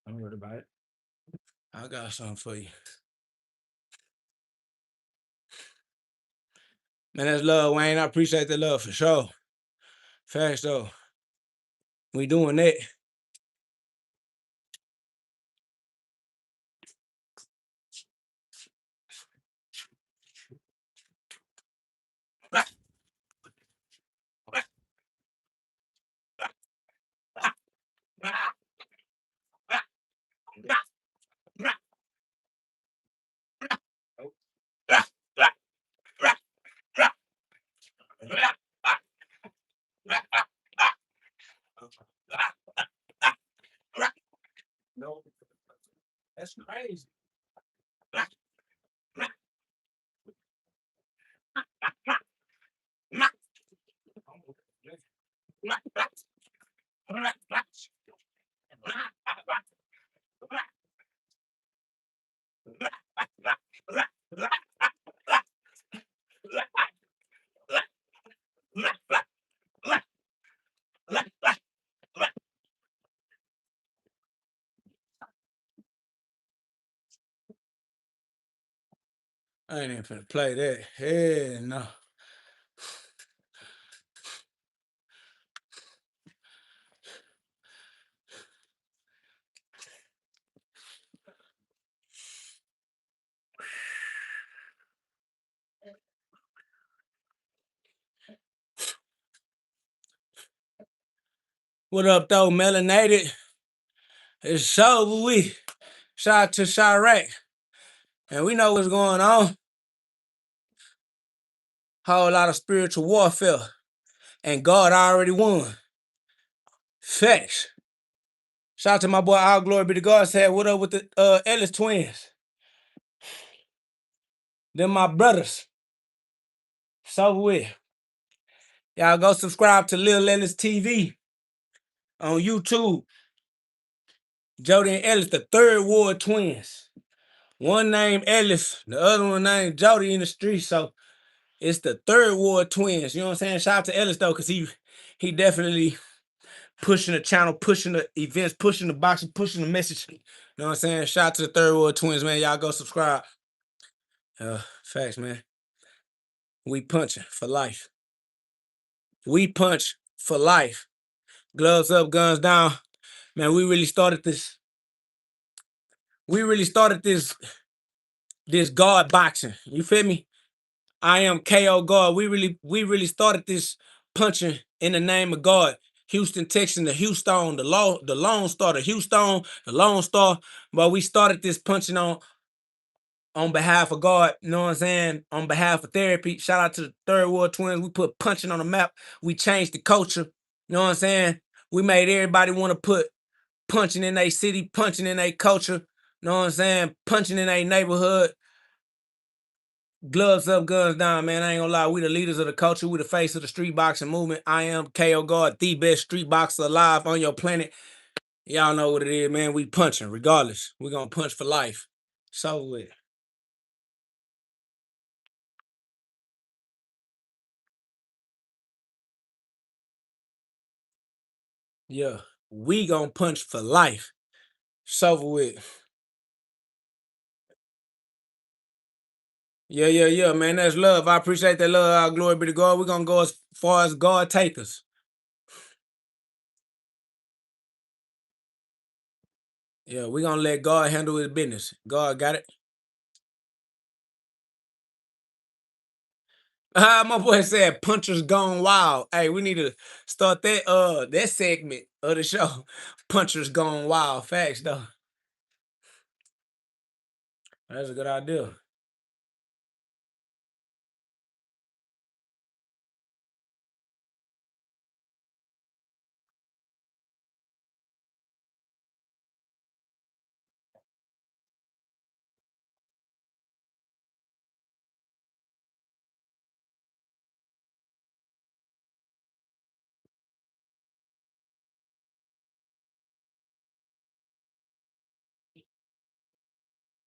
I'm worried about it. I got something for you. Man, that's love, Wayne. I appreciate the love for sure. Facts though. We doing that. No, that's crazy. I ain't even finna play that. Hell no. What up, though, melanated? It's so we. Shout out to Chirac. And we know what's going on. Whole lot of spiritual warfare. And God already won. Facts. Shout out to my boy, All Glory Be to God. Said, what up with the Ellis twins? Them my brothers. So with. Y'all go subscribe to Lil Ellis TV on YouTube. Jody and Ellis, the third ward twins. One named Ellis, the other one named Jody in the street. So it's the third ward twins. You know what I'm saying? Shout out to Ellis though, because he definitely pushing the channel, pushing the events, pushing the boxing, pushing the message. You know what I'm saying? Shout out to the third ward twins, man. Y'all go subscribe. Facts, man. We punching for life. We punch for life. Gloves up, guns down. Man, we really started this. We really started this guard boxing. You feel me? I am KO God. We really started this punching in the name of God. Houston, Texas, the Houston, the Lone Star, the Houston, the Lone Star. But we started this punching on behalf of God, you know what I'm saying? On behalf of therapy. Shout out to the Third Ward Twins. We put punching on the map. We changed the culture. You know what I'm saying? We made everybody want to put punching in their city, punching in their culture. You know what I'm saying? Punching in their neighborhood. Gloves up, guns down, man. I ain't gonna lie. We the leaders of the culture. We the face of the street boxing movement. I am KO God, the best street boxer alive on your planet. Y'all know what it is, man. We punching, regardless. We gonna punch for life. So with. Yeah, we gonna punch for life. So with. Yeah, man. That's love. I appreciate that love. Our glory be to God. We gonna go as far as God take us. Yeah, we gonna let God handle his business. God got it. My boy said punchers gone wild. Hey, we need to start that segment of the show. Punchers gone wild. Facts though. That's a good idea.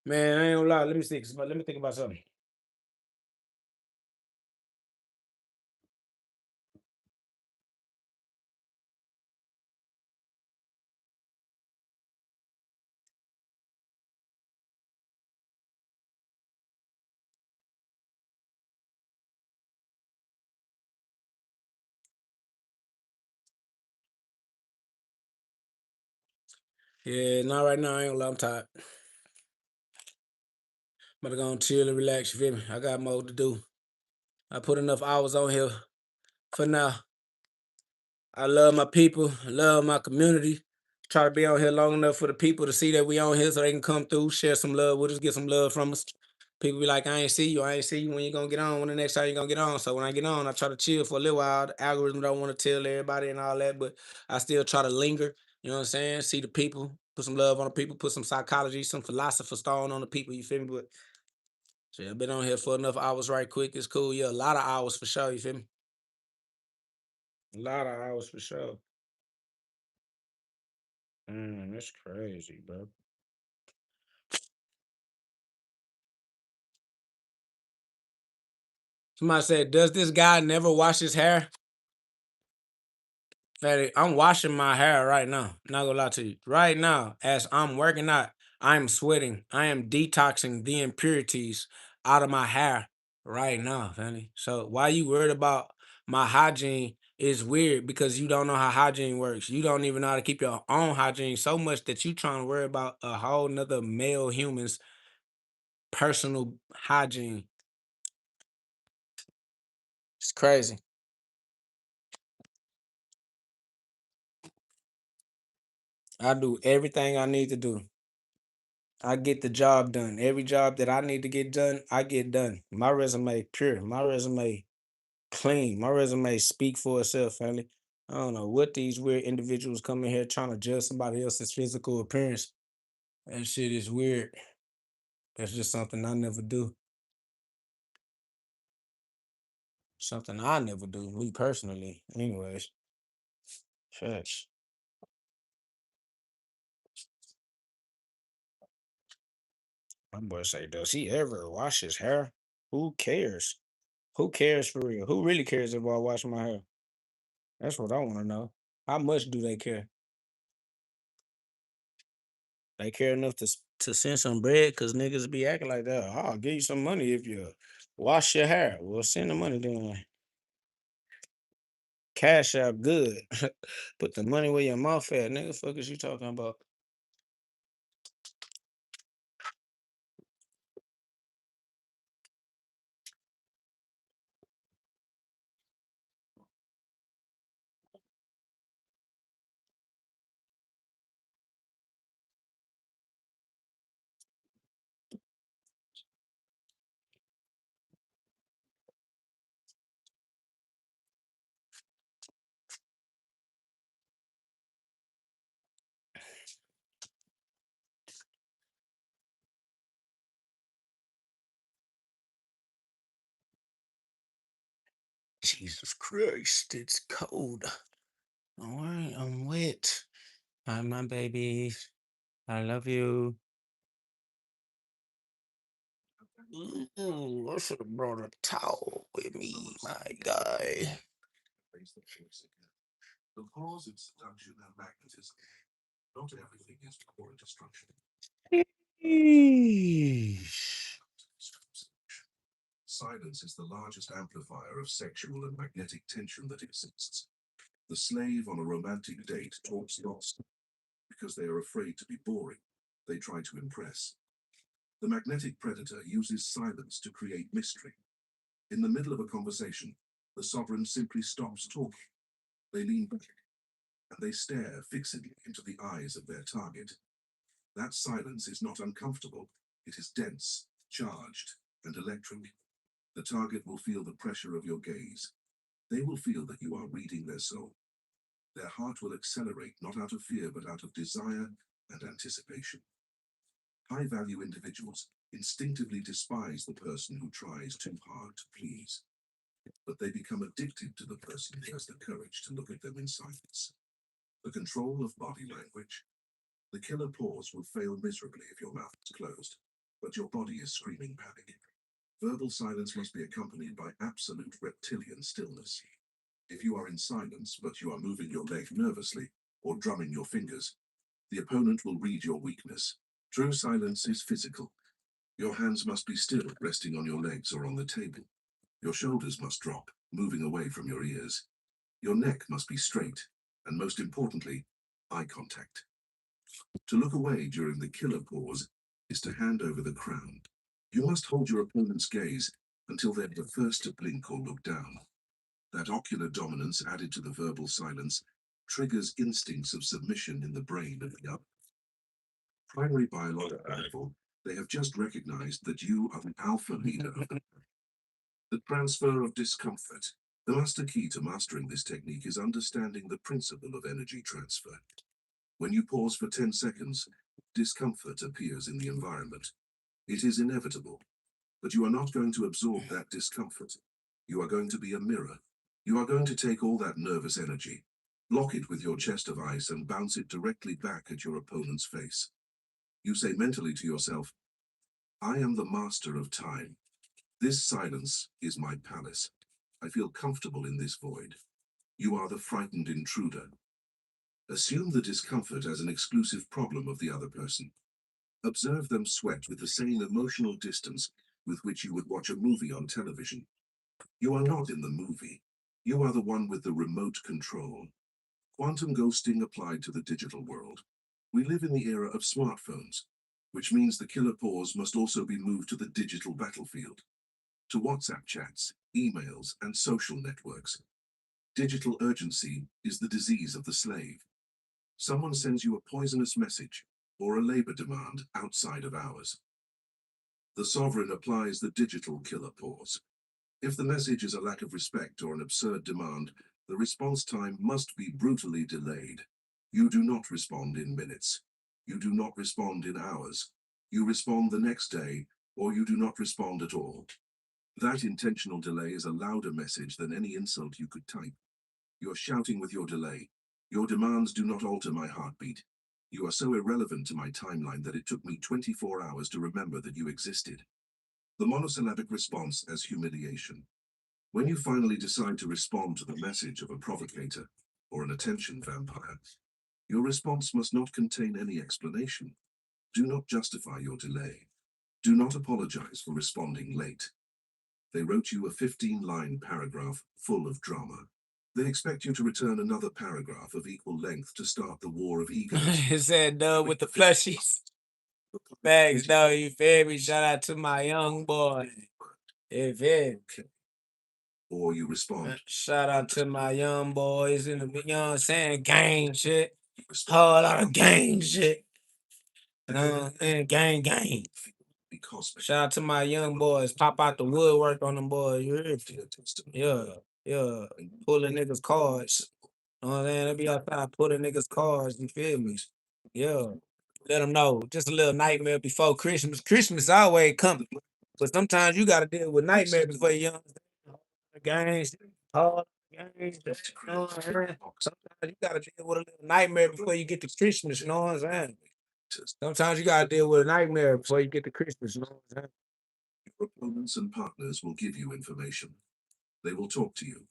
Man, I ain't gonna lie. Let me see. Let me think about something. Yeah, not right now. I ain't gonna lie. I'm tired. But I'm gonna chill and relax. You feel me? I got more to do. I put enough hours on here for now. I love my people. I love my community. Try to be on here long enough for the people to see that we on here so they can come through, share some love with us, get some love from us. People be like, I ain't see you. I ain't see you when you gonna get on. When the next time you gonna get on. So when I get on, I try to chill for a little while. The algorithm don't want to tell everybody and all that, but I still try to linger. You know what I'm saying? See the people, put some love on the people, put some psychology, some philosopher stone on the people. You feel me? But shit, I've been on here for enough hours right quick. It's cool. Yeah, a lot of hours for sure. You feel me? A lot of hours for sure. That's crazy, bro. Somebody said, "Does this guy never wash his hair?" Fatty, I'm washing my hair right now. Not gonna lie to you. Right now, as I'm working out, I'm sweating. I am detoxing the impurities out of my hair right now, Fanny. So why you worried about my hygiene is weird because you don't know how hygiene works. You don't even know how to keep your own hygiene so much that you trying to worry about a whole nother male human's personal hygiene. It's crazy. I do everything I need to do. I get the job done. Every job that I need to get done, I get done. My resume pure. My resume clean. My resume speak for itself, family. I don't know what these weird individuals come in here trying to judge somebody else's physical appearance. That shit is weird. That's just something I never do. Something I never do, me personally. Anyways, shush. My boy say, does he ever wash his hair? Who cares? Who cares for real? Who really cares if I wash my hair? That's what I want to know. How much do they care? They care enough to send some bread because niggas be acting like that. I'll give you some money if you wash your hair. Well, send the money then. Cash out good. Put the money where your mouth at. Nigga, fuck is you talking about? Jesus Christ, it's cold. All right, I'm wet. Hi, my baby. I love you. Ooh, I should have brought a towel with me, my guy. The cause of seduction and magnetism. Not everything is power and destruction. Eesh. Silence is the largest amplifier of sexual and magnetic tension that exists. The slave on a romantic date talks not because they are afraid to be boring. They try to impress. The magnetic predator uses silence to create mystery. In the middle of a conversation, the sovereign simply stops talking. They lean back and they stare fixedly into the eyes of their target. That silence is not uncomfortable. It is dense, charged, and electric. The target will feel the pressure of your gaze. They will feel that you are reading their soul. Their heart will accelerate not out of fear but out of desire and anticipation. High-value individuals instinctively despise the person who tries too hard to please, but they become addicted to the person who has the courage to look at them in silence. The control of body language. The killer pause will fail miserably if your mouth is closed, but your body is screaming panic. Verbal silence must be accompanied by absolute reptilian stillness. If you are in silence, but you are moving your leg nervously or drumming your fingers, the opponent will read your weakness. True silence is physical. Your hands must be still, resting on your legs or on the table. Your shoulders must drop, moving away from your ears. Your neck must be straight, and most importantly, eye contact. To look away during the killer pause is to hand over the crown. You must hold your opponent's gaze until they're the first to blink or look down. That ocular dominance added to the verbal silence triggers instincts of submission in the brain of the other. Primary biological level, they have just recognized that you are the alpha leader of the transfer of discomfort. The master key to mastering this technique is understanding the principle of energy transfer. When you pause for 10 seconds, discomfort appears in the environment. It is inevitable, but you are not going to absorb that discomfort. You are going to be a mirror. You are going to take all that nervous energy, block it with your chest of ice, and bounce it directly back at your opponent's face. You say mentally to yourself, I am the master of time. This silence is my palace. I feel comfortable in this void. You are the frightened intruder. Assume the discomfort as an exclusive problem of the other person. Observe them sweat with the same emotional distance with which you would watch a movie on television. You are not in the movie. You are the one with the remote control. Quantum ghosting applied to the digital world. We live in the era of smartphones, which means the killer pause must also be moved to the digital battlefield, to WhatsApp chats, emails, and social networks. Digital urgency is the disease of the slave. Someone sends you a poisonous message or a labor demand outside of hours. The sovereign applies the digital killer pause. If the message is a lack of respect or an absurd demand, the response time must be brutally delayed. You do not respond in minutes. You do not respond in hours. You respond the next day, or you do not respond at all. That intentional delay is a louder message than any insult you could type. You're shouting with your delay. Your demands do not alter my heartbeat. You are so irrelevant to my timeline that it took me 24 hours to remember that you existed. The monosyllabic response as humiliation. When you finally decide to respond to the message of a provocateur or an attention vampire, your response must not contain any explanation. Do not justify your delay. Do not apologize for responding late. They wrote you a 15-line paragraph full of drama. They expect you to return another paragraph of equal length to start the war of egos. It said done with the plushies. Thanks, though, you feel me? Shout out to my young boy. You feel me? Or you respond. Shout out to my young boys in the, you know what I'm saying, gang shit. Whole lot of gang shit. And gang. Because Shout out to my young boys. Pop out the woodwork on them boys. You hear me? Yeah. Pulling niggas cards. You know what I'm saying? They be outside pulling niggas cards. You feel me? Yeah. Let them know. Just a little nightmare before Christmas. Christmas always coming. But sometimes you got to deal with nightmares before you understand. Gangs. Oh, sometimes you gotta deal with a little nightmare before you get to Christmas, you know what I'm saying? Sometimes you gotta deal with a nightmare before you get to Christmas, you know what I'm saying? Your opponents and partners will give you information. They will talk to you.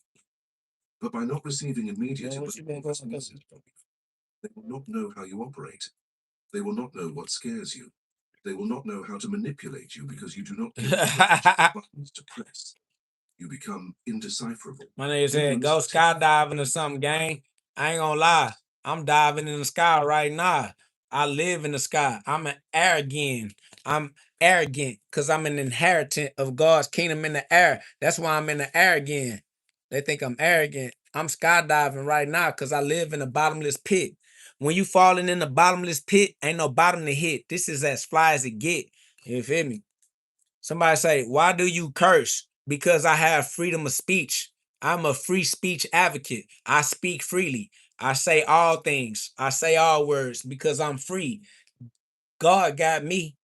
But by not receiving immediate Man, what you been going messages, they will not know how you operate. They will not know what scares you. They will not know how to manipulate you because you do not give them buttons to press. You become indecipherable. My nigga said, go skydiving or something, gang. I ain't gonna lie. I'm diving in the sky right now. I live in the sky. I'm arrogant because I'm an inheritant of God's kingdom in the air. That's why I'm in the air again. They think I'm arrogant. I'm skydiving right now because I live in a bottomless pit. When you falling in the bottomless pit, ain't no bottom to hit. This is as fly as it get. You feel me? Somebody say, why do you curse? Because I have freedom of speech. I'm a free speech advocate. I speak freely. I say all things. I say all words because I'm free. God got me.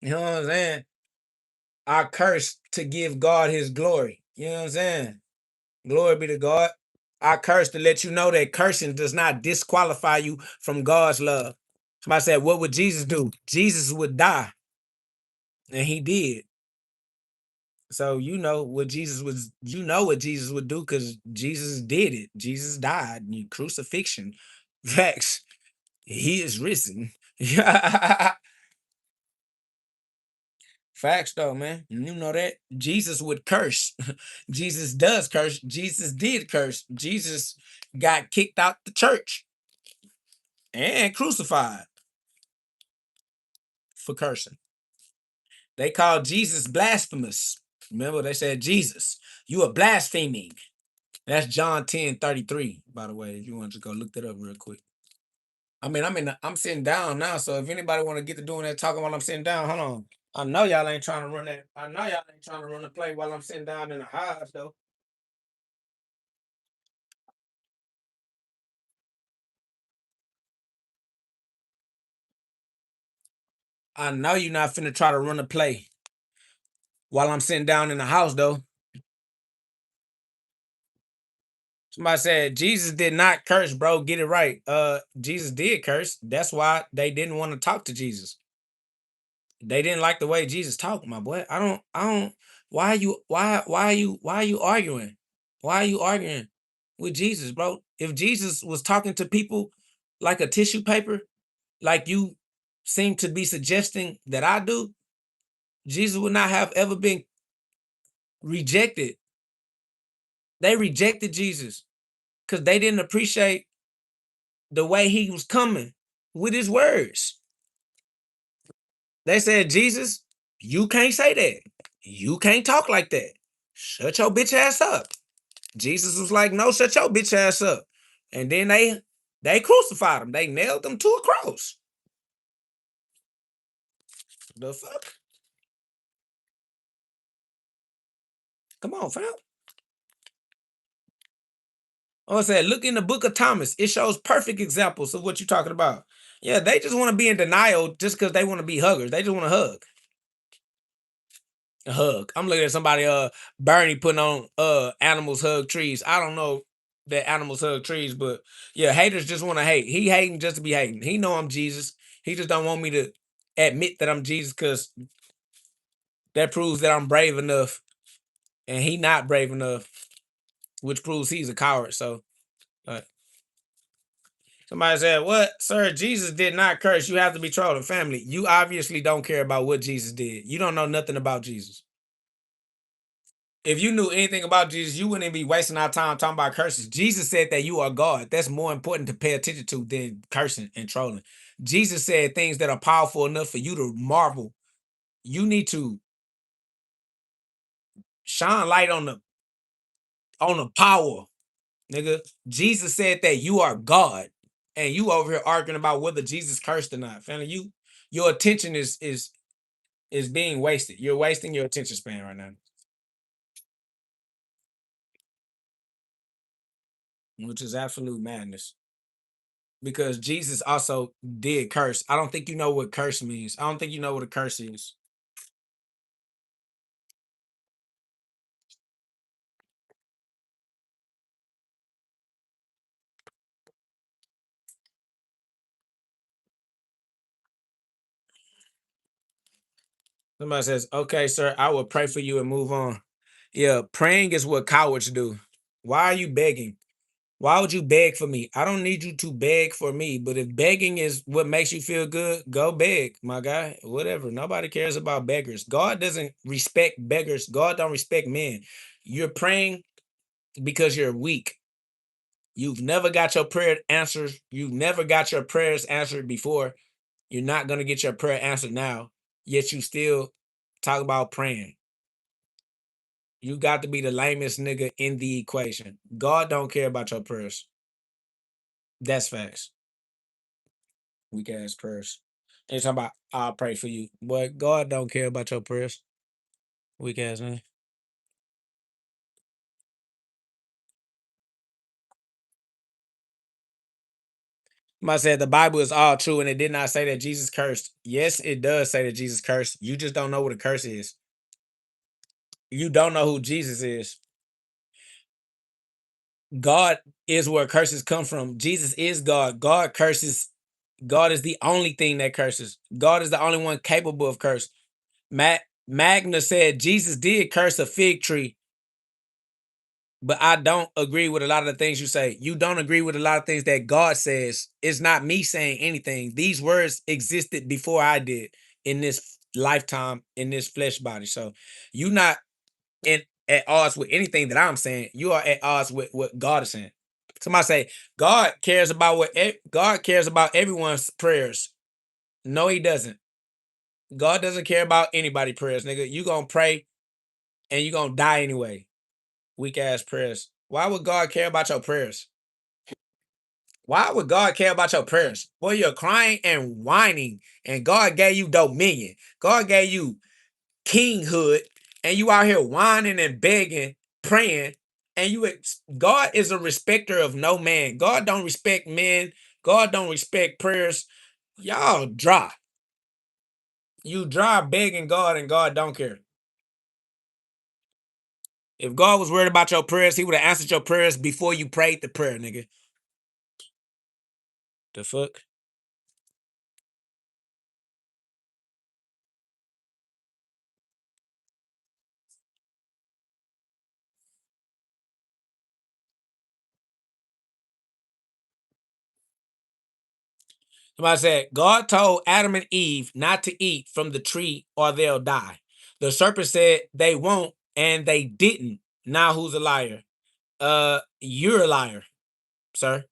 You know what I'm saying? I curse to give God his glory. You know what I'm saying? Glory be to God. I curse to let you know that cursing does not disqualify you from God's love. Somebody said, what would Jesus do? Jesus would die. And he did. So you know what Jesus would do because Jesus did it. Jesus died. Crucifixion. Facts. He is risen. Facts though, man. You know that. Jesus would curse. Jesus does curse. Jesus did curse. Jesus got kicked out the church and crucified for cursing. They called Jesus blasphemous. Remember, they said, Jesus, you are blaspheming. That's John 10:33, by the way, if you want to go look that up real quick. I mean, I'm sitting down now, so if anybody want to get to doing that talking while I'm sitting down, hold on. I know y'all ain't trying to run that. I know y'all ain't trying to run the play while I'm sitting down in the hives, though. I know you're not finna try to run the play while I'm sitting down in the house, though. Somebody said Jesus did not curse, bro. Get it right. Jesus did curse. That's why they didn't want to talk to Jesus. They didn't like the way Jesus talked, my boy. I don't why are you arguing? Why are you arguing with Jesus, bro? If Jesus was talking to people like a tissue paper, like you seem to be suggesting that I do, Jesus would not have ever been rejected. They rejected Jesus because they didn't appreciate the way he was coming with his words. They said, Jesus, you can't say that. You can't talk like that. Shut your bitch ass up. Jesus was like, no, shut your bitch ass up. And then they crucified him. They nailed him to a cross. The fuck? Come on, fam. Oh, I said, look in the book of Thomas. It shows perfect examples of what you're talking about. Yeah, they just want to be in denial just because they want to be huggers. They just want to hug. A hug. I'm looking at somebody, Bernie putting on animals hug trees. I don't know that animals hug trees, but yeah, haters just want to hate. He hating just to be hating. He know I'm Jesus. He just don't want me to admit that I'm Jesus because that proves that I'm brave enough, and he not brave enough, which proves he's a coward. So, uh, somebody said, "What, sir? Jesus did not curse. You have to be trolling, family. You obviously don't care about what Jesus did. You don't know nothing about Jesus. If you knew anything about Jesus, you wouldn't be wasting our time talking about curses. Jesus said that you are God. That's more important to pay attention to than cursing and trolling. Jesus said things that are powerful enough for you to marvel. You need to shine light on the power, nigga. Jesus said that you are God, and you over here arguing about whether Jesus cursed or not. Family, your attention is being wasted. You're wasting your attention span right now, which is absolute madness. Because Jesus also did curse. I don't think you know what curse means. I don't think you know what a curse is. Somebody says, okay, sir, I will pray for you and move on. Yeah, praying is what cowards do. Why are you begging? Why would you beg for me? I don't need you to beg for me. But if begging is what makes you feel good, go beg, my guy. Whatever. Nobody cares about beggars. God doesn't respect beggars. God don't respect men. You're praying because you're weak. You've never got your prayer answered. You've never got your prayers answered before. You're not going to get your prayer answered now. Yet you still talk about praying. You got to be the lamest nigga in the equation. God don't care about your prayers. That's facts. Weak ass prayers. And talking about I'll pray for you. But God don't care about your prayers. Weak ass man. Somebody said the Bible is all true and it did not say that Jesus cursed. Yes, it does say that Jesus cursed. You just don't know what a curse is. You don't know who Jesus is. God is where curses come from. Jesus is God. God curses. God is the only thing that curses. God is the only one capable of curse. Magna said Jesus did curse a fig tree, but I don't agree with a lot of the things you say. You don't agree with a lot of things that God says. It's not me saying anything. These words existed before I did in this lifetime, in this flesh body. So you not at odds with anything that I'm saying. You are at odds with what God is saying. Somebody say God cares about God cares about everyone's prayers. No, he doesn't. God doesn't care about anybody's prayers, nigga. You gonna pray and you gonna die anyway. Weak ass prayers. Why would God care about your prayers? Why would God care about your prayers? Boy, you're crying and whining, and God gave you dominion. God gave you kinghood, and you out here whining and begging, praying, and God is a respecter of no man. God don't respect men. God don't respect prayers. Y'all dry. You dry begging God, and God don't care. If God was worried about your prayers, he would have answered your prayers before you prayed the prayer, nigga. The fuck? Somebody said, God told Adam and Eve not to eat from the tree or they'll die. The serpent said they won't, and they didn't. Now who's a liar? You're a liar, sir.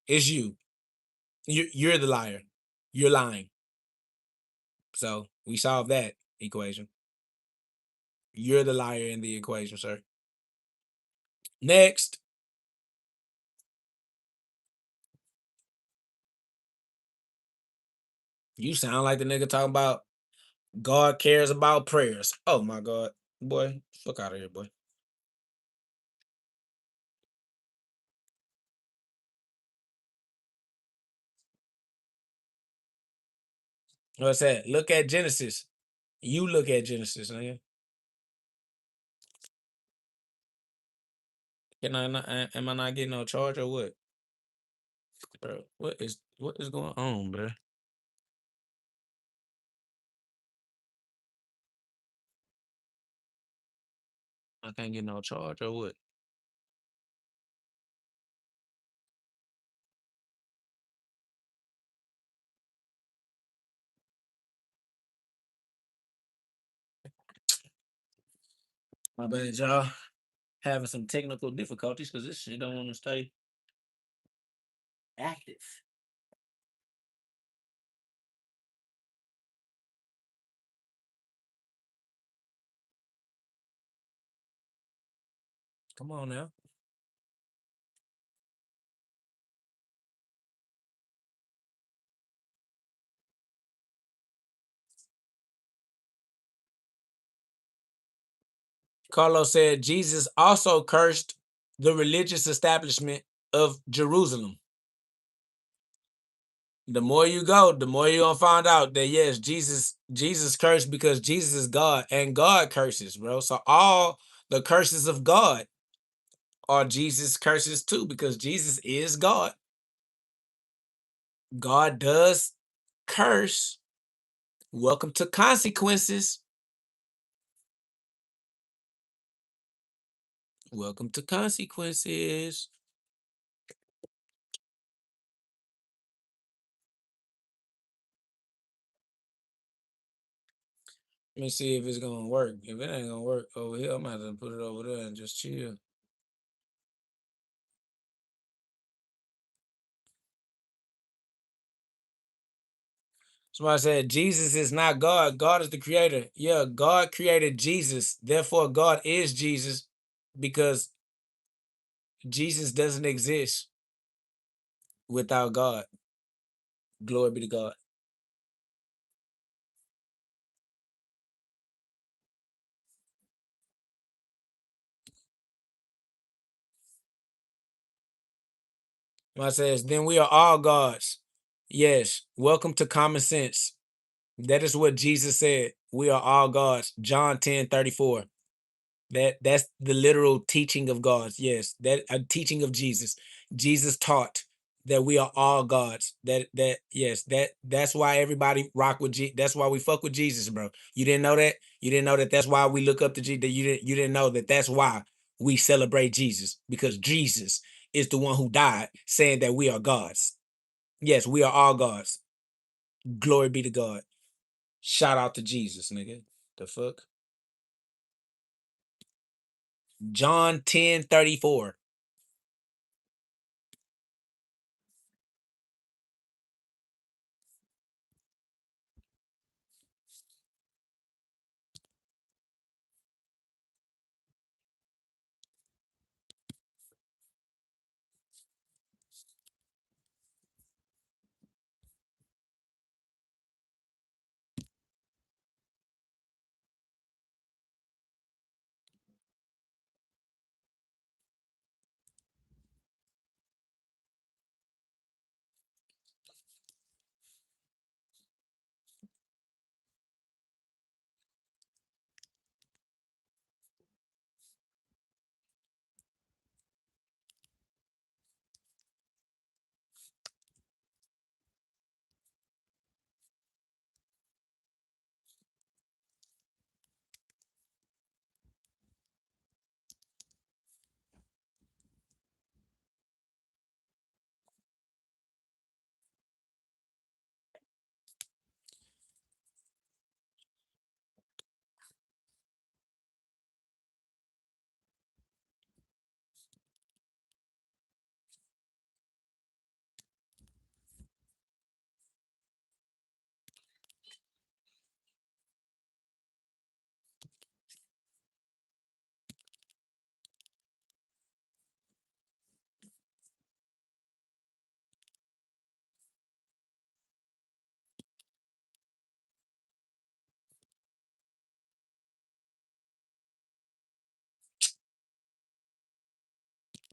It's you. You're the liar. You're lying. So we solved that equation. You're the liar in the equation, sir. Next. You sound like the nigga talking about God cares about prayers. Oh my God. Boy, fuck out of here, boy. What's that? Look at Genesis. You look at Genesis, nigga. Can I not, am I not getting no charge or what? Bro, what is going on, bro? I can't get no charge or what? My bad, y'all. Having some technical difficulties because this shit don't want to stay active. Come on now. Carlos said Jesus also cursed the religious establishment of Jerusalem. The more you go, the more you're gonna find out that yes, Jesus cursed because Jesus is God and God curses, bro. So all the curses of God are Jesus curses too, because Jesus is God. God does curse. Welcome to consequences. Welcome to consequences. Let me see if it's gonna work. If it ain't gonna work over here, I'm gonna have to put it over there and just chill. Somebody said Jesus is not God. God is the creator. Yeah, God created Jesus. Therefore, God is Jesus because Jesus doesn't exist without God. Glory be to God. Somebody says, then we are all gods. Yes. Welcome to common sense. That is what Jesus said. We are all gods. John 10:34. That's the literal teaching of God. Yes, that a teaching of Jesus. Jesus taught that we are all gods. That's why everybody rock with that's why we fuck with Jesus, bro. You didn't know that? You didn't know that that's why we look up to Jesus. You didn't know that that's why we celebrate Jesus, because Jesus is the one who died saying that we are gods. Yes, we are all gods. Glory be to God. Shout out to Jesus, nigga. The fuck? John 10:34.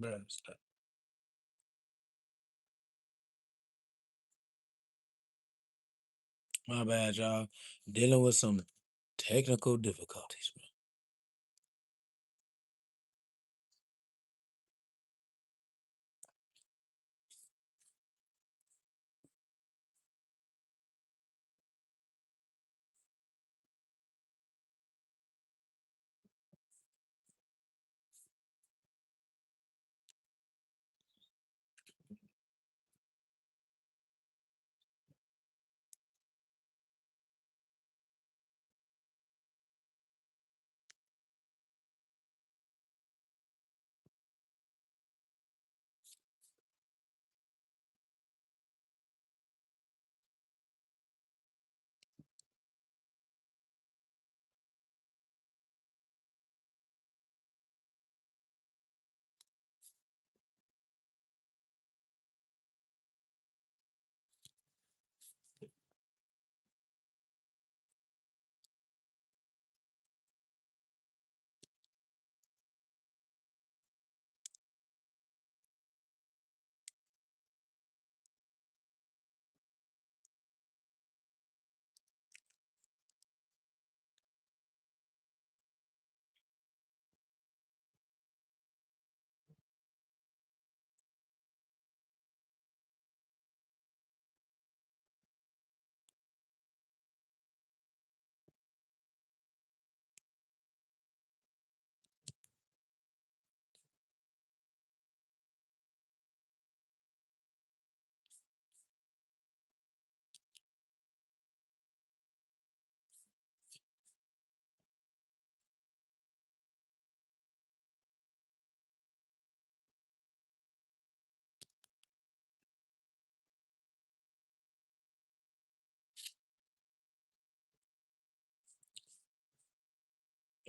Bruh, stop. My bad, y'all. Dealing with some technical difficulties, bro.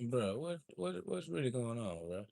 Bro, what's really going on, bro?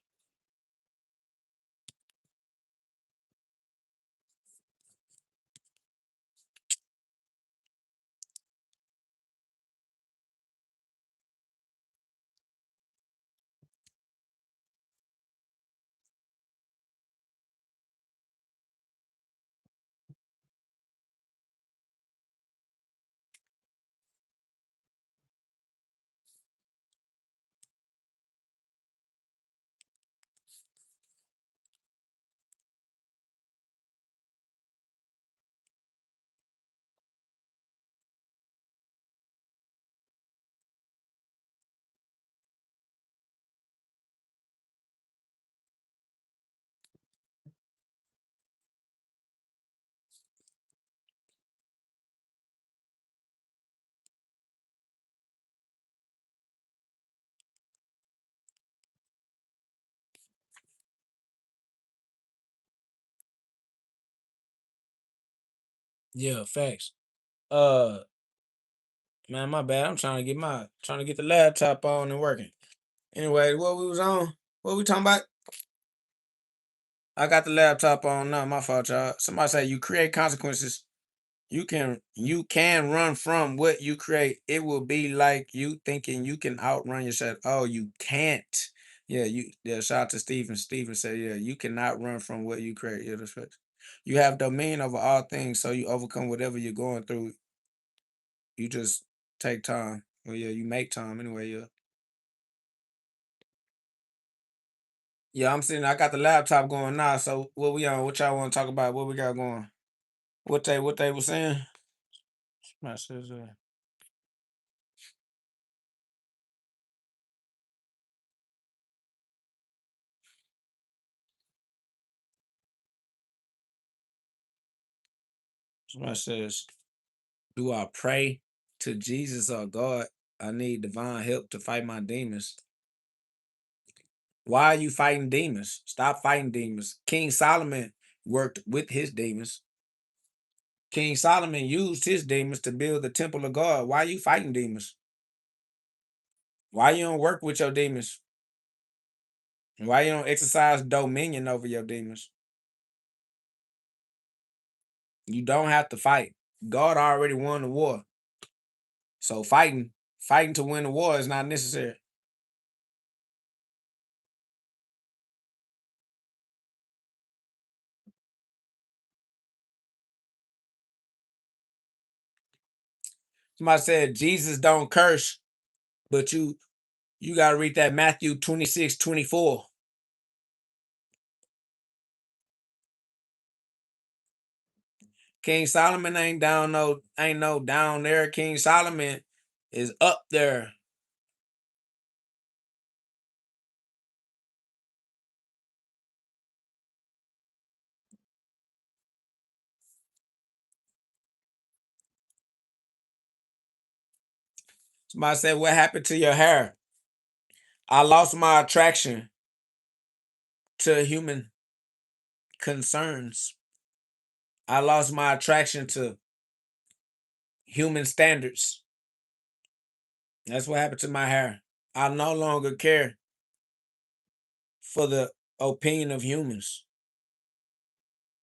Yeah, facts. Uh, man, my bad. I'm trying to get the laptop on and working. Anyway, what we was on? What we talking about? I got the laptop on now. My fault, y'all. Somebody say you create consequences. You can run from what you create. It will be like you thinking you can outrun yourself. Oh, you can't. Yeah. Shout out to Stephen. Stephen said, yeah, you cannot run from what you create. Yeah, that's right. You have dominion over all things, so you overcome whatever you're going through. You just take time. Well, yeah, you make time anyway. Yeah. Yeah, I'm sitting. I got the laptop going now. So what we on? What y'all want to talk about? What we got going? What they was saying? My sister. Somebody says, do I pray to Jesus or God? I need divine help to fight my demons. Why are you fighting demons? Stop fighting demons. King Solomon worked with his demons. King Solomon used his demons to build the temple of God. Why are you fighting demons? Why you don't work with your demons? Why you don't exercise dominion over your demons? You don't have to fight. God already won the war. So fighting to win the war is not necessary. Somebody said Jesus don't curse, but you gotta read that Matthew 26:24. King Solomon ain't no down there. King Solomon is up there. Somebody said, what happened to your hair? I lost my attraction to human concerns. I lost my attraction to human standards. That's what happened to my hair. I no longer care for the opinion of humans.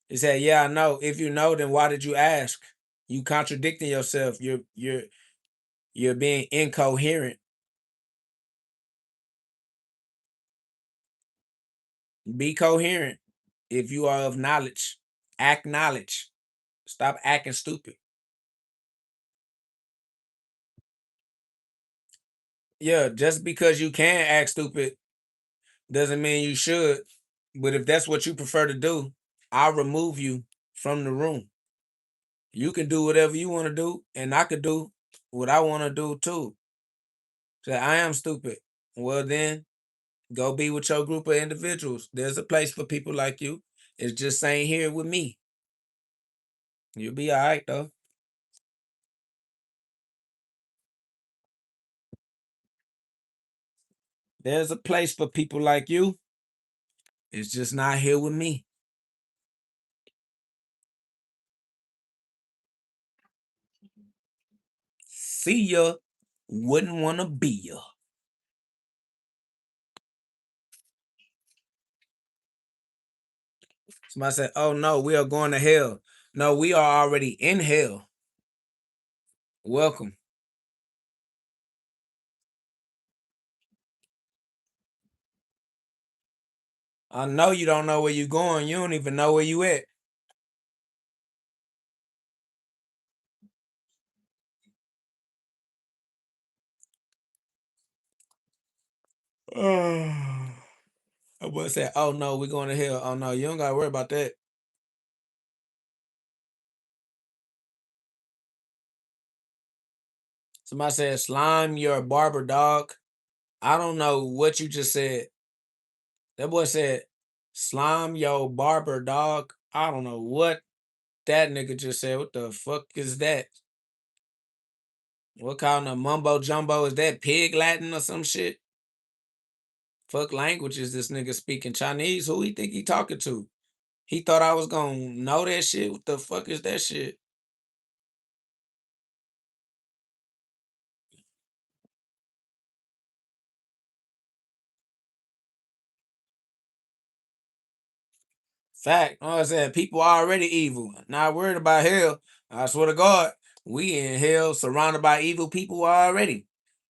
He said, yeah, I know. If you know, then why did you ask? You contradicting yourself. You're being incoherent. Be coherent. If you are of knowledge, act knowledge. Stop acting stupid. Yeah, just because you can act stupid doesn't mean you should. But if that's what you prefer to do, I'll remove you from the room. You can do whatever you want to do, and I could do what I want to do too. So I am stupid. Well, then go be with your group of individuals. There's a place for people like you. It's just ain't here with me. You'll be all right though. There's a place for people like you. It's just not here with me. See ya. Wouldn't want to be ya. Somebody said, oh no, we are going to hell. No, we are already in hell. Welcome. I know you don't know where you going. You don't even know where you at. I would say, oh no, we're going to hell. Oh no, you don't gotta worry about that. Somebody said, slime your barber dog. I don't know what you just said. That boy said, slime your barber dog. I don't know what that nigga just said. What the fuck is that? What kind of mumbo jumbo is that? Pig Latin or some shit? Fuck languages this nigga speaking. Chinese? Who he think he talking to? He thought I was gonna know that shit? What the fuck is that shit? Fact. I said people are already evil. Not worried about hell. I swear to God, we in hell surrounded by evil people already.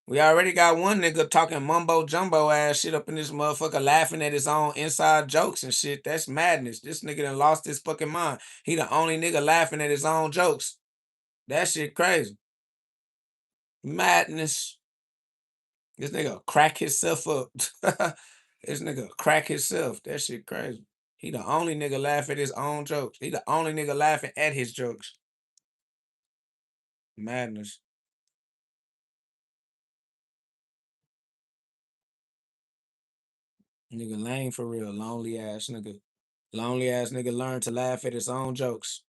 We already got one nigga talking mumbo jumbo ass shit up in this motherfucker laughing at his own inside jokes and shit. That's madness. This nigga done lost his fucking mind. He the only nigga laughing at his own jokes. That shit crazy. Madness. This nigga crack himself up. This nigga crack himself. That shit crazy. He the only nigga laugh at his own jokes. He the only nigga laughing at his jokes. Madness. Nigga lame for real. Lonely ass nigga. Lonely ass nigga learn to laugh at his own jokes.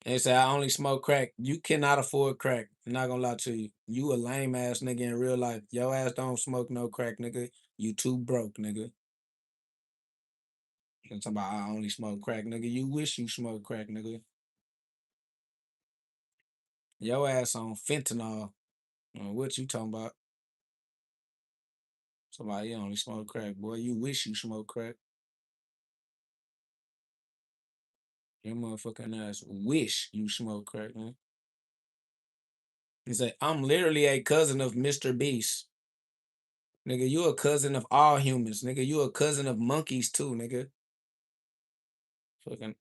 They say I only smoke crack. You cannot afford crack. I'm not gonna lie to you. You a lame ass nigga in real life. Your ass don't smoke no crack, nigga. You too broke, nigga. You talking about I only smoke crack, nigga. You wish you smoke crack, nigga. Your ass on fentanyl. What you talking about? Somebody only smoke crack, boy. You wish you smoke crack. Your motherfucking ass wish you smoke crack, man. He said, I'm literally a cousin of Mr. Beast. Nigga, you a cousin of all humans. Nigga, you a cousin of monkeys too, nigga. Fucking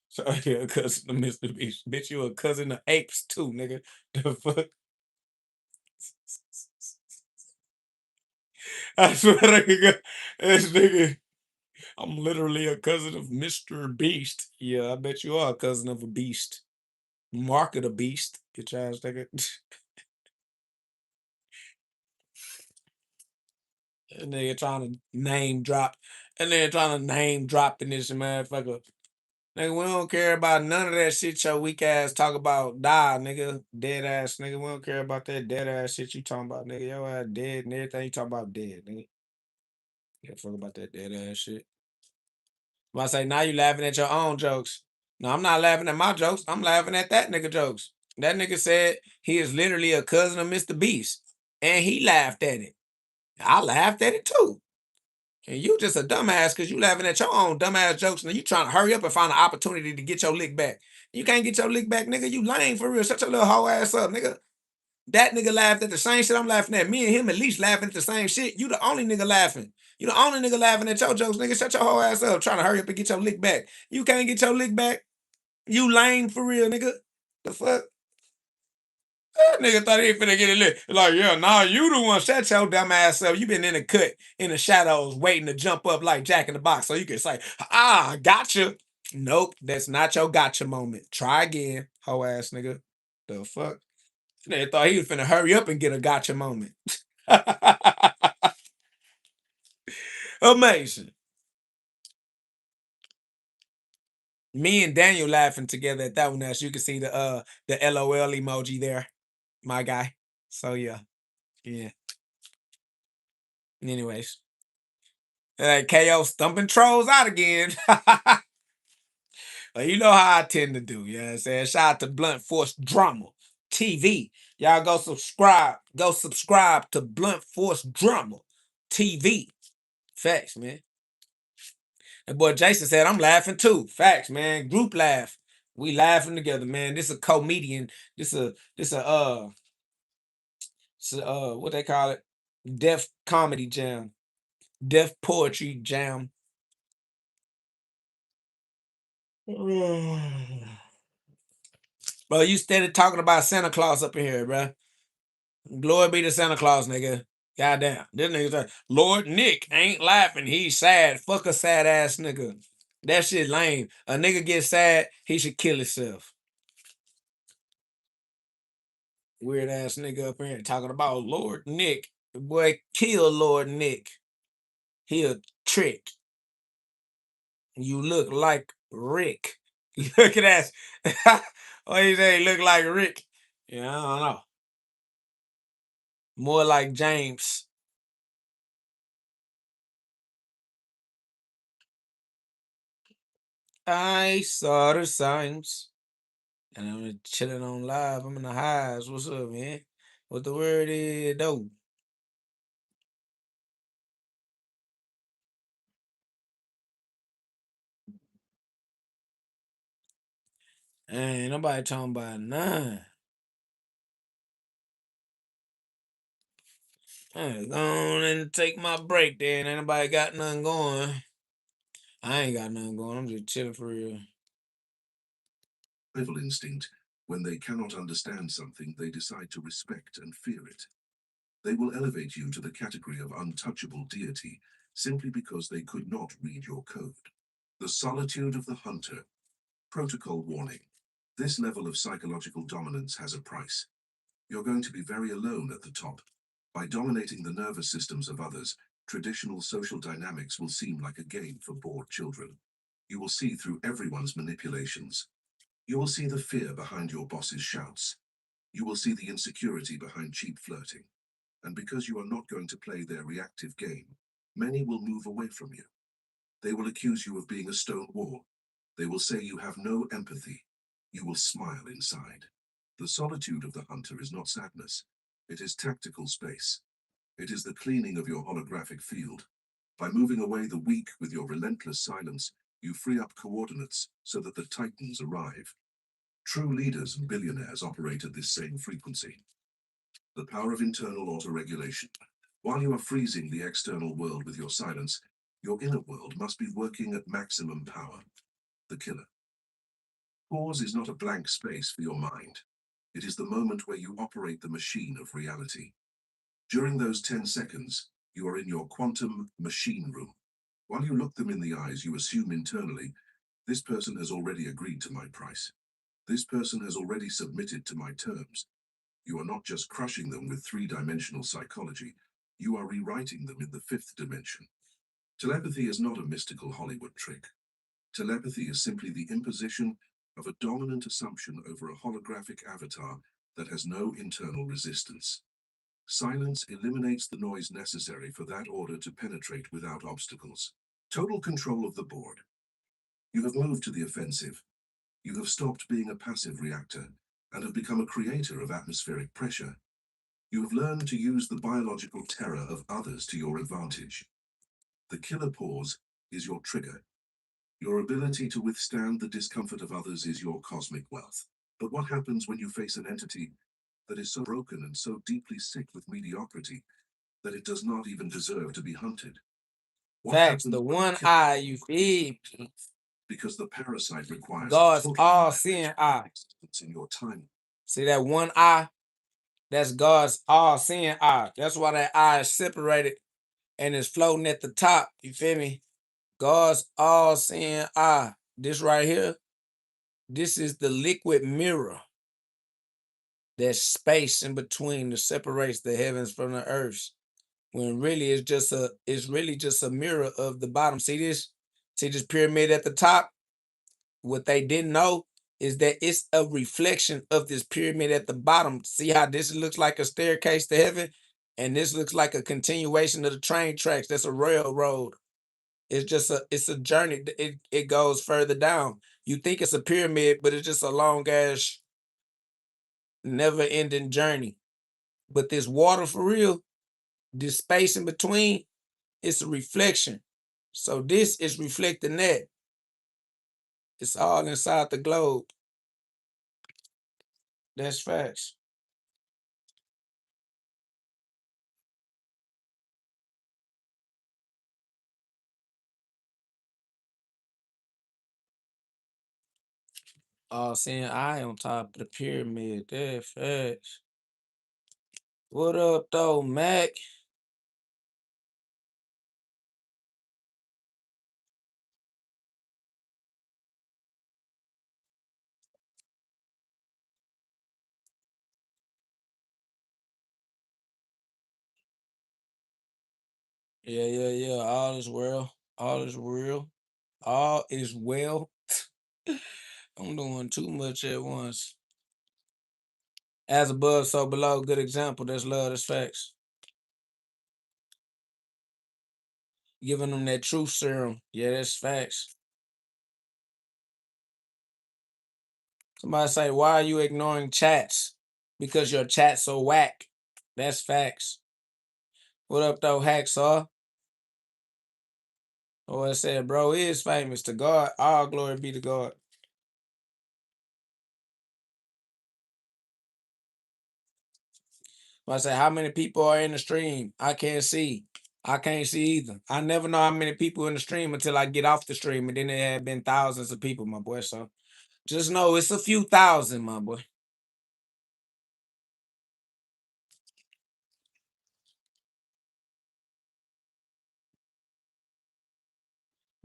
sorry, you a cousin of Mr. Beast. Bitch, you a cousin of apes too, nigga. The fuck? I swear to God, this nigga. I'm literally a cousin of Mr. Beast. Yeah, I bet you are a cousin of a beast. Mark of the beast. Get your ass nigga. And they're trying to name drop. And they're trying to name drop in this motherfucker. Nigga, we don't care about none of that shit your weak ass talk about. Die, nigga. Dead ass, nigga. We don't care about that dead ass shit you talking about, nigga. Your ass dead and everything you talk about dead, nigga. Yeah, fuck about that dead ass shit. But I say, now you laughing at your own jokes. No, I'm not laughing at my jokes. I'm laughing at that nigga jokes. That nigga said he is literally a cousin of Mr. Beast. And he laughed at it. I laughed at it too. And you just a dumbass because you laughing at your own dumbass jokes and you trying to hurry up and find an opportunity to get your lick back. You can't get your lick back, nigga. You lame for real. Shut your little hoe ass up, nigga. That nigga laughed at the same shit I'm laughing at. Me and him at least laughing at the same shit. You the only nigga laughing. You the only nigga laughing at your jokes, nigga. Shut your whole ass up. Trying to hurry up and get your lick back. You can't get your lick back. You lame for real, nigga. The fuck? That nigga thought he finna get it lit. Like, yeah, nah, you the one. Shut your dumb ass up. You been in the cut, in the shadows, waiting to jump up like Jack in the Box so you can say, gotcha. Nope, that's not your gotcha moment. Try again, hoe ass nigga. The fuck? Nigga thought he was finna hurry up and get a gotcha moment. Amazing. Me and Daniel laughing together at that one. As you can see the LOL emoji there, my guy. So yeah, yeah. Anyways. KO stumping trolls out again. Well, you know how I tend to do. You know what I'm saying? Shout out to Blunt Force Drama TV. Y'all go subscribe. Go subscribe to Blunt Force Drama TV. Facts, man. And boy Jason said, I'm laughing too. Facts, man. Group laugh. We laughing together, man. This a comedian. This a what they call it? Deaf comedy jam. Deaf poetry jam. Bro, you steady talking about Santa Claus up in here, bro. Glory be to Santa Claus, nigga. Goddamn. This nigga said, Lord Nick ain't laughing. He's sad. Fuck a sad ass nigga. That shit lame. A nigga get sad, he should kill himself. Weird ass nigga up in here talking about Lord Nick. Boy, kill Lord Nick. He a trick. You look like Rick. Look at that. What you say? Look like Rick. Yeah, I don't know. More like James. I saw the signs. And I'm chilling on live. I'm in the highs. What's up, man? What the word is, though? Ain't nobody talking about none. Hey, go on and take my break then. Ain't nobody got nothing going. I ain't got nothing going. I'm just chilling for real. Survival instinct. When they cannot understand something, they decide to respect and fear it. They will elevate you to the category of untouchable deity simply because they could not read your code. The solitude of the hunter. Protocol warning. This level of psychological dominance has a price. You're going to be very alone at the top. By dominating the nervous systems of others, traditional social dynamics will seem like a game for bored children. You will see through everyone's manipulations. You will see the fear behind your boss's shouts. You will see the insecurity behind cheap flirting. And because you are not going to play their reactive game, many will move away from you. They will accuse you of being a stone wall. They will say you have no empathy. You will smile inside. The solitude of the hunter is not sadness. It is tactical space. It is the cleaning of your holographic field. By moving away the weak with your relentless silence, you free up coordinates so that the titans arrive. True leaders and billionaires operate at this same frequency. The power of internal auto-regulation. While you are freezing the external world with your silence, your inner world must be working at maximum power. The killer. Pause is not a blank space for your mind. It is the moment where you operate the machine of reality. During those 10 seconds, you are in your quantum machine room. While you look them in the eyes, you assume internally, this person has already agreed to my price. This person has already submitted to my terms. You are not just crushing them with three-dimensional psychology, you are rewriting them in the fifth dimension. Telepathy is not a mystical Hollywood trick. Telepathy is simply the imposition of a dominant assumption over a holographic avatar that has no internal resistance. Silence eliminates the noise necessary for that order to penetrate without obstacles. Total control of the board. You have moved to the offensive. You have stopped being a passive reactor and have become a creator of atmospheric pressure. You have learned to use the biological terror of others to your advantage. The killer pause is your trigger. Your ability to withstand the discomfort of others is your cosmic wealth. But what happens when you face an entity that is so broken and so deeply sick with mediocrity that it does not even deserve to be hunted? What Facts. happens The when one eye you feed. because the parasite requires God's total all-seeing eye. existence in your time? See that one eye? That's God's all-seeing eye. That's why that eye is separated and it's floating at the top. You feel me? God's all-seeing eye. This right here, this is the liquid mirror. There's space in between that separates the heavens from the earth. When really it's really just a mirror of the bottom. See this? See this pyramid at the top? What they didn't know is that it's a reflection of this pyramid at the bottom. See how this looks like a staircase to heaven? And this looks like a continuation of the train tracks. That's a railroad. It's a journey. It goes further down. You think it's a pyramid, but it's just a long ass, never-ending journey. But this water for real, this space in between, it's a reflection. So this is reflecting that. It's all inside the globe. That's facts. Oh, seeing I on top of the pyramid. That's facts. What up, though, Mac? Yeah. All is well. All is real. All is well. I'm doing too much at once. As above, so below. Good example. That's love. That's facts. Giving them that truth serum. Yeah, that's facts. Somebody say, why are you ignoring chats? Because your chat's so whack. That's facts. What up, though, Hacksaw? Oh, I said, bro, is famous to God. All glory be to God. I say, how many people are in the stream? I can't see. I can't see either. I never know how many people in the stream until I get off the stream, and then there have been thousands of people, my boy. So just know it's a few thousand, my boy.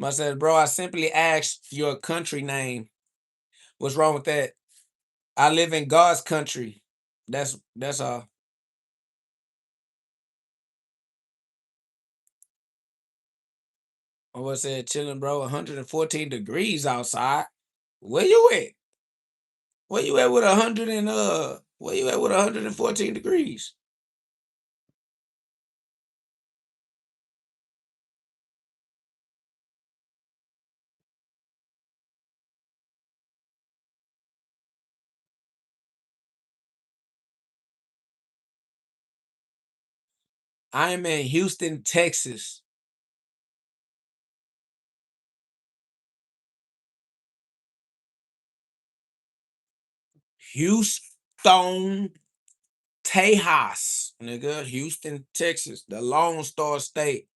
I said, bro, I simply asked your country name. What's wrong with that? I live in God's country. That's all. I was said chilling, bro. 114 degrees outside. Where you at? Where you at with 100 and where you at with 114 degrees? I am in Houston, Texas. Houston, Tejas, nigga. Houston, Texas. The Lone Star State.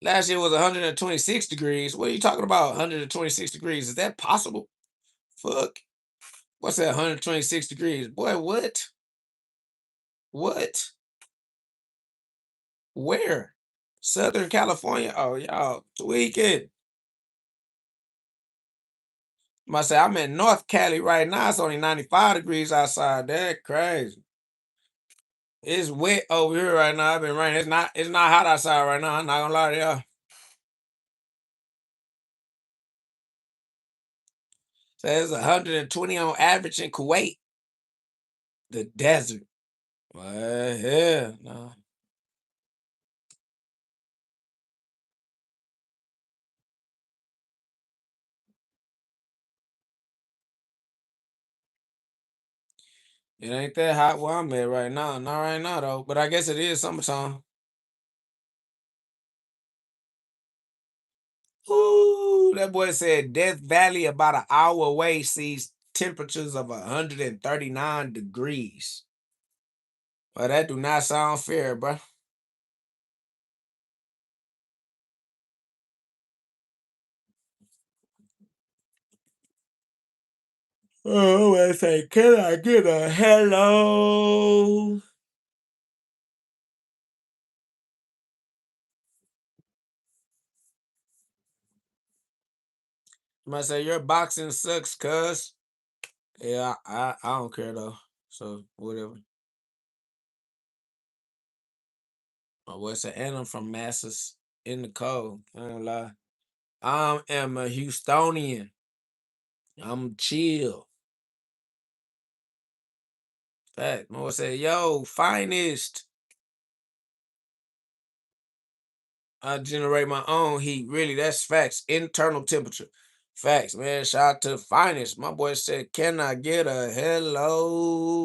Last year was 126 degrees. What are you talking about? 126 degrees. Is that possible? Fuck. What's that? 126 degrees. Boy, what? What? Where? Southern California? Oh, y'all tweaking. I say I'm in North Cali right now. It's only 95 degrees outside. That crazy. It's wet over here right now. I've been raining. It's not hot outside right now. I'm not gonna lie to y'all. So it's 120 on average in Kuwait, the desert. Well, yeah, no. It ain't that hot where I'm at right now. Not right now though. But I guess it is summertime. Ooh, that boy said Death Valley about an hour away sees temperatures of 139 degrees. Well, that do not sound fair, bro. Oh, I say, can I get a hello? I say your boxing sucks, cuz. Yeah, I don't care though. So whatever. My boy said, and I'm from Massa's in the cold. I ain't gonna lie. I am a Houstonian. I'm chill. Fact. My boy said, yo, finest. I generate my own heat. Really, that's facts. Internal temperature. Facts, man. Shout out to finest. My boy said, can I get a hello?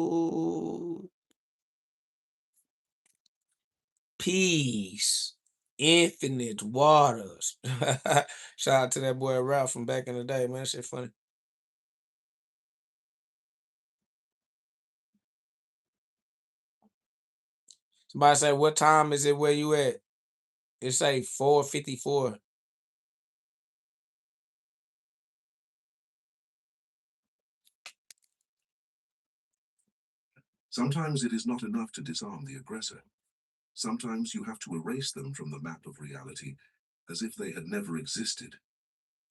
peace, infinite waters. Shout out to that boy Ralph from back in the day, man. That shit funny. Somebody say, what time is it where you at? It say 4:54. Sometimes it is not enough to disarm the aggressor. Sometimes you have to erase them from the map of reality as if they had never existed.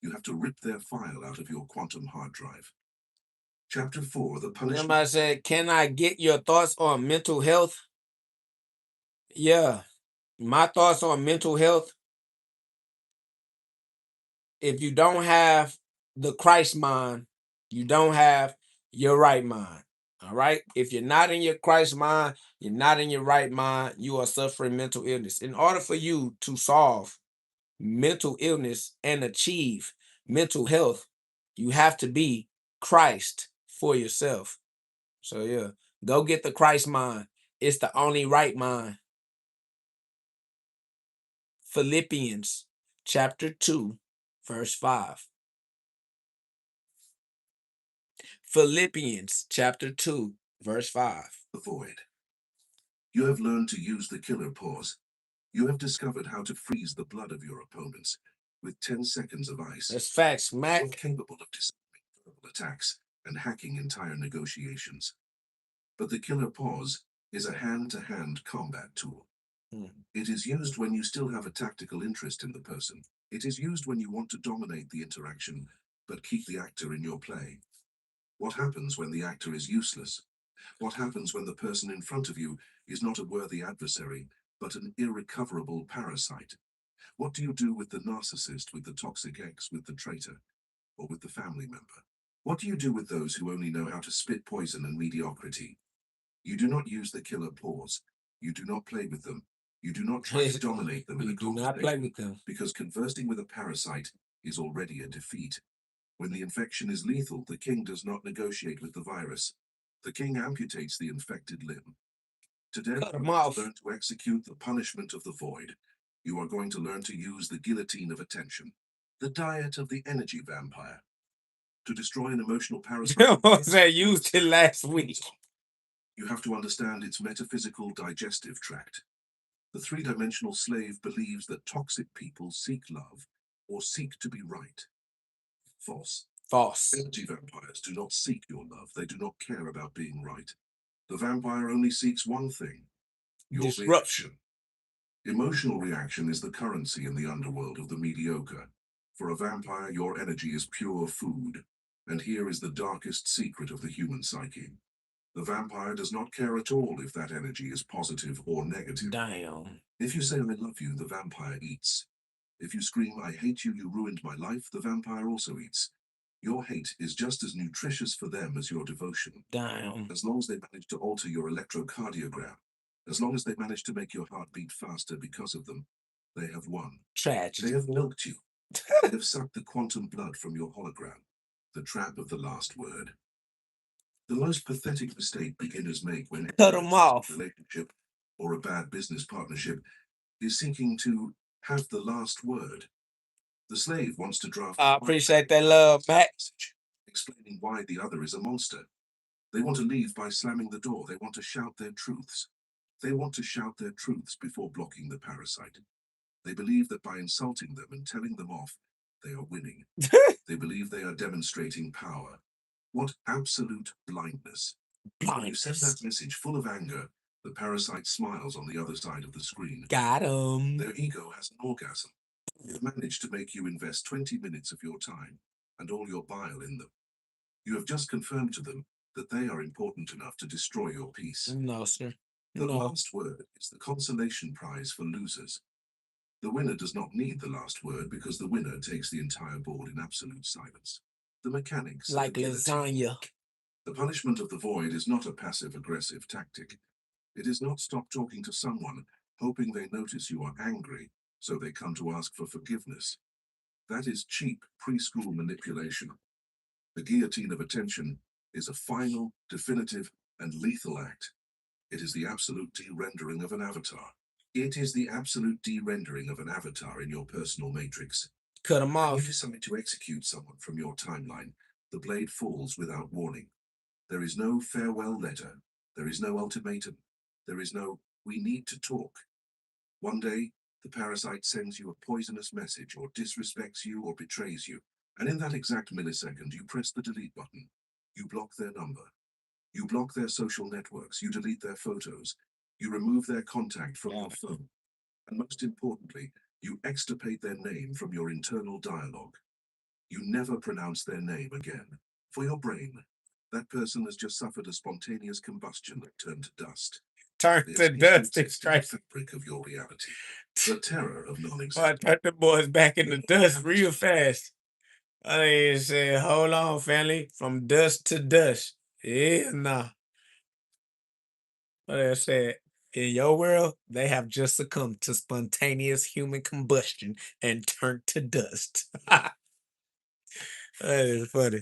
You have to rip their file out of your quantum hard drive. Chapter 4, the punishment. Somebody said, can I get your thoughts on mental health? Yeah. My thoughts on mental health. If you don't have the Christ mind, you don't have your right mind. All right. If you're not in your Christ mind, you're not in your right mind, you are suffering mental illness. In order for you to solve mental illness and achieve mental health, you have to be Christ for yourself. So yeah, go get the Christ mind. It's the only right mind. Philippians chapter 2, verse 5. Philippians chapter 2, verse 5. The void. You have learned to use the killer pause. You have discovered how to freeze the blood of your opponents with 10 seconds of ice. That's facts, Mac. You're capable of disarming verbal attacks and hacking entire negotiations. But the killer pause is a hand-to-hand combat tool. It is used when you still have a tactical interest in the person. It is used when you want to dominate the interaction, but keep the actor in your play. What happens when the actor is useless? What happens when the person in front of you is not a worthy adversary, but an irrecoverable parasite? What do you do with the narcissist, with the toxic ex, with the traitor, or with the family member? What do you do with those who only know how to spit poison and mediocrity? You do not use the killer pause. You do not play with them. You do not try to dominate them in a You do not play with them. because conversing with a parasite is already a defeat. When the infection is lethal, the king does not negotiate with the virus. The king amputates the infected limb. Today, Cut 'em you off. learn to execute the punishment of the void. You are going to learn to use the guillotine of attention, the diet of the energy vampire. To destroy an emotional parasite, I used it last week. you have to understand its metaphysical digestive tract. The three-dimensional slave believes that toxic people seek love or seek to be right. False. False. Energy vampires do not seek your love. They do not care about being right. The vampire only seeks one thing: your Disruption. reaction. Emotional reaction is the currency in the underworld of the mediocre. For a vampire, your energy is pure food. And here is the darkest secret of the human psyche. The vampire does not care at all if that energy is positive or negative. Damn. If you say, I love you, the vampire eats. If you scream, I hate you, you ruined my life, the vampire also eats. Your hate is just as nutritious for them as your devotion. Damn. As long as they manage to alter your electrocardiogram, as long as they manage to make your heart beat faster because of them, they have won. Tragedy. They have milked you. They have sucked the quantum blood from your hologram. The trap of the last word. The most pathetic mistake beginners make when Cut 'em off. a relationship or a bad business partnership is seeking to have the last word. The slave wants to draft. I appreciate that love, Mac. Explaining why the other is a monster. They want to leave by slamming the door. They want to shout their truths. They want to shout their truths before blocking the parasite. They believe that by insulting them and telling them off, they are winning. They believe they are demonstrating power. What absolute blindness. When you send that message full of anger, the parasite smiles on the other side of the screen. Got him. Their ego has an orgasm. They've managed to make you invest 20 minutes of your time and all your bile in them. You have just confirmed to them that they are important enough to destroy your peace. No, sir. The No. last word is the consolation prize for losers. The winner does not need the last word because the winner takes the entire board in absolute silence. The mechanics. Like lasagna. The punishment of the void is not a passive-aggressive tactic. It is not stop talking to someone, hoping they notice you are angry, so they come to ask for forgiveness. That is cheap preschool manipulation. The guillotine of attention is a final, definitive, and lethal act. It is the absolute de-rendering of an avatar. It is the absolute de-rendering of an avatar in your personal matrix. Cut them When you off. decide to execute someone from your timeline, the blade falls without warning. There is no farewell letter. There is no ultimatum. There is no, we need to talk. One day, the parasite sends you a poisonous message or disrespects you or betrays you. And in that exact millisecond, you press the delete button. You block their number. You block their social networks. You delete their photos. You remove their contact from your phone. And most importantly, you extirpate their name from your internal dialogue. You never pronounce their name again. For your brain, that person has just suffered a spontaneous combustion that turned to dust. Turn This to is dust. the It's right. fabric of your reality. The terror of Boy, I non-existence. turned the boys back in the dust real fast. I said, hold on, family. From dust to dust. Yeah, nah. But I said, in your world, they have just succumbed to spontaneous human combustion and turned to dust. That is funny.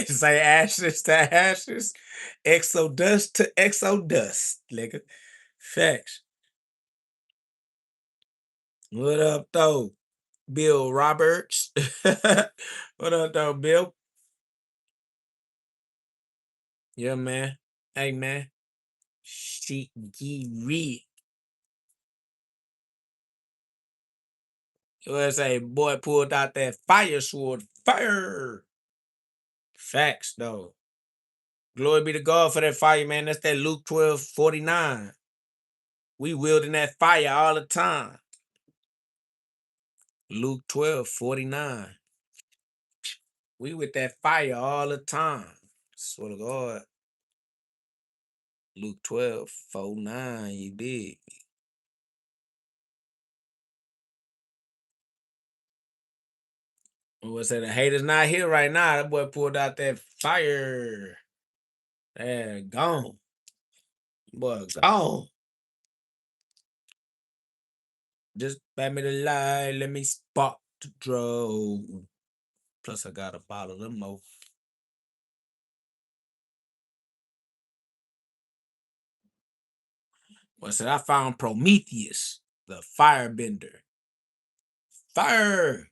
Say ashes to ashes, exodust to exodust, nigga. Facts. What up, though? Bill Roberts. What up, though, Bill? Yeah, man. Hey, man. Shit, read. Let's say, boy pulled out that fire sword. Fire. Facts, though. Glory be to God for that fire, man. That's that Luke 12:49. We wielding that fire all the time. Luke 12:49. We with that fire all the time. Swear to God. Luke 12:49. You did. What's that? The haters not here right now. That boy pulled out that fire. There, gone. Boy, gone. Just bat me the light. Let me spot the drone. Plus, I got a bottle of them more. What's that? I found Prometheus, the firebender. Fire.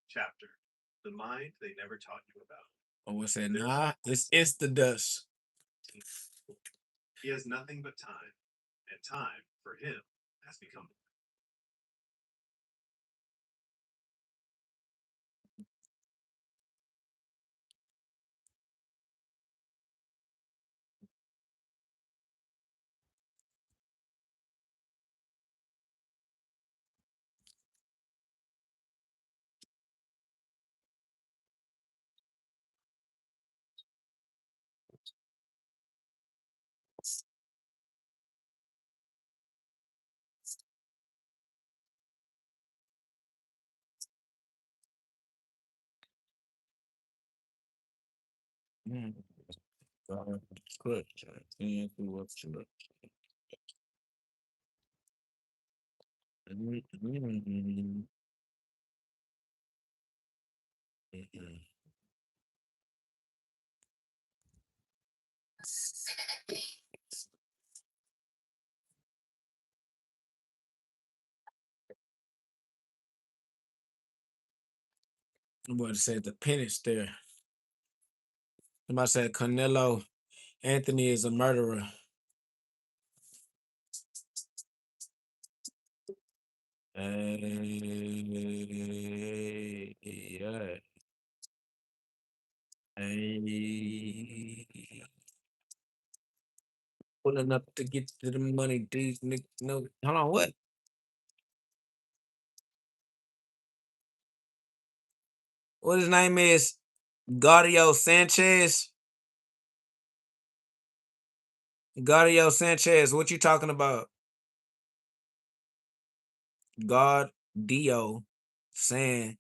Chapter: The mind they never taught you about. Oh, what's that? Nah, it's the dust. He has nothing but time, and time, for him, has become. Mm. Good. And what's the- Mm, mm, mm, mm. Somebody said the penance there. Somebody said Canelo Anthony is a murderer. Yeah. Hey. Pulling up to get to the money. These niggas know. Hold on, what? What his name is? Gaudio Sanchez. Gaudio Sanchez. What you talking about? Gaudio Sanchez.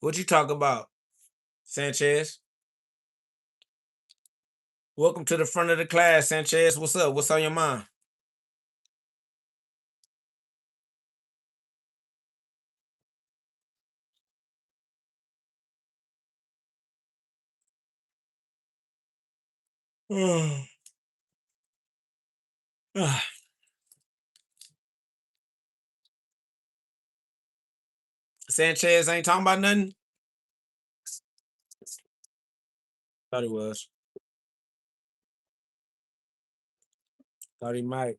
What you talk about, Sanchez? Welcome to the front of the class, Sanchez. What's up? What's on your mind? Sanchez ain't talking about nothing. Thought he was. Thought he might.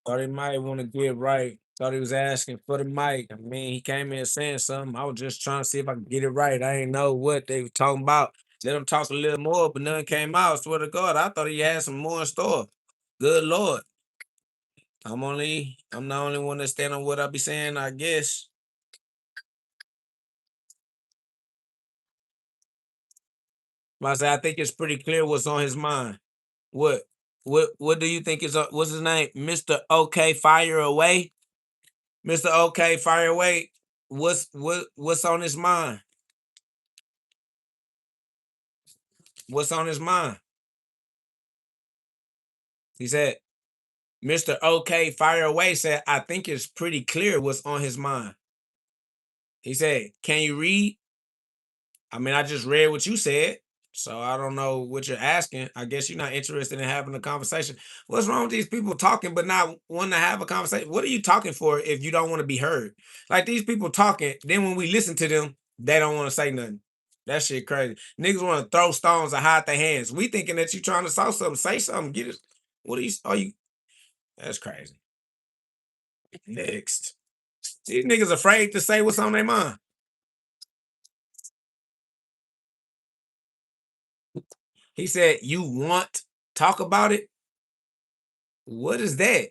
Thought he might want to get right. Thought he was asking for the mic. I mean, he came in saying something. I was just trying to see if I could get it right. I didn't know what they were talking about. Let him talk a little more, but none came out. I swear to God, I thought he had some more in store. Good Lord. I'm the only one that stand on what I be saying, I guess. But I say I think it's pretty clear what's on his mind. What what do you think is what's his name? Mr. OK Fire Away? Mr. OK Fire Away. What's on his mind? What's on his mind? He said, Mr. OK Fire Away said, I think it's pretty clear what's on his mind. He said, can you read? I mean, I just read what you said. So I don't know what you're asking. I guess you're not interested in having a conversation. What's wrong with these people talking but not wanting to have a conversation? What are you talking for if you don't want to be heard? Like these people talking, then when we listen to them, they don't want to say nothing. That shit crazy. Niggas want to throw stones and hide their hands. We thinking that you trying to say something. Get it. What are you? That's crazy. Next. These niggas afraid to say what's on their mind. He said, you want talk about it? What is that?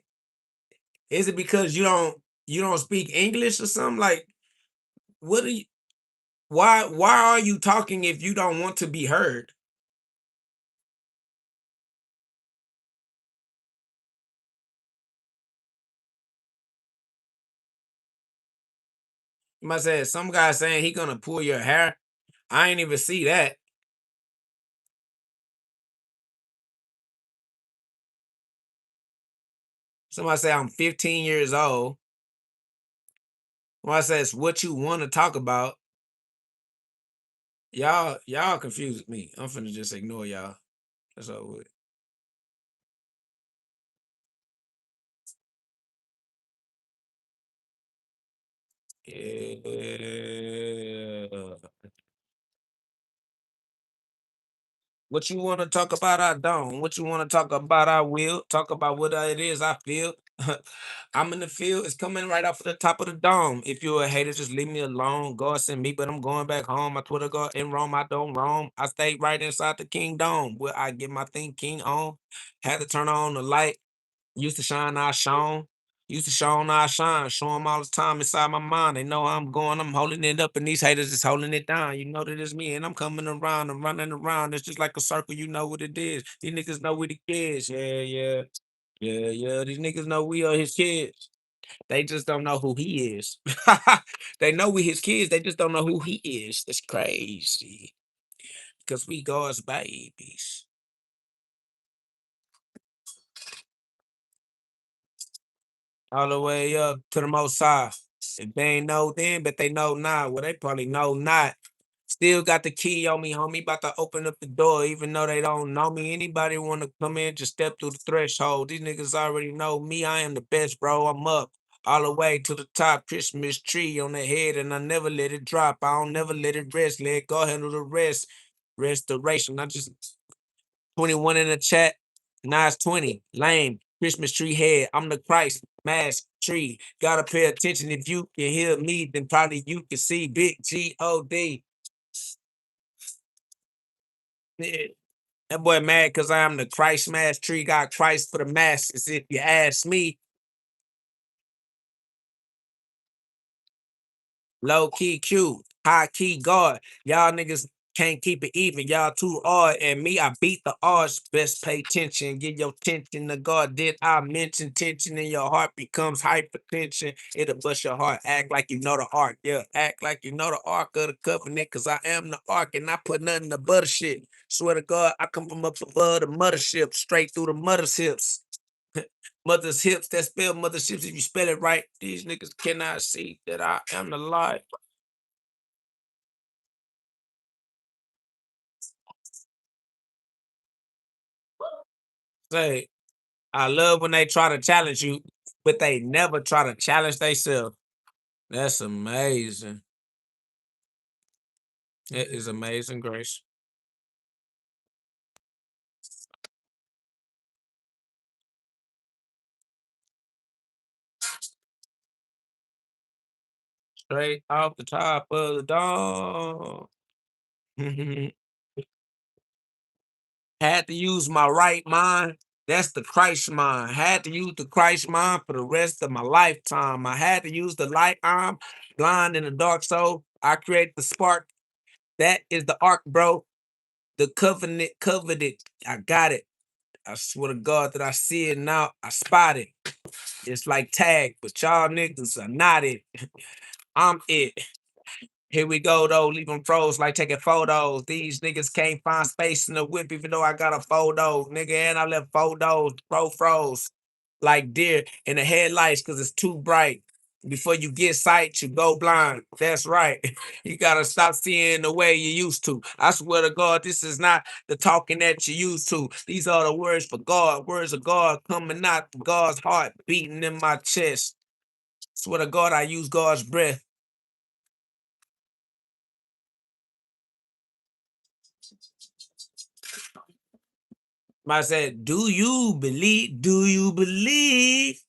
Is it because you don't speak English or something? Like, what are you why are you talking if you don't want to be heard? Somebody said some guy saying he gonna pull your hair. I ain't even see that. Somebody say I'm 15 years old. Somebody says what you want to talk about. Y'all confused me. I'm finna just ignore y'all. That's all with. Yeah. What you want to talk about, I don't. What you want to talk about, I will. Talk about what it is I feel. I'm in the field. It's coming right off the top of the dome. If you're a hater, just leave me alone. God sent me, but I'm going back home. I Twitter God in Rome. I don't roam. I stay right inside the kingdom where I get my thinking on. Had to turn on the light. Used to shine, I shone. Used to shine, I shine. Show them all the time inside my mind. They know I'm going, I'm holding it up, and these haters is holding it down. You know that it's me, and I'm coming around, I'm running around. It's just like a circle, you know what it is. These niggas know what it is. Yeah. These niggas know we are his kids. They just don't know who he is. They know we his kids, they just don't know who he is. That's crazy. Because we God's babies. All the way up to the most high. If they ain't know then, but they know now. Well, they probably know not. Still got the key on me, homie. About to open up the door, even though they don't know me. Anybody want to come in, just step through the threshold. These niggas already know me. I am the best, bro. I'm up all the way to the top. Christmas tree on the head, and I never let it drop. I don't never let it rest. Let go handle the rest. Restoration. I just 21 in the chat. Now it's 20. Lame. Christmas tree head. I'm the Christ. Mask tree. Gotta pay attention. If you can hear me, then probably you can see big GOD. Yeah. That boy mad because I'm the Christ mask tree. Got Christ for the masses. If you ask me, low key Q, high key guard. Y'all niggas can't keep it even. Y'all too hard. And me, I beat the odds. Best pay attention. Get your tension to God. Did I mention tension in your heart becomes hypertension? It'll bust your heart. Act like you know the ark. Yeah, act like you know the ark of the covenant. Cause I am the ark and I put nothing but shit. Swear to God, I come from up above the mothership, straight through the mother's hips. Mother's hips, that spell mother's hips. If you spell it right, these niggas cannot see that I am the light. Say, I love when they try to challenge you, but they never try to challenge themselves. That's amazing. It is amazing grace. Straight off the top of the dome. Had to use my right mind. That's the Christ mind. Had to use the Christ mind for the rest of my lifetime. I had to use the light arm, blind in the dark soul. I created the spark. That is the ark, bro. The covenant coveted. I got it. I swear to God that I see it now. I spot it. It's like tag, but y'all niggas are not it. I'm it. Here we go though, leave them froze like taking photos. These niggas can't find space in the whip, even though I got a photo, nigga, and I left photos, bro froze like deer in the headlights because it's too bright. Before you get sight, you go blind. That's right. You gotta stop seeing the way you used to. I swear to God, this is not the talking that you used to. These are the words for God, words of God coming out from God's heart, beating in my chest. Swear to God, I use God's breath. I said, do you believe? Do you believe?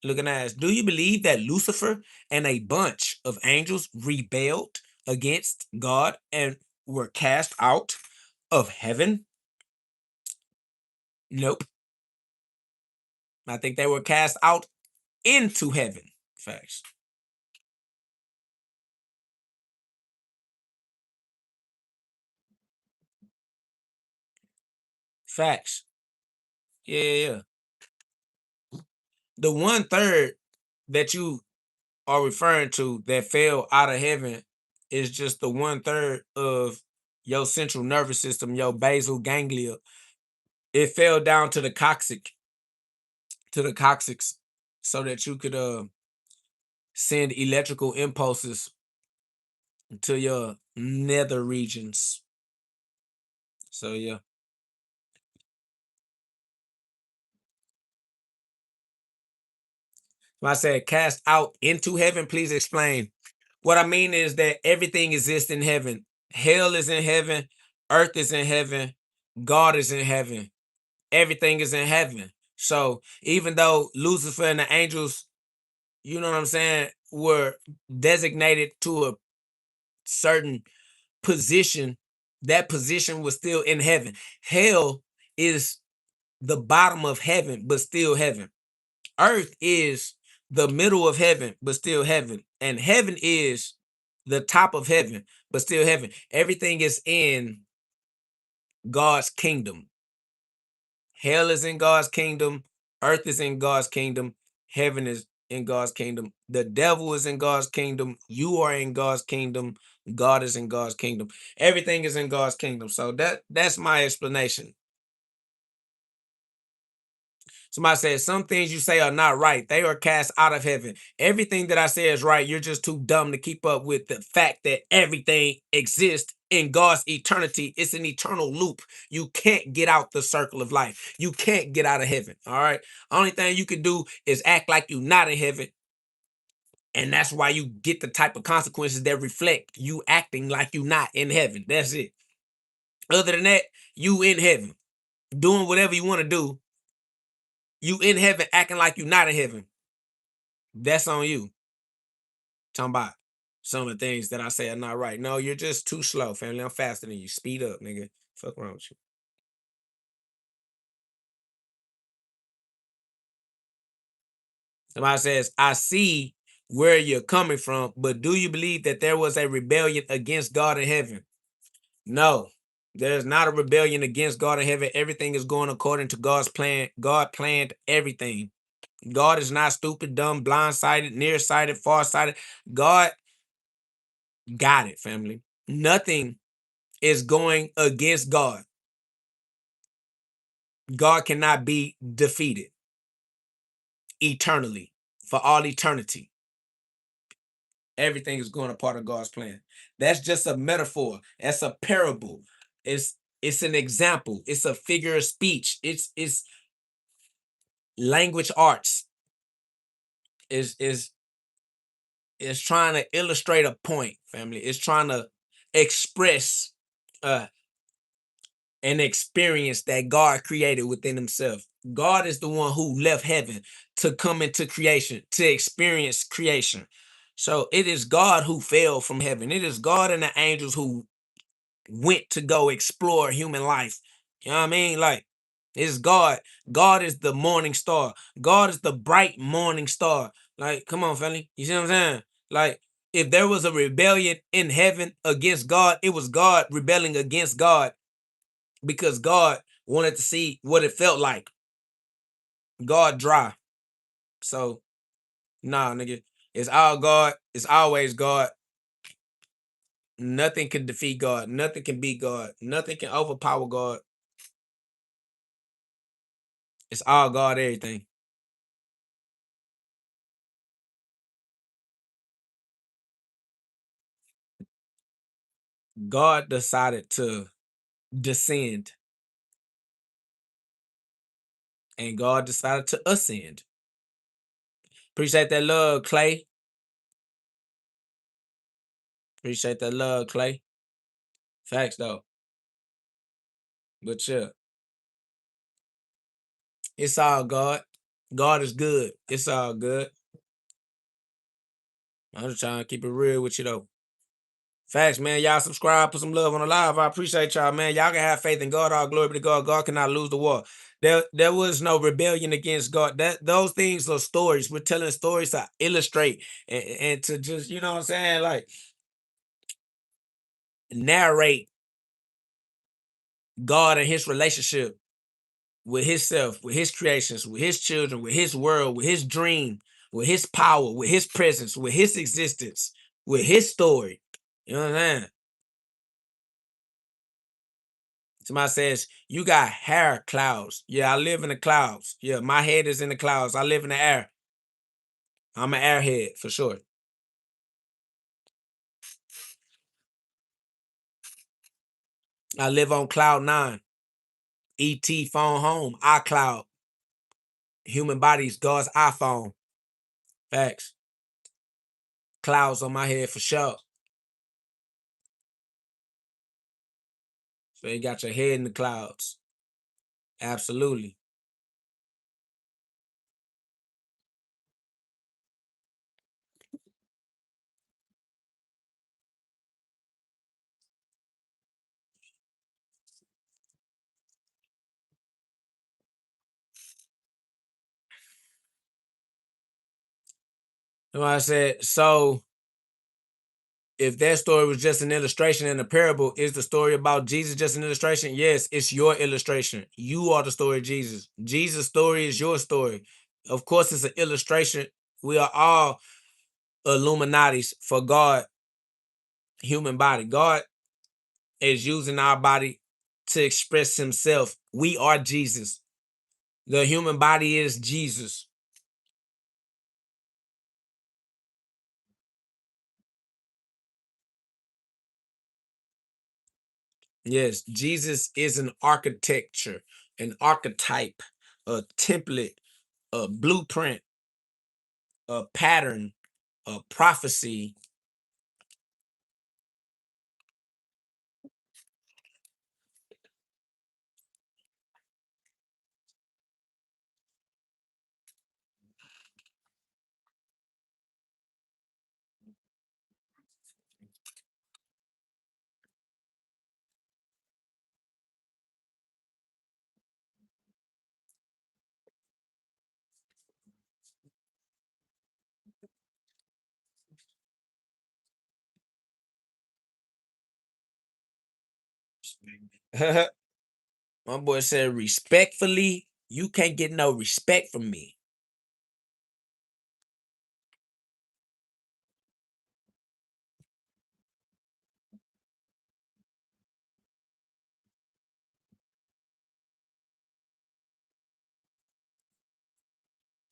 Looking at us, do you believe that Lucifer and a bunch of angels rebelled against God and were cast out of heaven? Nope. I think they were cast out into heaven. Facts. Facts. Yeah. The 1/3 that you are referring to that fell out of heaven is just the 1/3 of your central nervous system, your basal ganglia. It fell down to the coccyx, so that you could send electrical impulses to your nether regions. So yeah. When I said cast out into heaven, please explain. What I mean is that everything exists in heaven. Hell is in heaven, earth is in heaven, God is in heaven. Everything is in heaven. So even though Lucifer and the angels, you know what I'm saying, were designated to a certain position, that position was still in heaven. Hell is the bottom of heaven, but still heaven. Earth is the middle of heaven, but still heaven. And heaven is the top of heaven, but still heaven. Everything is in God's kingdom. Hell is in God's kingdom. Earth is in God's kingdom. Heaven is in God's kingdom. The devil is in God's kingdom. You are in God's kingdom. God is in God's kingdom. Everything is in God's kingdom. So that's my explanation. Somebody said some things you say are not right. They are cast out of heaven. Everything that I say is right. You're just too dumb to keep up with the fact that everything exists in God's eternity. It's an eternal loop. You can't get out the circle of life. You can't get out of heaven. All right. Only thing you can do is act like you're not in heaven. And that's why you get the type of consequences that reflect you acting like you're not in heaven. That's it. Other than that, you in heaven, doing whatever you want to do. You in heaven acting like you're not in heaven. That's on you. Talking about some of the things that I say are not right. No, you're just too slow, family. I'm faster than you. Speed up, nigga. Fuck wrong with you. Somebody says, I see where you're coming from, but do you believe that there was a rebellion against God in heaven? No, there's not a rebellion against God in heaven. Everything is going according to God's plan. God planned everything. God is not stupid, dumb, blind-sighted, nearsighted, far-sighted. God got it, family. Nothing is going against God. God cannot be defeated eternally, for all eternity. Everything is going a part of God's plan. That's just a metaphor. That's a parable. It's an example. It's a figure of speech. It's language arts is trying to illustrate a point, family. It's trying to express an experience that God created within himself. God is the one who left heaven to come into creation, to experience creation. So it is God who fell from heaven. It is God and the angels who went to go explore human life. You know what I mean? Like, it's God. God is the morning star. God is the bright morning star. Like, come on, family. You see what I'm saying? Like, if there was a rebellion in heaven against God, it was God rebelling against God because God wanted to see what it felt like. God dry. So, nah, nigga. It's all God. It's always God. Nothing can defeat God. Nothing can beat God. Nothing can overpower God. It's all God, everything. God decided to descend, and God decided to ascend. Appreciate that love, Clay. Appreciate that love, Clay. Facts, though. But yeah, it's all God. God is good. It's all good. I'm just trying to keep it real with you, though. Facts, man. Y'all subscribe, put some love on the live. I appreciate y'all, man. Y'all can have faith in God. All glory be to God. God cannot lose the war. There was no rebellion against God. Those things are stories. We're telling stories to illustrate and to just, you know what I'm saying, like narrate God and his relationship with himself, with his creations, with his children, with his world, with his dream, with his power, with his presence, with his existence, with his story. You know what I'm saying? Somebody says, you got hair clouds. Yeah, I live in the clouds. Yeah, my head is in the clouds. I live in the air. I'm an airhead for sure. I live on cloud 9. ET phone home, iCloud. Human bodies, God's iPhone. Facts. Clouds on my head for sure. So you got your head in the clouds. Absolutely. You know what I said? So if that story was just an illustration and a parable, is the story about Jesus just an illustration? Yes, it's your illustration. You are the story of Jesus. Jesus' story is your story. Of course, it's an illustration. We are all Illuminatis for God, human body. God is using our body to express himself. We are Jesus. The human body is Jesus. Yes, Jesus is an architecture, an archetype, a template, a blueprint, a pattern, a prophecy. My boy said, respectfully, you can't get no respect from me.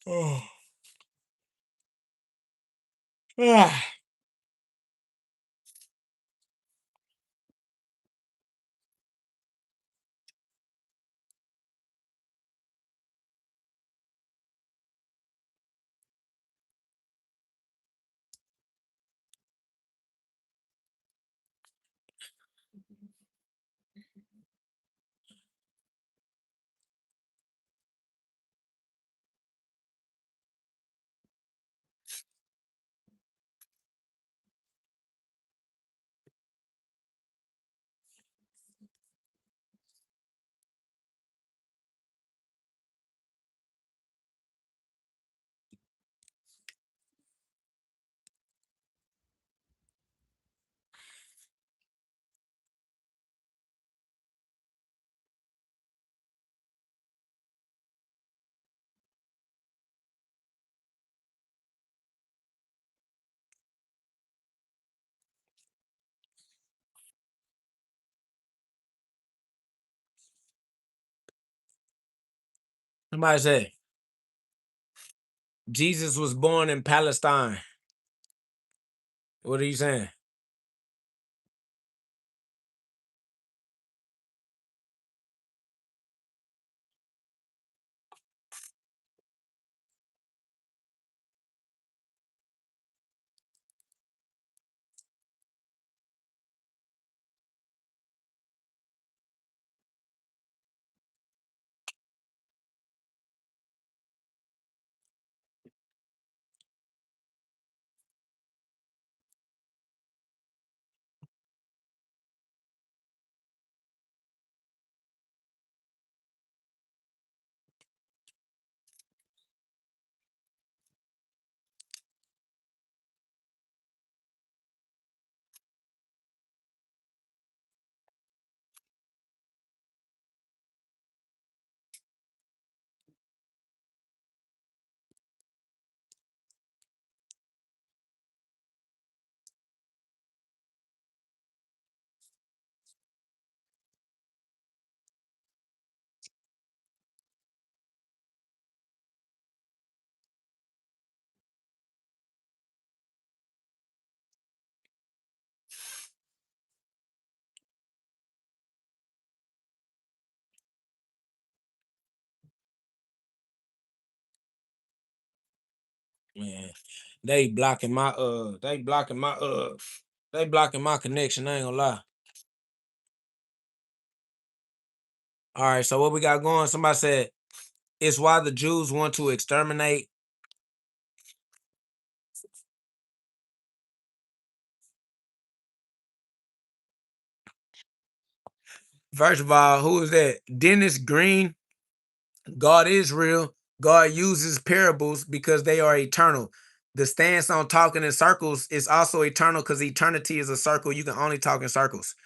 Oh. Ah. Somebody said Jesus was born in Palestine. What are you saying? Man, they blocking my connection. I ain't gonna lie. All right, so what we got going? Somebody said it's why the Jews want to exterminate. First of all, who is that? Dennis Green. God is real. God uses parables because they are eternal. The stance on talking in circles is also eternal because eternity is a circle. You can only talk in circles.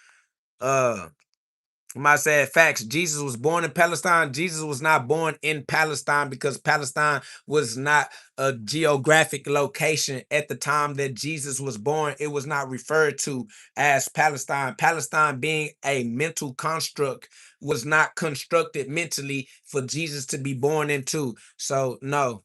My sad facts. Jesus was born in Palestine. Jesus was not born in Palestine because Palestine was not a geographic location at the time that Jesus was born. It was not referred to as Palestine. Palestine, being a mental construct, was not constructed mentally for Jesus to be born into. So no.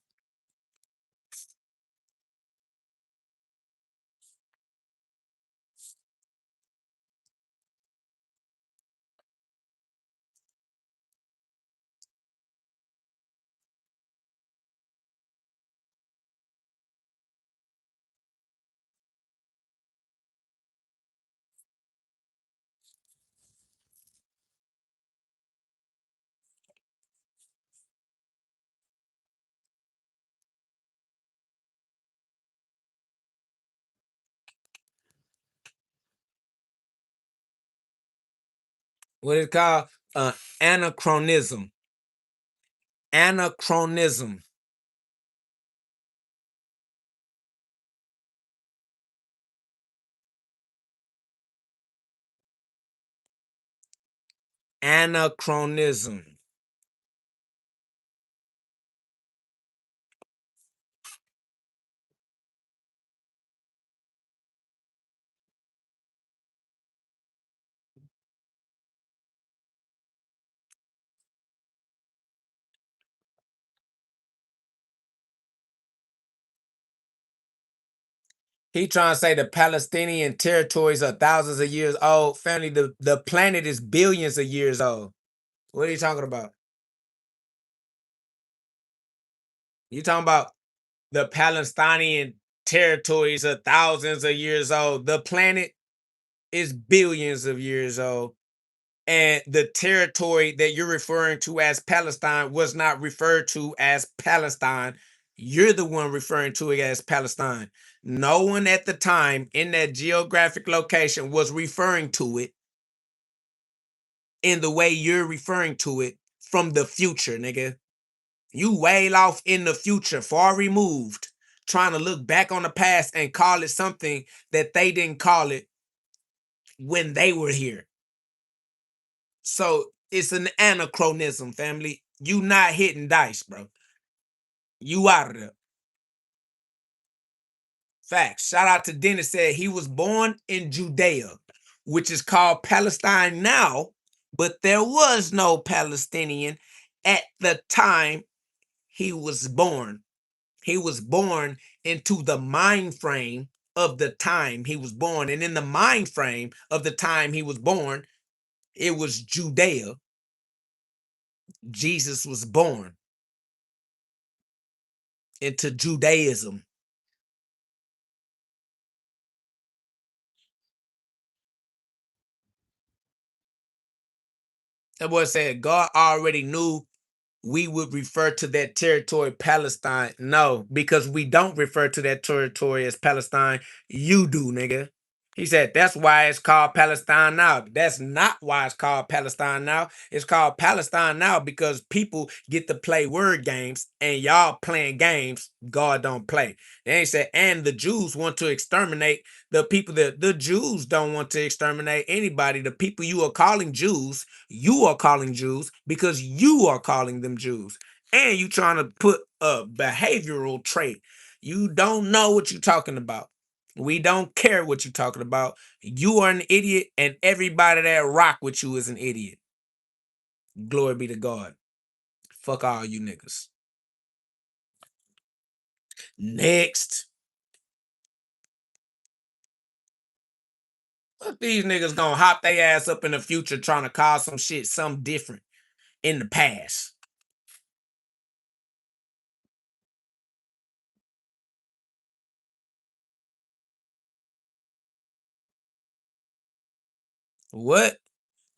What is called? Anachronism. Anachronism. Anachronism. He trying to say the Palestinian territories are thousands of years old. Family, the planet is billions of years old. What are you talking about? You talking about the Palestinian territories are thousands of years old. The planet is billions of years old. And the territory that you're referring to as Palestine was not referred to as Palestine. You're the one referring to it as Palestine. No one at the time in that geographic location was referring to it in the way you're referring to it from the future, nigga. You way off in the future, far removed, trying to look back on the past and call it something that they didn't call it when they were here. So it's an anachronism, family. You not hitting dice, bro. You out of there. Facts. Shout out to Dennis, said he was born in Judea, which is called Palestine now, but there was no Palestinian at the time he was born. He was born into the mind frame of the time he was born. And in the mind frame of the time he was born, it was Judea. Jesus was born into Judaism. That boy said God already knew we would refer to that territory Palestine. No, because we don't refer to that territory as Palestine. You do, nigga. He said that's why it's called Palestine now. That's not why it's called Palestine now. It's called Palestine now because people get to play word games and y'all playing games God don't play. They ain't said, and the Jews want to exterminate the people that the Jews don't want to exterminate anybody. The people you are calling Jews because you are calling them Jews. And you trying to put a behavioral trait. You don't know what you're talking about. We don't care what you're talking about. You are an idiot, and everybody that rock with you is an idiot. Glory be to God. Fuck all you niggas. Next. Fuck these niggas gonna hop their ass up in the future trying to cause some shit, something different in the past. What?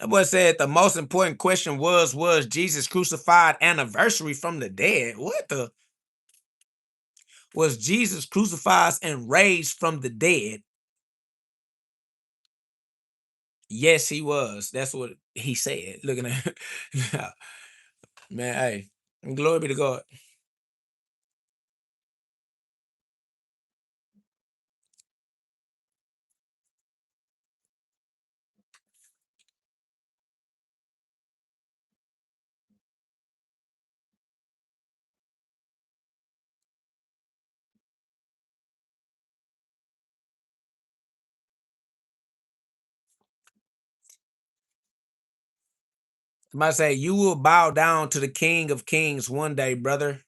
That boy said the most important question was Jesus crucified anniversary from the dead? What the? Was Jesus crucified and raised from the dead? Yes, he was. That's what he said. Looking at man, hey, glory be to God. Somebody say, you will bow down to the King of Kings one day, brother.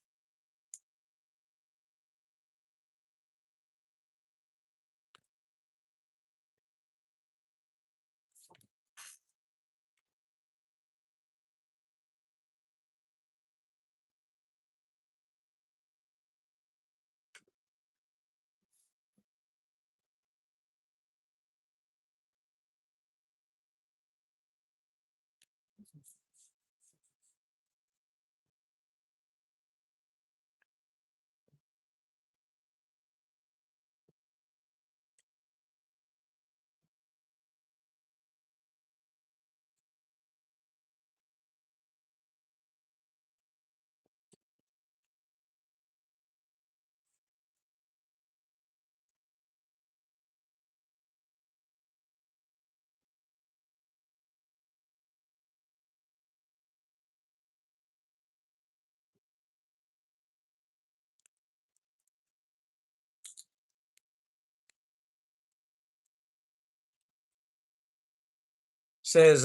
Says,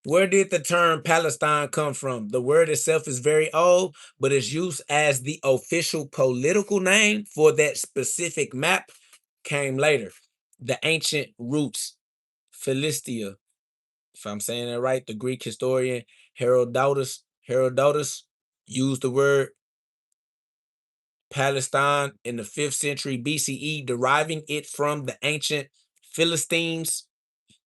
where did the term Palestine come from? The word itself is very old, but its use as the official political name for that specific map came later. The ancient roots, Philistia, if I'm saying that right, the Greek historian Herodotus used the word Palestine in the 5th century BCE, deriving it from the ancient Philistines,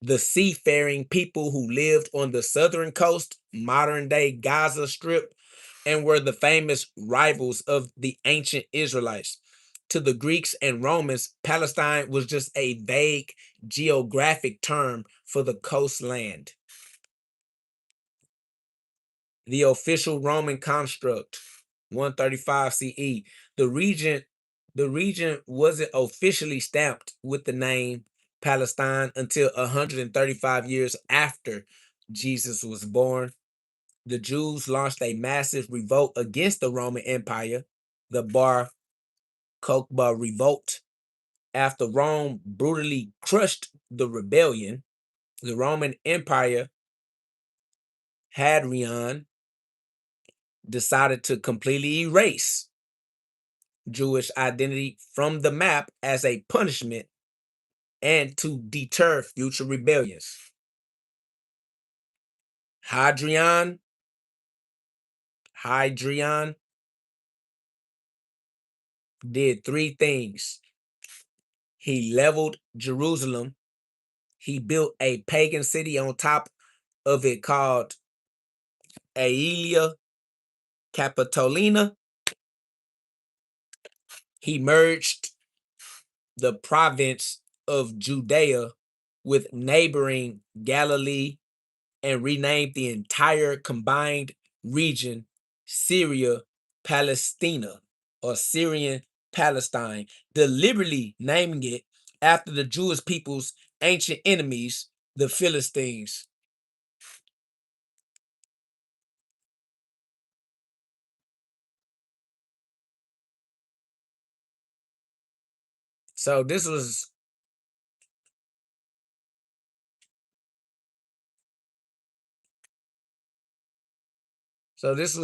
the seafaring people who lived on the southern coast, modern day Gaza Strip, and were the famous rivals of the ancient Israelites. To the Greeks and Romans, Palestine was just a vague geographic term for the coastland. The official Roman construct, 135 CE. The region wasn't officially stamped with the name Palestine until 135 years after Jesus was born. The Jews launched a massive revolt against the Roman Empire, the Bar Kokhba revolt. After Rome brutally crushed the rebellion, the Roman Empire Hadrian decided to completely erase Jewish identity from the map as a punishment and to deter future rebellions. Hadrian did three things. He leveled Jerusalem. He built a pagan city on top of it called Aelia Capitolina. He merged the province of Judea with neighboring Galilee and renamed the entire combined region Syria Palestina or Syrian Palestine, deliberately naming it after the Jewish people's ancient enemies, the Philistines. So this was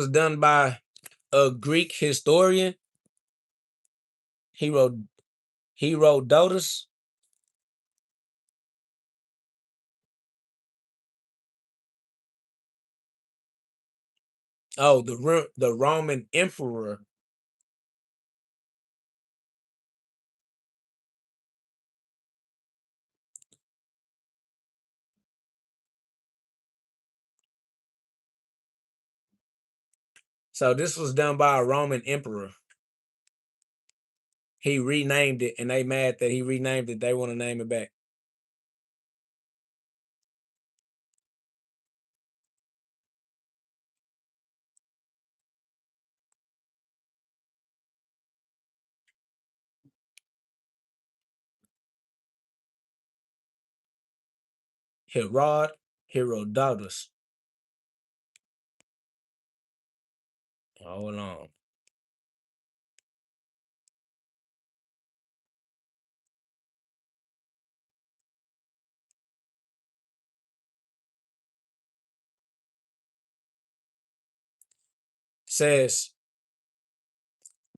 done by a Greek historian. He wrote GhODTherapy. Oh, the Roman emperor. So this was done by a Roman emperor. He renamed it, and they mad that he renamed it. They want to name it back. Herodotus. Hold on. Says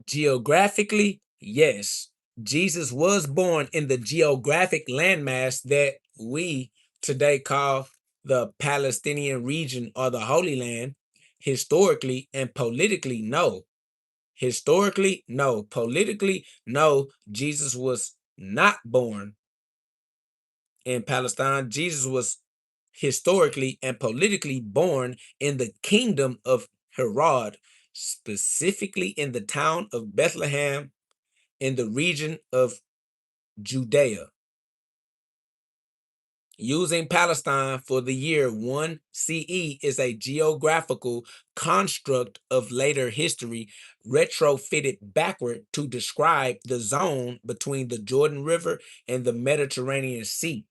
geographically, yes, Jesus was born in the geographic landmass that we today call the Palestinian region or the Holy Land. Historically and politically, no. Historically, no. Politically, no. Jesus was not born in Palestine. Jesus was historically and politically born in the kingdom of Herod, specifically in the town of Bethlehem in the region of Judea. Using Palestine for the year 1 CE is a geographical construct of later history retrofitted backward to describe the zone between the Jordan River and the Mediterranean Sea.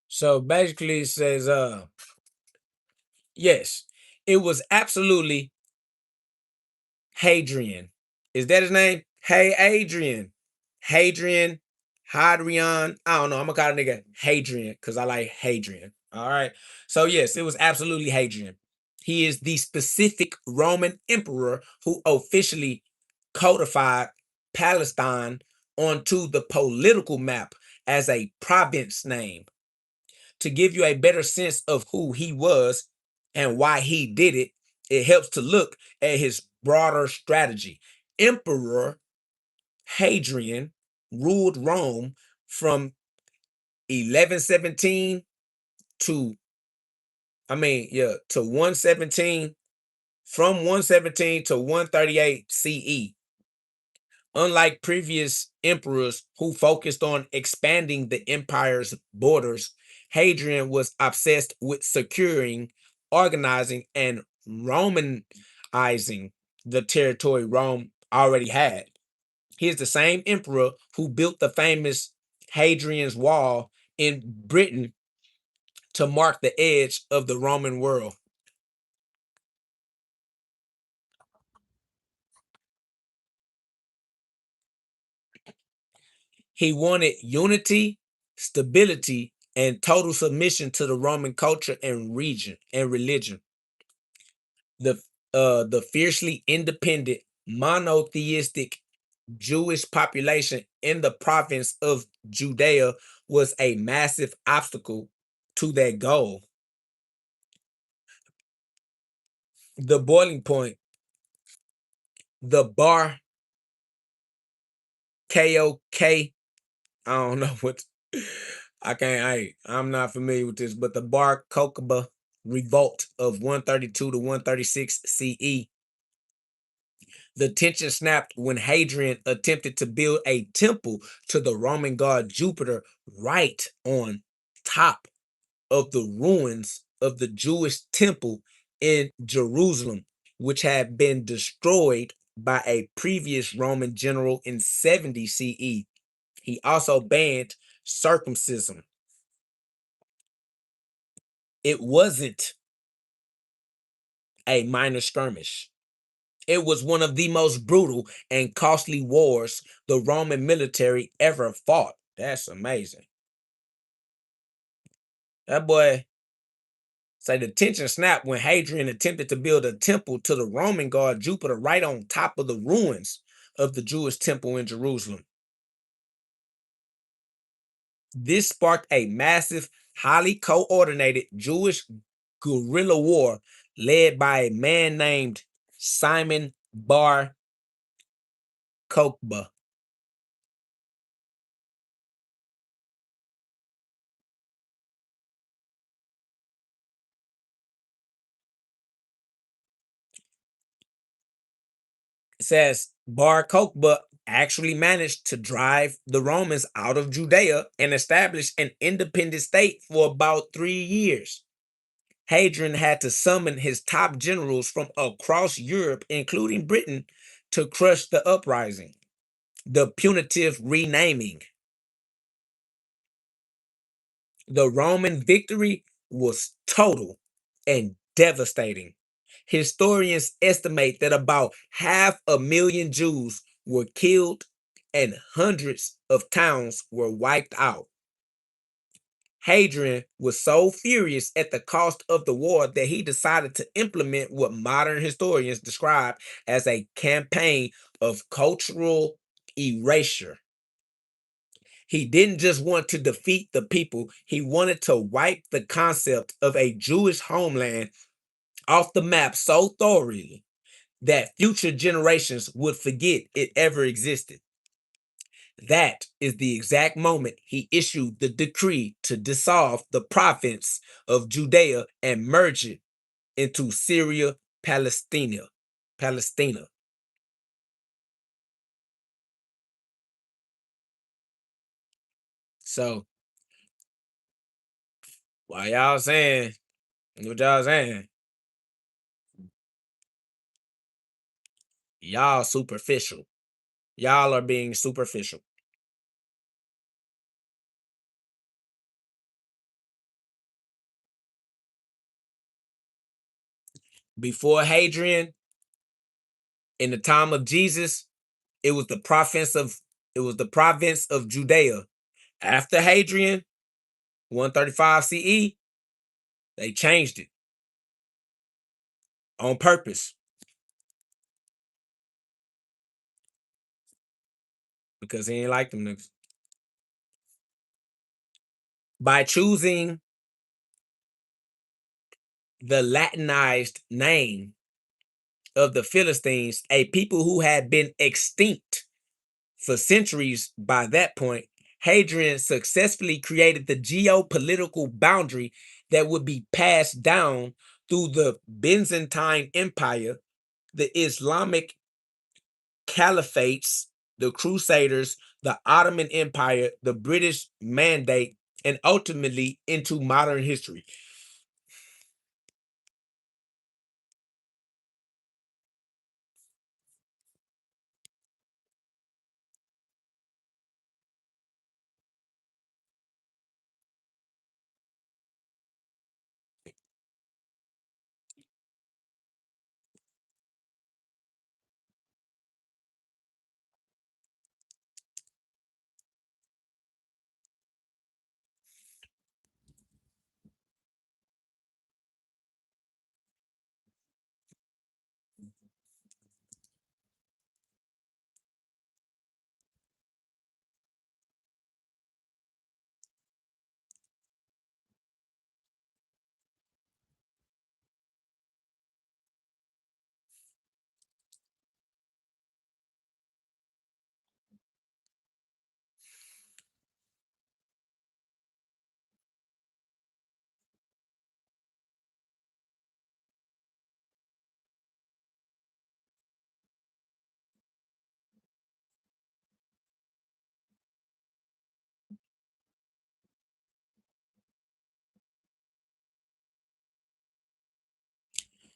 So basically it says yes, it was absolutely Hadrian. Is that his name? Hey, Adrian. Hadrian. Hadrian. I don't know. I'm gonna call a nigga Hadrian because I like Hadrian. All right. So yes, it was absolutely Hadrian. He is the specific Roman emperor who officially codified Palestine onto the political map as a province name. To give you a better sense of who he was and why he did it, it helps to look at his broader strategy. Emperor Hadrian ruled Rome from 1117 to 117 from 117 to 138 CE. Unlike previous emperors who focused on expanding the empire's borders, Hadrian was obsessed with securing, organizing, and Romanizing the territory Rome already had. He is the same emperor who built the famous Hadrian's Wall in Britain to mark the edge of the Roman world. He wanted unity, stability, and total submission to the Roman culture and religion. The fiercely independent, monotheistic Jewish population in the province of Judea was a massive obstacle to that goal. The boiling point, the bar KOK, I don't know what I'm not familiar with this, but the Bar Kokhba revolt of 132 to 136 CE. The tension snapped when Hadrian attempted to build a temple to the Roman god Jupiter right on top of the ruins of the Jewish temple in Jerusalem, which had been destroyed by a previous Roman general in 70 CE. He also banned circumcision. It wasn't a minor skirmish. It was one of the most brutal and costly wars the Roman military ever fought. That's amazing. That boy say the tension snapped when Hadrian attempted to build a temple to the Roman god Jupiter right on top of the ruins of the Jewish temple in Jerusalem. This sparked a massive, highly coordinated Jewish guerrilla war led by a man named Simon Bar Kokhba. It says Bar Kokhba actually managed to drive the Romans out of Judea and establish an independent state for about 3 years. Hadrian had to summon his top generals from across Europe, including Britain, to crush the uprising. The punitive renaming. The Roman victory was total and devastating. Historians estimate that about 500,000 Jews were killed and hundreds of towns were wiped out. Hadrian was so furious at the cost of the war that he decided to implement what modern historians describe as a campaign of cultural erasure. He didn't just want to defeat the people, he wanted to wipe the concept of a Jewish homeland off the map so thoroughly that future generations would forget it ever existed. That is the exact moment he issued the decree to dissolve the province of Judea and merge it into Syria, Palestina. So, why y'all saying what y'all saying? Y'all superficial. Y'all are being superficial. Before Hadrian, in the time of Jesus, it was the province of Judea. After Hadrian, 135 CE, they changed it on purpose because he ain't like them niggas. By choosing the Latinized name of the Philistines, a people who had been extinct for centuries by that point, Hadrian successfully created the geopolitical boundary that would be passed down through the Byzantine Empire, the Islamic caliphates, the Crusaders, the Ottoman Empire, the British Mandate, and ultimately into modern history.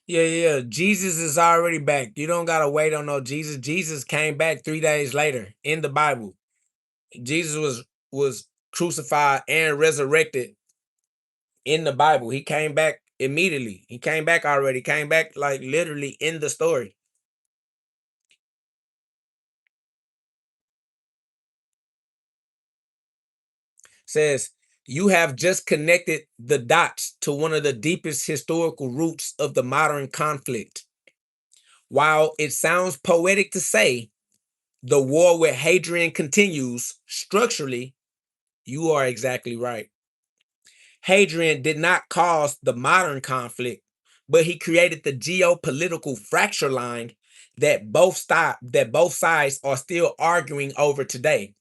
Yeah. Jesus is already back. You don't gotta wait on no Jesus. Jesus came back 3 days later in the Bible. Jesus was crucified and resurrected in the Bible. He came back immediately. He came back already. Came back like literally in the story. Says you have just connected the dots to one of the deepest historical roots of the modern conflict. While it sounds poetic to say the war with Hadrian continues, structurally, you are exactly right. Hadrian did not cause the modern conflict, but he created the geopolitical fracture line that both sides are still arguing over today.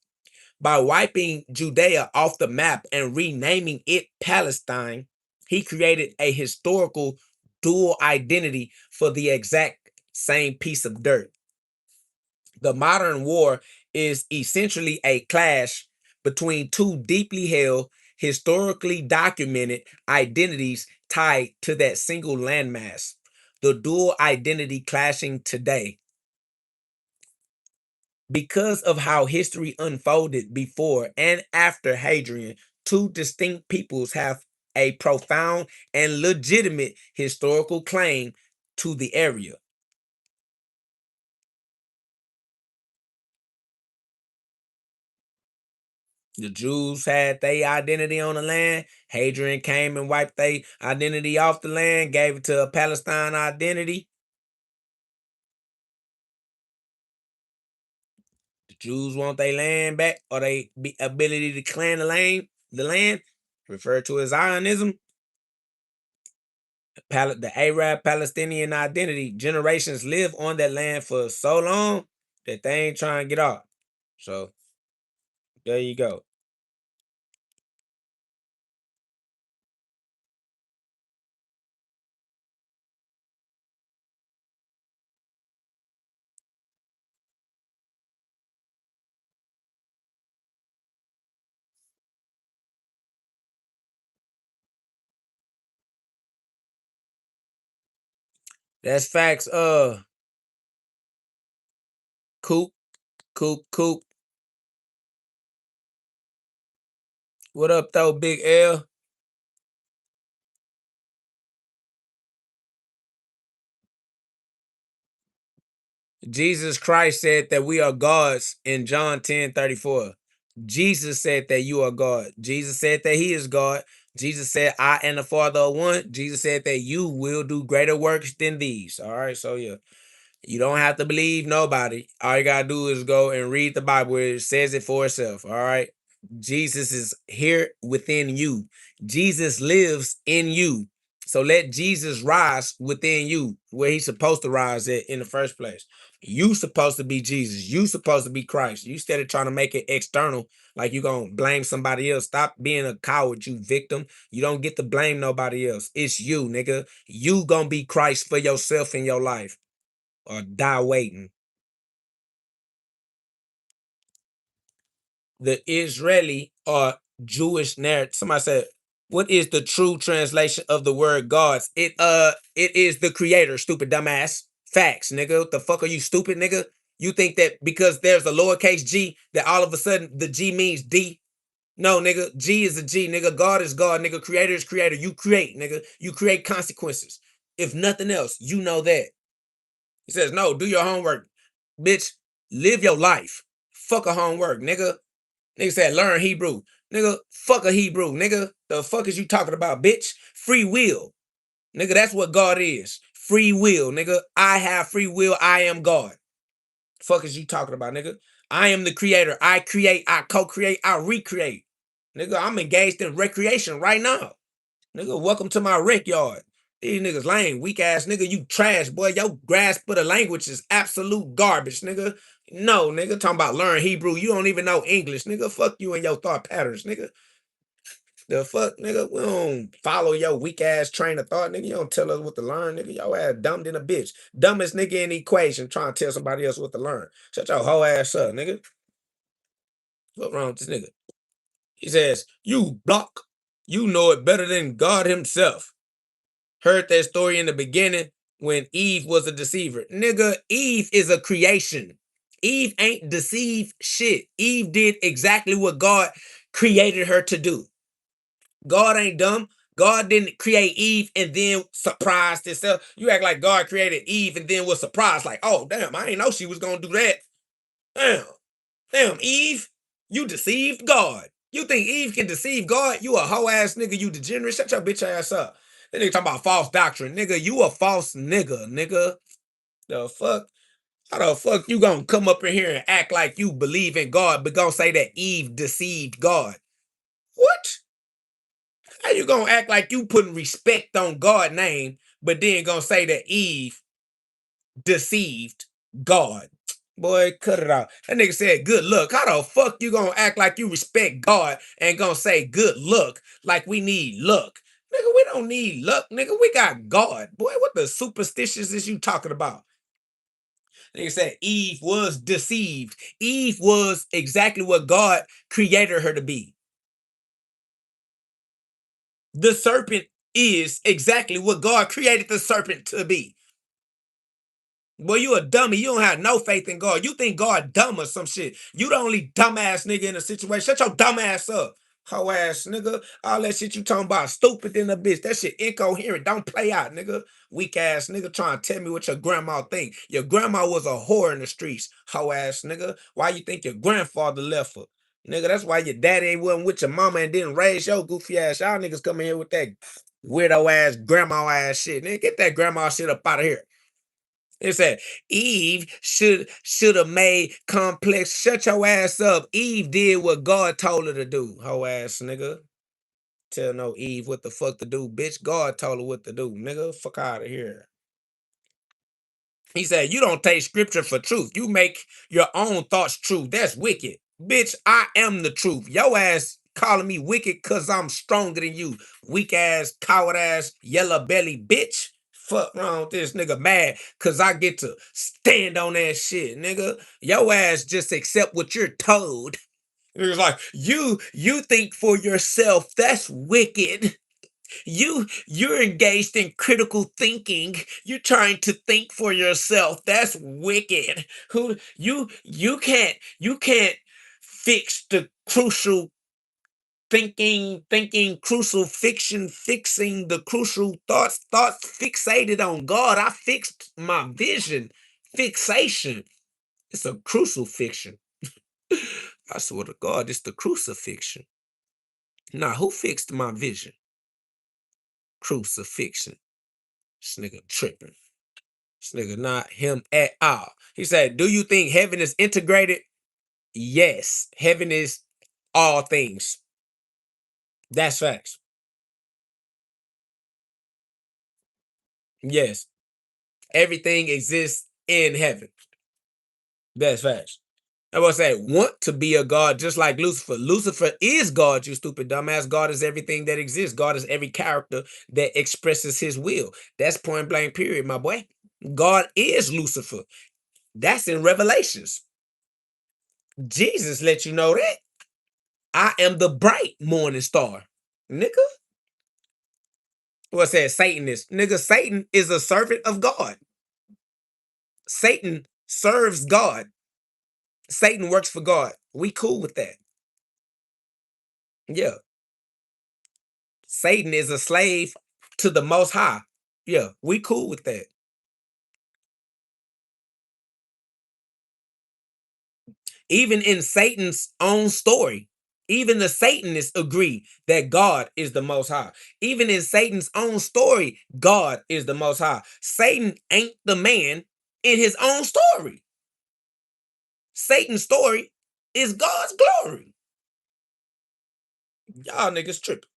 By wiping Judea off the map and renaming it Palestine, he created a historical dual identity for the exact same piece of dirt. The modern war is essentially a clash between two deeply held, historically documented identities tied to that single landmass. The dual identity clashing today. Because of how history unfolded before and after Hadrian, two distinct peoples have a profound and legitimate historical claim to the area. The Jews had their identity on the land. Hadrian came and wiped their identity off the land, gave it to a Palestine identity. The Jews want their land back or their ability to claim the land, referred to as Zionism. The Arab Palestinian identity, generations live on that land for so long that they ain't trying to get off. So there you go. That's facts. Coop, Coop. What up, though, Big L? Jesus Christ said that we are gods in John 10:34. Jesus said that you are God. Jesus said that he is God. Jesus said, I and the Father are one. Jesus said that you will do greater works than these. All right, so yeah. You don't have to believe nobody. All you gotta do is go and read the Bible. It says it for itself. All right. Jesus is here within you. Jesus lives in you. So let Jesus rise within you where he's supposed to rise at in the first place. You supposed to be Jesus. You supposed to be Christ. You instead of trying to make it external, like you gonna blame somebody else. Stop being a coward, you victim. You don't get to blame nobody else. It's you, nigga. You gonna be Christ for yourself in your life or die waiting. The Israeli or Jewish narrative. Somebody said, what is the true translation of the word gods? It is the creator, stupid dumbass. Facts, nigga. What the fuck are you, stupid nigga? You think that because there's a lowercase g that all of a sudden the G means D? No, nigga. G is a G, nigga. God is God, nigga. Creator is creator. You create, nigga. You create consequences. If nothing else, you know that. He says, no, do your homework. Bitch, live your life. Fuck a homework, nigga. Nigga said learn Hebrew. Nigga, fuck a Hebrew. Nigga, the fuck is you talking about, bitch? Free will. Nigga, that's what God is. Free will, nigga. I have free will. I am God. Fuck is you talking about, nigga? I am the creator. I create, I co-create, I recreate. Nigga, I'm engaged in recreation right now. Nigga, welcome to my rec yard. These niggas lame, weak ass nigga. You trash, boy. Your grasp of the language is absolute garbage, nigga. No, nigga, talking about learn Hebrew. You don't even know English, nigga. Fuck you and your thought patterns, nigga. The fuck, nigga? We don't follow your weak ass train of thought, nigga. You don't tell us what to learn, nigga. Your ass dumb than a bitch. Dumbest nigga in the equation trying to tell somebody else what to learn. Shut your whole ass up, nigga. What's wrong with this nigga? He says, you block. You know it better than God himself. Heard that story in the beginning when Eve was a deceiver. Nigga, Eve is a creation. Eve ain't deceived shit. Eve did exactly what God created her to do. God ain't dumb. God didn't create Eve and then surprised himself. You act like God created Eve and then was surprised, like, oh, damn, I didn't know she was going to do that. Damn, Eve, you deceived God. You think Eve can deceive God? You a hoe ass nigga, you degenerate. Shut your bitch ass up. That nigga talking about false doctrine. Nigga, you a false nigga. The fuck? How the fuck you gonna come up in here and act like you believe in God, but gonna say that Eve deceived God? What? How you gonna act like you putting respect on God's name, but then gonna say that Eve deceived God? Boy, cut it out. That nigga said good luck. How the fuck you gonna act like you respect God and gonna say good luck like we need luck? Nigga, we don't need luck, nigga. We got God. Boy, what the superstitious is you talking about? Nigga said Eve was deceived. Eve was exactly what God created her to be. The serpent is exactly what God created the serpent to be. Boy, you a dummy. You don't have no faith in God. You think God dumb or some shit. You the only dumbass nigga in the situation. Shut your dumb ass up. Hoe ass nigga. All that shit you talking about stupid than a bitch. That shit incoherent. Don't play out, nigga. Weak ass nigga trying to tell me what your grandma think. Your grandma was a whore in the streets. Hoe ass nigga. Why you think your grandfather left her? Nigga, that's why your daddy wasn't with your mama and didn't raise your goofy ass. Y'all niggas come in here with that weirdo ass grandma ass shit. Nigga, get that grandma shit up out of here. It said Eve should have made complex. Shut your ass up. Eve did what God told her to do. Hoe ass nigga. Tell no Eve what the fuck to do, bitch. God told her what to do, nigga. Fuck out of here. He said, you don't take scripture for truth. You make your own thoughts true. That's wicked. Bitch, I am the truth. Your ass calling me wicked because I'm stronger than you. Weak ass, coward ass, yellow belly bitch. Fuck wrong with this nigga mad because I get to stand on that shit, nigga. Your ass just accept what you're told. It's like, you think for yourself. That's wicked. You're engaged in critical thinking. You're trying to think for yourself. That's wicked. Who you can't fix the crucial thinking crucial fiction, fixing the crucial thoughts fixated on God. I fixed my vision. Fixation. It's a crucial fiction. I swear to God, it's the crucifixion. Now, who fixed my vision? Crucifixion. This nigga tripping. This nigga not him at all. He said, do you think heaven is integrated? Yes. Heaven is all things. That's facts. Yes. Everything exists in heaven. That's facts. I was say, want to be a god just like Lucifer. Lucifer is God, you stupid dumbass. God is everything that exists. God is every character that expresses his will. That's point blank, period, my boy. God is Lucifer. That's in Revelations. Jesus let you know that. I am the bright morning star. Nigga. What's that? Satanist. Nigga, Satan is a servant of God. Satan serves God. Satan works for God. We cool with that. Yeah. Satan is a slave to the Most High. Yeah, we cool with that. Even in Satan's own story, even the Satanists agree that God is the Most High. Even in Satan's own story, God is the Most High. Satan ain't the man in his own story. Satan's story is God's glory. Y'all niggas tripping.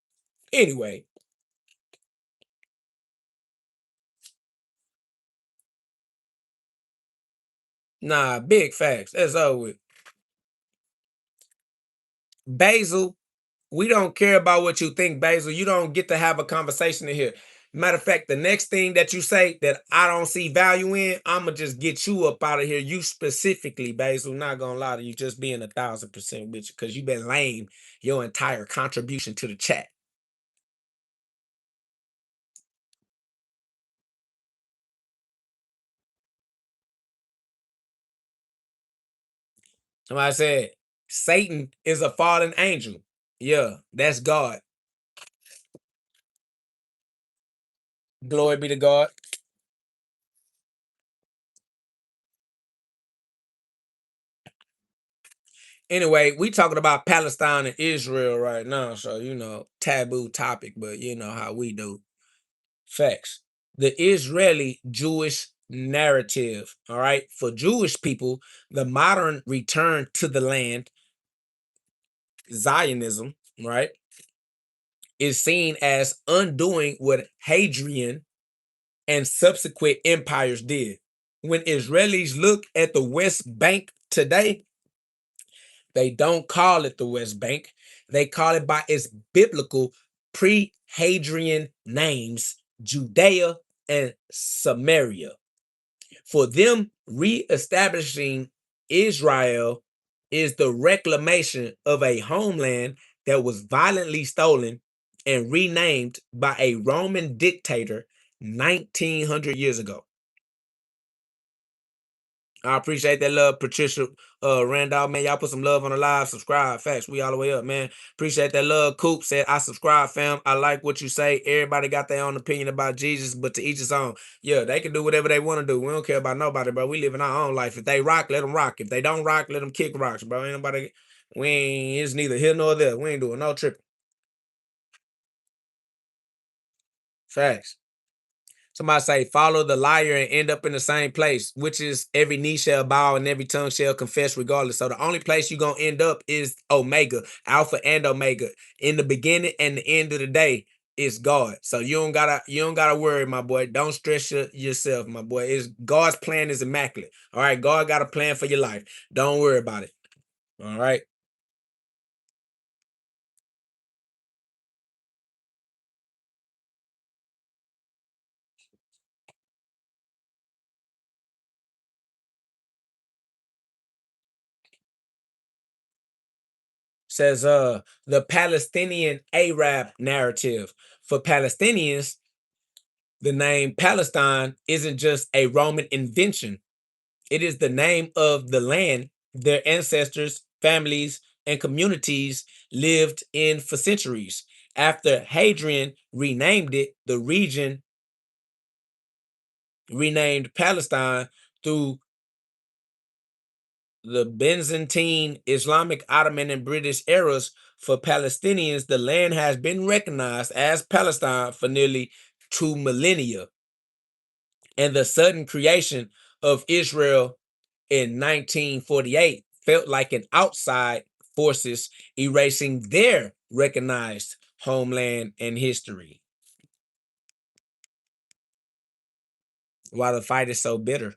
Anyway. Nah, big facts. That's over with. Basil, we don't care about what you think, Basil. You don't get to have a conversation in here. Matter of fact, the next thing that you say that I don't see value in, I'ma just get you up out of here. You specifically, Basil, not gonna lie to you, just being 1000% with you, because you've been lame your entire contribution to the chat. Somebody said Satan is a fallen angel. Yeah, that's God. Glory be to God. Anyway, we talking about Palestine and Israel right now, so taboo topic, but you know how we do. Facts. The Israeli Jewish narrative, all right, for Jewish people, the modern return to the land, Zionism, right, is seen as undoing what Hadrian and subsequent empires did. When Israelis look at the West Bank today, they don't call it the West Bank. They call it by its biblical pre-Hadrian names, Judea and Samaria. For them, reestablishing Israel is the reclamation of a homeland that was violently stolen and renamed by a Roman dictator 1900 years ago. I appreciate that love, Patricia Randolph. Man, y'all put some love on the live. Subscribe. Facts. We all the way up, man. Appreciate that love. Coop said, I subscribe, fam. I like what you say. Everybody got their own opinion about Jesus, but to each his own. Yeah, they can do whatever they want to do. We don't care about nobody, bro. We live in our own life. If they rock, let them rock. If they don't rock, let them kick rocks, bro. Ain't nobody. It's neither here nor there. We ain't doing no tripping. Facts. Somebody say, follow the liar and end up in the same place, which is every knee shall bow and every tongue shall confess regardless. So the only place you're going to end up is Omega, Alpha and Omega. In the beginning and the end of the day is God. So you don't gotta worry, my boy. Don't stress yourself, my boy. God's plan is immaculate. All right. God got a plan for your life. Don't worry about it. All right. Says the Palestinian Arab narrative. For Palestinians, the name Palestine isn't just a Roman invention. It is the name of the land their ancestors, families, and communities lived in for centuries. After Hadrian renamed it, the region renamed Palestine through the Byzantine, Islamic, Ottoman, and British eras. For Palestinians, the land has been recognized as Palestine for nearly 2 millennia. And the sudden creation of Israel in 1948 felt like an outside forces erasing their recognized homeland and history. why the fight is so bitter.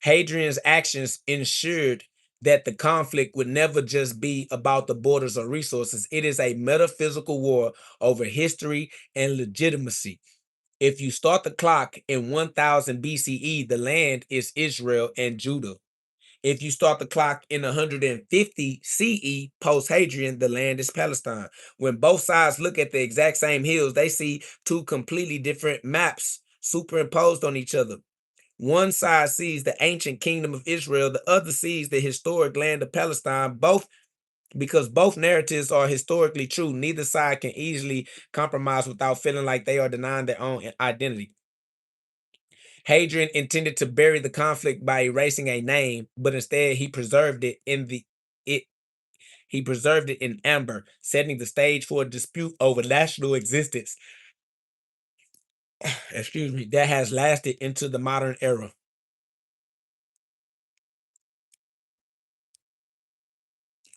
Hadrian's actions ensured that the conflict would never just be about the borders or resources. It is a metaphysical war over history and legitimacy. If you start the clock in 1000 BCE, the land is Israel and Judah. If you start the clock in 150 CE, post Hadrian, the land is Palestine. When both sides look at the exact same hills, they see two completely different maps superimposed on each other. One side sees the ancient kingdom of Israel, the other sees the historic land of Palestine, because both narratives are historically true. Neither side can easily compromise without feeling like they are denying their own identity. Hadrian intended to bury the conflict by erasing a name, but instead he preserved it in amber, setting the stage for a dispute over national existence. Excuse me, that has lasted into the modern era.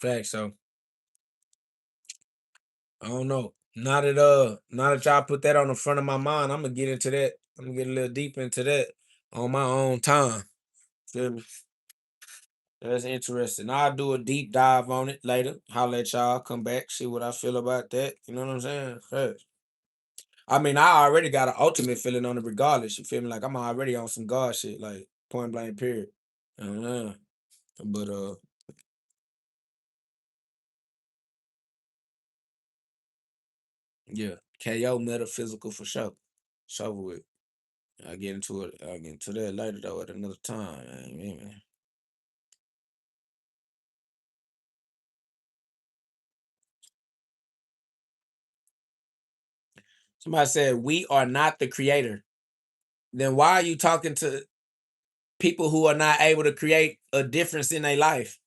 Fact. So I don't know. Now that y'all put that on the front of my mind, I'm gonna get into that. I'm gonna get a little deep into that on my own time. Feel me? That's interesting. I'll do a deep dive on it later. I'll let y'all come back, see what I feel about that. You know what I'm saying? Facts. I mean, I already got an ultimate feeling on it regardless. You feel me? Like I'm already on some God shit, like point blank period. Uh, but yeah, KO metaphysical for sure. Show with. I'll get into it. I'll get into that later though at another time. Man. Somebody said we are not the creator. Then why are you talking to people who are not able to create a difference in their life?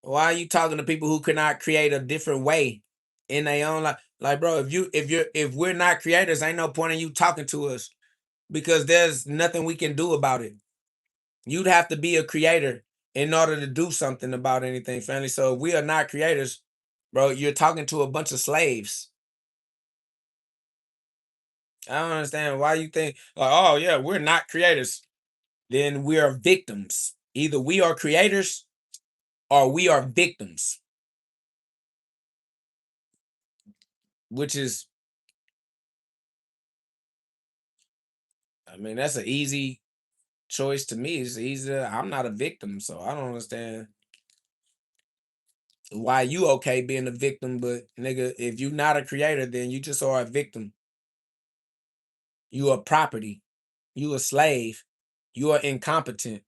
Why are you talking to people who cannot create a different way in their own life? Like, bro, if we're not creators, ain't no point in you talking to us because there's nothing we can do about it. You'd have to be a creator in order to do something about anything, family. So if we are not creators, bro, you're talking to a bunch of slaves. I don't understand why you think, like, oh yeah, we're not creators. Then we are victims. Either we are creators or we are victims. Which is, I mean, that's an easy choice to me. It's easy. I'm not a victim, so I don't understand why you okay being a victim, but nigga, if you're not a creator, then you just are a victim. You are property. You a slave. You are incompetent.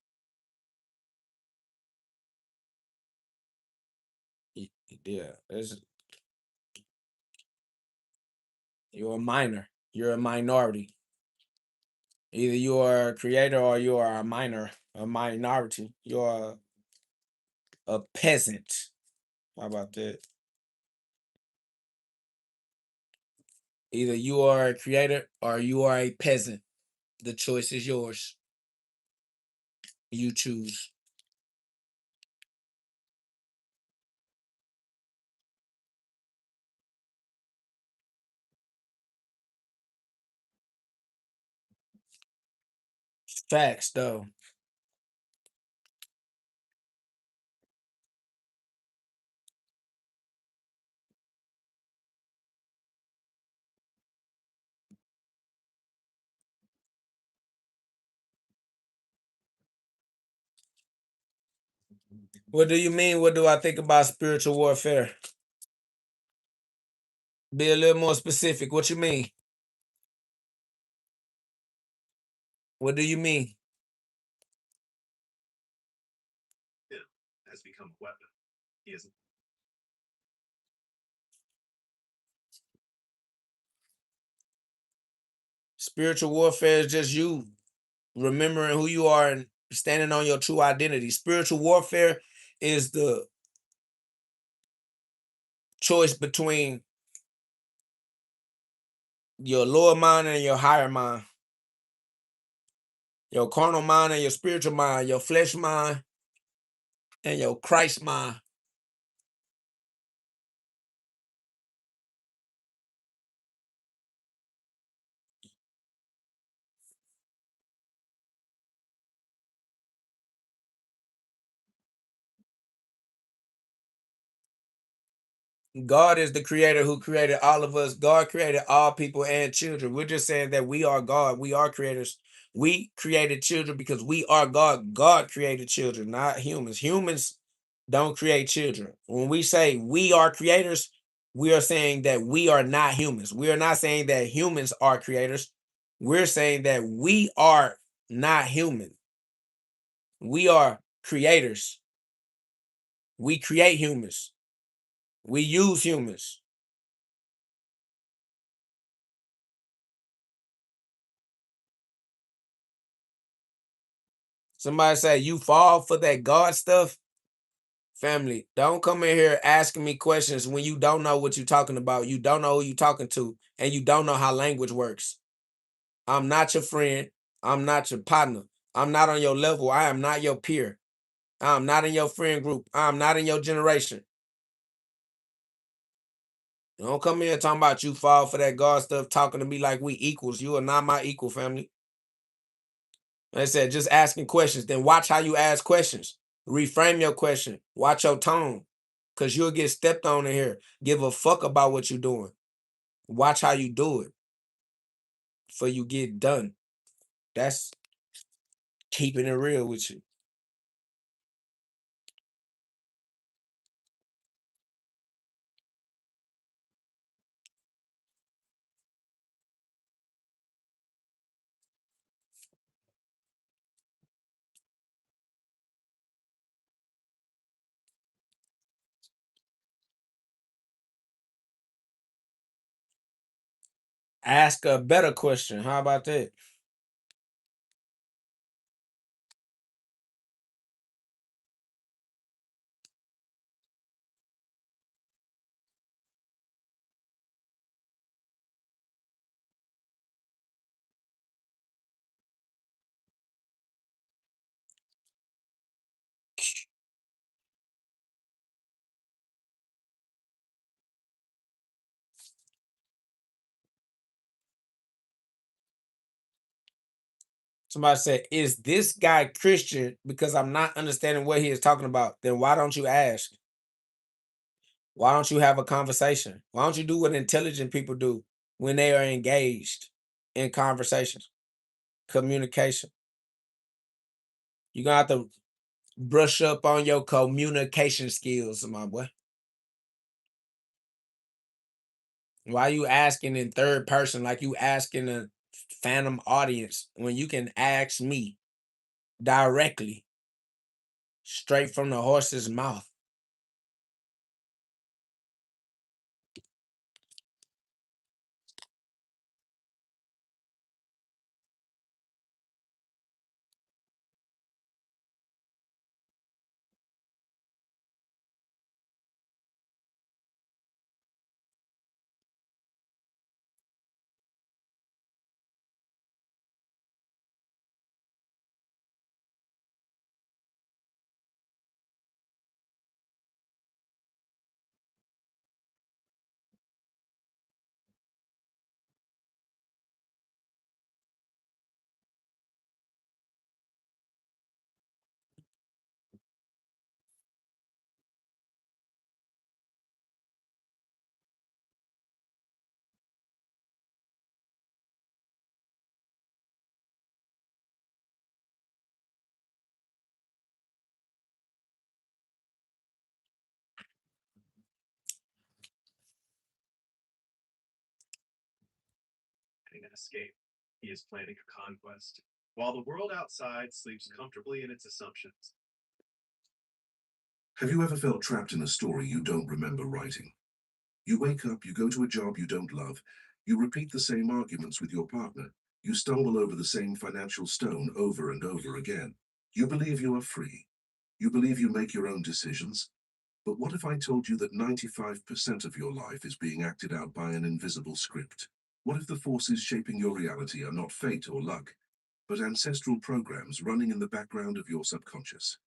Yeah, you're a minor. You're a minority. Either you are a creator or you are a minor, a minority. You're a peasant. How about that? Either you are a creator or you are a peasant. The choice is yours. You choose. Facts, though. What do you mean? What do I think about spiritual warfare? Be a little more specific. What you mean? What do you mean? Him has become a weapon. He is Spiritual warfare is just you remembering who you are and standing on your true identity. Spiritual warfare is the choice between your lower mind and your higher mind, your carnal mind and your spiritual mind, your flesh mind and your Christ mind. God is the creator who created all of us. God created all people and children. We're just saying that we are God. We are creators. We created children because we are God. God created children, not humans. Humans don't create children. When we say we are creators, we are saying that we are not humans. We are not saying that humans are creators. We're saying that we are not human. We are creators. We create humans. We use humans. Somebody say you fall for that God stuff. Family, don't come in here asking me questions when you don't know what you're talking about. You don't know who you're talking to, and you don't know how language works. I'm not your friend. I'm not your partner. I'm not on your level. I am not your peer. I'm not in your friend group. I'm not in your generation. Don't come here talking about you fall for that God stuff, talking to me like we equals. You are not my equal, family. Like I said, just asking questions. Then watch how you ask questions. Reframe your question. Watch your tone. Because you'll get stepped on in here. Give a fuck about what you're doing. Watch how you do it before you get done. That's keeping it real with you. Ask a better question. How about that? Somebody said, is this guy Christian? Because I'm not understanding what he is talking about. Then why don't you ask? Why don't you have a conversation? Why don't you do what intelligent people do when they are engaged in conversations, communication? You're going to have to brush up on your communication skills, my boy. Why you asking in third person like you asking a phantom audience when you can ask me directly, straight from the horse's mouth? An escape. He is planning a conquest, while the world outside sleeps comfortably in its assumptions. Have you ever felt trapped in a story you don't remember writing? You wake up, you go to a job you don't love, you repeat the same arguments with your partner, you stumble over the same financial stone over and over again. You believe you are free. You believe you make your own decisions. But what if I told you that 95% of your life is being acted out by an invisible script? What if the forces shaping your reality are not fate or luck, but ancestral programs running in the background of your subconscious?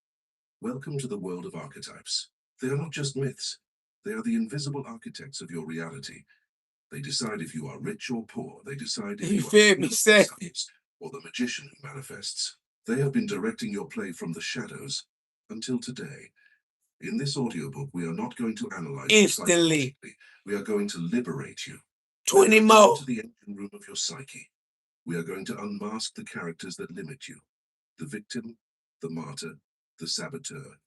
Welcome to the world of archetypes. They are not just myths. They are the invisible architects of your reality. They decide if you are rich or poor. They decide if You you are feel me, Seth? or the magician who manifests. They have been directing your play from the shadows until today. In this audiobook, we are not going to analyze Instantly. psychologically. We are going to liberate you. 20 We are more. into the engine room of your psyche. We are going to unmask the characters that limit you. The victim, the martyr, the saboteur.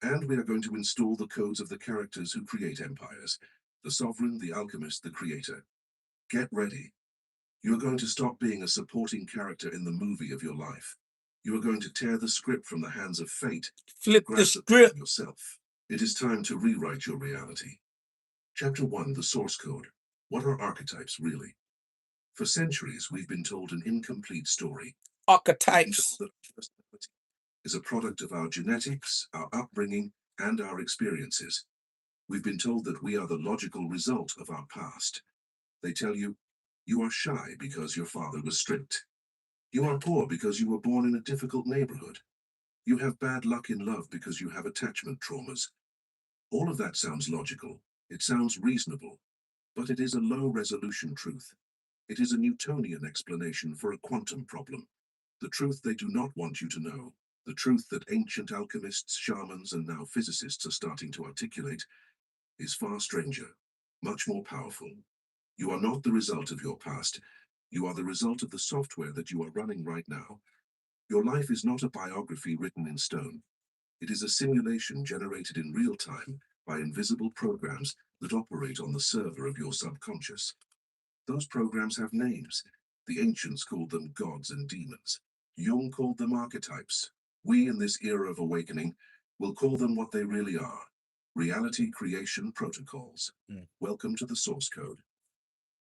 And we are going to install the codes of the characters who create empires. The sovereign, the alchemist, the creator. Get ready. You are going to stop being a supporting character in the movie of your life. You are going to tear the script from the hands of fate. Flip the Grab script. yourself. It is time to rewrite your reality. Chapter 1, the source code. What are archetypes really? For centuries, we've been told an incomplete story. Archetypes. That personality is a product of our genetics, our upbringing, and our experiences. We've been told that we are the logical result of our past. They tell you, you are shy because your father was strict. You are poor because you were born in a difficult neighborhood. You have bad luck in love because you have attachment traumas. All of that sounds logical. It sounds reasonable. But it is a low-resolution truth. It is a Newtonian explanation for a quantum problem. The truth they do not want you to know, the truth that ancient alchemists, shamans, and now physicists are starting to articulate, is far stranger, much more powerful. You are not the result of your past. You are the result of the software that you are running right now. Your life is not a biography written in stone. It is a simulation generated in real time by invisible programs that operate on the server of your subconscious. Those programs have names. The ancients called them gods and demons. Jung called them archetypes. We, in this era of awakening, will call them what they really are: reality creation protocols. Welcome to the source code.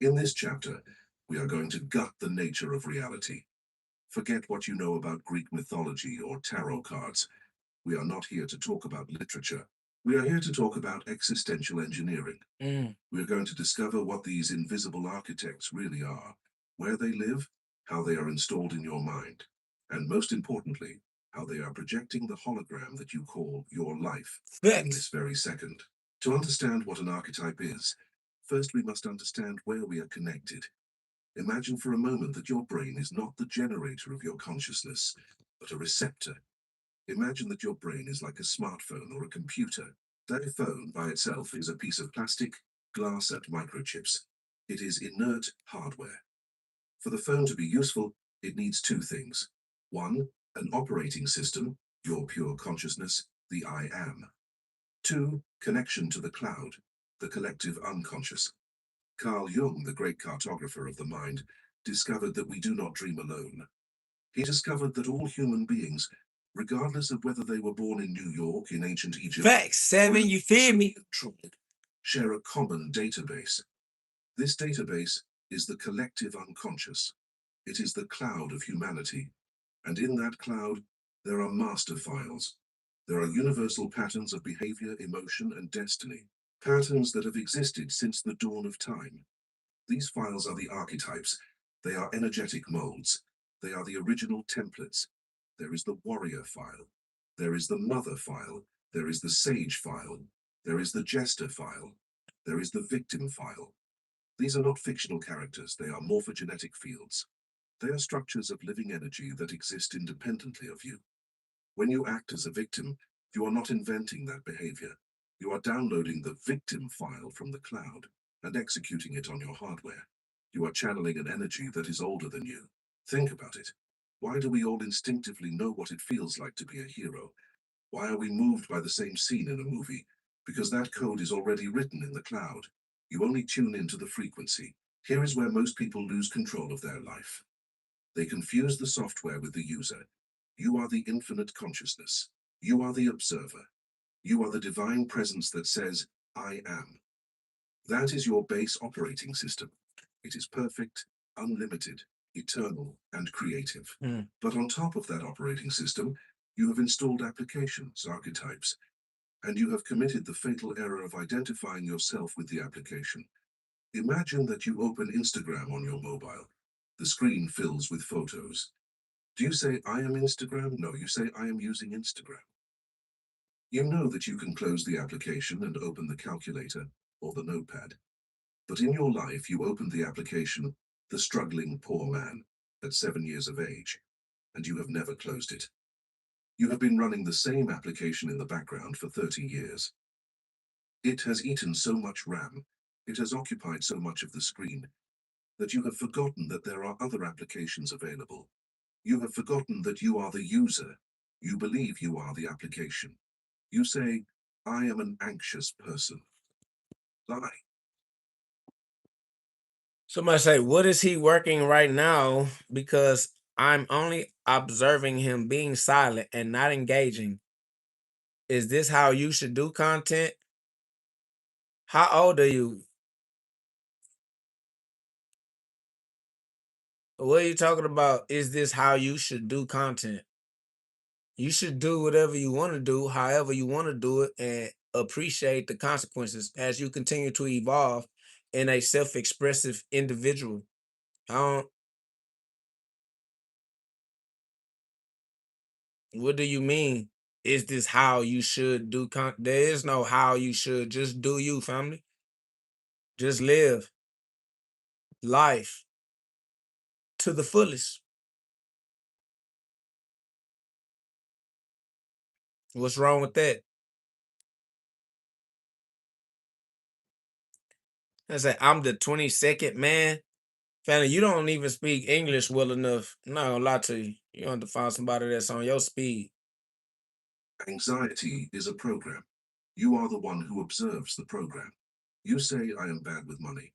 In this chapter, we are going to gut the nature of reality. Forget what you know about Greek mythology or tarot cards. We are not here to talk about literature. We are here to talk about existential engineering. We are going to discover what these invisible architects really are, where they live, how they are installed in your mind, and most importantly, how they are projecting the hologram that you call your life in this very second. To understand what an archetype is, first we must understand where we are connected. Imagine for a moment that your brain is not the generator of your consciousness, but a receptor. Imagine that your brain is like a smartphone or a computer. That phone by itself is a piece of plastic, glass, and microchips. It is inert hardware. For the phone to be useful, it needs two things. One, an operating system, your pure consciousness, the I am. Two, connection to the cloud, the collective unconscious. Carl Jung, the great cartographer of the mind, discovered that we do not dream alone. He discovered that all human beings, regardless of whether they were born in New York, in ancient Egypt, Facts, 7, you feel me? share a common database. This database is the collective unconscious. It is the cloud of humanity. And in that cloud, there are master files. There are universal patterns of behavior, emotion, and destiny. Patterns that have existed since the dawn of time. These files are the archetypes. They are energetic molds. They are the original templates. There is the warrior file. There is the mother file. There is the sage file. There is the jester file. There is the victim file. These are not fictional characters. They are morphogenetic fields. They are structures of living energy that exist independently of you. When you act as a victim, you are not inventing that behavior. You are downloading the victim file from the cloud and executing it on your hardware. You are channeling an energy that is older than you. Think about it. Why do we all instinctively know what it feels like to be a hero? Why are we moved by the same scene in a movie? Because that code is already written in the cloud. You only tune into the frequency. Here is where most people lose control of their life. They confuse the software with the user. You are the infinite consciousness. You are the observer. You are the divine presence that says, I am. That is your base operating system. It is perfect, unlimited, eternal, and creative. But on top of that operating system, you have installed applications, archetypes, and you have committed the fatal error of identifying yourself with the application. Imagine that you open Instagram on your mobile. The screen fills with photos. Do you say, I am Instagram? No, you say, I am using Instagram. You know that you can close the application and open the calculator or the notepad. But in your life, you opened the application, The Struggling Poor Man, at 7 years of age, and you have never closed it. You have been running the same application in the background for 30 years. It has eaten so much RAM, it has occupied so much of the screen, that you have forgotten that there are other applications available. You have forgotten that you are the user. You believe you are the application. You say, I am an anxious person. Lie. Somebody say, what is he working right now? Because I'm only observing him being silent and not engaging. Is this how you should do content? How old are you? What are you talking about? Is this how you should do content? You should do whatever you want to do, however you want to do it, and appreciate the consequences as you continue to evolve in a self-expressive individual. I don't, what do you mean? Is this how you should do content? There is no how you should. Just do you, family. Just live life to the fullest. What's wrong with that? I say, I'm the 22nd man. Family, you don't even speak English well enough. I'm not gonna lie to you. You have to find somebody that's on your speed. Anxiety is a program. You are the one who observes the program. You say, I am bad with money.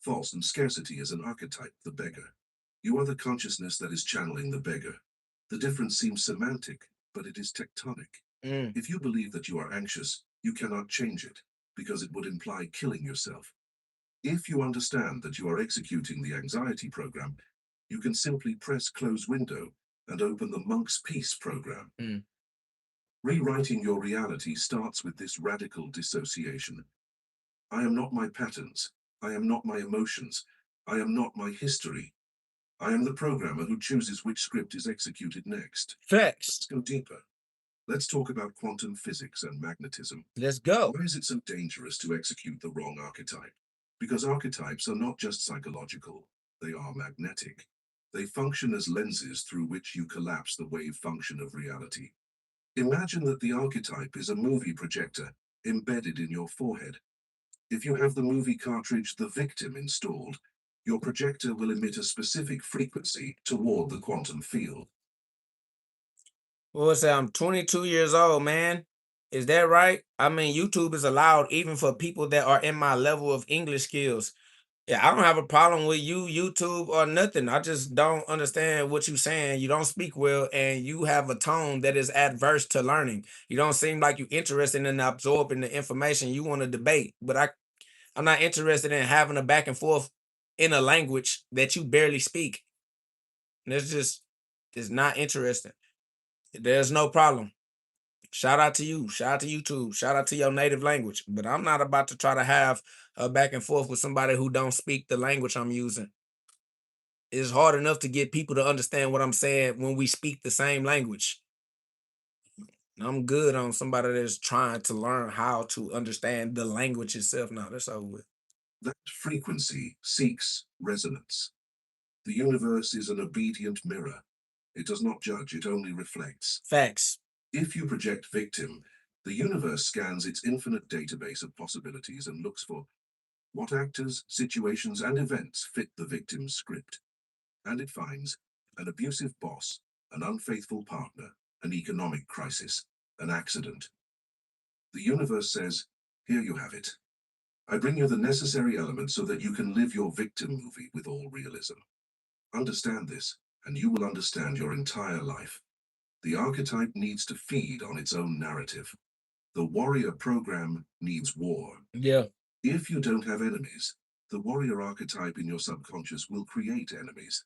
False, and scarcity is an archetype, the beggar. You are the consciousness that is channeling the beggar. The difference seems semantic, but it is tectonic. Mm. If you believe that you are anxious, you cannot change it, because it would imply killing yourself. If you understand that you are executing the anxiety program, you can simply press close window and open the monk's peace program. Mm. Rewriting your reality starts with this radical dissociation. I am not my patterns. I am not my emotions. I am not my history. I am the programmer who chooses which script is executed next. Facts. Let's go deeper. Let's talk about quantum physics and magnetism. Let's go. Why is it so dangerous to execute the wrong archetype? Because archetypes are not just psychological, they are magnetic. They function as lenses through which you collapse the wave function of reality. Imagine that the archetype is a movie projector embedded in your forehead. If you have the movie cartridge The Victim installed, your projector will emit a specific frequency toward the quantum field. Well, say I'm 22 years old, man. Is that right? I mean, YouTube is allowed even for people that are in my level of English skills. Yeah, I don't have a problem with you, YouTube, or nothing. I just don't understand what you're saying. You don't speak well, and you have a tone that is adverse to learning. You don't seem like you're interested in absorbing the information. You want to debate, but I'm not interested in having a back and forth in a language that you barely speak. It's just, it's not interesting. There's no problem. Shout out to you. Shout out to YouTube. Shout out to your native language. But I'm not about to try to have a back and forth with somebody who don't speak the language I'm using. It's hard enough to get people to understand what I'm saying when we speak the same language. I'm good on somebody that's trying to learn how to understand the language itself. Now that's over with. That frequency seeks resonance. The universe is an obedient mirror. It does not judge, it only reflects. Facts. If you project victim, the universe scans its infinite database of possibilities and looks for what actors, situations, and events fit the victim's script. And it finds an abusive boss, an unfaithful partner, an economic crisis, an accident. The universe says, here you have it. I bring you the necessary elements so that you can live your victim movie with all realism. Understand this, and you will understand your entire life. The archetype needs to feed on its own narrative. The warrior program needs war. Yeah. If you don't have enemies, the warrior archetype in your subconscious will create enemies.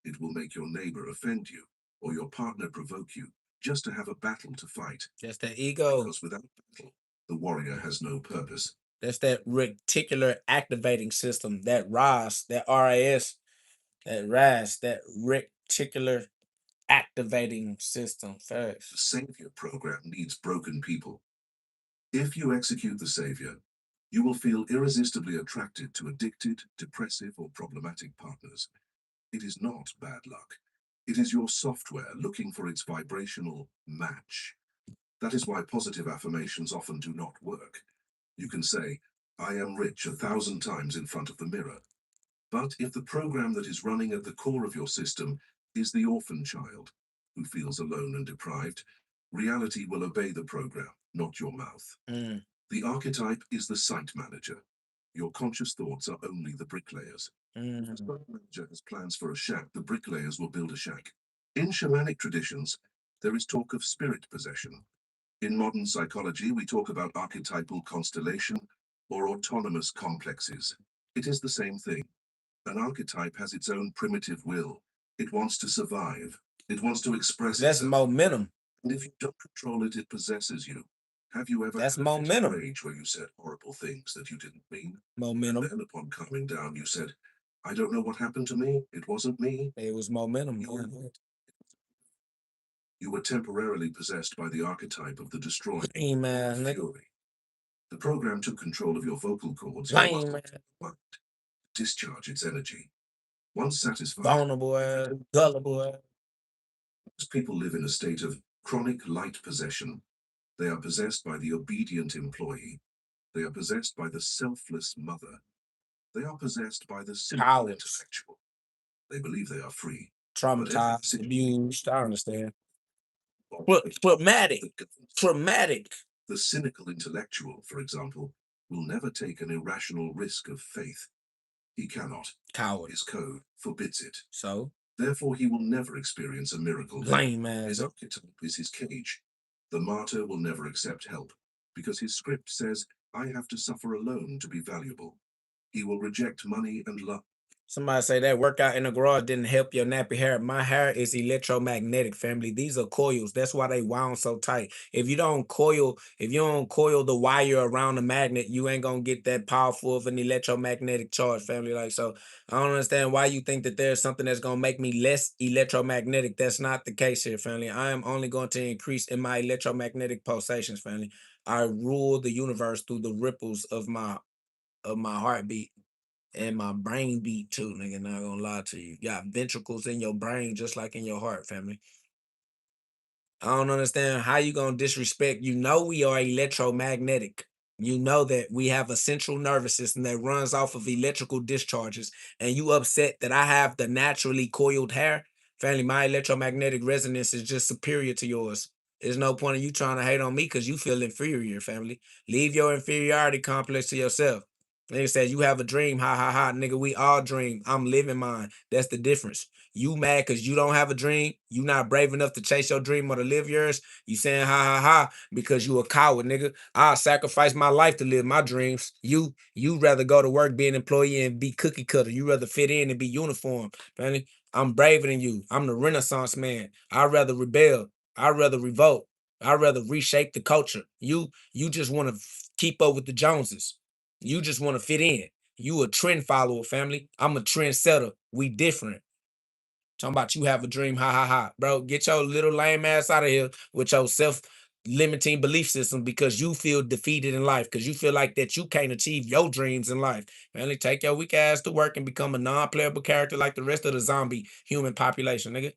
It will make your neighbor offend you, or your partner provoke you, just to have a battle to fight. That's that ego. Because without battle, the warrior has no purpose. That's that reticular activating system, that RAS, that RAS, that RAS, that reticular activating system. The Facts. savior program needs broken people. If you execute the savior, you will feel irresistibly attracted to addicted, depressive, or problematic partners. It is not bad luck. It is your software looking for its vibrational match. That is why positive affirmations often do not work. You can say, I am rich 1,000 times in front of the mirror. But if the program that is running at the core of your system is the orphan child who feels alone and deprived, reality will obey the program, not your mouth. Mm. The archetype is the site manager. Your conscious thoughts are only the bricklayers. If the site manager has plans for a shack, the bricklayers will build a shack. In shamanic traditions, there is talk of spirit possession. In modern psychology, we talk about archetypal constellation or autonomous complexes. It is the same thing. An archetype has its own primitive will. It wants to survive. It wants to express That's itself. momentum. And if you don't control it, it possesses you. Have you ever That's had a fit of momentum. rage where you said horrible things that you didn't mean? Momentum. And then upon calming down, you said, I don't know what happened to me. It wasn't me. It was momentum. You were temporarily possessed by the archetype of the destroyer. Lame ass nigga. Fury. The program took control of your vocal cords. Lame ass. Discharge its energy. Once satisfied, Vulnerable ass. Gullible ass. most people live in a state of chronic light possession. They are possessed by the obedient employee. They are possessed by the selfless mother. They are possessed by the cynical Cowards. intellectual. They believe they are free. Traumatized, abused. I understand. But Traumatic. The cynical intellectual, for example, will never take an irrational risk of faith. He cannot. Coward. His code forbids it. So? Therefore, he will never experience a miracle. Lame ass. His archetype is his cage. The martyr will never accept help because his script says, I have to suffer alone to be valuable. He will reject money and love. Somebody say that workout in the garage didn't help your nappy hair. My hair is electromagnetic, family. These are coils. That's why they wound so tight. If you don't coil the wire around the magnet, you ain't gonna get that powerful of an electromagnetic charge, family. Like, so I don't understand why you think that there's something that's gonna make me less electromagnetic. That's not the case here, family. I am only going to increase in my electromagnetic pulsations, family. I rule the universe through the ripples of my heartbeat. And my brain beat too, nigga. Not gonna lie to you. You got ventricles in your brain just like in your heart, family. I don't understand how you gonna disrespect. You know we are electromagnetic. You know that we have a central nervous system that runs off of electrical discharges, and you upset that I have the naturally coiled hair. Family, my electromagnetic resonance is just superior to yours. There's no point in you trying to hate on me because you feel inferior, family. Leave your inferiority complex to yourself. Nigga says you have a dream, ha ha ha. Nigga, we all dream. I'm living mine. That's the difference. You mad because you don't have a dream? You not brave enough to chase your dream or to live yours? You saying ha ha ha because you a coward, nigga. I'll sacrifice my life to live my dreams. You rather go to work, be an employee, and be cookie cutter. You rather fit in and be uniform. Family, I'm braver than you. I'm the Renaissance man. I'd rather rebel. I'd rather revolt. I'd rather reshape the culture. You just want to keep up with the Joneses. You just want to fit in. You a trend follower, family. I'm a trendsetter. We different. Talking about you have a dream, ha ha ha. Bro, get your little lame ass out of here with your self-limiting belief system because you feel defeated in life, because you feel like that you can't achieve your dreams in life. Family, take your weak ass to work and become a non-playable character like the rest of the zombie human population, nigga.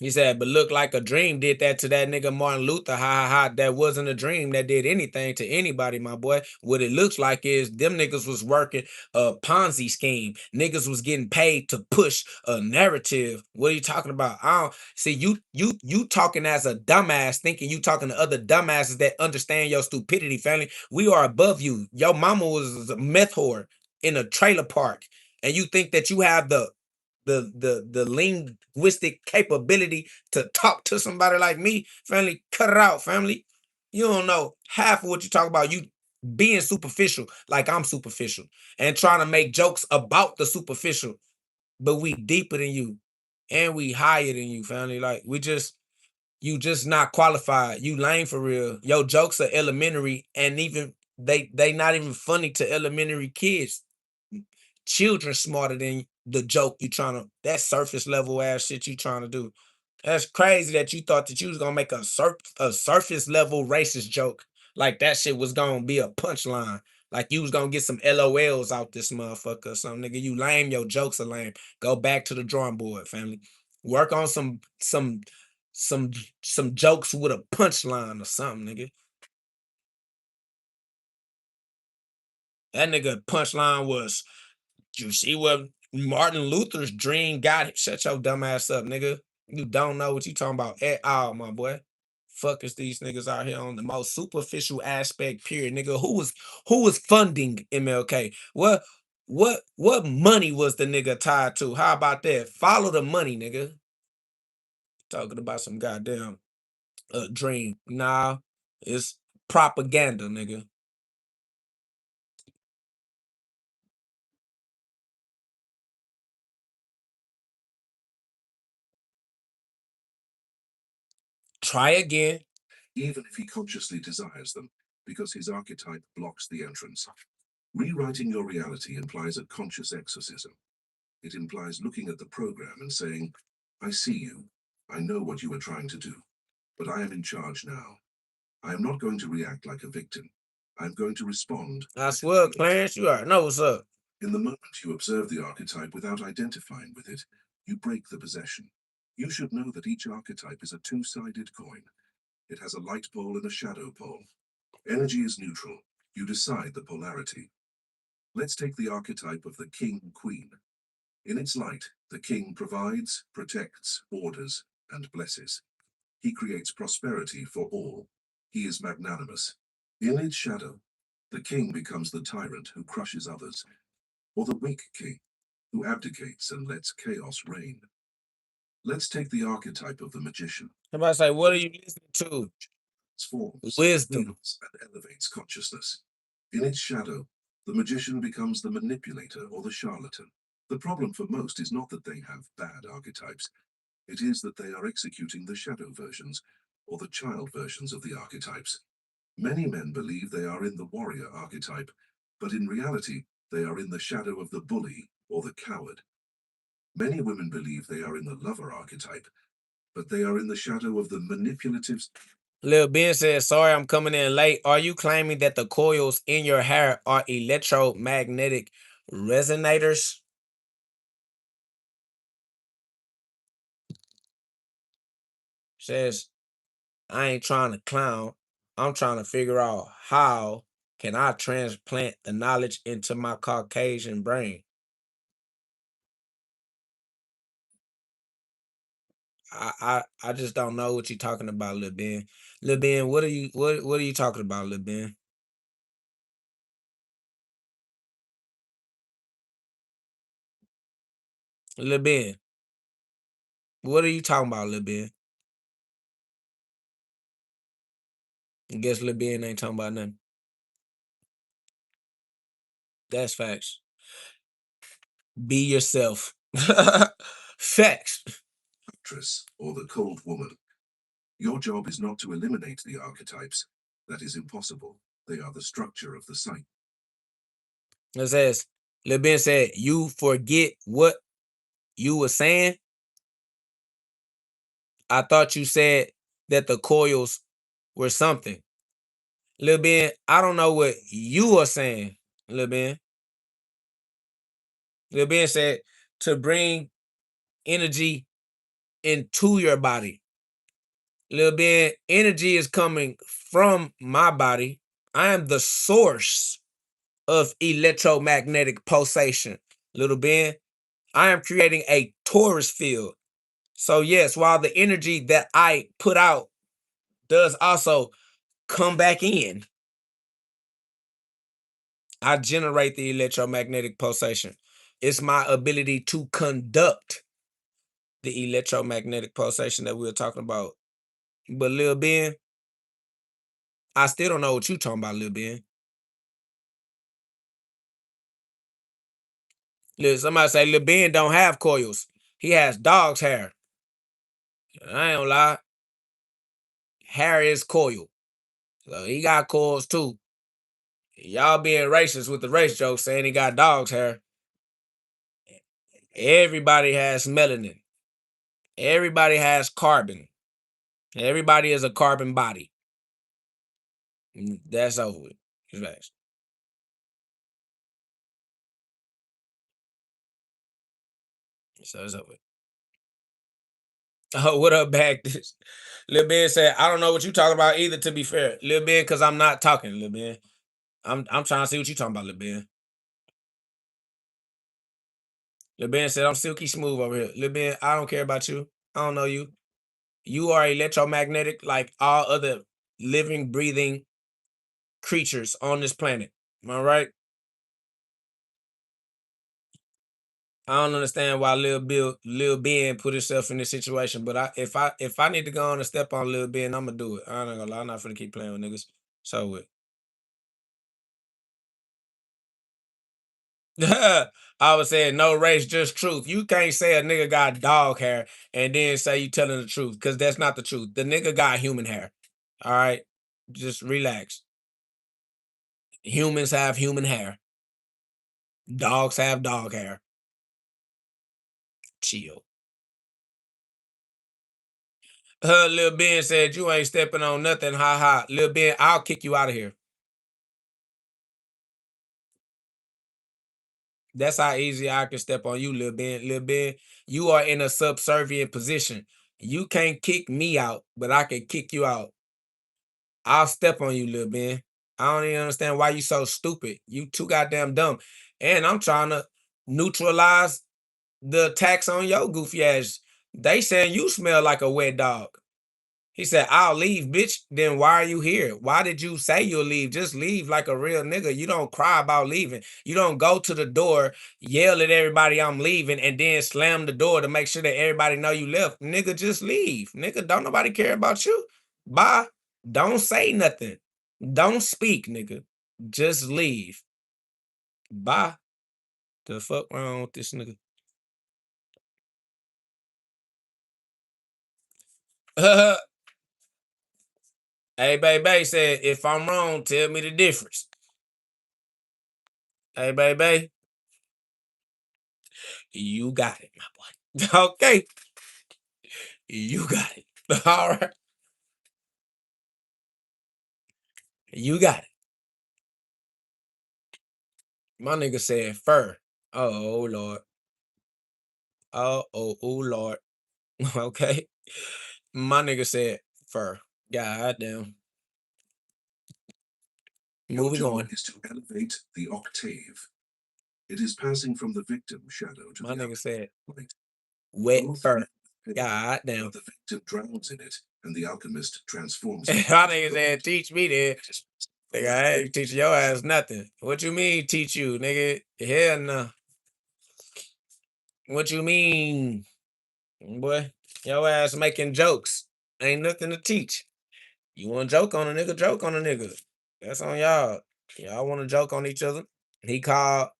He said, but look like a dream did that to that nigga Martin Luther. Ha ha ha. That wasn't a dream that did anything to anybody, my boy. What it looks like is them niggas was working a Ponzi scheme. Niggas was getting paid to push a narrative. What are you talking about? I don't see you talking as a dumbass, thinking you talking to other dumbasses that understand your stupidity, family. We are above you. Your mama was a meth whore in a trailer park, and you think that you have the linguistic capability to talk to somebody like me, family. Cut it out, family. You don't know half of what you talk about. You being superficial, like I'm superficial, and trying to make jokes about the superficial, but we deeper than you, and we higher than you, family. Like you just not qualified. You lame for real. Your jokes are elementary, and even they not even funny to elementary kids. Children smarter than the joke you trying to, that surface level ass shit you trying to do. That's crazy that you thought that you was gonna make a surface level racist joke like that shit was gonna be a punchline. Like you was gonna get some LOLs out this motherfucker or something, nigga. You lame, your jokes are lame. Go back to the drawing board, family. Work on some jokes with a punchline or something, nigga. That nigga punchline was, you see what Martin Luther's dream got him? Shut your dumb ass up, nigga. You don't know what you talking about at all, my boy. Fuck is these niggas out here on the most superficial aspect, period, nigga. Who was funding MLK? What money was the nigga tied to? How about that? Follow the money, nigga. Talking about some goddamn dream. Nah, it's propaganda, nigga. Try again. Even if he consciously desires them, because his archetype blocks the entrance. Rewriting your reality implies a conscious exorcism. It implies looking at the program and saying, I see you. I know what you are trying to do, but I am in charge now. I am not going to react like a victim. I'm going to respond. I swear, Clarence, you already know what's up. In the moment you observe the archetype without identifying with it, you break the possession. You should know that each archetype is a two-sided coin. It has a light pole and a shadow pole. Energy is neutral. You decide the polarity. Let's take the archetype of the king-queen. In its light, the king provides, protects, orders, and blesses. He creates prosperity for all. He is magnanimous. In its shadow, the king becomes the tyrant who crushes others, or the weak king who abdicates and lets chaos reign. Let's take the archetype of the magician. Somebody say, what are you listening to? Transforms, Wisdom. heals, and elevates consciousness. In its shadow, the magician becomes the manipulator or the charlatan. The problem for most is not that they have bad archetypes. It is that they are executing the shadow versions or the child versions of the archetypes. Many men believe they are in the warrior archetype, but in reality, they are in the shadow of the bully or the coward. Many women believe they are in the lover archetype, but they are in the shadow of the manipulative. Lil Ben says, sorry, I'm coming in late. Are you claiming that the coils in your hair are electromagnetic resonators? Says, I ain't trying to clown. I'm trying to figure out how can I transplant the knowledge into my Caucasian brain. I just don't know what you're talking about, Lil Ben. Lil Ben, what are you talking about, Lil Ben? Lil Ben, what are you talking about, Lil Ben? I guess Lil Ben ain't talking about nothing. That's facts. Be yourself. Facts. Actress or the cold woman. Your job is not to eliminate the archetypes. That is impossible. They are the structure of the psyche. It says, Lil Ben said, you forget what you were saying? I thought you said that the coils were something. Lil Ben, I don't know what you are saying, Lil Ben. Lil Ben said to bring energy into your body. Lil Ben, energy is coming from my body. I am the source of electromagnetic pulsation. Little Ben, I am creating a torus field. So yes, while the energy that I put out does also come back in, I generate the electromagnetic pulsation. It's my ability to conduct the electromagnetic pulsation that we were talking about. But Lil Ben, I still don't know what you talking about, Lil Ben. Look, somebody say Lil Ben don't have coils. He has dog's hair. I ain't gonna lie. Hair is coil. So he got coils too. Y'all being racist with the race joke saying he got dog's hair. Everybody has melanin. Everybody has carbon. Everybody is a carbon body. That's over with. It's facts. So it's over. Oh, what up, back? This Lil Ben said, I don't know what you talking about either, to be fair. Lil Ben, because I'm not talking, Lil Ben. I'm trying to see what you talking about, Lil Ben. Lil Ben said, I'm silky smooth over here. Lil Ben, I don't care about you. I don't know you. You are electromagnetic like all other living, breathing creatures on this planet. Am I right? I don't understand why Lil Ben put himself in this situation, but if I need to go on and step on Lil Ben, I'm gonna do it. I ain't gonna lie, I'm not finna keep playing with niggas. So what? I was saying no race, just truth. You can't say a nigga got dog hair and then say you telling the truth, because that's not the truth. The nigga got human hair. All right, just relax. Humans have human hair. Dogs have dog hair. Chill. Lil Ben said you ain't stepping on nothing. Ha ha. Lil Ben, I'll kick you out of here. That's how easy I can step on you, Lil Ben. Lil Ben, you are in a subservient position. You can't kick me out, but I can kick you out. I'll step on you, Lil Ben. I don't even understand why you so stupid. You too goddamn dumb. And I'm trying to neutralize the attacks on your goofy ass. They saying you smell like a wet dog. He said, I'll leave, bitch. Then why are you here? Why did you say you'll leave? Just leave like a real nigga. You don't cry about leaving. You don't go to the door, yell at everybody I'm leaving, and then slam the door to make sure that everybody know you left. Nigga, just leave. Nigga, don't nobody care about you. Bye. Don't say nothing. Don't speak, nigga. Just leave. Bye. The fuck wrong with this nigga? Hey, baby said, if I'm wrong, tell me the difference. Hey, baby. You got it, my boy. Okay. You got it. All right. You got it. My nigga said fur. Oh, Lord. Oh, Lord. Okay. My nigga said fur. God damn. Your Moving job on. is to elevate the octave. It is passing from the victim shadow to My the nigga said light. wet Your fur. pain, God damn. but the victim drowns in it, and the alchemist transforms My it. nigga said teach me then. Nigga, I ain't teaching your ass nothing. What you mean teach you, nigga? Hell no. What you mean? Boy, your ass making jokes. Ain't nothing to teach. You want to joke on a nigga, joke on a nigga. That's on y'all. Y'all want to joke on each other. He called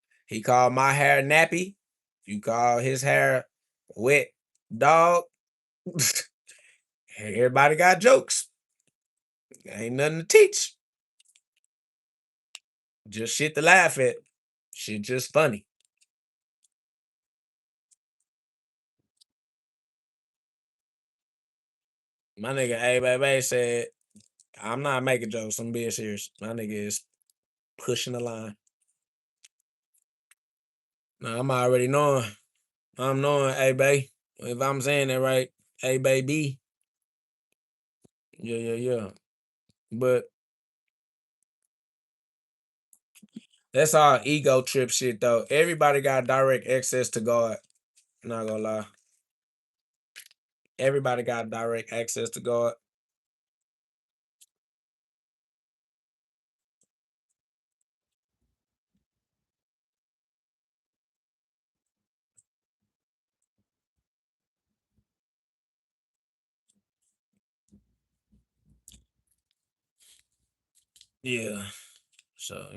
my hair nappy. You call his hair wet dog. Everybody got jokes. Ain't nothing to teach. Just shit to laugh at. Shit just funny. My nigga A Baby said, I'm not making jokes. I'm being serious. My nigga is pushing the line. Now I'm already knowing. I'm knowing, A Bay. If I'm saying that right, A Baby. Yeah. But that's all ego trip shit though. Everybody got direct access to God. Not gonna lie. Everybody got direct access to God. Yeah. So,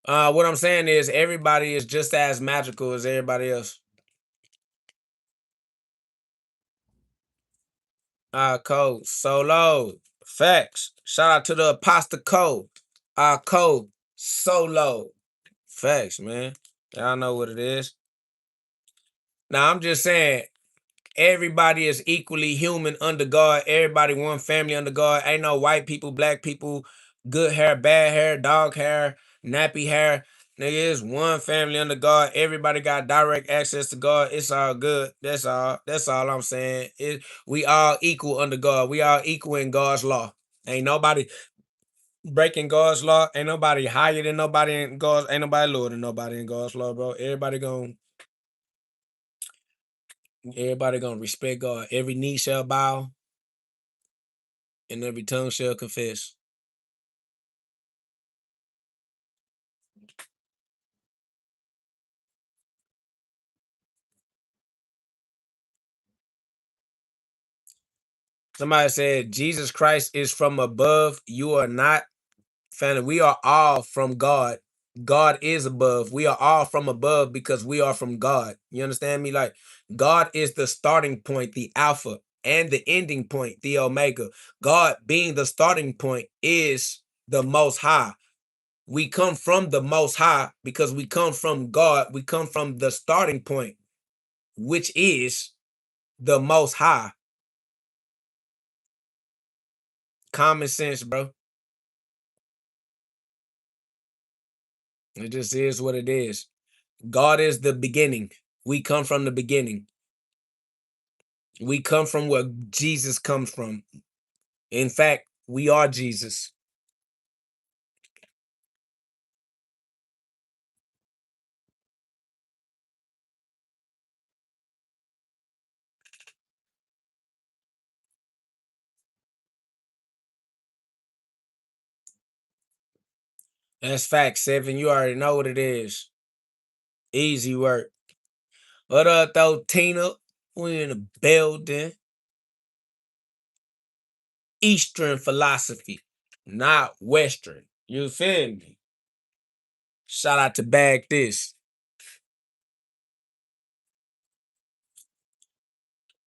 what I'm saying is everybody is just as magical as everybody else. Code solo. Facts. Shout out to the Apostle Code. Code solo. Facts, man. Y'all know what it is. Now I'm just saying, everybody is equally human under God. Everybody one family under God. Ain't no white people, black people, good hair, bad hair, dog hair, nappy hair. Nigga, it's one family under God. Everybody got direct access to God. It's all good. That's all. That's all I'm saying. We all equal under God. We all equal in God's law. Ain't nobody breaking God's law. Ain't nobody higher than nobody in God's. Ain't nobody lower than nobody in God's law, bro. Everybody gonna respect God. Every knee shall bow and every tongue shall confess. Somebody said Jesus Christ is from above. You are not. Family, we are all from God. God is above. We are all from above because we are from God. You understand me? Like, God is the starting point, the alpha, and the ending point, the omega. God being the starting point is the most high. We come from the most high because we come from God. We come from the starting point, which is the most high. Common sense, bro. It just is what it is. God is the beginning. We come from the beginning. We come from where Jesus comes from. In fact, we are Jesus. That's fact, Seven. You already know what it is. Easy work. What up, though, Tina? We in the building. Eastern philosophy, not Western. You feel me? Shout out to Bag This.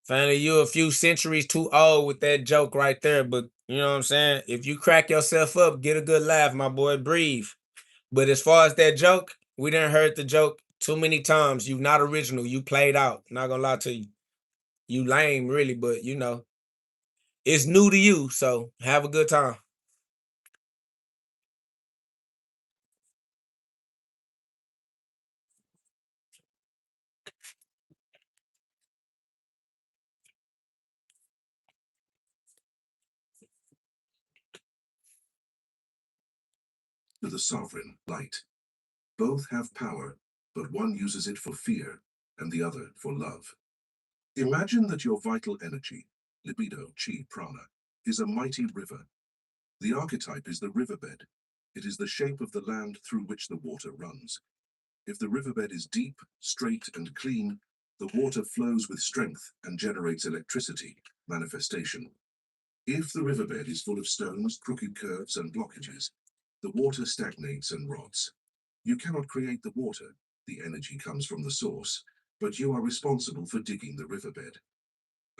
Finally, you a few centuries too old with that joke right there, but you know what I'm saying? If you crack yourself up, get a good laugh, my boy. Breathe. But as far as that joke, we done heard the joke too many times. You not original. You played out. Not gonna lie to you. You lame, really, but you know, it's new to you. So have a good time. To the sovereign light. Both have power, but one uses it for fear and the other for love. Imagine that your vital energy, libido, chi, prana, is a mighty river. The archetype is the riverbed. It is the shape of the land through which the water runs. If the riverbed is deep, straight, and clean, the water flows with strength and generates electricity, manifestation. If the riverbed is full of stones, crooked curves, and blockages, the water stagnates and rots. You cannot create the water, the energy comes from the source, but you are responsible for digging the riverbed.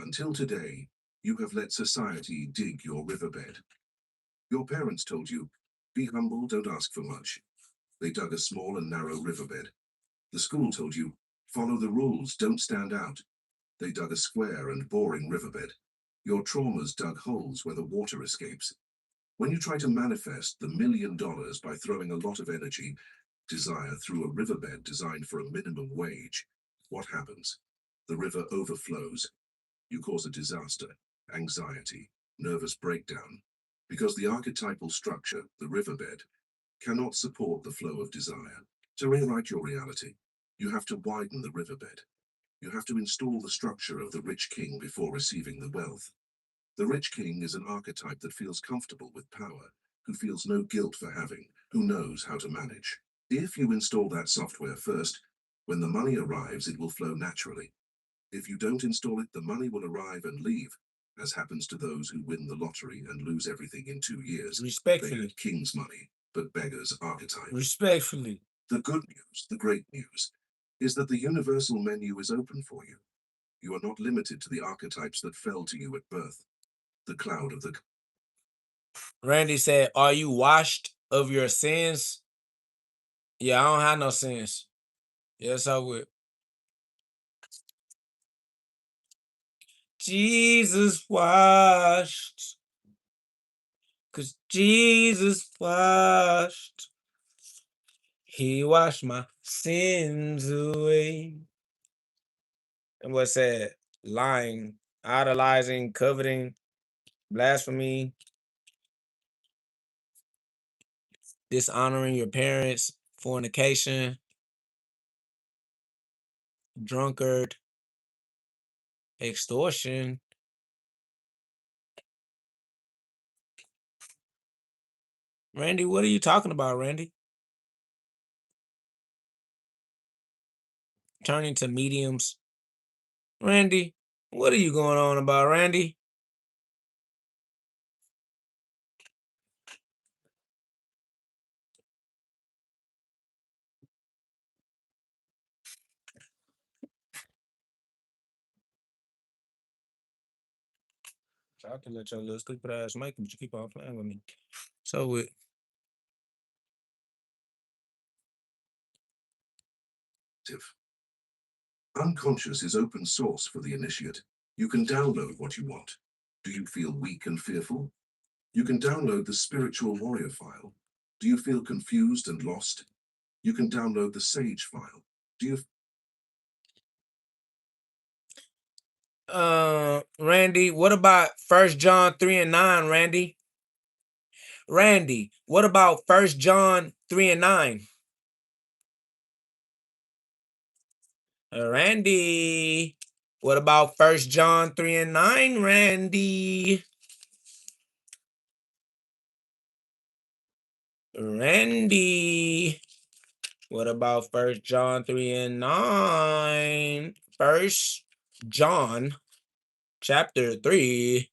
Until today, you have let society dig your riverbed. Your parents told you, be humble, don't ask for much. They dug a small and narrow riverbed. The school told you, follow the rules, don't stand out. They dug a square and boring riverbed. Your traumas dug holes where the water escapes. When you try to manifest the $1 million by throwing a lot of energy, desire through a riverbed designed for a minimum wage, what happens? The river overflows. You cause a disaster, anxiety, nervous breakdown, because the archetypal structure, the riverbed, cannot support the flow of desire. To rewrite your reality, you have to widen the riverbed. You have to install the structure of the rich king before receiving the wealth. The rich king is an archetype that feels comfortable with power, who feels no guilt for having, who knows how to manage. If you install that software first, when the money arrives, it will flow naturally. If you don't install it, the money will arrive and leave, as happens to those who win the lottery and lose everything in 2 years. They Respectfully. had king's money, but beggar's archetype. Respectfully. The good news, the great news, is that the universal menu is open for you. You are not limited to the archetypes that fell to you at birth. The cloud of the Randy said, are you washed of your sins? Yeah, I don't have no sins. Yes, I would. Jesus washed. Cause Jesus washed. He washed my sins away. And what's that? Lying, idolizing, coveting, blasphemy, dishonoring your parents, fornication, drunkard, extortion. Randy, what are you talking about, Randy? Turning to mediums. Randy, what are you going on about, Randy? I can let your little stupid ass make but you keep on playing with me. So it. Unconscious is open source for the initiate. You can download what you want. Do you feel weak and fearful? You can download the spiritual warrior file. Do you feel confused and lost? You can download the sage file. Do you Randy, what about 1 John 3 and 9, Randy? Randy, what about 1 John 3 and 9? Randy, what about 1 John 3 and 9, Randy? Randy, what about 1 John 3 and 9? 1 John chapter 3,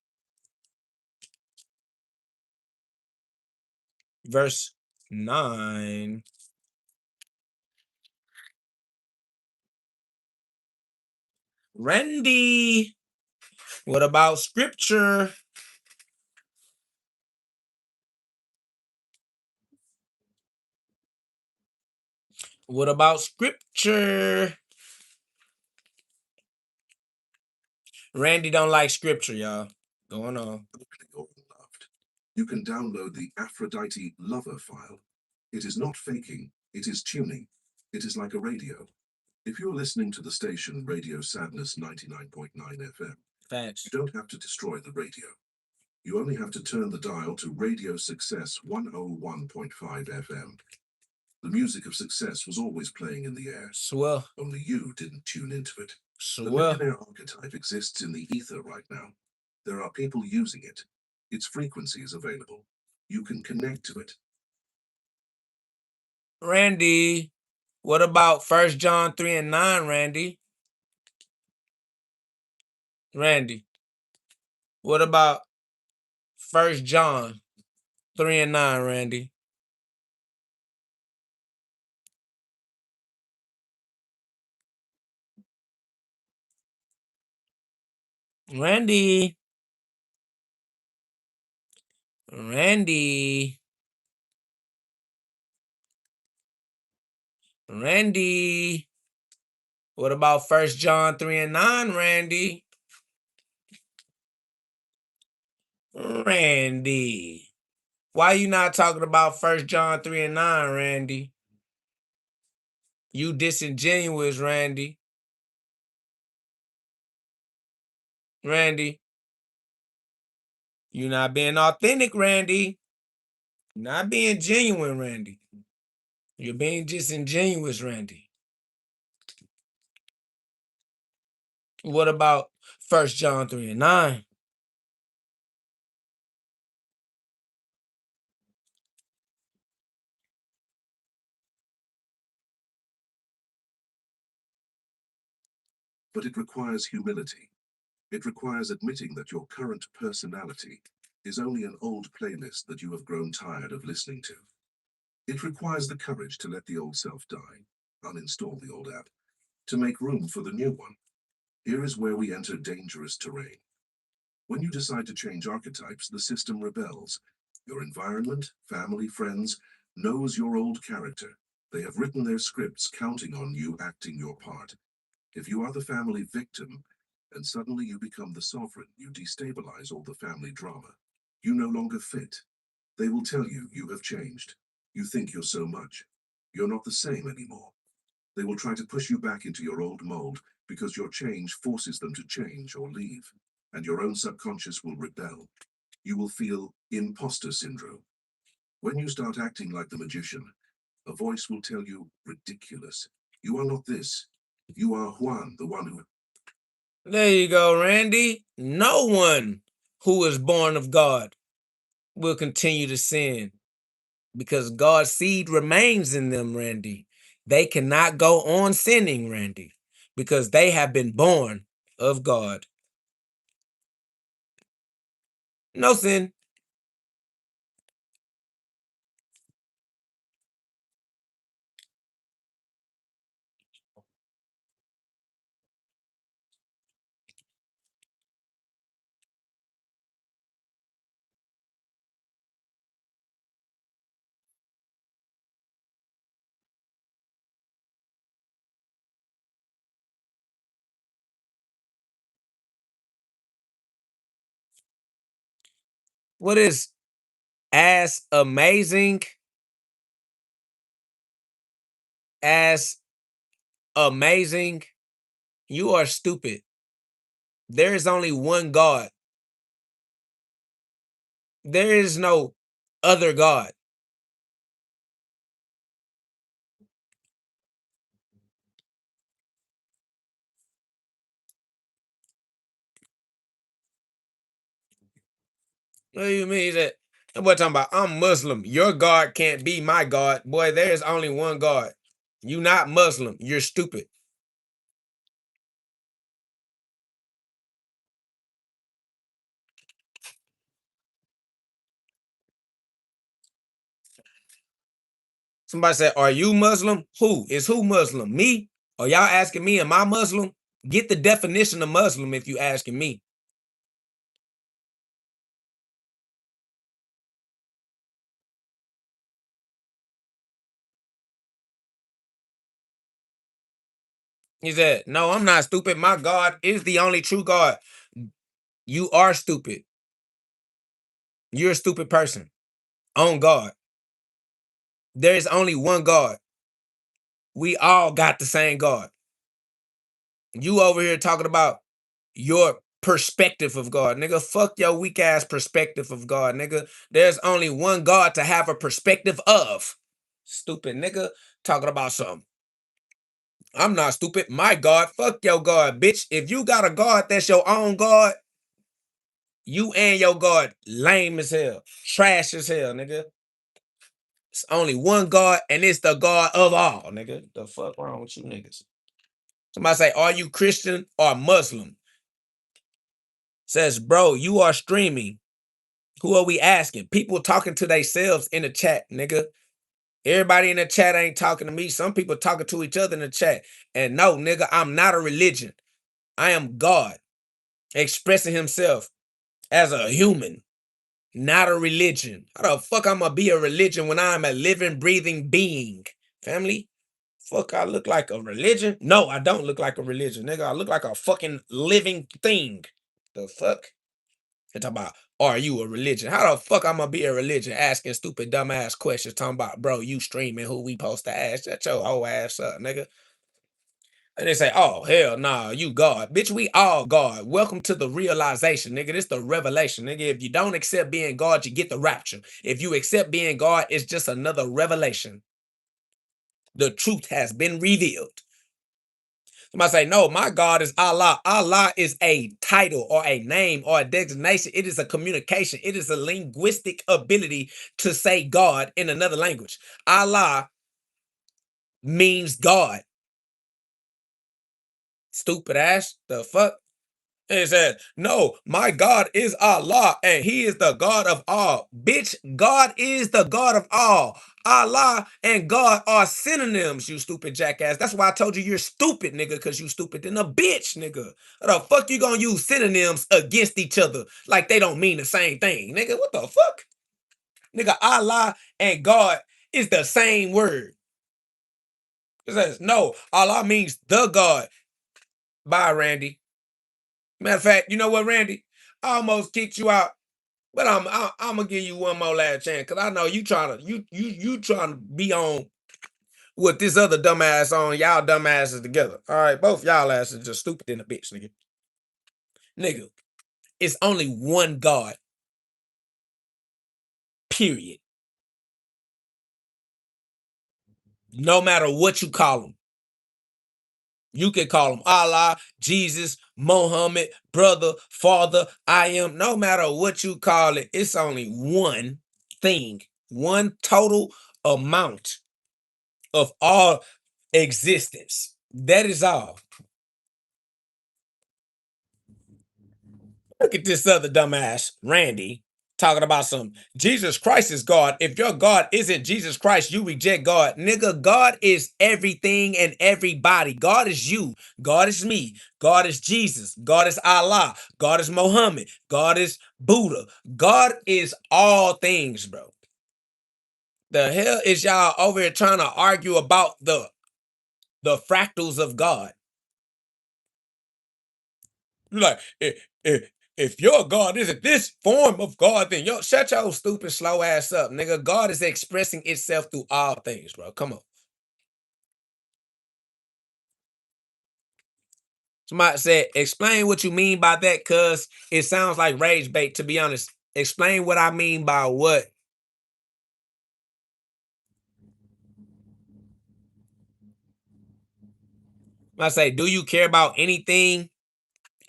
verse 9. Randy, what about scripture? What about scripture? Randy don't like scripture, y'all. Going on. or loved? You can download the Aphrodite lover file. It is not faking, it is tuning. It is like a radio. If you're listening to the station Radio Sadness 99.9 FM, Facts. you don't have to destroy the radio. You only have to turn the dial to Radio Success 101.5 FM. The music of success was always playing in the air. Swell. Only you didn't tune into it. The Swell. millionaire archetype exists in the ether right now. There are people using it. Its frequency is available. You can connect to it. Randy, what about 1 John 3 and 9, Randy? Randy, what about 1 John 3 and 9, Randy? Randy. Randy. Randy. What about 1 John 3 and 9, Randy? Randy. Why you not talking about 1 John 3 and 9, Randy? You disingenuous, Randy. Randy. You not being authentic, Randy. You're not being genuine, Randy. You're being disingenuous, Randy. What about 1 John 3 and 9? But it requires humility. It requires admitting that your current personality is only an old playlist that you have grown tired of listening to. It requires the courage to let the old self die, uninstall the old app, to make room for the new one. Here is where we enter dangerous terrain. When you decide to change archetypes, the system rebels. Your environment, family, friends, knows your old character. They have written their scripts counting on you acting your part. If you are the family victim, and suddenly you become the sovereign, you destabilize all the family drama. You no longer fit. They will tell you you have changed. You think you're so much. You're not the same anymore. They will try to push you back into your old mold because your change forces them to change or leave, and your own subconscious will rebel. You will feel imposter syndrome. When you start acting like the magician, a voice will tell you, ridiculous. You are not this. You are Juan, the one who... There you go, Randy. No one who is born of God will continue to sin because God's seed remains in them, Randy. They cannot go on sinning, Randy, because they have been born of God. No sin. What is as amazing as amazing? You are stupid. There is only one God. There is no other God. What do you mean that? That boy talking about I'm Muslim. Your God can't be my God. Boy, there is only one God. You not Muslim. You're stupid. Somebody said, are you Muslim? Who? Is who Muslim? Me? Are y'all asking me, am I Muslim? Get the definition of Muslim if you asking me. He said, no, I'm not stupid. My God is the only true God. You are stupid. You're a stupid person. On God. There is only one God. We all got the same God. You over here talking about your perspective of God, nigga. Fuck your weak ass perspective of God, nigga. There's only one God to have a perspective of. Stupid nigga talking about something. I'm not stupid. My God, fuck your God, bitch. If you got a God that's your own God, you and your God lame as hell, trash as hell, nigga. It's only one God, and it's the God of all, nigga. The fuck wrong with you niggas? Somebody say, are you Christian or Muslim? Says, bro, you are streaming. Who are we asking? People talking to themselves in the chat, nigga. Everybody in the chat ain't talking to me. Some people talking to each other in the chat. And no, nigga, I'm not a religion. I am God expressing himself as a human, not a religion. How the fuck I'm gonna be a religion when I'm a living, breathing being? Family? Fuck, I look like a religion? No, I don't look like a religion, nigga. I look like a fucking living thing. The fuck? They're talking about, are you a religion? How the fuck I'm gonna be a religion? Asking stupid, dumbass questions. Talking about, bro, you streaming, who we supposed to ask? Shut your whole ass up, nigga. And they say, oh, hell nah, you God. Bitch, we all God. Welcome to the realization, nigga. This the revelation, nigga. If you don't accept being God, you get the rapture. If you accept being God, it's just another revelation. The truth has been revealed. Somebody say, no, my God is Allah. Allah is a title or a name or a designation. It is a communication. It is a linguistic ability to say God in another language. Allah means God. Stupid ass. The fuck? And it says, no, my God is Allah and he is the God of all. Bitch, God is the God of all. Allah and God are synonyms, you stupid jackass. That's why I told you you're stupid, nigga, because you stupid than a bitch, nigga. How the fuck you gonna use synonyms against each other like they don't mean the same thing, nigga? What the fuck? Nigga, Allah and God is the same word. It says, no, Allah means the God. Bye, Randy. Matter of fact, you know what, Randy? I almost kicked you out, but I'm gonna give you one more last chance because I know you trying to you trying to be on with this other dumbass on, y'all dumbasses together. All right, both y'all asses just stupid in a bitch, nigga. Nigga, it's only one God. Period. No matter what you call him. You can call him Allah, Jesus, Muhammad, brother, father, I am. No matter what you call it, it's only one thing, one total amount of all existence. That is all. Look at this other dumbass, Randy, talking about some Jesus Christ is God. If your God isn't Jesus Christ, you reject God. Nigga, God is everything and everybody. God is you. God is me. God is Jesus. God is Allah. God is Muhammad. God is Buddha. God is all things, bro. The hell is y'all over here trying to argue about the fractals of God? Like, if your God isn't this form of God, then yo, shut your stupid slow ass up, nigga. God is expressing itself through all things, bro. Come on. Somebody said, explain what you mean by that, cuz it sounds like rage bait, to be honest. Explain what I mean by what. I say, do you care about anything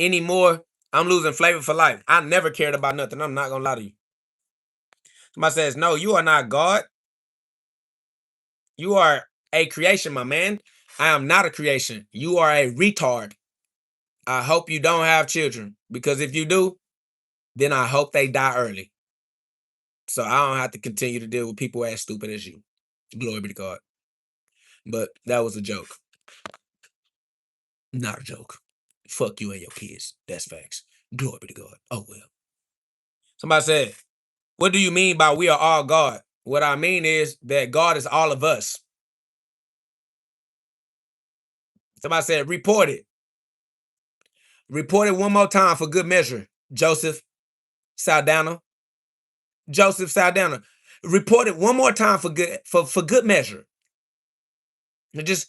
anymore? I'm losing flavor for life. I never cared about nothing. I'm not gonna lie to you. Somebody says, no, you are not God. You are a creation, my man. I am not a creation. You are a retard. I hope you don't have children, because if you do, then I hope they die early. So I don't have to continue to deal with people as stupid as you. Glory be to God. But that was a joke. Not a joke. Fuck you and your kids. That's facts. Glory be to God. Oh well. Somebody said, what do you mean by we are all God? What I mean is that God is all of us. Somebody said, report it. Report it one more time for good measure. Joseph Saldana. Joseph Saldana. Report it one more time for good measure. And just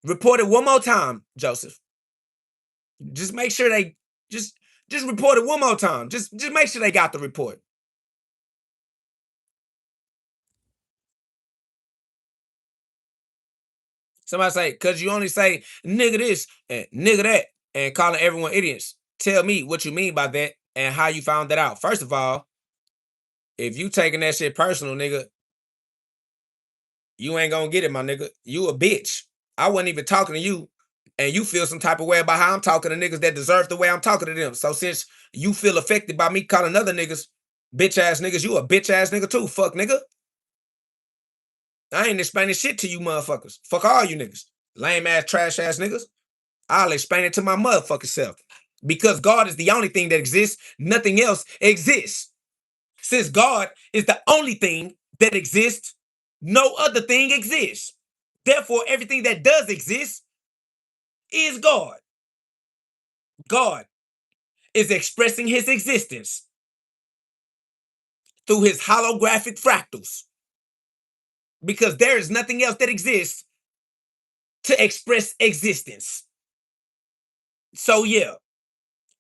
report it one more time, Joseph. Just make sure they just report it one more time. Just make sure they got the report. Somebody say, cause you only say nigga this and nigga that and calling everyone idiots. Tell me what you mean by that and how you found that out. First of all, if you taking that shit personal, nigga, you ain't gonna get it, my nigga. You a bitch. I wasn't even talking to you, and you feel some type of way about how I'm talking to niggas that deserve the way I'm talking to them. So since you feel affected by me calling other niggas bitch ass niggas, you a bitch ass nigga too, fuck nigga. I ain't explaining shit to you motherfuckers. Fuck all you niggas. Lame ass, trash ass niggas. I'll explain it to my motherfucking self. Because God is the only thing that exists, nothing else exists. Since God is the only thing that exists, no other thing exists. Therefore, everything that does exist is God. God is expressing his existence through his holographic fractals. Because there is nothing else that exists to express existence. So yeah,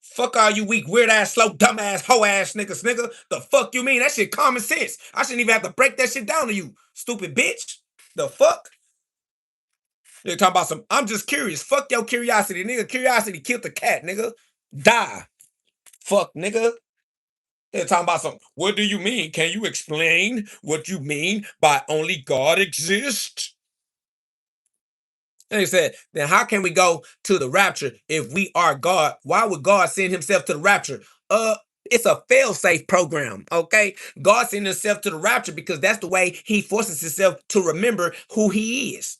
fuck all you weak, weird ass, slow, dumb ass, hoe ass niggas, nigga. The fuck you mean? That shit common sense. I shouldn't even have to break that shit down to you, stupid bitch. The fuck? You're talking about some, I'm just curious. Fuck your curiosity, nigga. Curiosity killed the cat, nigga. Die. Fuck, nigga. They're talking about some, what do you mean? Can you explain what you mean by only God exists? And he said, then how can we go to the rapture if we are God? Why would God send himself to the rapture? It's a fail-safe program, okay? God sent himself to the rapture because that's the way he forces himself to remember who he is.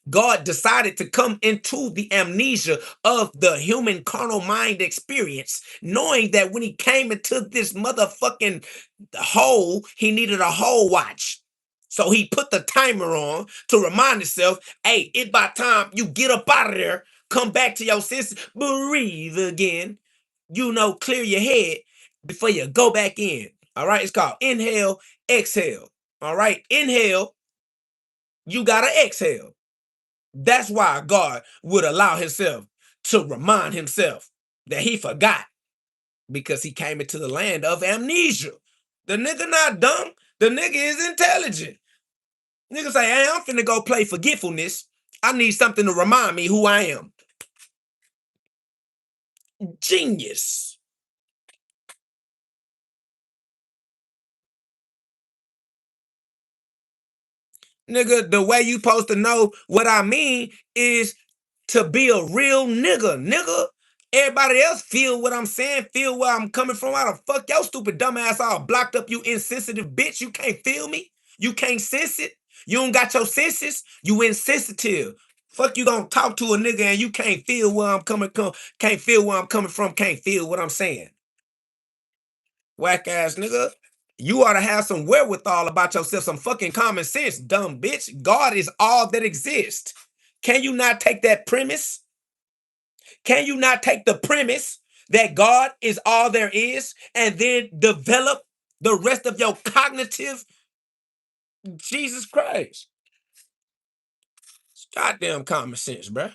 God decided to come into the amnesia of the human carnal mind experience, knowing that when he came into this motherfucking hole, he needed a hole watch. So he put the timer on to remind himself, hey, it's by time you get up out of there, come back to your senses, breathe again, clear your head before you go back in. All right, it's called inhale, exhale. All right, inhale, you gotta exhale. That's why God would allow himself to remind himself that he forgot, because he came into the land of amnesia. The nigga not dumb. The nigga is intelligent. Nigga say, hey, I'm finna go play forgetfulness. I need something to remind me who I am. Genius. Nigga, the way you supposed to know what I mean is to be a real nigga. Everybody else feel what I'm saying, feel where I'm coming from. Why the fuck your stupid dumbass all blocked up, you insensitive bitch? You can't feel me? You can't sense it? You don't got your senses? You insensitive. Fuck, you gonna talk to a nigga and you can't feel where I'm coming from, can't feel where I'm coming from, can't feel what I'm saying. Whack ass nigga. You ought to have some wherewithal about yourself, some fucking common sense, dumb bitch. God is all that exists. Can you not take that premise? Can you not take the premise that God is all there is and then develop the rest of your cognitive? Jesus Christ. It's goddamn common sense, bruh.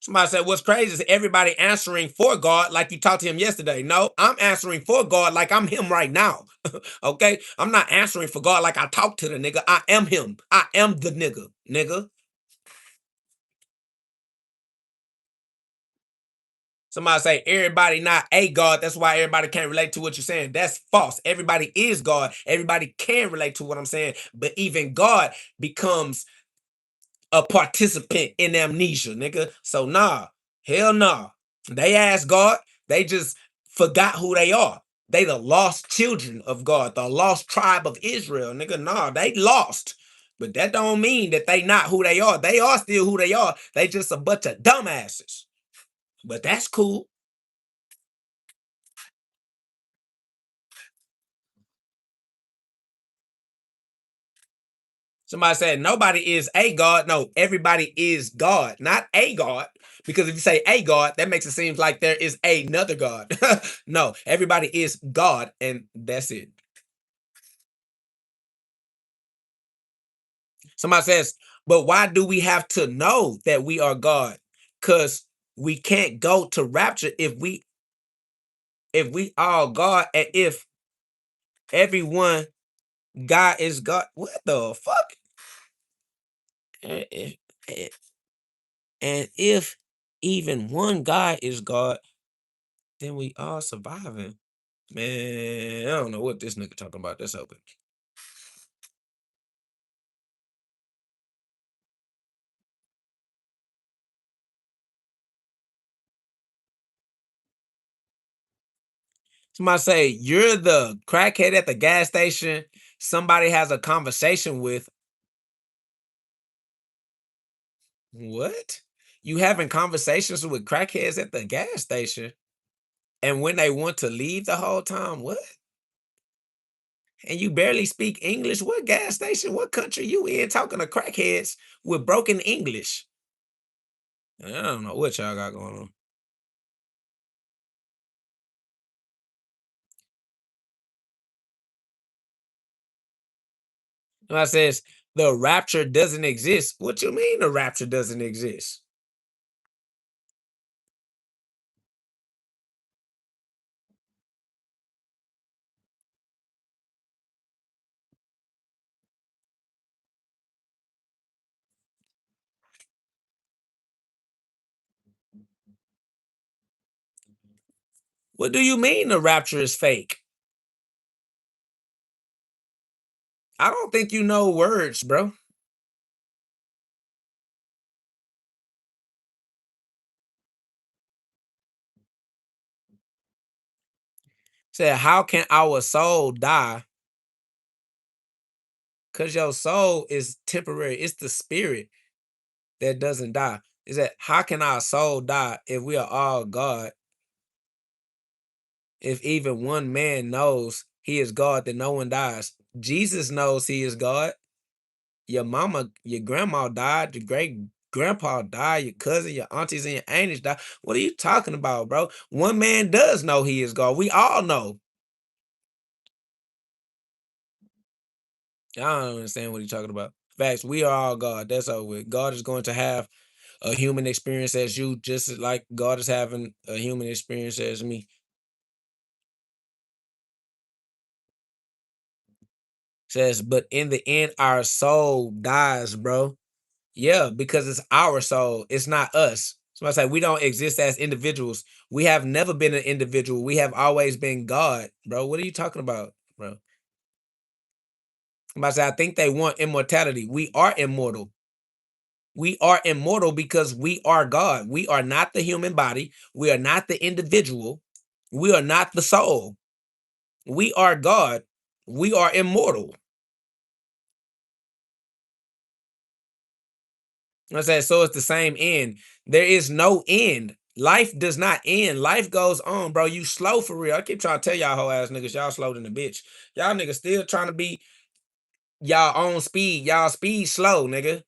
Somebody said, what's crazy is everybody answering for God like you talked to him yesterday. No, I'm answering for God like I'm him right now. Okay? I'm not answering for God like I talked to the nigga. I am him. I am the nigga. Somebody say everybody not a God. That's why everybody can't relate to what you're saying. That's false. Everybody is God. Everybody can relate to what I'm saying. But even God becomes a participant in amnesia, nigga. So nah, hell nah. They asked God, they just forgot who they are. They the lost children of God, the lost tribe of Israel, nigga. Nah, they lost. But that don't mean that they not who they are. They are still who they are. They just a bunch of dumbasses. But that's cool. Somebody said nobody is a God. No, everybody is God, not a God. Because if you say a God, that makes it seem like there is another God. No, everybody is God, and that's it. Somebody says, but why do we have to know that we are God? Because we can't go to rapture if we all God, and if everyone God is God. What the fuck? And if even one God is God, then we all surviving. Man, I don't know what this nigga talking about. That's open. Somebody say you're the crackhead at the gas station. Somebody has a conversation with. What? You having conversations with crackheads at the gas station, and when they want to leave the whole time, what? And you barely speak English. What gas station? What country you in talking to crackheads with broken English? I don't know what y'all got going on. I says the rapture doesn't exist. What you mean the rapture doesn't exist? What do you mean the rapture is fake? I don't think you know words, bro. Said, how can our soul die? Because your soul is temporary. It's the spirit that doesn't die. Is that how can our soul die if we are all God? If even one man knows he is God, then no one dies. Jesus knows he is God. Your mama, your grandma died, your great grandpa died, your cousin, your aunties, and your aunties died. What are you talking about, bro? One man does know he is God. We all know. I don't understand what you're talking about. Facts. We are all God. That's over with. God is going to have a human experience as you, just like God is having a human experience as me. Says, but in the end, our soul dies, bro. Yeah, because it's our soul. It's not us. Somebody say we don't exist as individuals. We have never been an individual. We have always been God, bro. What are you talking about, bro? Somebody say I think they want immortality. We are immortal. We are immortal because we are God. We are not the human body. We are not the individual. We are not the soul. We are God. We are immortal. I said, so it's the same end. There is no end. Life does not end. Life goes on, bro. You slow for real. I keep trying to tell y'all whole ass niggas, y'all slow than a bitch. Y'all niggas still trying to be y'all own speed. Y'all speed slow, nigga.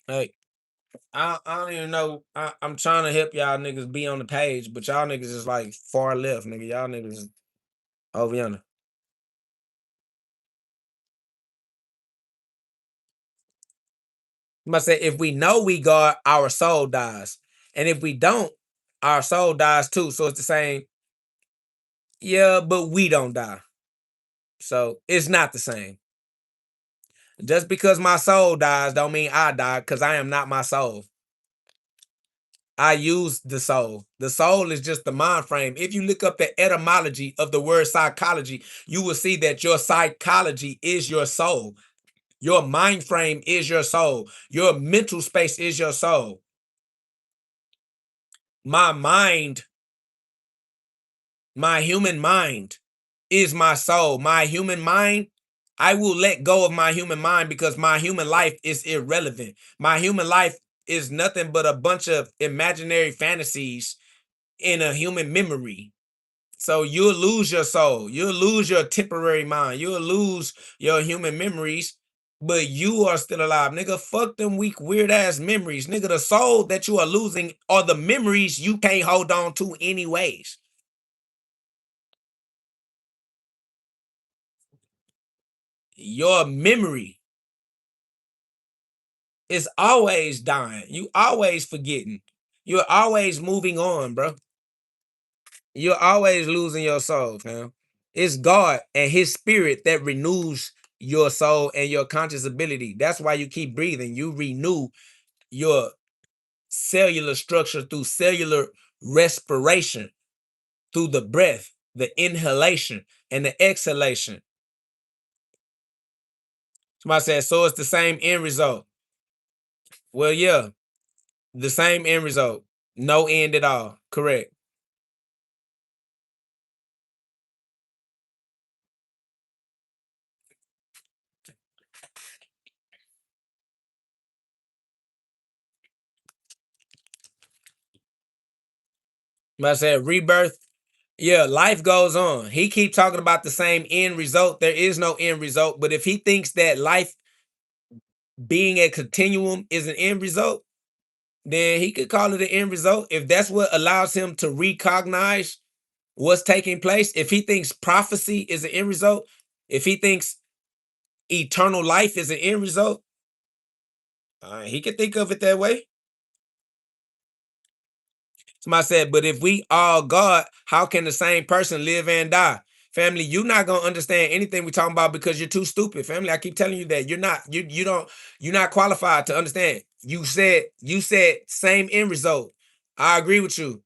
Like, I don't even know. I'm trying to help y'all niggas be on the page, but y'all niggas is like far left, nigga. Y'all niggas is over yonder. I say if we know we God, our soul dies. And if we don't, our soul dies too. So it's the same. Yeah, but we don't die. So it's not the same. Just because my soul dies don't mean I die, because I am not my soul. I use the soul. The soul is just the mind frame. If you look up the etymology of the word psychology, you will see that your psychology is your soul. Your mind frame is your soul. Your mental space is your soul. My mind, my human mind is my soul. My human mind, I will let go of my human mind because my human life is irrelevant. My human life is nothing but a bunch of imaginary fantasies in a human memory. So you'll lose your soul. You'll lose your temporary mind. You'll lose your human memories, but you are still alive. Nigga, fuck them weak, weird ass memories. Nigga, the soul that you are losing are the memories you can't hold on to anyways. Your memory is always dying. You always forgetting. You're always moving on, bro. You're always losing your soul, fam. It's God and his spirit that renews your soul and your conscious ability. That's why you keep breathing. You renew your cellular structure through cellular respiration, through the breath, the inhalation, and the exhalation. Somebody said, so it's the same end result. Well, yeah, the same end result. No end at all. Correct. I said rebirth. Yeah, life goes on. He keep talking about the same end result. There is no end result. But if he thinks that life being a continuum is an end result, then he could call it an end result. If that's what allows him to recognize what's taking place, if he thinks prophecy is an end result, if he thinks eternal life is an end result, he could think of it that way. Somebody said, but if we all God, how can the same person live and die? Family, you're not gonna understand anything we're talking about because you're too stupid. Family, I keep telling you that you're not qualified to understand. You said same end result. I agree with you.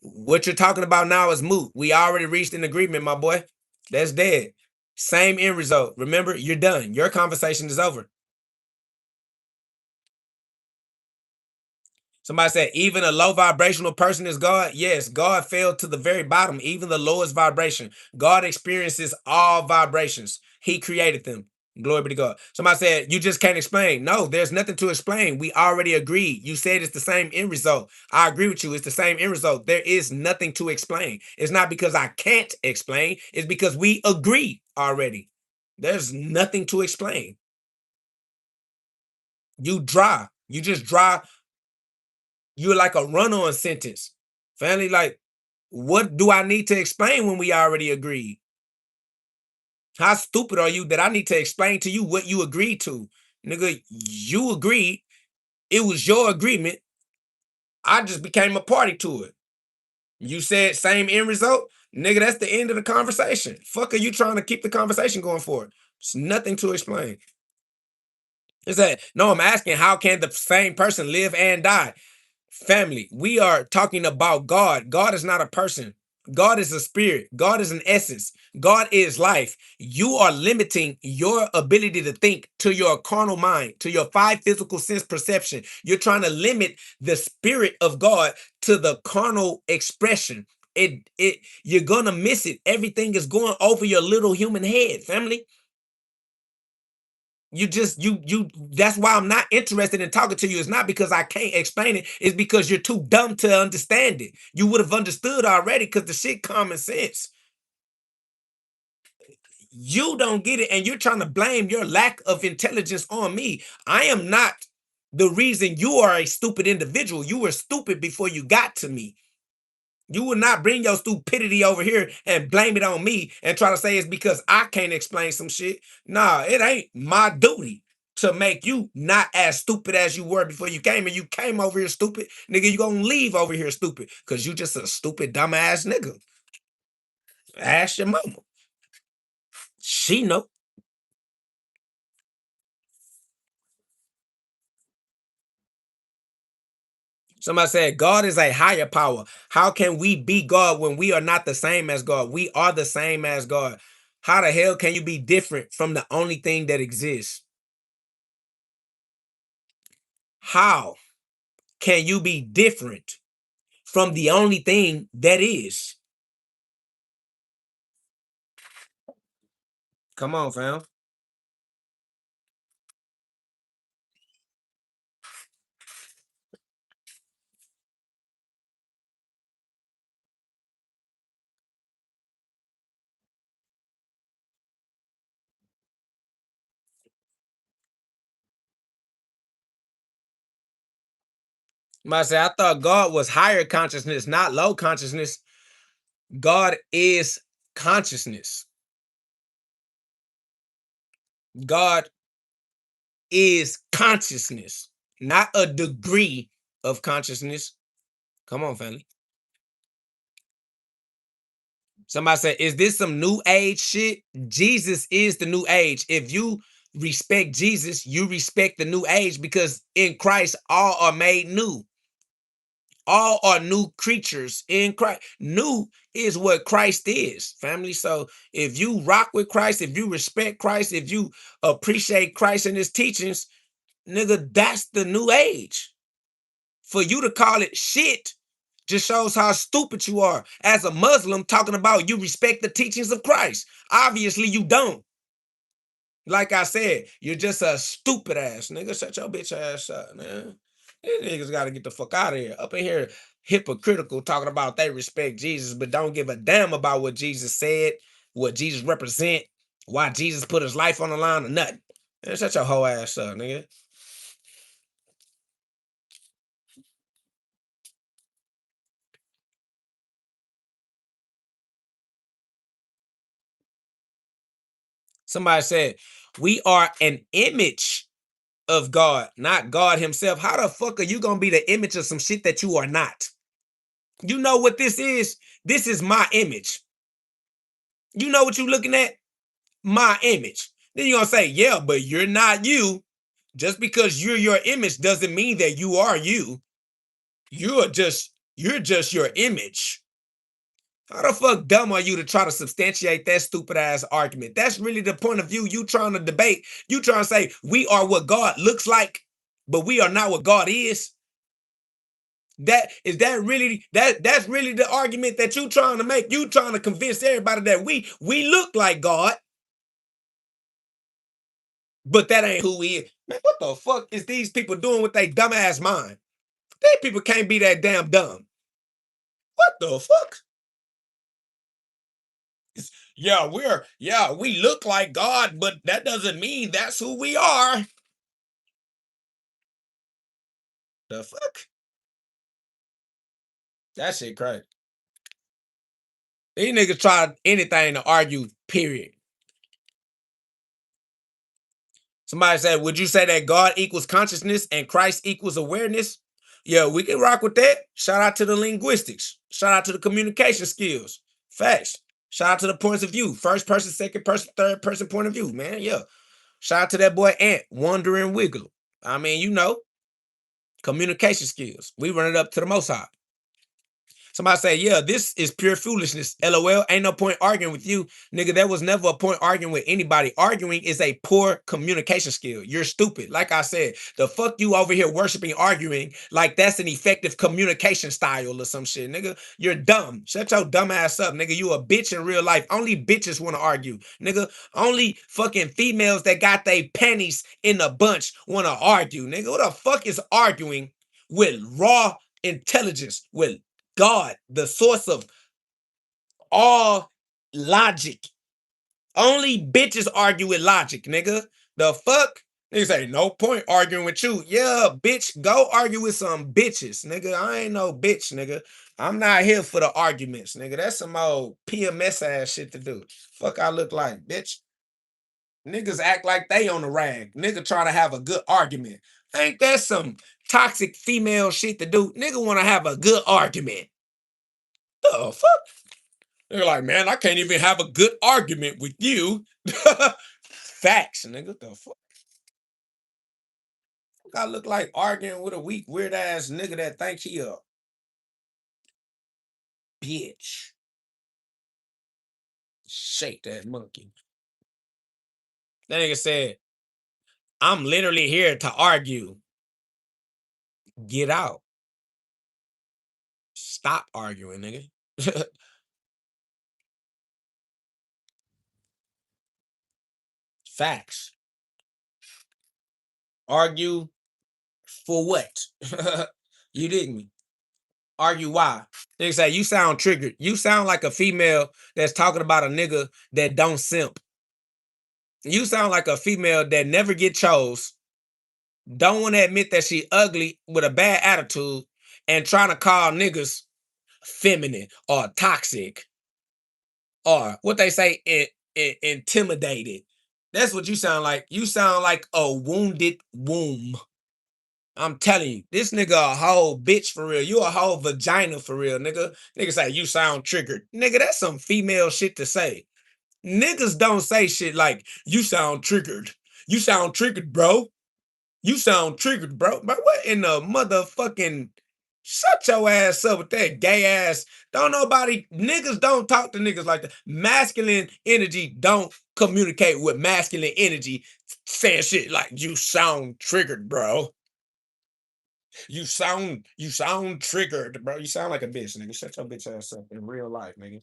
What you're talking about now is moot. We already reached an agreement, my boy. That's dead. Same end result. Remember, you're done. Your conversation is over. Somebody said, even a low vibrational person is God. Yes, God fell to the very bottom, even the lowest vibration. God experiences all vibrations. He created them. Glory be to God. Somebody said, you just can't explain. No, there's nothing to explain. We already agreed. You said it's the same end result. I agree with you. It's the same end result. There is nothing to explain. It's not because I can't explain. It's because we agree already. There's nothing to explain. You dry. You just dry. You're like a run-on sentence. Family, like, What do I need to explain when we already agreed? How stupid are you that I need to explain to you what you agreed to? Nigga, you agreed. It was your agreement. I just became a party to it. You said same end result. Nigga, that's the end of the conversation. Fuck are you trying to keep the conversation going for? It's nothing to explain. It's that, no, I'm asking, how can the same person live and die? Family, we are talking about God. God is not a person. God is a spirit. God is an essence. God is life. You are limiting your ability to think to your carnal mind, to your five physical sense perception. You're trying to limit the spirit of God to the carnal expression. You're gonna miss it. Everything is going over your little human head, family. You that's why I'm not interested in talking to you. It's not because I can't explain it, it's because you're too dumb to understand it. You would have understood already because the shit common sense. You don't get it, and you're trying to blame your lack of intelligence on me. I am not the reason you are a stupid individual. You were stupid before you got to me. You will not bring your stupidity over here and blame it on me and try to say it's because I can't explain some shit. Nah, it ain't my duty to make you not as stupid as you were before you came. And you came over here stupid. Nigga, you gonna leave over here stupid because you just a stupid, dumbass nigga. Ask your mama. She know. Somebody said, God is a higher power. How can we be God when we are not the same as God? We are the same as God. How the hell can you be different from the only thing that exists? How can you be different from the only thing that is? Come on, fam. I say, I thought God was higher consciousness, not low consciousness. God is consciousness. God is consciousness, not a degree of consciousness. Come on, family. Somebody said, is this some new age shit? Jesus is the new age. If you respect Jesus, you respect the new age because in Christ, all are made new. All are new creatures in Christ. New is what Christ is, family. So if you rock with Christ, if you respect Christ, if you appreciate Christ and his teachings, nigga, that's the new age. For you to call it shit just shows how stupid you are as a Muslim talking about you respect the teachings of Christ. Obviously, you don't. Like I said, you're just a stupid ass nigga. Shut your bitch ass up, man. These niggas got to get the fuck out of here. Up in here, hypocritical, talking about they respect Jesus, but don't give a damn about what Jesus said, what Jesus represent, why Jesus put his life on the line or nothing. Man, shut your whole ass up, nigga. Somebody said, we are an image of God, not God himself. How the fuck are you going to be the image of some shit that you are not? You know what this is? This is my image. You know what you're looking at? My image. Then you're going to say, yeah, but you're not you. Just because you're your image doesn't mean that you are you. You're just your image. How the fuck dumb are you to try to substantiate that stupid ass argument? That's really the point of view you trying to debate. You trying to say we are what God looks like, but we are not what God is. That really that's really the argument that you trying to make. You trying to convince everybody that we look like God, but that ain't who we is. Man, what the fuck is these people doing with their dumb ass mind? These people can't be that damn dumb. What the fuck? We look like God, but that doesn't mean that's who we are. The fuck? That shit crazy. These niggas try anything to argue, period. Somebody said, would you say that God equals consciousness and Christ equals awareness? Yeah, we can rock with that. Shout out to the linguistics. Shout out to the communication skills. Facts. Shout out to the points of view. First person, second person, third person point of view, man. Yeah. Shout out to that boy Ant, Wandering Wiggle. I mean, you know, communication skills. We run it up to the most high. Somebody say, yeah, this is pure foolishness. LOL, ain't no point arguing with you. Nigga, there was never a point arguing with anybody. Arguing is a poor communication skill. You're stupid. Like I said, the fuck you over here worshiping arguing like that's an effective communication style or some shit, nigga. You're dumb. Shut your dumb ass up, nigga. You a bitch in real life. Only bitches want to argue, nigga. Only fucking females that got their panties in a bunch want to argue, nigga. Who the fuck is arguing with raw intelligence, with God, the source of all logic? Only bitches argue with logic, nigga. The fuck? Nigga say, no point arguing with you. Yeah, bitch, go argue with some bitches, nigga. I ain't no bitch, nigga. I'm not here for the arguments, nigga. That's some old PMS ass shit to do. Fuck I look like, bitch. Niggas act like they on the rag. Nigga trying to have a good argument. Ain't that some toxic female shit to do? Nigga want to have a good argument. The fuck? They're like, man, I can't even have a good argument with you. Facts, nigga. The fuck? I look like arguing with a weak, weird ass nigga that think he a bitch. Shake that monkey. That nigga said, I'm literally here to argue. Get out. Stop arguing, nigga. Facts. Argue for what? You dig me? Argue why? Nigga say, you sound triggered. You sound like a female that's talking about a nigga that don't simp. You sound like a female that never get chose, don't want to admit that she ugly with a bad attitude, and trying to call niggas feminine or toxic or what they say, intimidated. That's what you sound like. You sound like a wounded womb. I'm telling you, this nigga a whole bitch for real. You a whole vagina for real, nigga. Nigga say you sound triggered. Nigga, that's some female shit to say. Niggas don't say shit like you sound triggered. You sound triggered, bro. You sound triggered, bro. But what in the motherfucking, shut your ass up with that gay ass. Don't nobody, niggas don't talk to niggas like that. Masculine energy don't communicate with masculine energy saying shit like you sound triggered, bro. You sound triggered, bro. You sound like a bitch, nigga. Shut your bitch ass up in real life, nigga.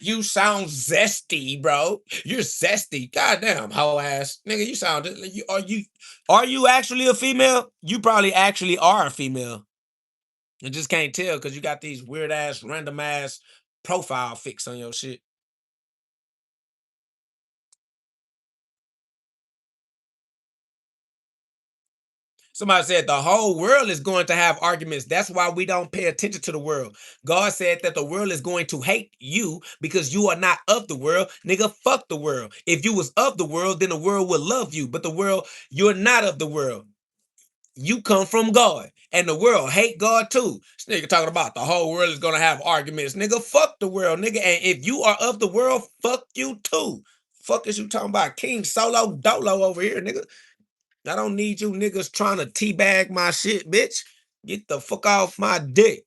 You sound zesty, bro. You're zesty. Goddamn, hoe ass. Nigga, you sound, are you actually a female? You probably actually are a female. You just can't tell because you got these weird ass, random ass profile fix on your shit. Somebody said the whole world is going to have arguments. That's why we don't pay attention to the world. God said that the world is going to hate you because you are not of the world. Nigga, fuck the world. If you was of the world, then the world would love you. But the world, you're not of the world. You come from God. And the world hate God too. This nigga talking about the whole world is going to have arguments. Nigga, fuck the world, nigga. And if you are of the world, fuck you too. Fuck is you talking about? King Solo Dolo over here, nigga. I don't need you niggas trying to teabag my shit, bitch. Get the fuck off my dick.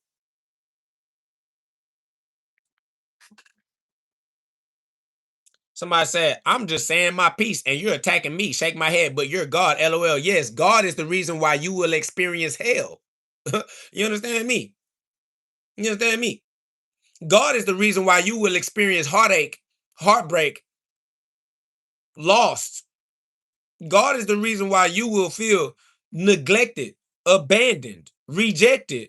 Somebody said, I'm just saying my piece and you're attacking me. Shake my head, but you're God. LOL. Yes, God is the reason why you will experience hell. You understand me? You understand me? God is the reason why you will experience heartache, heartbreak, loss. God is the reason why you will feel neglected, abandoned, rejected.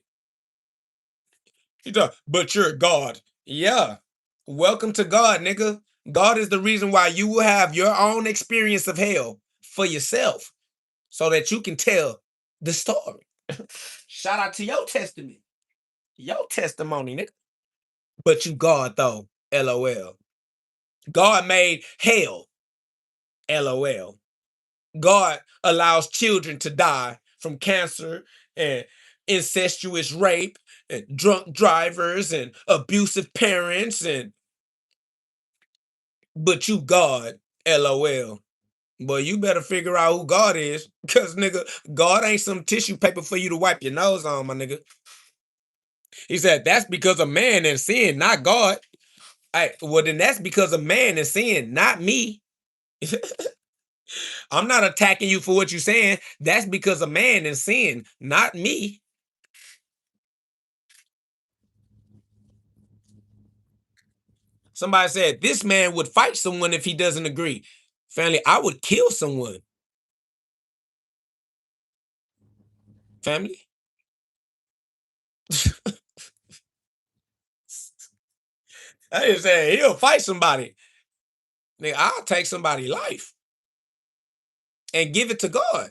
But you're God. Yeah. Welcome to God, nigga. God is the reason why you will have your own experience of hell for yourself so that you can tell the story. Shout out to your testament, your testimony, nigga. But you God though. LOL. God made hell. LOL. God allows children to die from cancer and incestuous rape and drunk drivers and abusive parents but you God. LOL. Boy, you better figure out who God is. Cause nigga, God ain't some tissue paper for you to wipe your nose on, my nigga. He said that's because of man and sin, not God. Well, then that's because of man and sin, not me. I'm not attacking you for what you're saying. That's because of man and sin, not me. Somebody said this man would fight someone if he doesn't agree. Family, I would kill someone. Family. I just said he'll fight somebody. Nigga, I'll take somebody's life and give it to God.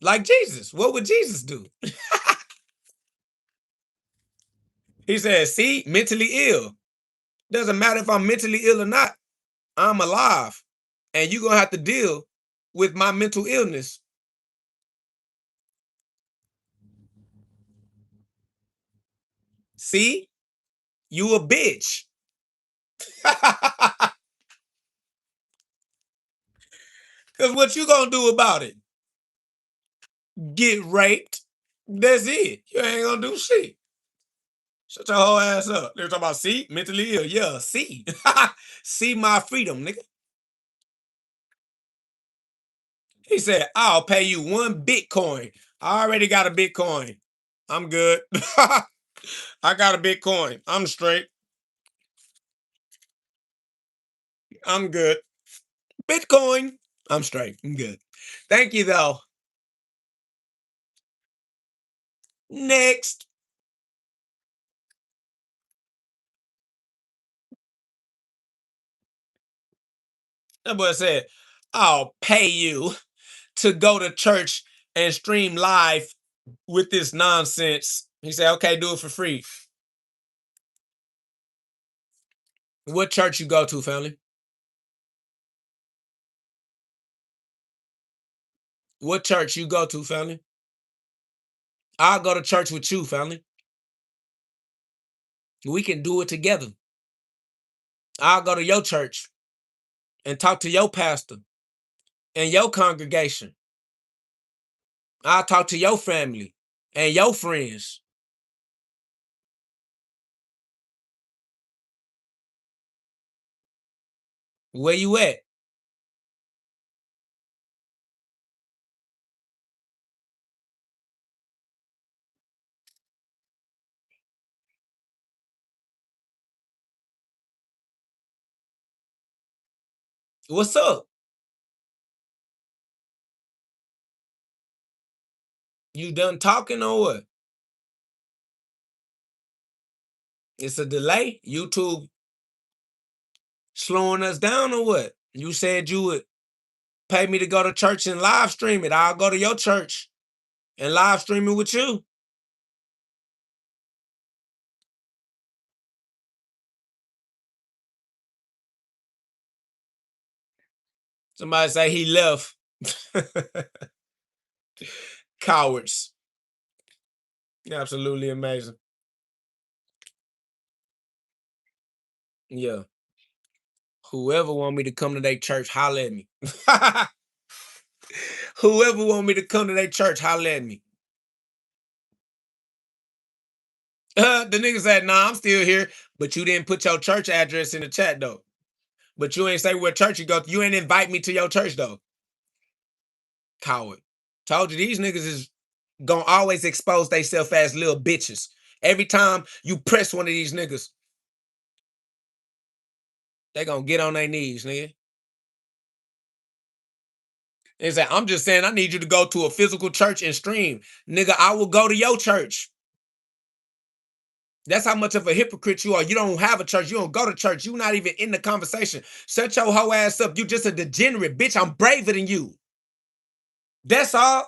Like Jesus. What would Jesus do? He said, see, mentally ill. Doesn't matter if I'm mentally ill or not. I'm alive. And you're going to have to deal with my mental illness. See? You a bitch. Because what you going to do about it? Get raped? That's it. You ain't going to do shit. Shut your whole ass up. They're talking about, see? Mentally ill. Yeah, see. See my freedom, nigga. He said, I'll pay you 1 Bitcoin. I already got a Bitcoin. I'm good. I got a Bitcoin. I'm straight. I'm good. Bitcoin. I'm straight. I'm good. Thank you, though. Next. That boy said, I'll pay you to go to church and stream live with this nonsense. He said, okay, do it for free. What church you go to, family? What church you go to, family? I'll go to church with you, family. We can do it together. I'll go to your church and talk to your pastor and your congregation. I'll talk to your family and your friends. Where you at? What's up? You done talking or what? It's a delay. YouTube slowing us down or what? You said you would pay me to go to church and live stream it. I'll go to your church and live stream it with you. Somebody say he left. Cowards. Absolutely amazing. Yeah. Whoever want me to come to their church, holler at me. Whoever want me to come to their church, holler at me. The nigga said, nah, I'm still here, but you didn't put your church address in the chat though. But you ain't say what church you go to. You ain't invite me to your church though. Coward. Told you these niggas is gonna always expose themselves as little bitches. Every time you press one of these niggas, they gonna get on their knees, nigga. They say, I'm just saying I need you to go to a physical church and stream. Nigga, I will go to your church. That's how much of a hypocrite you are. You don't have a church. You don't go to church. You're not even in the conversation. Shut your whole ass up. You just a degenerate, bitch. I'm braver than you. That's all.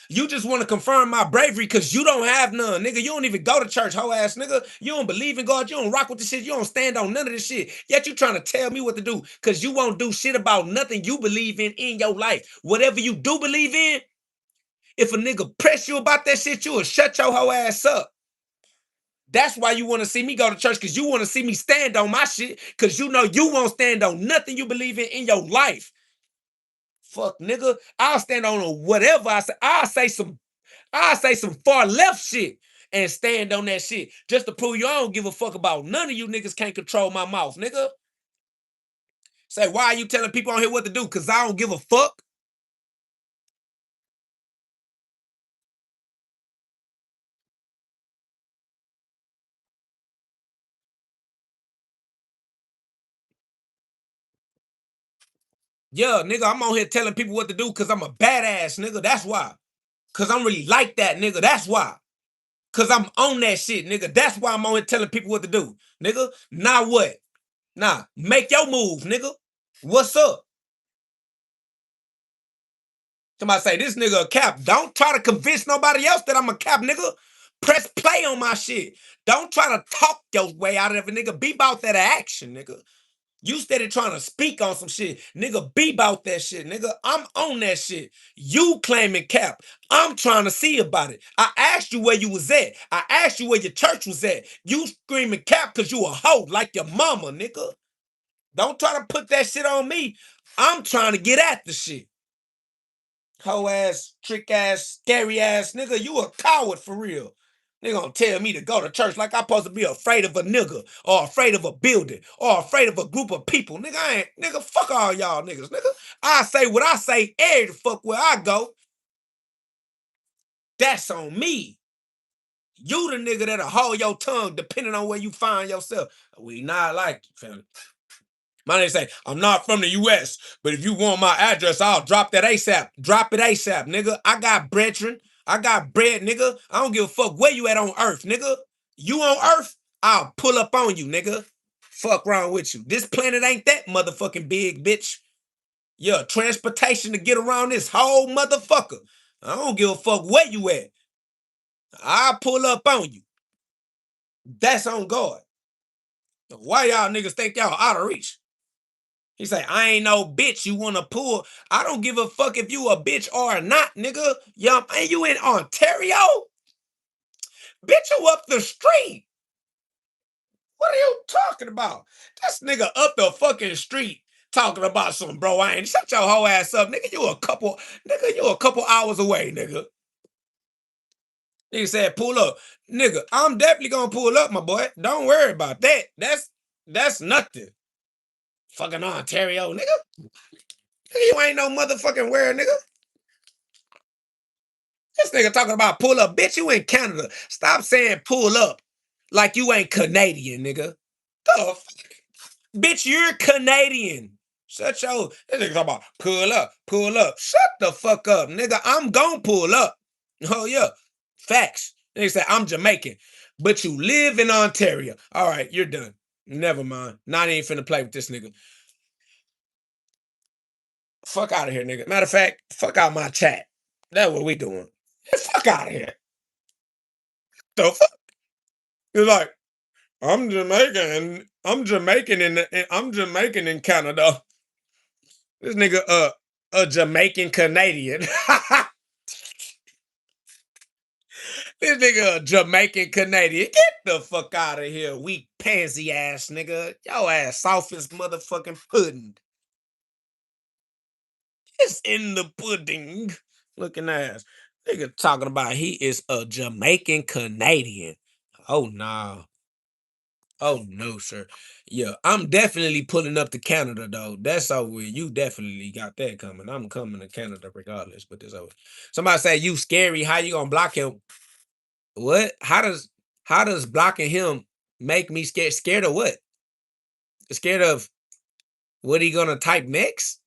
You just want to confirm my bravery because you don't have none, nigga. You don't even go to church, hoe ass nigga. You don't believe in God. You don't rock with the shit. You don't stand on none of this shit. Yet you trying to tell me what to do because you won't do shit about nothing you believe in your life. Whatever you do believe in, if a nigga press you about that shit, you will shut your hoe ass up. That's why you want to see me go to church, because you want to see me stand on my shit, because you know you won't stand on nothing you believe in your life. Fuck, nigga. I'll stand on whatever I say. I'll say some far left shit and stand on that shit just to prove you I don't give a fuck about none of you niggas can't control my mouth, nigga. Say, why are you telling people on here what to do? Because I don't give a fuck. Yeah, nigga, I'm on here telling people what to do because I'm a badass, nigga. That's why. Because I'm really like that, nigga. That's why. Because I'm on that shit, nigga. That's why I'm on here telling people what to do, nigga. Now what? Nah, make your move, nigga. What's up? Somebody say, this nigga a cap. Don't try to convince nobody else that I'm a cap, nigga. Press play on my shit. Don't try to talk your way out of it, nigga. Be about that action, nigga. You steady trying to speak on some shit. Nigga, be about that shit, nigga. I'm on that shit. You claiming cap. I'm trying to see about it. I asked you where you was at. I asked you where your church was at. You screaming cap because you a hoe like your mama, nigga. Don't try to put that shit on me. I'm trying to get at the shit. Hoe ass, trick ass, scary ass nigga. You a coward for real. They gonna tell me to go to church like I'm supposed to be afraid of a nigga or afraid of a building or afraid of a group of people. Nigga, I ain't, nigga, fuck all y'all niggas, nigga. I say what I say every fuck where I go. That's on me. You the nigga that'll hold your tongue depending on where you find yourself. We not like you, family. My nigga say, I'm not from the US, but if you want my address, I'll drop that ASAP. Drop it ASAP, nigga. I got brethren. I got bread, nigga. I don't give a fuck where you at on earth, nigga. You on earth, I'll pull up on you, nigga. Fuck wrong with you. This planet ain't that motherfucking big, bitch. Yeah, transportation to get around this whole motherfucker. I don't give a fuck where you at. I'll pull up on you. That's on God. Why y'all niggas think y'all out of reach? He say, I ain't no bitch you want to pull. I don't give a fuck if you a bitch or not, nigga. Ain't you in Ontario? Bitch, you up the street. What are you talking about? This nigga up the fucking street talking about some, bro. I ain't shut your whole ass up, nigga. You a couple hours away, nigga. He said, pull up. Nigga, I'm definitely gonna pull up, my boy. Don't worry about that. That's nothing. Fucking Ontario, nigga. You ain't no motherfucking where, nigga. This nigga talking about pull up. Bitch, you in Canada. Stop saying pull up like you ain't Canadian, nigga. The fuck? Bitch, you're Canadian. Shut your... This nigga talking about pull up, pull up. Shut the fuck up, nigga. I'm gonna pull up. Oh, yeah. Facts. Nigga say, I'm Jamaican, but you live in Ontario. All right, you're done. Never mind. Not even finna play with this nigga. Fuck out of here, nigga. Matter of fact, fuck out my chat. That's what we doing. Fuck out of here. The fuck? It's like, I'm Jamaican. I'm Jamaican in Canada. This nigga a Jamaican Canadian. This nigga a Jamaican Canadian. Get the fuck out of here, weak pansy ass nigga. Yo ass soft as motherfucking pudding. It's in the pudding. Looking ass. Nigga talking about he is a Jamaican Canadian. Oh nah. Oh no, sir. Yeah, I'm definitely pulling up to Canada though. That's over. You definitely got that coming. I'm coming to Canada regardless. But this over. Somebody say you scary. How you gonna block him? What? How does blocking him make me scared? Scared of what? Scared of what he gonna type next?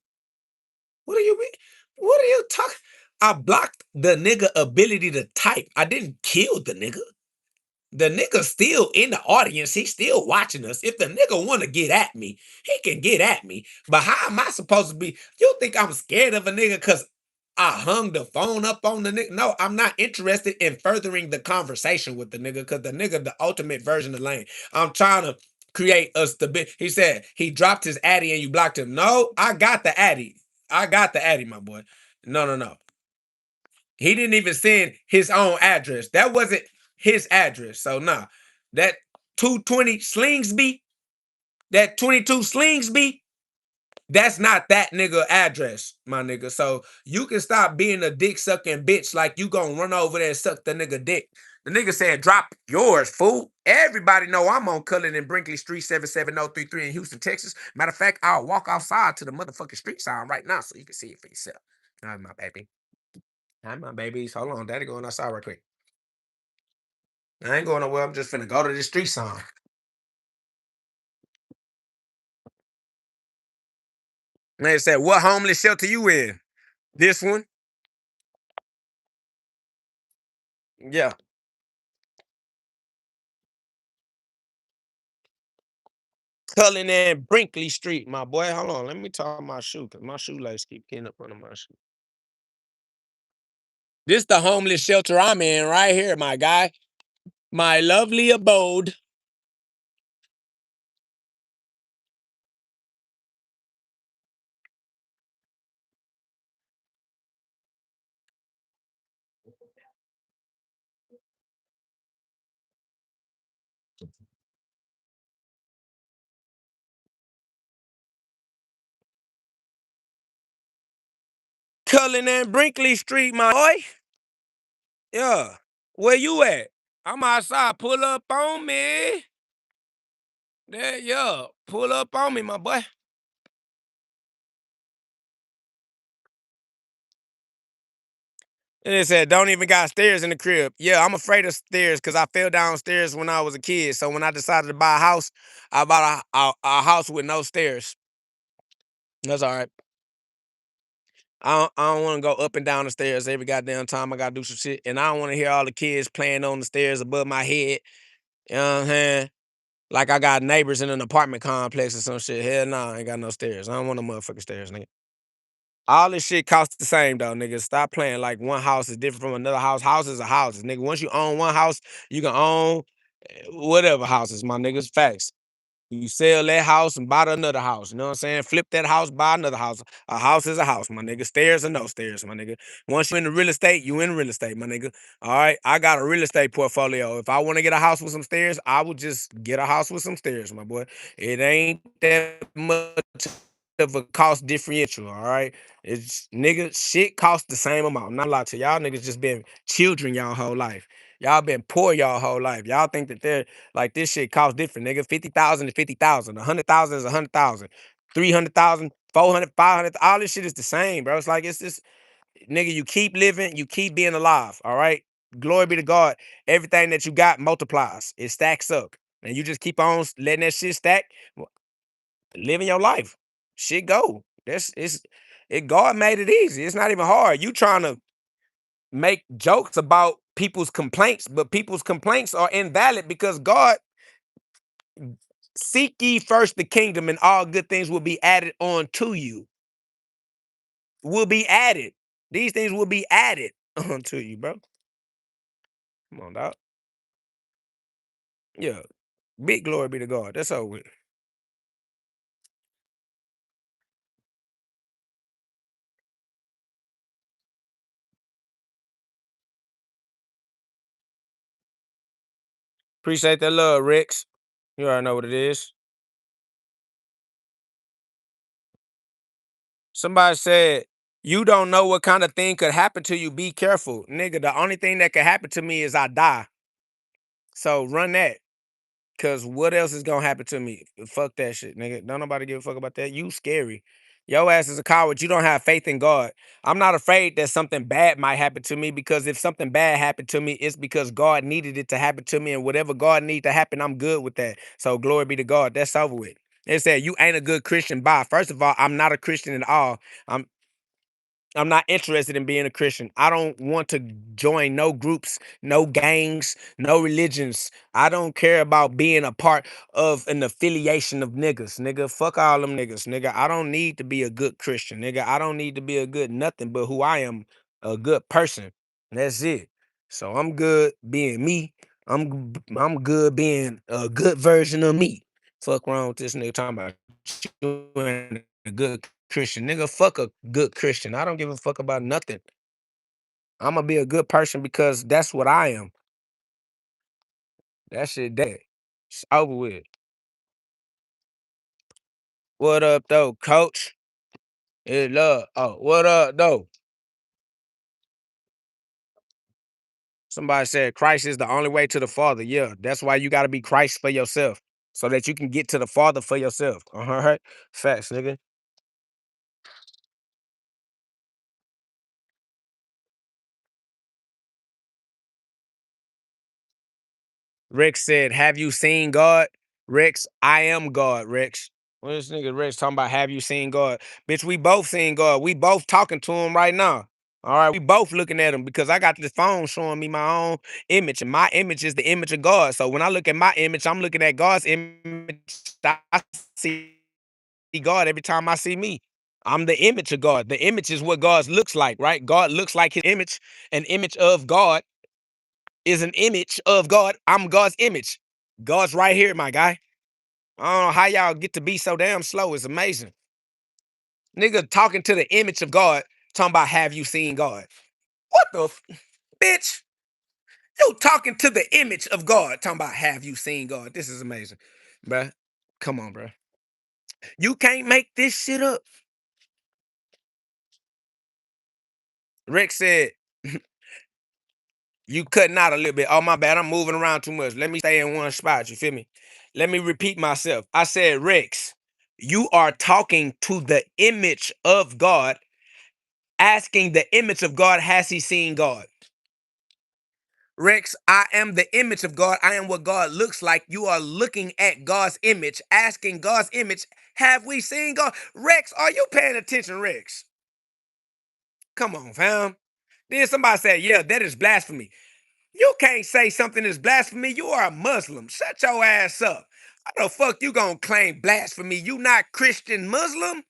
What do you mean? What are you talking? I blocked the nigga ability to type. I didn't kill the nigga. The nigga still in the audience. He's still watching us. If the nigga want to get at me, he can get at me. But how am I supposed to be? You think I'm scared of a nigga because I hung the phone up on the nigga. No, I'm not interested in furthering the conversation with the nigga because the nigga the ultimate version of lame. I'm trying to create a stability. He said he dropped his addy and you blocked him. No, I got the addy. I got the addy, my boy. No. He didn't even send his own address. That wasn't his address. So nah. That 220 Slingsby, that 22 Slingsby, that's not that nigga address, my nigga. So you can stop being a dick sucking bitch like you gonna run over there and suck the nigga dick. The nigga said, drop yours, fool. Everybody know I'm on Cullen and Brinkley Street 77033 in Houston, Texas. Matter of fact, I'll walk outside to the motherfucking street sign right now so you can see it for yourself. All right, my baby. All right, my babies. Hold on, daddy going outside right quick. I ain't going nowhere. I'm just finna go to the street sign. They said, what homeless shelter you in? This one? Yeah. Cullen and Brinkley Street, my boy. Hold on. Let me talk my shoe because my shoelace keep getting up under my shoe. This the homeless shelter I'm in right here, my guy. My lovely abode. Cullen and Brinkley Street, my boy. Yeah. Where you at? I'm outside. Pull up on me. There, yeah. Pull up on me, my boy. And it said, don't even got stairs in the crib. Yeah, I'm afraid of stairs because I fell downstairs when I was a kid. So when I decided to buy a house, I bought a house with no stairs. That's all right. I don't want to go up and down the stairs every goddamn time I got to do some shit. And I don't want to hear all the kids playing on the stairs above my head. You know what I'm saying? Like I got neighbors in an apartment complex or some shit. Hell nah, I ain't got no stairs. I don't want no motherfucking stairs, nigga. All this shit costs the same though, nigga. Stop playing like one house is different from another house. Houses are houses, nigga. Once you own one house, you can own whatever houses, my niggas. Facts. You sell that house and buy another house. You know what I'm saying? Flip that house, buy another house. A house is a house, my nigga. Stairs or no stairs, my nigga. Once you in the real estate, you in real estate, my nigga. All right. I got a real estate portfolio. If I want to get a house with some stairs, I would just get a house with some stairs, my boy. It ain't that much of a cost differential, all right? It's nigga, shit costs the same amount. I'm not lying to y'all niggas just been children y'all whole life. Y'all been poor y'all whole life. Y'all think that they're like this shit costs different, nigga. 50,000 is 50,000. 100,000 is 100,000. 300,000, 400, 500. All this shit is the same, bro. It's like it's just nigga. You keep living, you keep being alive. All right. Glory be to God. Everything that you got multiplies. It stacks up, and you just keep on letting that shit stack, living your life. Shit go. God made it easy. It's not even hard. You trying to make jokes about people's complaints, but people's complaints are invalid because God, seek ye first the kingdom and all good things will be added on to you. Will be added. These things will be added onto you, bro. Come on, dog. Yeah. Big glory be to God. That's all with. Appreciate that love, Rex. You already know what it is. Somebody said, you don't know what kind of thing could happen to you. Be careful. Nigga, the only thing that could happen to me is I die. So run that. Cause what else is gonna happen to me? Fuck that shit, nigga. Don't nobody give a fuck about that. You scary. Your ass is a coward. You don't have faith in God. I'm not afraid that something bad might happen to me because if something bad happened to me, it's because God needed it to happen to me. And whatever God needs to happen, I'm good with that. So glory be to God. That's over with. They said you ain't a good Christian. Bye. First of all, I'm not a Christian at all. I'm not interested in being a Christian. I don't want to join no groups, no gangs, no religions. I don't care about being a part of an affiliation of niggas. Nigga, fuck all them niggas. Nigga, I don't need to be a good Christian. Nigga, I don't need to be a good nothing but who I am, a good person. That's it. So I'm good being me. I'm good being a good version of me. Fuck wrong with this nigga talking about you ain't a good Christian. Nigga, fuck a good Christian. I don't give a fuck about nothing. I'm gonna be a good person because that's what I am. That shit dead. It's over with. What up though, coach? It's love. Oh, what up though? Somebody said Christ is the only way to the Father. Yeah, that's why you gotta be Christ for yourself. So that you can get to the Father for yourself. Right? Facts, nigga. Rex said, "Have you seen God?" Rex, I am God, Rex. What this nigga Rex talking about? Have you seen God? Bitch, we both seen God. We both talking to him right now. All right, we both looking at him because I got this phone showing me my own image, and my image is the image of God. So when I look at my image, I'm looking at God's image. I see God every time I see me. I'm the image of God. The image is what God looks like, right? God looks like his image. An image of God is an image of God. I'm God's image. God's right here, my guy. I don't know how y'all get to be so damn slow. It's amazing. Nigga talking to the image of God, talking about have you seen God? What the bitch? You talking to the image of God, talking about have you seen God? This is amazing, bruh. Come on, bruh. You can't make this shit up. Rick said, you cutting out a little bit. Oh, my bad. I'm moving around too much. Let me stay in one spot. You feel me? Let me repeat myself. I said, Rex, you are talking to the image of God, asking the image of God, has he seen God? Rex, I am the image of God. I am what God looks like. You are looking at God's image, asking God's image, have we seen God? Rex, are you paying attention, Rex? Come on, fam. Then somebody said, yeah, that is blasphemy. You can't say something is blasphemy. You are a Muslim. Shut your ass up. How the fuck you gonna claim blasphemy? You not Christian Muslim?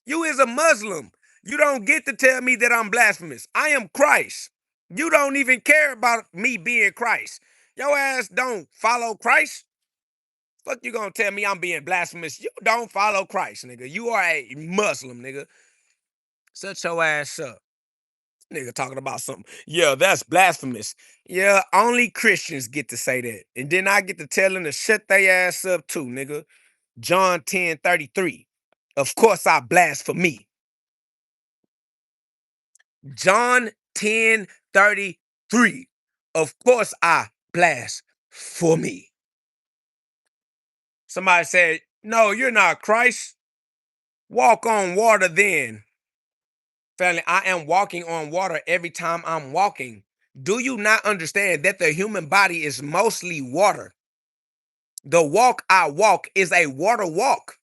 You is a Muslim. You don't get to tell me that I'm blasphemous. I am Christ. You don't even care about me being Christ. Your ass don't follow Christ. Fuck you gonna tell me I'm being blasphemous? You don't follow Christ, nigga. You are a Muslim, nigga. Shut your ass up. Nigga talking about something. Yeah, that's blasphemous. Yeah, only Christians get to say that. And then I get to tell them to shut their ass up too, nigga. John 10:33. Of course I blaspheme. John 10:33. Of course I blaspheme. Somebody said, no, you're not Christ. Walk on water then. Family, I am walking on water every time I'm walking. Do you not understand that the human body is mostly water? The walk I walk is a water walk.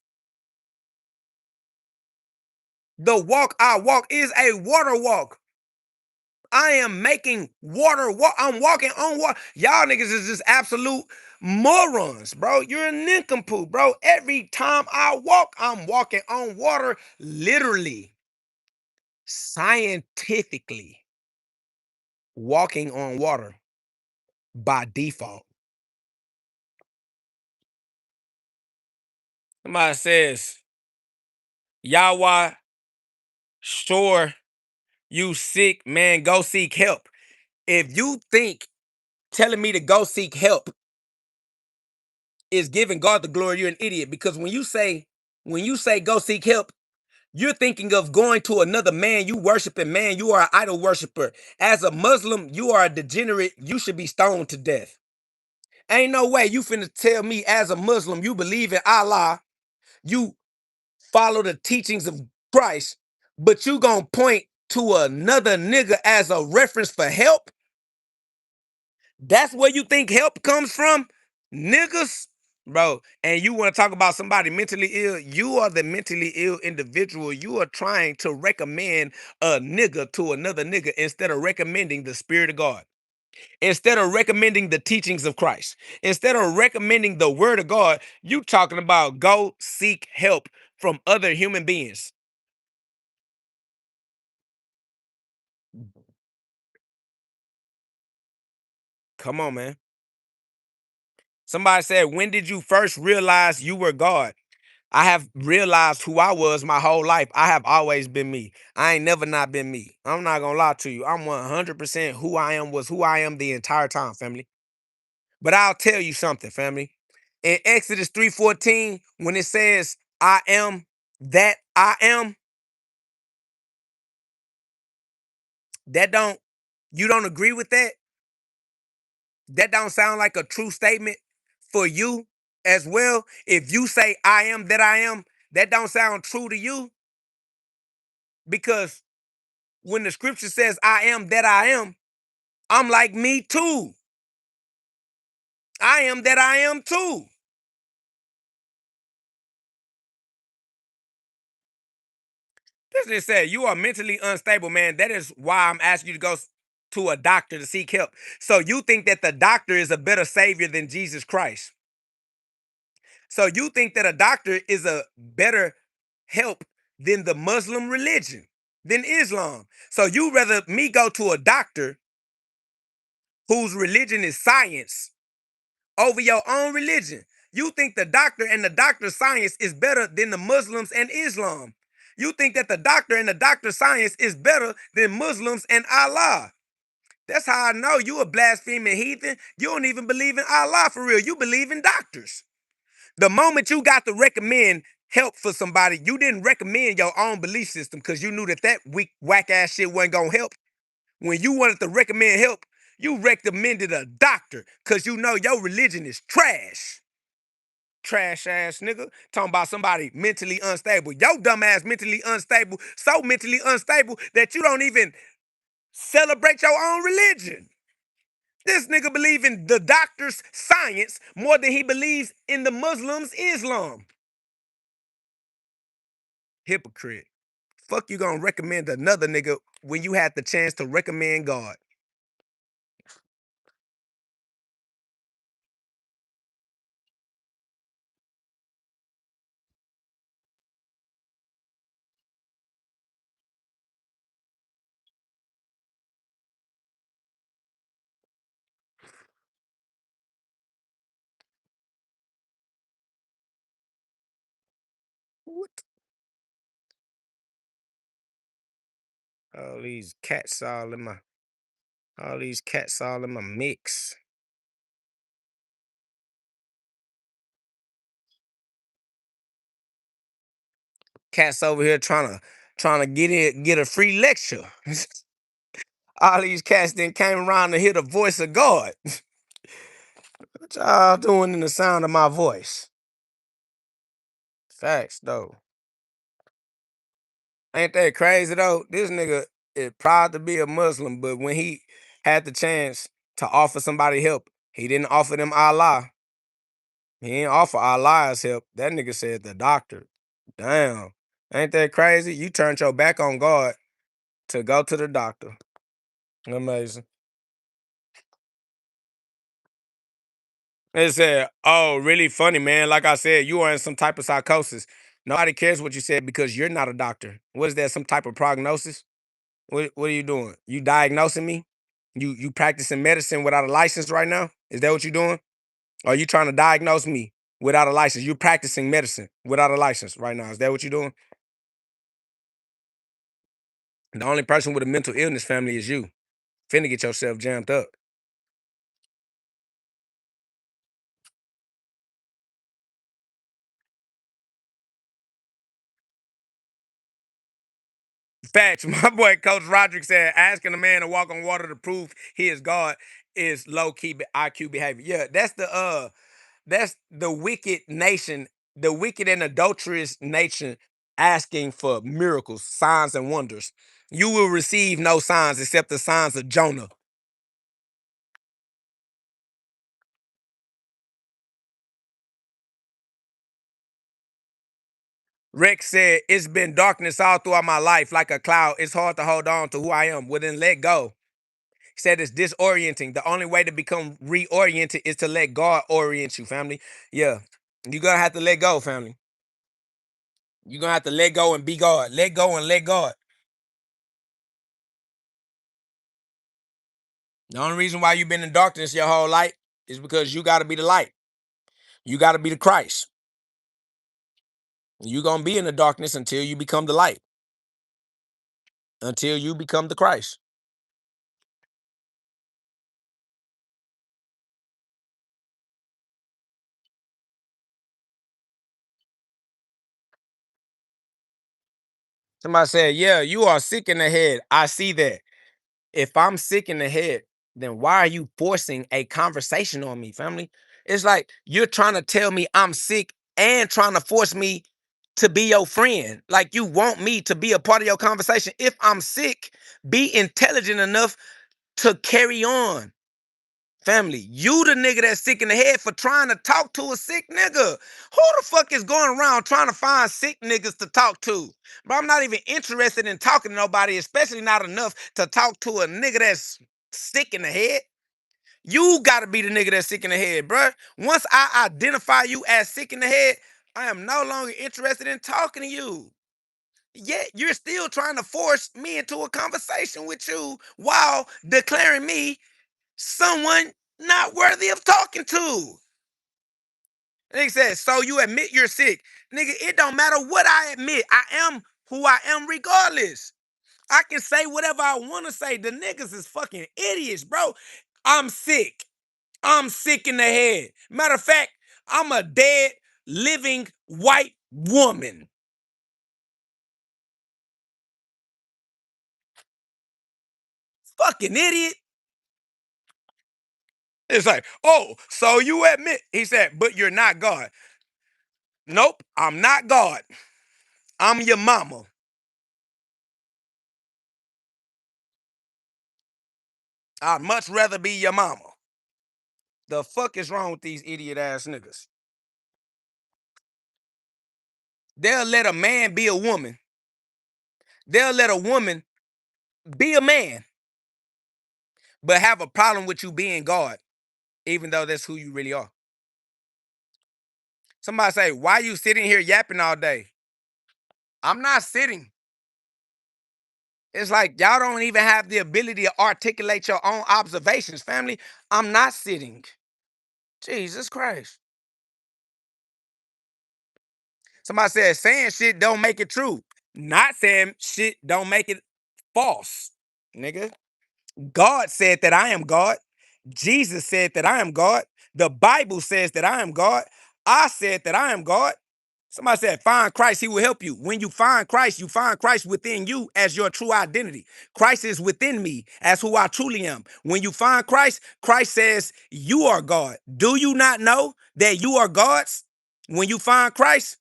The walk I walk is a water walk. I am making water walk. I'm walking on water. Y'all niggas is just absolute morons, bro. You're a nincompoop, bro. Every time I walk, I'm walking on water, literally, scientifically walking on water by default. Somebody says, Yahweh, sure, you sick, man, go seek help. If you think telling me to go seek help is giving God the glory, you're an idiot. Because when you say go seek help, you're thinking of going to another man. You worshiping man. You are an idol worshiper. As a Muslim, you are a degenerate. You should be stoned to death. Ain't no way you finna tell me as a Muslim you believe in Allah, you follow the teachings of Christ, but you gonna point to another nigga as a reference for help? That's where you think help comes from? Niggas? bro. And you want to talk about somebody mentally ill? You are the mentally ill individual. You are trying to recommend a nigga to another nigga instead of recommending the Spirit of God, instead of recommending the teachings of Christ, instead of recommending the Word of God. You talking about go seek help from other human beings. Come on, man. Somebody said, when did you first realize you were God? I have realized who I was my whole life. I have always been me. I ain't never not been me. I'm not gonna lie to you. I'm 100% who I am, was who I am the entire time, family. But I'll tell you something, family. In Exodus 3:14, when it says, I am that I am, that don't, you don't agree with that? That don't sound like a true statement for you as well? If you say I am that I am, that don't sound true to you? Because when the scripture says I am that I am, I'm like me too. I am that I am too. This just said you are mentally unstable, man. That is why I'm asking you to go to a doctor to seek help. So you think that the doctor is a better savior than Jesus Christ? So you think that a doctor is a better help than the Muslim religion, than Islam? So you rather me go to a doctor whose religion is science over your own religion? You think the doctor and the doctor's science is better than the Muslims and Islam? You think that the doctor and the doctor's science is better than Muslims and Allah? That's how I know you a blaspheming heathen. You don't even believe in Allah for real. You believe in doctors. The moment you got to recommend help for somebody, you didn't recommend your own belief system because you knew that that weak, whack ass shit wasn't gonna help. When you wanted to recommend help, you recommended a doctor because you know your religion is trash. Trash ass nigga. Talking about somebody mentally unstable. Your dumb ass mentally unstable, so mentally unstable that you don't even celebrate your own religion. This nigga believe in the doctor's science more than he believes in the Muslims' Islam. Hypocrite. Fuck you gonna recommend another nigga when you had the chance to recommend God. What? All these cats all these cats all in my mix. Cats over here trying to get a free lecture. All these cats then came around to hear the voice of God. What y'all doing in the sound of my voice? Facts though. Ain't that crazy though? This nigga is proud to be a Muslim, but when he had the chance to offer somebody help, he didn't offer them Allah. He didn't offer Allah's help. That nigga said the doctor. Damn. Ain't that crazy? You turned your back on God to go to the doctor. Amazing. They said, oh, really funny, man. Like I said, you are in some type of psychosis. Nobody cares what you said because you're not a doctor. What is that? Some type of prognosis? What are you doing? You diagnosing me? You practicing medicine without a license right now? Is that what you're doing? Or are you trying to diagnose me without a license? You're practicing medicine without a license right now. Is that what you're doing? The only person with a mental illness family is you. Finna get yourself jammed up. Facts. My boy Coach Roderick said asking a man to walk on water to prove he is God is low key IQ behavior. Yeah, that's the wicked nation, the wicked and adulterous nation asking for miracles, signs, and wonders. You will receive no signs except the signs of Jonah. Rex said, it's been darkness all throughout my life like a cloud. It's hard to hold on to who I am. Well, then let go. He said it's disorienting. The only way to become reoriented is to let God orient you, family. Yeah. You're going to have to let go, family. You're going to have to let go and be God. Let go and let God. The only reason why you've been in darkness your whole life is because you got to be the light. You got to be the Christ. You're going to be in the darkness until you become the light. Until you become the Christ. Somebody said, yeah, you are sick in the head. I see that. If I'm sick in the head, then why are you forcing a conversation on me, family? It's like you're trying to tell me I'm sick and trying to force me to be your friend. Like you want me to be a part of your conversation. If I'm sick, be intelligent enough to carry on. Family, you the nigga that's sick in the head for trying to talk to a sick nigga. Who the fuck is going around trying to find sick niggas to talk to? But I'm not even interested in talking to nobody, especially not enough to talk to a nigga that's sick in the head. You gotta be the nigga that's sick in the head, bruh. Once I identify you as sick in the head, I am no longer interested in talking to you. Yet you're still trying to force me into a conversation with you while declaring me someone not worthy of talking to. Nigga says, so you admit you're sick. Nigga, it don't matter what I admit. I am who I am regardless. I can say whatever I want to say. The niggas is fucking idiots, bro. I'm sick. I'm sick in the head. Matter of fact, I'm a dead, living white woman. Fucking idiot. It's like, oh, so you admit. He said, but you're not God. Nope, I'm not God. I'm your mama. I'd much rather be your mama. The fuck is wrong with these idiot ass niggas? They'll let a man be a woman. They'll let a woman be a man, but have a problem with you being God, even though that's who you really are. Somebody say, why you sitting here yapping all day? I'm not sitting. It's like y'all don't even have the ability to articulate your own observations, family. I'm not sitting. Jesus Christ. Somebody said saying shit don't make it true. Not saying shit don't make it false, nigga. God said that I am God. Jesus said that I am God. The Bible says that I am God. I said that I am God. Somebody said, find Christ, he will help you. When you find Christ within you as your true identity. Christ is within me as who I truly am. When you find Christ, Christ says, you are God. Do you not know that you are God's? When you find Christ,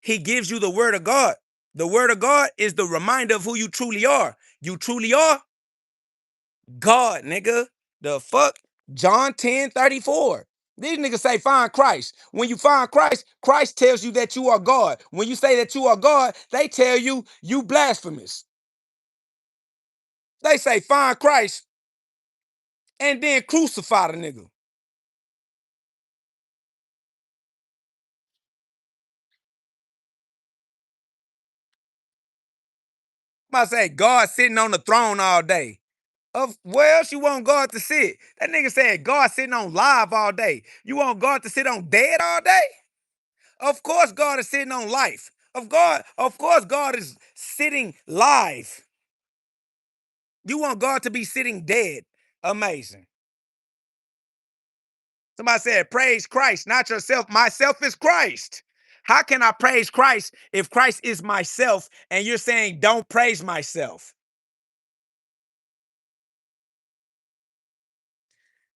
he gives you the word of God. The word of God is the reminder of who you truly are. You truly are God, nigga. The fuck? John 10:34. These niggas say find Christ. When you find Christ, Christ tells you that you are God. When you say that you are God, they tell you you blasphemous. They say find Christ and then crucify the nigga. I say God sitting on the throne all day. Of where else you want God to sit? That nigga said God sitting on live all day. You want God to sit on dead all day? Of course God is sitting on life. Of course God is sitting live. You want God to be sitting dead. Amazing. Somebody said, praise Christ, not yourself. Myself is Christ. How can I praise Christ if Christ is myself and you're saying don't praise myself?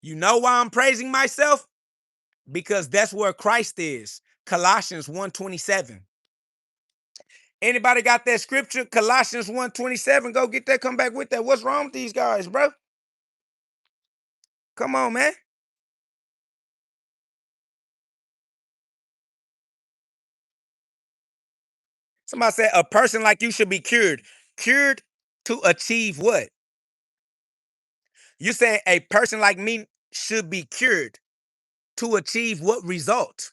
You know why I'm praising myself? Because that's where Christ is. Colossians 1:27. Anybody got that scripture? Colossians 1:27. Go get that. Come back with that. What's wrong with these guys, bro? Come on, man. Somebody said a person like you should be cured. Cured to achieve what? You say a person like me should be cured to achieve what result?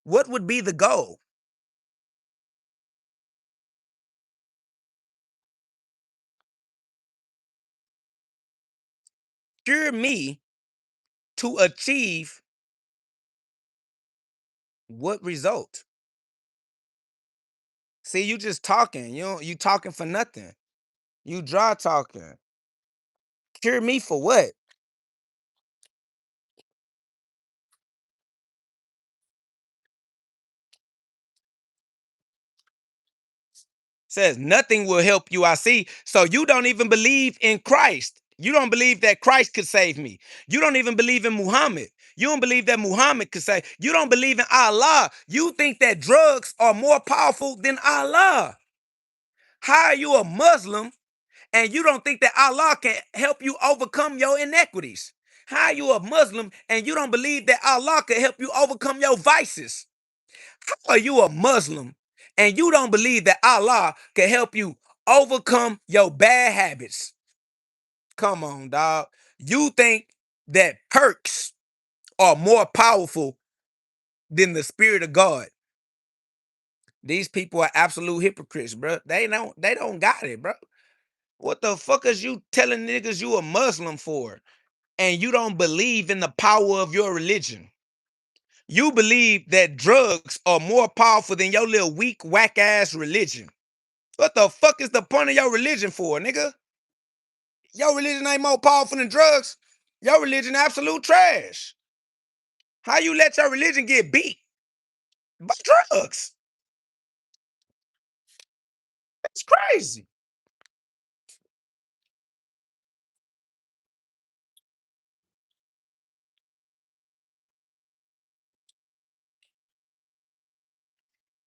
What would be the goal? Cure me to achieve what result? See, you just talking. You talking for nothing. You dry talking. Cure me for what? Says nothing will help you. I see. So you don't even believe in Christ. You don't believe that Christ could save me. You don't even believe in Muhammad. You don't believe that Muhammad could save. You don't believe in Allah. You think that drugs are more powerful than Allah. How are you a Muslim and you don't think that Allah can help you overcome your inequities? How are you a Muslim and you don't believe that Allah can help you overcome your vices? How are you a Muslim and you don't believe that Allah can help you overcome your bad habits? Come on, dog. You think that perks are more powerful than the spirit of God. These people are absolute hypocrites, bro. They don't got it, bro. What the fuck is you telling niggas you a Muslim for? And you don't believe in the power of your religion. You believe that drugs are more powerful than your little weak, whack ass religion. What the fuck is the point of your religion for, nigga? Your religion ain't more powerful than drugs. Your religion absolute trash. How you let your religion get beat by drugs? That's crazy.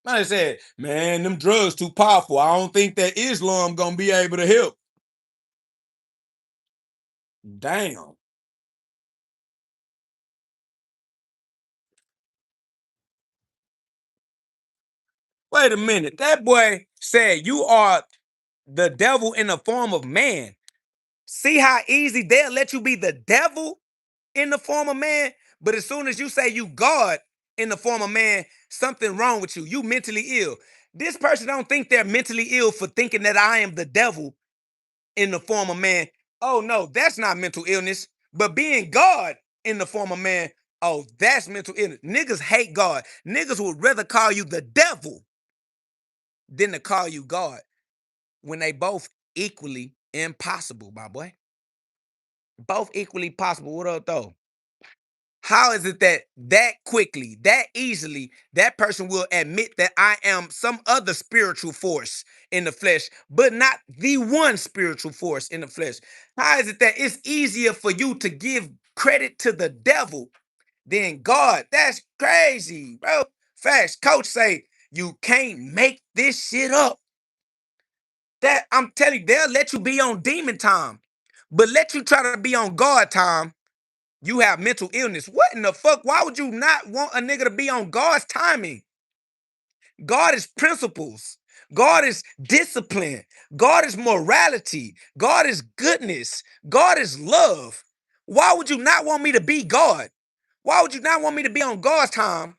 I said, man, them drugs too powerful. I don't think that Islam gonna be able to help. Damn. Wait a minute. That boy said you are the devil in the form of man. See how easy they'll let you be the devil in the form of man? But as soon as you say you God in the form of man, something wrong with you. You mentally ill. This person don't think they're mentally ill for thinking that I am the devil in the form of man. Oh no, that's not mental illness. But being God in the form of man, oh, that's mental illness. Niggas hate God. Niggas would rather call you the devil than to call you God when they both equally impossible, my boy. Both equally possible. What up, though? How is it that quickly, that easily, that person will admit that I am some other spiritual force in the flesh, but not the one spiritual force in the flesh? How is it that it's easier for you to give credit to the devil than God? That's crazy, bro. Facts. Coach say you can't make this shit up. That I'm telling you, they'll let you be on demon time, but let you try to be on God time. You have mental illness. What in the fuck? Why would you not want a nigga to be on God's timing? God is principles. God is discipline. God is morality. God is goodness. God is love. Why would you not want me to be God? Why would you not want me to be on God's time,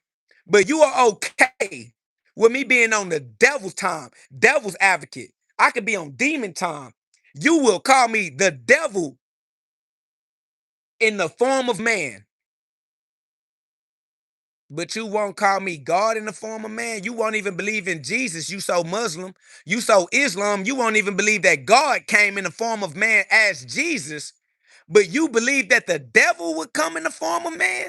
but you are okay with me being on the devil's time, devil's advocate? I could be on demon time. You will call me the devil in the form of man. But you won't call me God in the form of man. You won't even believe in Jesus. You so Muslim. You so Islam. You won't even believe that God came in the form of man as Jesus. But you believe that the devil would come in the form of man?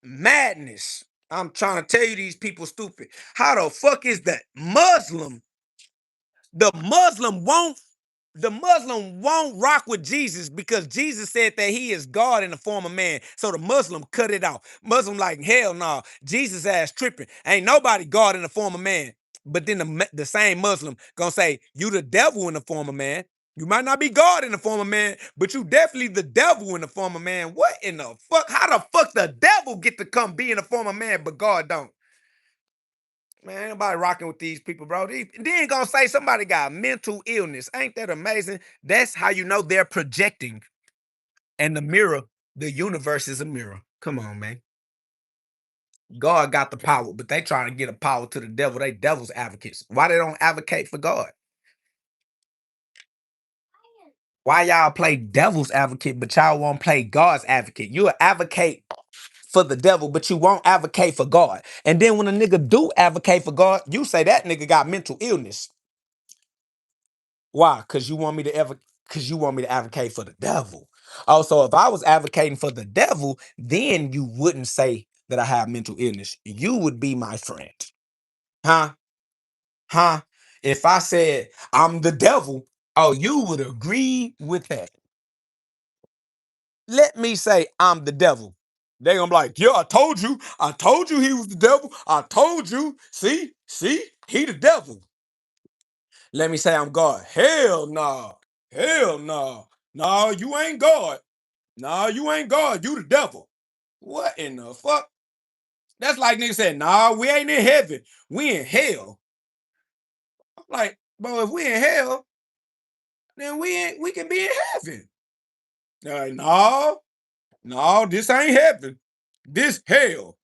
Madness. I'm trying to tell you, these people stupid. How the fuck is the Muslim? The Muslim won't rock with Jesus because Jesus said that he is God in the form of man. So the Muslim cut it off. Muslim like, hell no, nah, Jesus ass tripping. Ain't nobody God in the form of man. But then the same Muslim gonna say, you the devil in the form of man. You might not be God in the form of man, but you definitely the devil in the form of man. What in the fuck? How the fuck the devil get to come be in the form of man, but God don't? Man, ain't nobody rocking with these people, bro. Then gonna say somebody got mental illness. Ain't that amazing? That's how you know they're projecting. And the universe is a mirror. Come on, man. God got the power, but they trying to get a power to the devil. They devil's advocates. Why they don't advocate for God? Why y'all play devil's advocate, but y'all won't play God's advocate? You'll advocate for the devil, but you won't advocate for God. And then when a nigga do advocate for God, you say that nigga got mental illness. Why? Because you want me to advocate for the devil. Also, if I was advocating for the devil, then you wouldn't say that I have mental illness. You would be my friend. Huh? Huh? If I said I'm the devil, oh, you would agree with that. Let me say I'm the devil. They gonna be like, yeah, I told you. I told you he was the devil. I told you. See, he the devil. Let me say I'm God. Hell no. Hell no. No, you ain't God. No, you ain't God. You the devil. What in the fuck? That's like niggas said, nah, we ain't in heaven. We in hell. I'm like, bro, if we in hell, then we can be in heaven. They're like, no, this ain't heaven. This hell.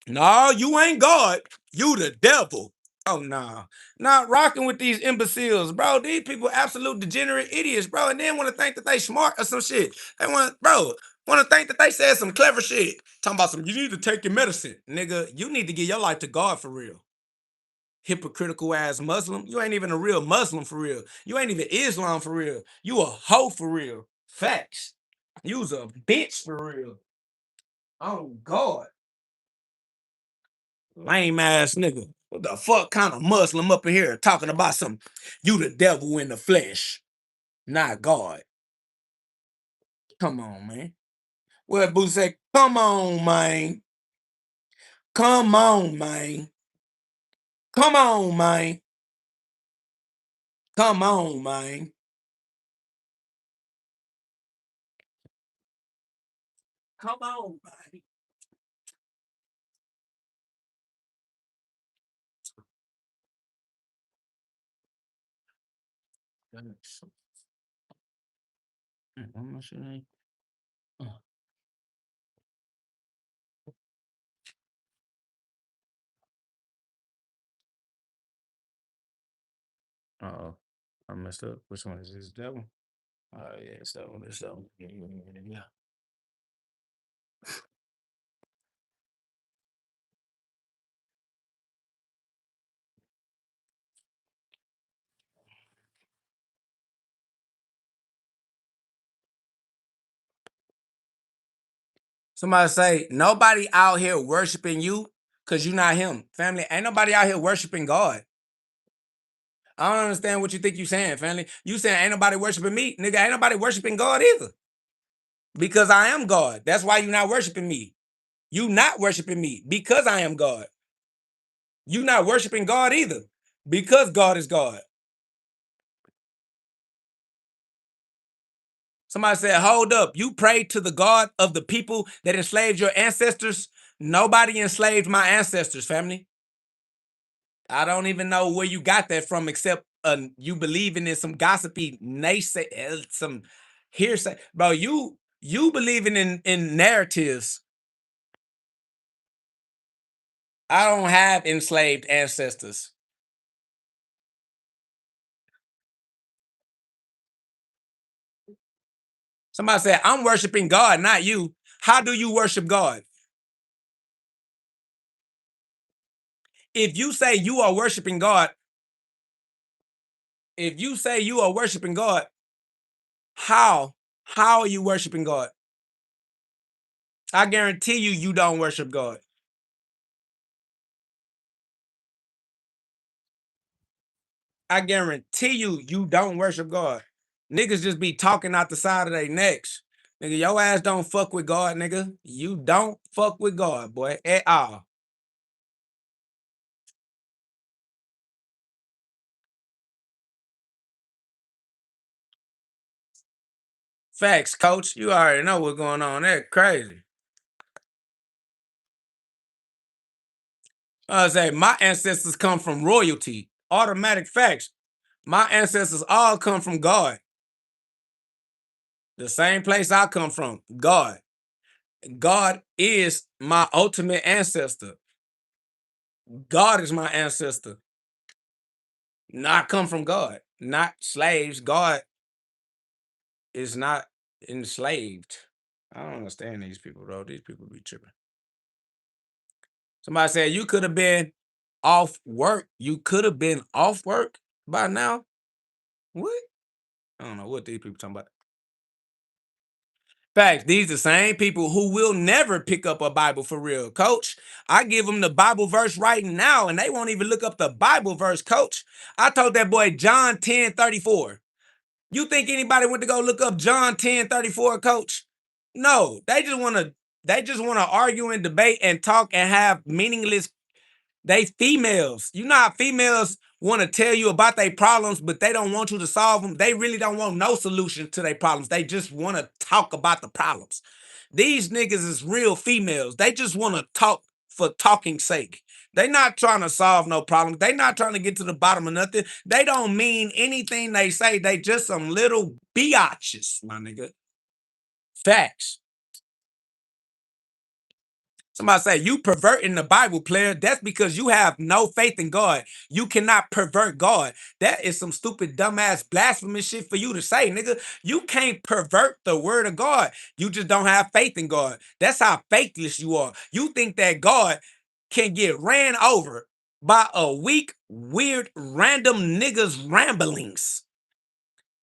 No, you ain't God. You the devil. Oh no. Not rocking with these imbeciles, bro. These people absolute degenerate idiots, bro. And then want to think that they smart or some shit. They want to think that they said some clever shit. Talking about some, you need to take your medicine. Nigga, you need to give your life to God for real. Hypocritical ass Muslim. You ain't even a real Muslim for real. You ain't even Islam for real. You a hoe for real. Facts. You's a bitch for real. Oh God. Lame ass nigga. What the fuck kind of Muslim up in here talking about some you the devil in the flesh, not God. Come on, man. What Boo say? Come on, man. Come on, man. Come on, man. Come on, man. Come on, man. I'm not sure. Uh-oh. I messed up. Which one is this? That one? Oh, yeah, it's that one. It's that one. Yeah. Somebody say, nobody out here worshiping you because you're not him. Family, ain't nobody out here worshiping God. I don't understand what you think you saying, family. You saying ain't nobody worshiping me? Nigga, ain't nobody worshiping God either. Because I am God. That's why you not worshiping me. You not worshiping me because I am God. You not worshiping God either because God is God. Somebody said, hold up. You prayed to the God of the people that enslaved your ancestors? Nobody enslaved my ancestors, family. I don't even know where you got that from, except you believing in some gossipy naysay, some hearsay, bro. You believing in narratives. I don't have enslaved ancestors. Somebody said, I'm worshiping God, not you. How do you worship God? If you say you are worshiping God, if you say you are worshiping God, how? How are you worshiping God? I guarantee you don't worship God. I guarantee you don't worship God. Niggas just be talking out the side of their necks. Nigga, your ass don't fuck with God, nigga. You don't fuck with God, boy, at all. Facts, coach. You already know what's going on. That crazy. I say my ancestors come from royalty. Automatic facts. My ancestors all come from God. The same place I come from, God. God is my ultimate ancestor. God is my ancestor. Not come from God, not slaves. God is not enslaved. I don't understand these people, bro. These people be tripping. Somebody said you could have been off work. You could have been off work by now. What? I don't know what these people talking about. Facts. These the same people who will never pick up a Bible for real, coach. I give them the Bible verse right now, and they won't even look up the Bible verse, coach. I told that boy John 10:34. You think anybody went to go look up John 10:34, coach? No, they just want to argue and debate and talk and have meaningless. They females. You know how females want to tell you about their problems, but they don't want you to solve them. They really don't want no solution to their problems. They just want to talk about the problems. These niggas is real females. They just want to talk for talking's sake. They not trying to solve no problems. They not trying to get to the bottom of nothing. They don't mean anything they say. They just some little biatches, my nigga. Facts. Somebody say you perverting the Bible, player. That's because you have no faith in God. You cannot pervert God. That is some stupid, dumbass, blasphemous shit for you to say, nigga. You can't pervert the word of God. You just don't have faith in God. That's how faithless you are. You think that God can get ran over by a weak, weird, random nigga's ramblings.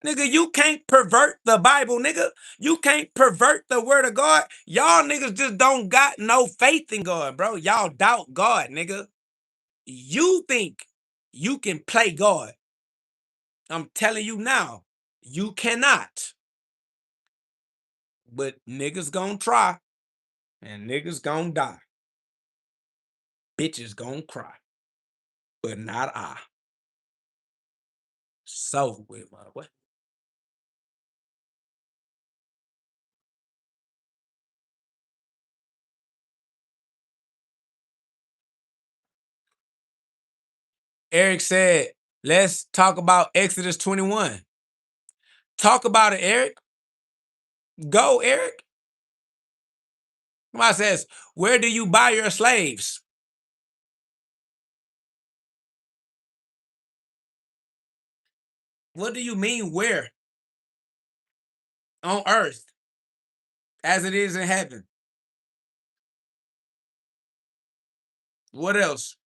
Nigga, you can't pervert the Bible, nigga. You can't pervert the word of God. Y'all niggas just don't got no faith in God, bro. Y'all doubt God, nigga. You think you can play God. I'm telling you now, you cannot. But niggas gonna try, and niggas gonna die. Bitches gonna cry, but not I. So with my what? Eric said, let's talk about Exodus 21. Talk about it, Eric. Go, Eric. Somebody says, where do you buy your slaves? What do you mean where? On earth, as it is in heaven. What else?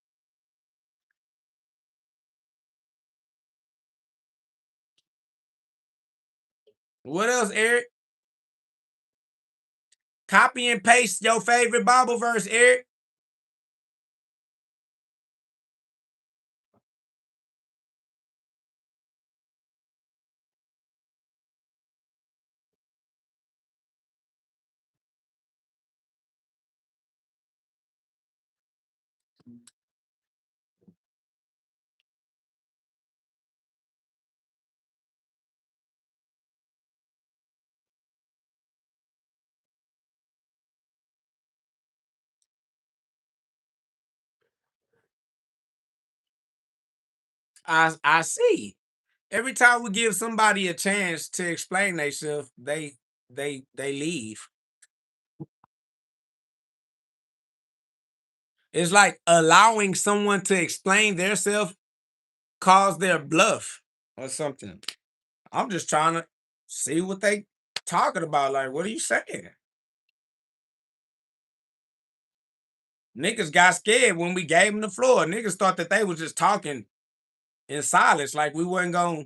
What else, Eric? Copy and paste your favorite Bible verse, Eric. I see. Every time we give somebody a chance to explain themselves, they leave. It's like allowing someone to explain themselves cause their bluff or something. I'm just trying to see what they talking about. Like, what are you saying? Niggas got scared when we gave them the floor. Niggas thought that they was just talking in silence, like we wasn't gonna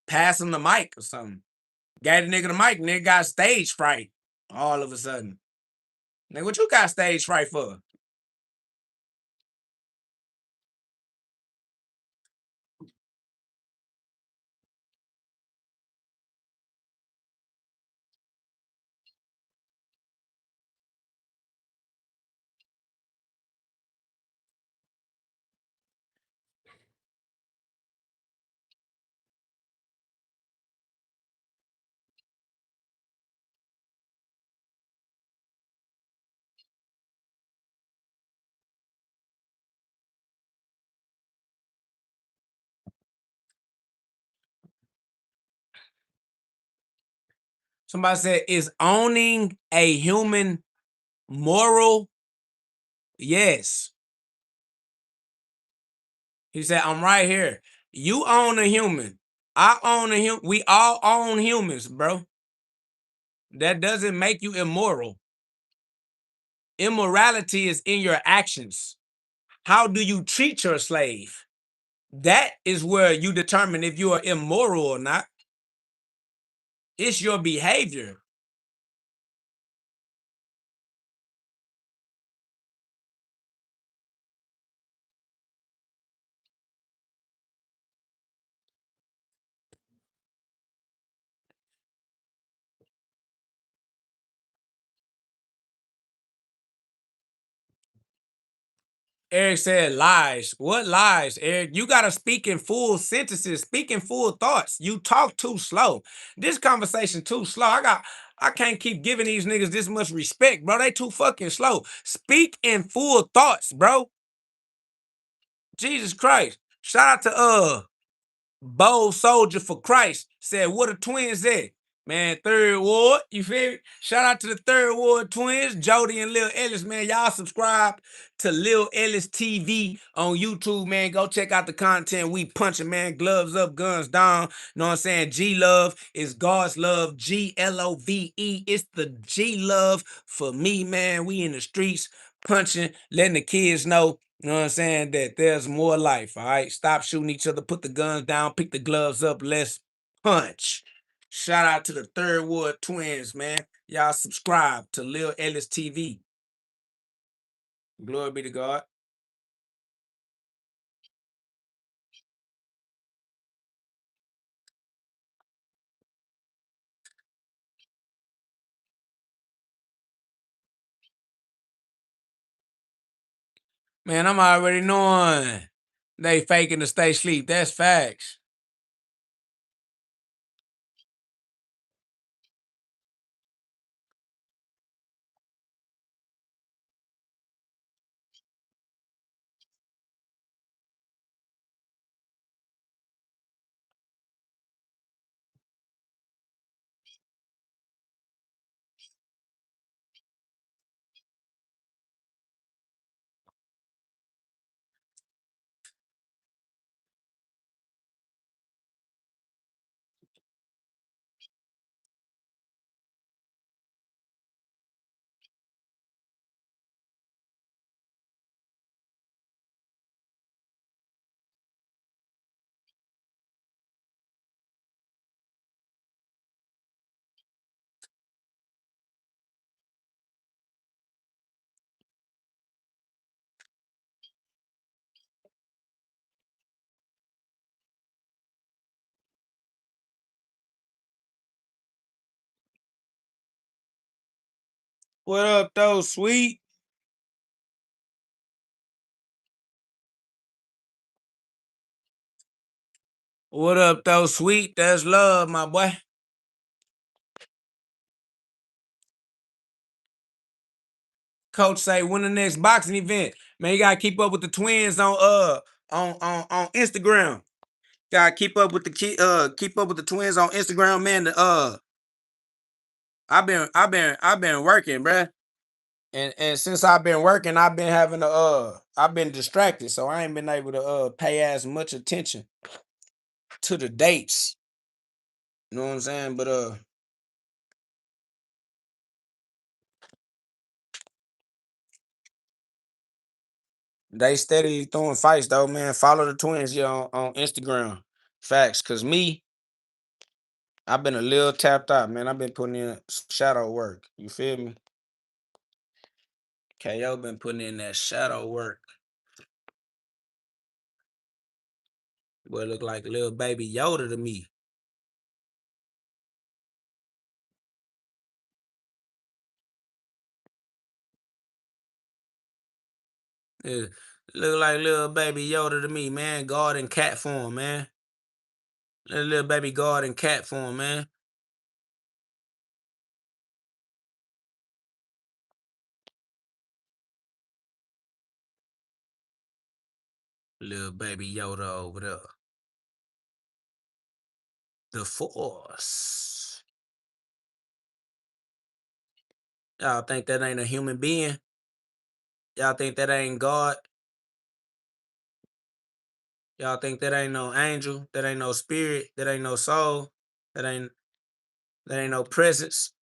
pass them the mic or something. Gave the nigga the mic, nigga got stage fright all of a sudden. Nigga, what you got stage fright for? Somebody said, is owning a human moral? Yes. He said, I'm right here. You own a human. I own a human. We all own humans, bro. That doesn't make you immoral. Immorality is in your actions. How do you treat your slave? That is where you determine if you are immoral or not. It's your behavior. Eric said lies. What lies, Eric? You got to speak in full sentences, speak in full thoughts. You talk too slow. This conversation too slow. I can't keep giving these niggas this much respect, bro. They too fucking slow. Speak in full thoughts, bro. Jesus Christ. Shout out to Bold Soldier for Christ. Said, what are twins at? Man, Third Ward, you feel me? Shout out to the Third Ward twins, Jody and Lil Ellis, man. Y'all subscribe to Lil Ellis TV on YouTube, man. Go check out the content we punching, man. Gloves up, guns down. Know what I'm saying? G Love is God's love. GLOVE. It's the G Love for me, man. We in the streets punching, letting the kids know, you know what I'm saying, that there's more life, all right? Stop shooting each other, put the guns down, pick the gloves up, let's punch. Shout out to the Third Ward twins, man. Y'all subscribe to Lil Ellis TV. Glory be to God. Man, I'm already knowing they faking to stay asleep. That's facts. What up, though, sweet? What up, though, sweet? That's love, my boy. Coach say, when the next boxing event? Man, you gotta keep up with the twins on Instagram. Gotta keep up with the twins on Instagram, man. I've been working, bruh. And since I've been working, I've been having I've been distracted, so I ain't been able to pay as much attention to the dates. You know what I'm saying? But they steadily throwing fights though, man. Follow the twins here on Instagram. Facts. Cause me, I've been a little tapped out, man. I've been putting in shadow work. You feel me? KO been putting in that shadow work. Boy, look like little baby Yoda to me. Yeah, look like little baby Yoda to me, man. God in cat form, man. Little baby God in cat form, man. Little baby Yoda over there. The Force. Y'all think that ain't a human being? Y'all think that ain't God? Y'all think that ain't no angel? That ain't no spirit? That ain't no soul? That ain't no presence?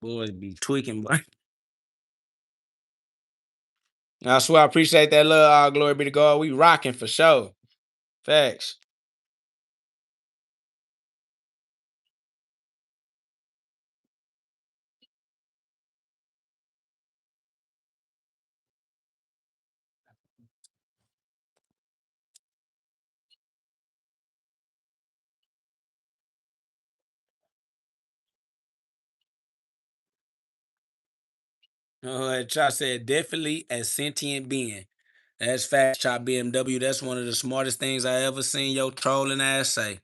Boys be tweaking, boy. I swear I appreciate that love. All glory be to God. We rocking for sure. Facts. Chop said definitely a sentient being. That's facts, Chop BMW. That's one of the smartest things I ever seen your trolling ass say.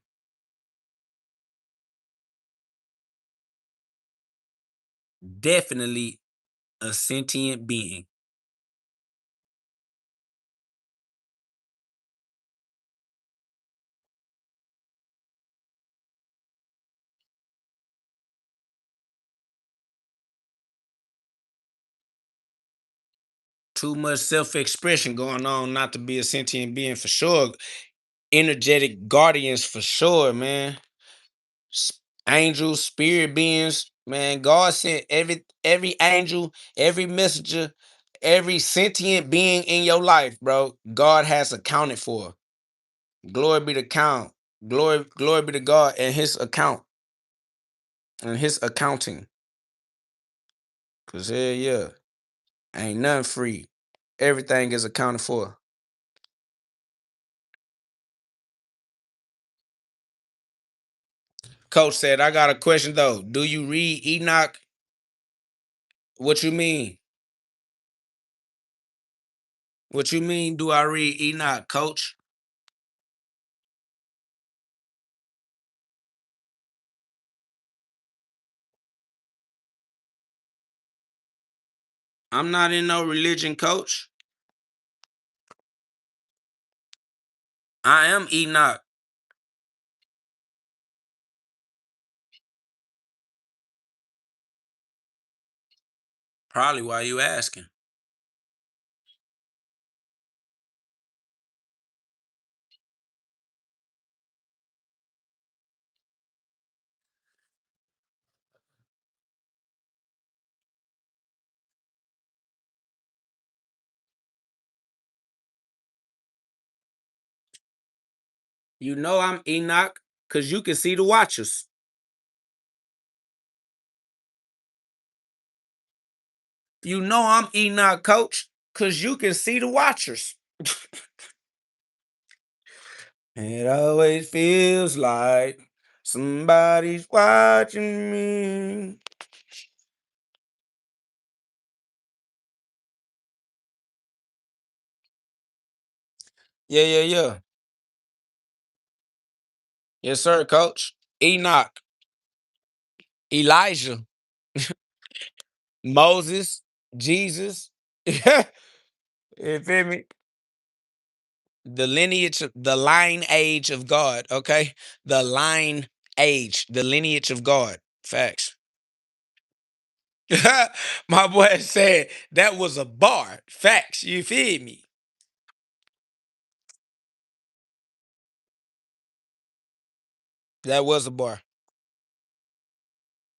Definitely a sentient being. Too much self-expression going on not to be a sentient being for sure. Energetic guardians for sure, man. Angels, spirit beings, man. God sent every angel, every messenger, every sentient being in your life, bro. God has accounted for. Glory be to count. Glory be to God and his account and his accounting. Cause yeah, ain't nothing free. Everything is accounted for. Coach said, I got a question though. Do you read Enoch? What you mean? What you mean? Do I read Enoch, coach? I'm not in no religion, coach. I am Enoch. Probably why you asking. You know I'm Enoch because you can see the watchers. You know I'm Enoch, coach, because you can see the watchers. It always feels like somebody's watching me. Yeah. Yes, sir, coach. Enoch, Elijah, Moses, Jesus. You feel me? The lineage, the line age of God, okay? The line age, the lineage of God. Facts. My boy said that was a bar. Facts. You feel me? That was a bar.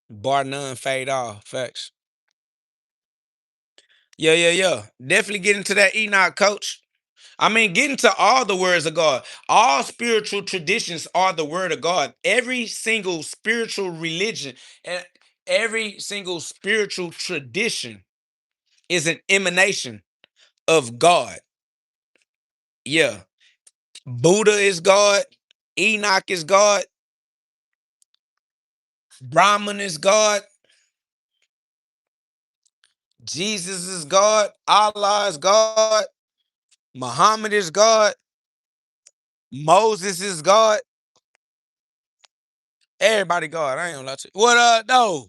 Bar none, fade all. Facts. Yeah. Definitely get into that Enoch, coach. I mean, get into all the words of God. All spiritual traditions are the word of God. Every single spiritual religion and every single spiritual tradition is an emanation of God. Yeah. Buddha is God. Enoch is God. Brahman is God. Jesus is God. Allah is God. Muhammad is God. Moses is God. Everybody God. I ain't gonna lie to you. What no?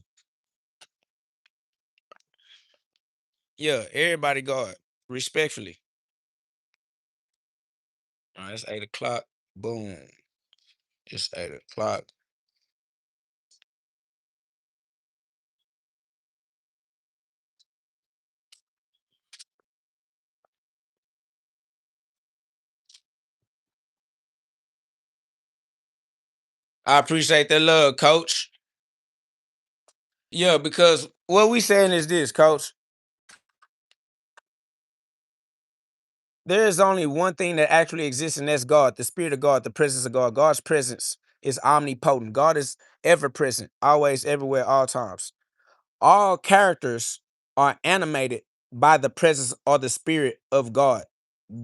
Yeah, everybody God. Respectfully. All right, it's 8 o'clock. Boom. It's 8 o'clock. I appreciate that love, coach. Yeah, because what we saying is this, coach. There is only one thing that actually exists, and that's God, the Spirit of God, the presence of God. God's presence is omnipotent. God is ever present, always, everywhere, all times. All characters are animated by the presence or the Spirit of God.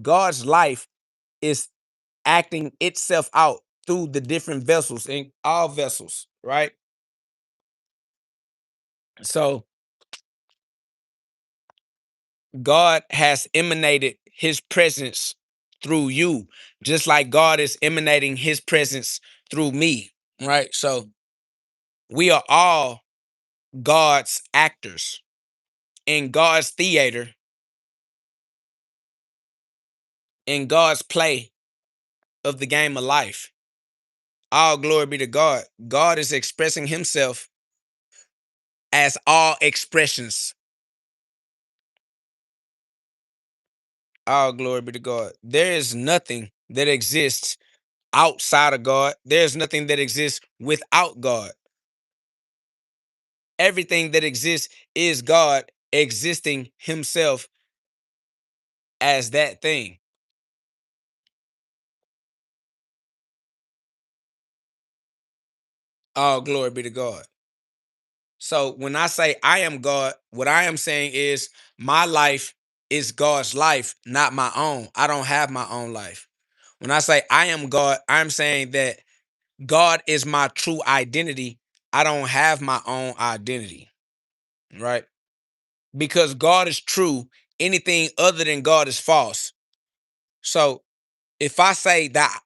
God's life is acting itself out through the different vessels, in all vessels, right? So God has emanated his presence through you, just like God is emanating his presence through me, right? So we are all God's actors in God's theater, in God's play of the game of life. All glory be to God. God is expressing himself as all expressions. All glory be to God. There is nothing that exists outside of God. There's nothing that exists without God. Everything that exists is God existing himself as that thing. All glory be to God. So when I say I am God, what I am saying is my life is God's life, not my own. I don't have my own life. When I say I am God, I'm saying that God is my true identity. I don't have my own identity, right? Because God is true, anything other than God is false. So if I say that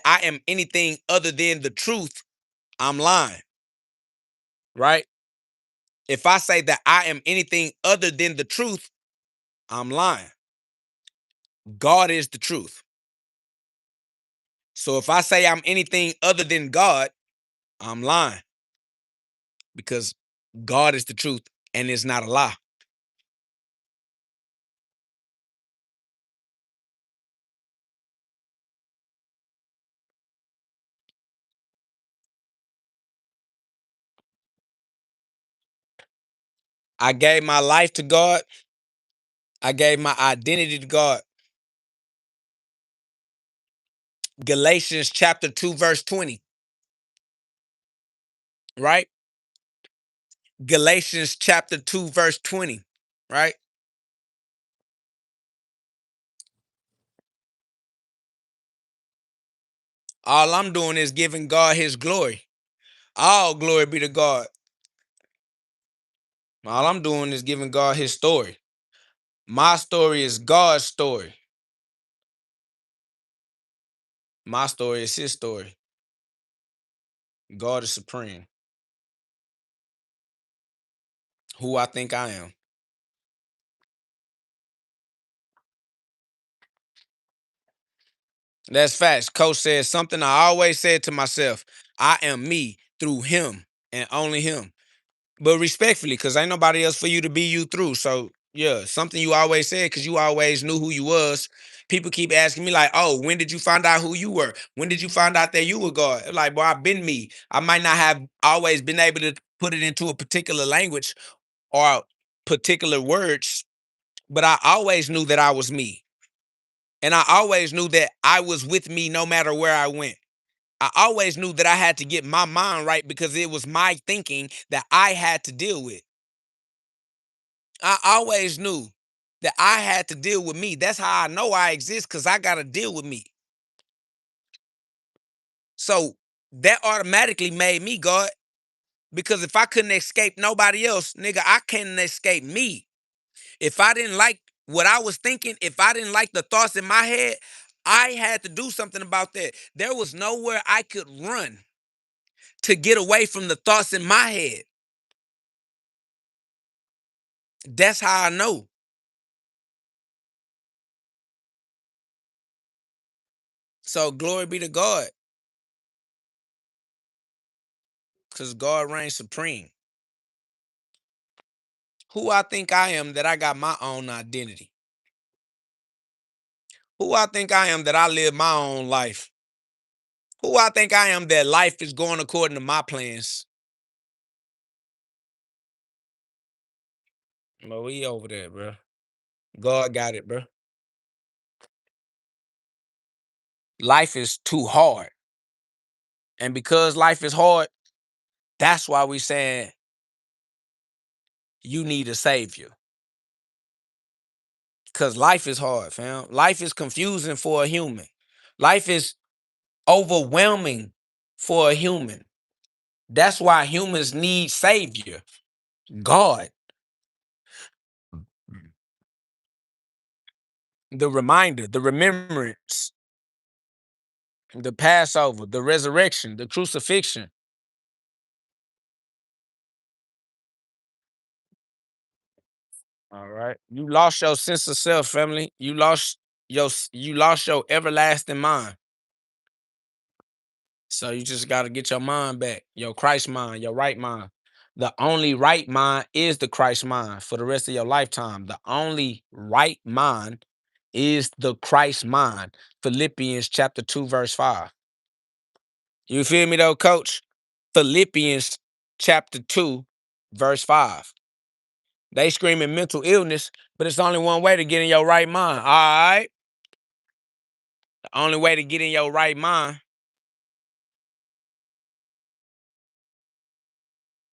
I am anything other than the truth, I'm lying, right? If I say that I am anything other than the truth, I'm lying. God is the truth. So if I say I'm anything other than God, I'm lying because God is the truth and it's not a lie. I gave my life to God. I gave my identity to God. Galatians chapter 2, verse 20, right? Galatians chapter 2, verse 20, right? All I'm doing is giving God his glory. All glory be to God. All I'm doing is giving God his story. My story is God's story. My story is his story. God is supreme. Who I think I am. That's facts. Coach says something I always said to myself. I am me through him and only him. But respectfully, because ain't nobody else for you to be you through. So yeah, something you always said because you always knew who you was. People keep asking me like, "Oh, when did you find out who you were? When did you find out that you were God?" Like, boy, I've been me. I might not have always been able to put it into a particular language or particular words, but I always knew that I was me. And I always knew that I was with me no matter where I went. I always knew that I had to get my mind right because it was my thinking that I had to deal with. I always knew that I had to deal with me. That's how I know I exist because I got to deal with me. So that automatically made me God because if I couldn't escape nobody else, nigga, I can't escape me. If I didn't like what I was thinking, if I didn't like the thoughts in my head, I had to do something about that. There was nowhere I could run to get away from the thoughts in my head. That's how I know. So glory be to God, because God reigns supreme. Who I think I am that I got my own identity. Who I think I am that I live my own life. Who I think I am that life is going according to my plans? But we over there, bro. God got it, bro. Life is too hard. And because life is hard, that's why we saying you need a savior. Because life is hard, fam. Life is confusing for a human. Life is overwhelming for a human. That's why humans need savior. God. The reminder, the remembrance, the Passover, the resurrection, the crucifixion. All right. You lost your sense of self, family. You lost your everlasting mind. So you just got to get your mind back, your Christ mind, your right mind. The only right mind is the Christ mind for the rest of your lifetime. The only right mind is the Christ mind. Philippians chapter 2, verse 5. You feel me though, coach? Philippians chapter 2, verse 5. They screaming mental illness, but it's only one way to get in your right mind. All right. The only way to get in your right mind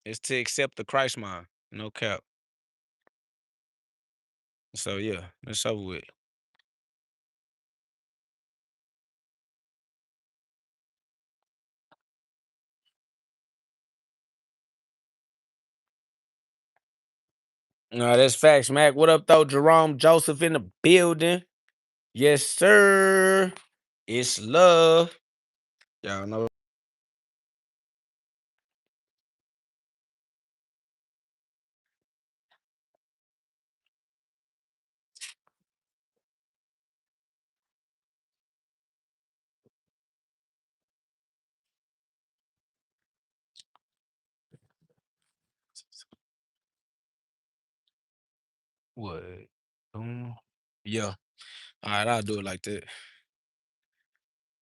is to accept the Christ mind. No cap. So yeah, that's over with. No, that's facts, Mac. What up, though? Jerome Joseph in the building. Yes, sir. It's love. Y'all know. What? Yeah. All right, I'll do it like that.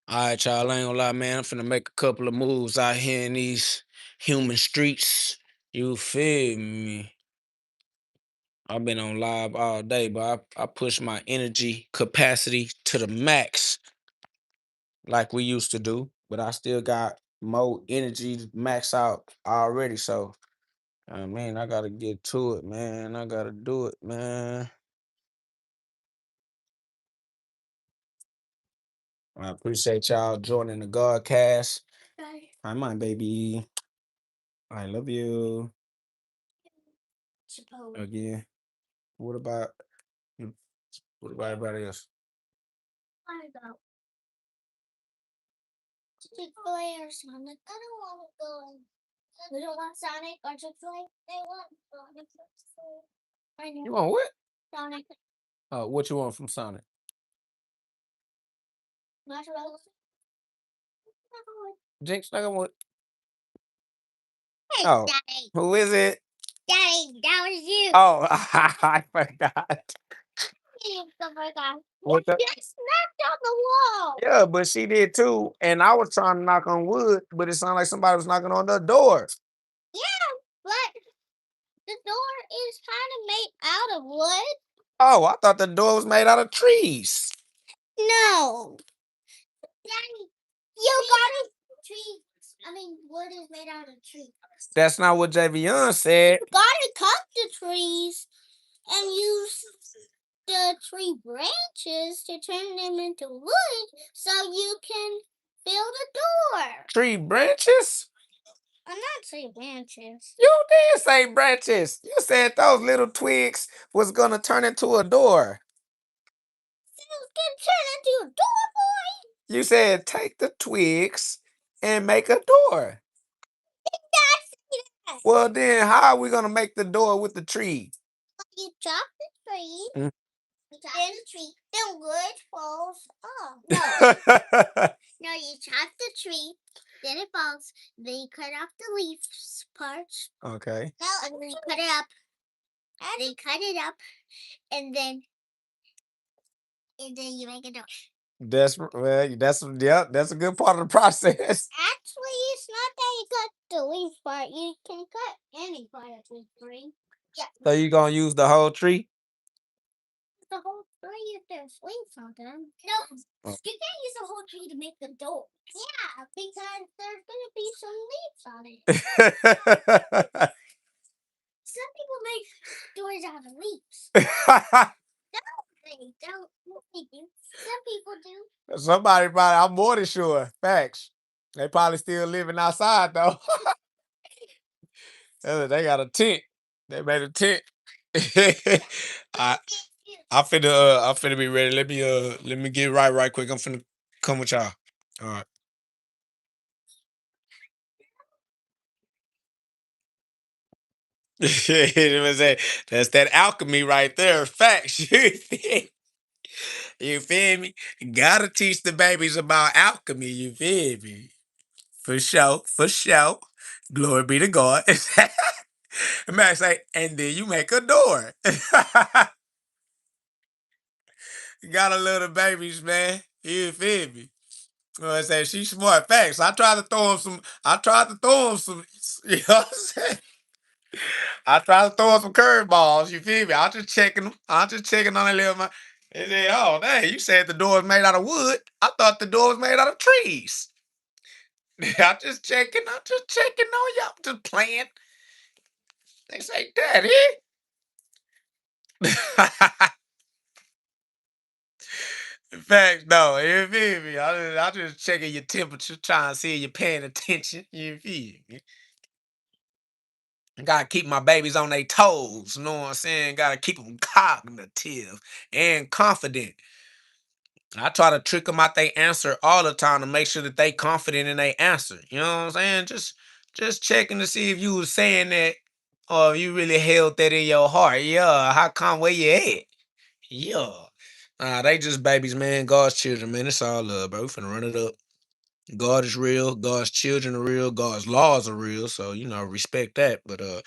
All right, y'all. I ain't gonna lie, man. I'm finna make a couple of moves out here in these human streets. You feel me? I've been on live all day, but I push my energy capacity to the max like we used to do. But I still got more energy to max out already. So, I mean, I gotta get to it, man. I gotta do it, man. I appreciate y'all joining the Godcast. Hi, my baby. I love you. Again. What about you? What about everybody else? Chick-fil-A or Sonic? I don't want to go. We don't want Sonic or Chick-fil-A. They want Sonic. You want what? Sonic. What you want from Sonic? Marshmallows. Jinx, I got what? Hey, oh, Daddy. Who is it? Daddy, that was you. Oh, I forgot. What the? She snapped on the wall. Yeah, but she did too. And I was trying to knock on wood, but it sounded like somebody was knocking on the door. Yeah, but the door is kind of made out of wood. Oh, I thought the door was made out of trees. No. Daddy, you got it. Wood is made out of trees. That's not what Javion said. You gotta cut the trees and use the tree branches to turn them into wood so you can build a door. Tree branches? I'm not saying branches. You did say branches. You said those little twigs was gonna turn into a door. It was gonna turn into a door, boy. You said take the twigs and make a door. It does that. Well, then how are we gonna make the door with the tree? You chop the tree. Mm. You chop the tree. Then wood falls off. No. No, you chop the tree. Then it falls. Then you cut off the leaves parts. Okay. No, and then you cut it up. And then you cut it up. And then you make a door. That's that's a good part of the process. Actually, it's not that you cut the leaf part. You can cut any part of the tree. Yeah. So you gonna use the whole tree? The whole tree if there's leaves on them. No, Oh. you can't use the whole tree to make the door. Yeah, because there's gonna be some leaves on it. Some people make doors out of leaves. They don't. They do. Some people do. Somebody probably, I'm more than sure. Facts. They probably still living outside though. They got a tent. They made a tent. I I'm finna be ready. Let me get right quick. I'm finna come with y'all. All right. You know what I'm saying? That's that alchemy right there. Facts. You feel me? Gotta teach the babies about alchemy. You feel me? For sure. For sure. Glory be to God. Max say, and then you make a door. Gotta love the babies, man. You feel me? You know what I'm saying? She's smart. Facts. I tried to throw him some. I tried to throw him some. You know what I'm saying? I tried to throw him some curveballs. You feel me? I was just checking them. I was just checking on a little. They said, "Oh, dang! You said the door was made out of wood. I thought the door was made out of trees." I'm just checking. I'm just checking on y'all. Just playing. They say, "Daddy." Facts, no, you feel me? I just checking your temperature, trying to see if you're paying attention. You feel me? Gotta keep my babies on their toes. You know what I'm saying? Gotta keep them cognitive and confident. I try to trick them out their answer all the time to make sure that they confident in their answer. You know what I'm saying? Just checking to see if you was saying that or if you really held that in your heart. Yeah, how come where you at? Yeah. They just babies, man. God's children, man. It's all love, bro. We finna run it up. God is real. God's children are real. God's laws are real. So, respect that. But you know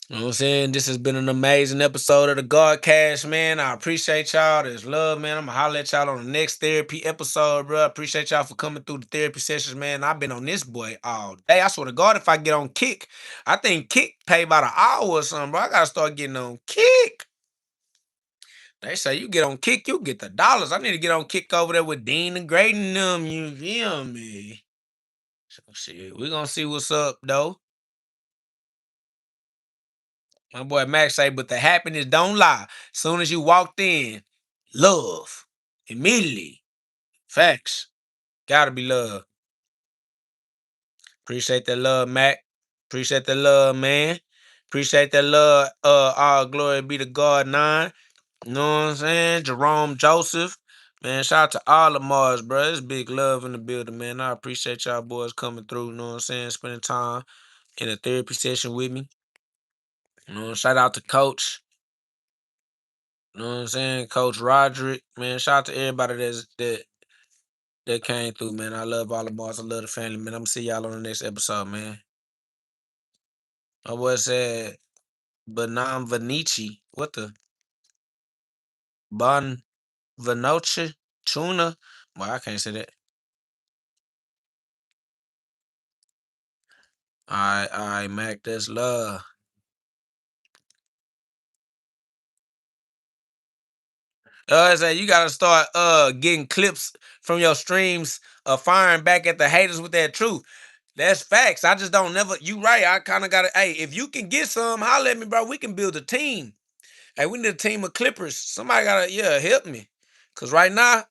what I'm saying? This has been an amazing episode of the Godcast, man. I appreciate y'all. There's love, man. I'm gonna holler at y'all on the next therapy episode, bro. Appreciate y'all for coming through the therapy sessions, man. I've been on this boy all day. I swear to God, if I get on Kick, I think Kick pay about an hour or something, bro. I gotta start getting on Kick. They say you get on Kick, you get the dollars. I need to get on Kick over there with Dean and Graydon and them. You feel me? So shit, we gonna see what's up though. My boy Max say, but the happiness don't lie. Soon as you walked in, love. Immediately. Facts. Gotta be love. Appreciate that love, Mac. Appreciate that love, man. Appreciate that love. All glory be to God 9. You know what I'm saying? Jerome Joseph. Man, shout out to all the Mars, bro. It's big love in the building, man. I appreciate y'all boys coming through, you know what I'm saying? Spending time in a therapy session with me. You know, shout out to Coach. You know what I'm saying? Coach Roderick. Man, shout out to everybody that came through, man. I love all the Mars. I love the family, man. I'm gonna see y'all on the next episode, man. My boy said Bonam Vanici. What the? Bon Vanoche Tuna? Well, I can't say that. All right, Mac, that's love. I say you gotta start getting clips from your streams firing back at the haters with that truth. That's facts. I just don't never. You right. I kind of gotta. Hey, if you can get some, holler at me, bro. We can build a team. Hey, we need a team of clippers. Somebody gotta help me. Cause right now,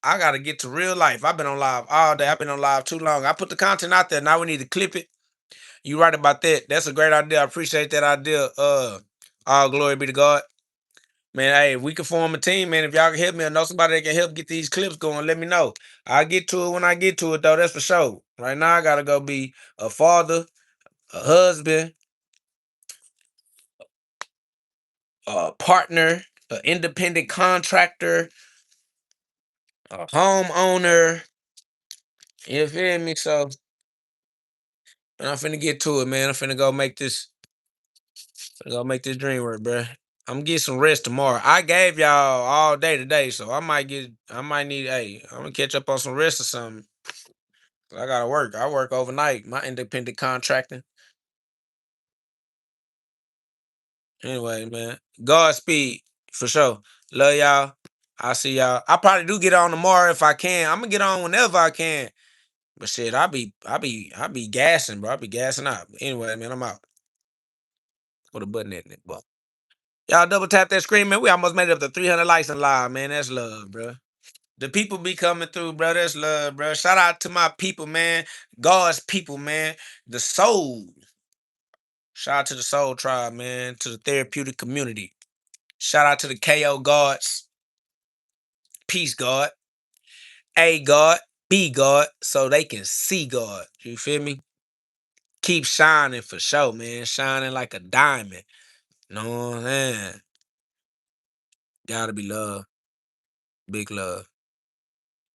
I gotta get to real life. I've been on live all day. I've been on live too long. I put the content out there. Now we need to clip it. You right about that. That's a great idea. I appreciate that idea. All glory be to God. Man, hey, if we can form a team, man, if y'all can help me or know somebody that can help get these clips going, let me know. I'll get to it when I get to it, though. That's for sure. Right now, I gotta go be a father, a husband, a partner, an independent contractor, a homeowner. You feel me? So, man, I'm finna get to it, man. I'm finna go make this dream work, bruh. I'm gonna get some rest tomorrow. I gave y'all all day today, so I might need, hey, I'm gonna catch up on some rest or something. I gotta work. I work overnight. My independent contracting. Anyway, man. Godspeed for sure. Love y'all. I'll see y'all. I probably do get on tomorrow if I can. I'm gonna get on whenever I can. But shit, I be gassing, bro. I be gassing out. Anyway, man, I'm out. Put a button in it, bro. Y'all double tap that screen, man. We almost made it up to 300 likes in live, man. That's love, bro. The people be coming through, bro. That's love, bro. Shout out to my people, man. God's people, man. The soul. Shout out to the soul tribe, man. To the therapeutic community. Shout out to the KO GhODs. Peace, God. A God. B God. So they can see God. You feel me? Keep shining for sure, man. Shining like a diamond. Know what I'm saying? Gotta be love. Big love.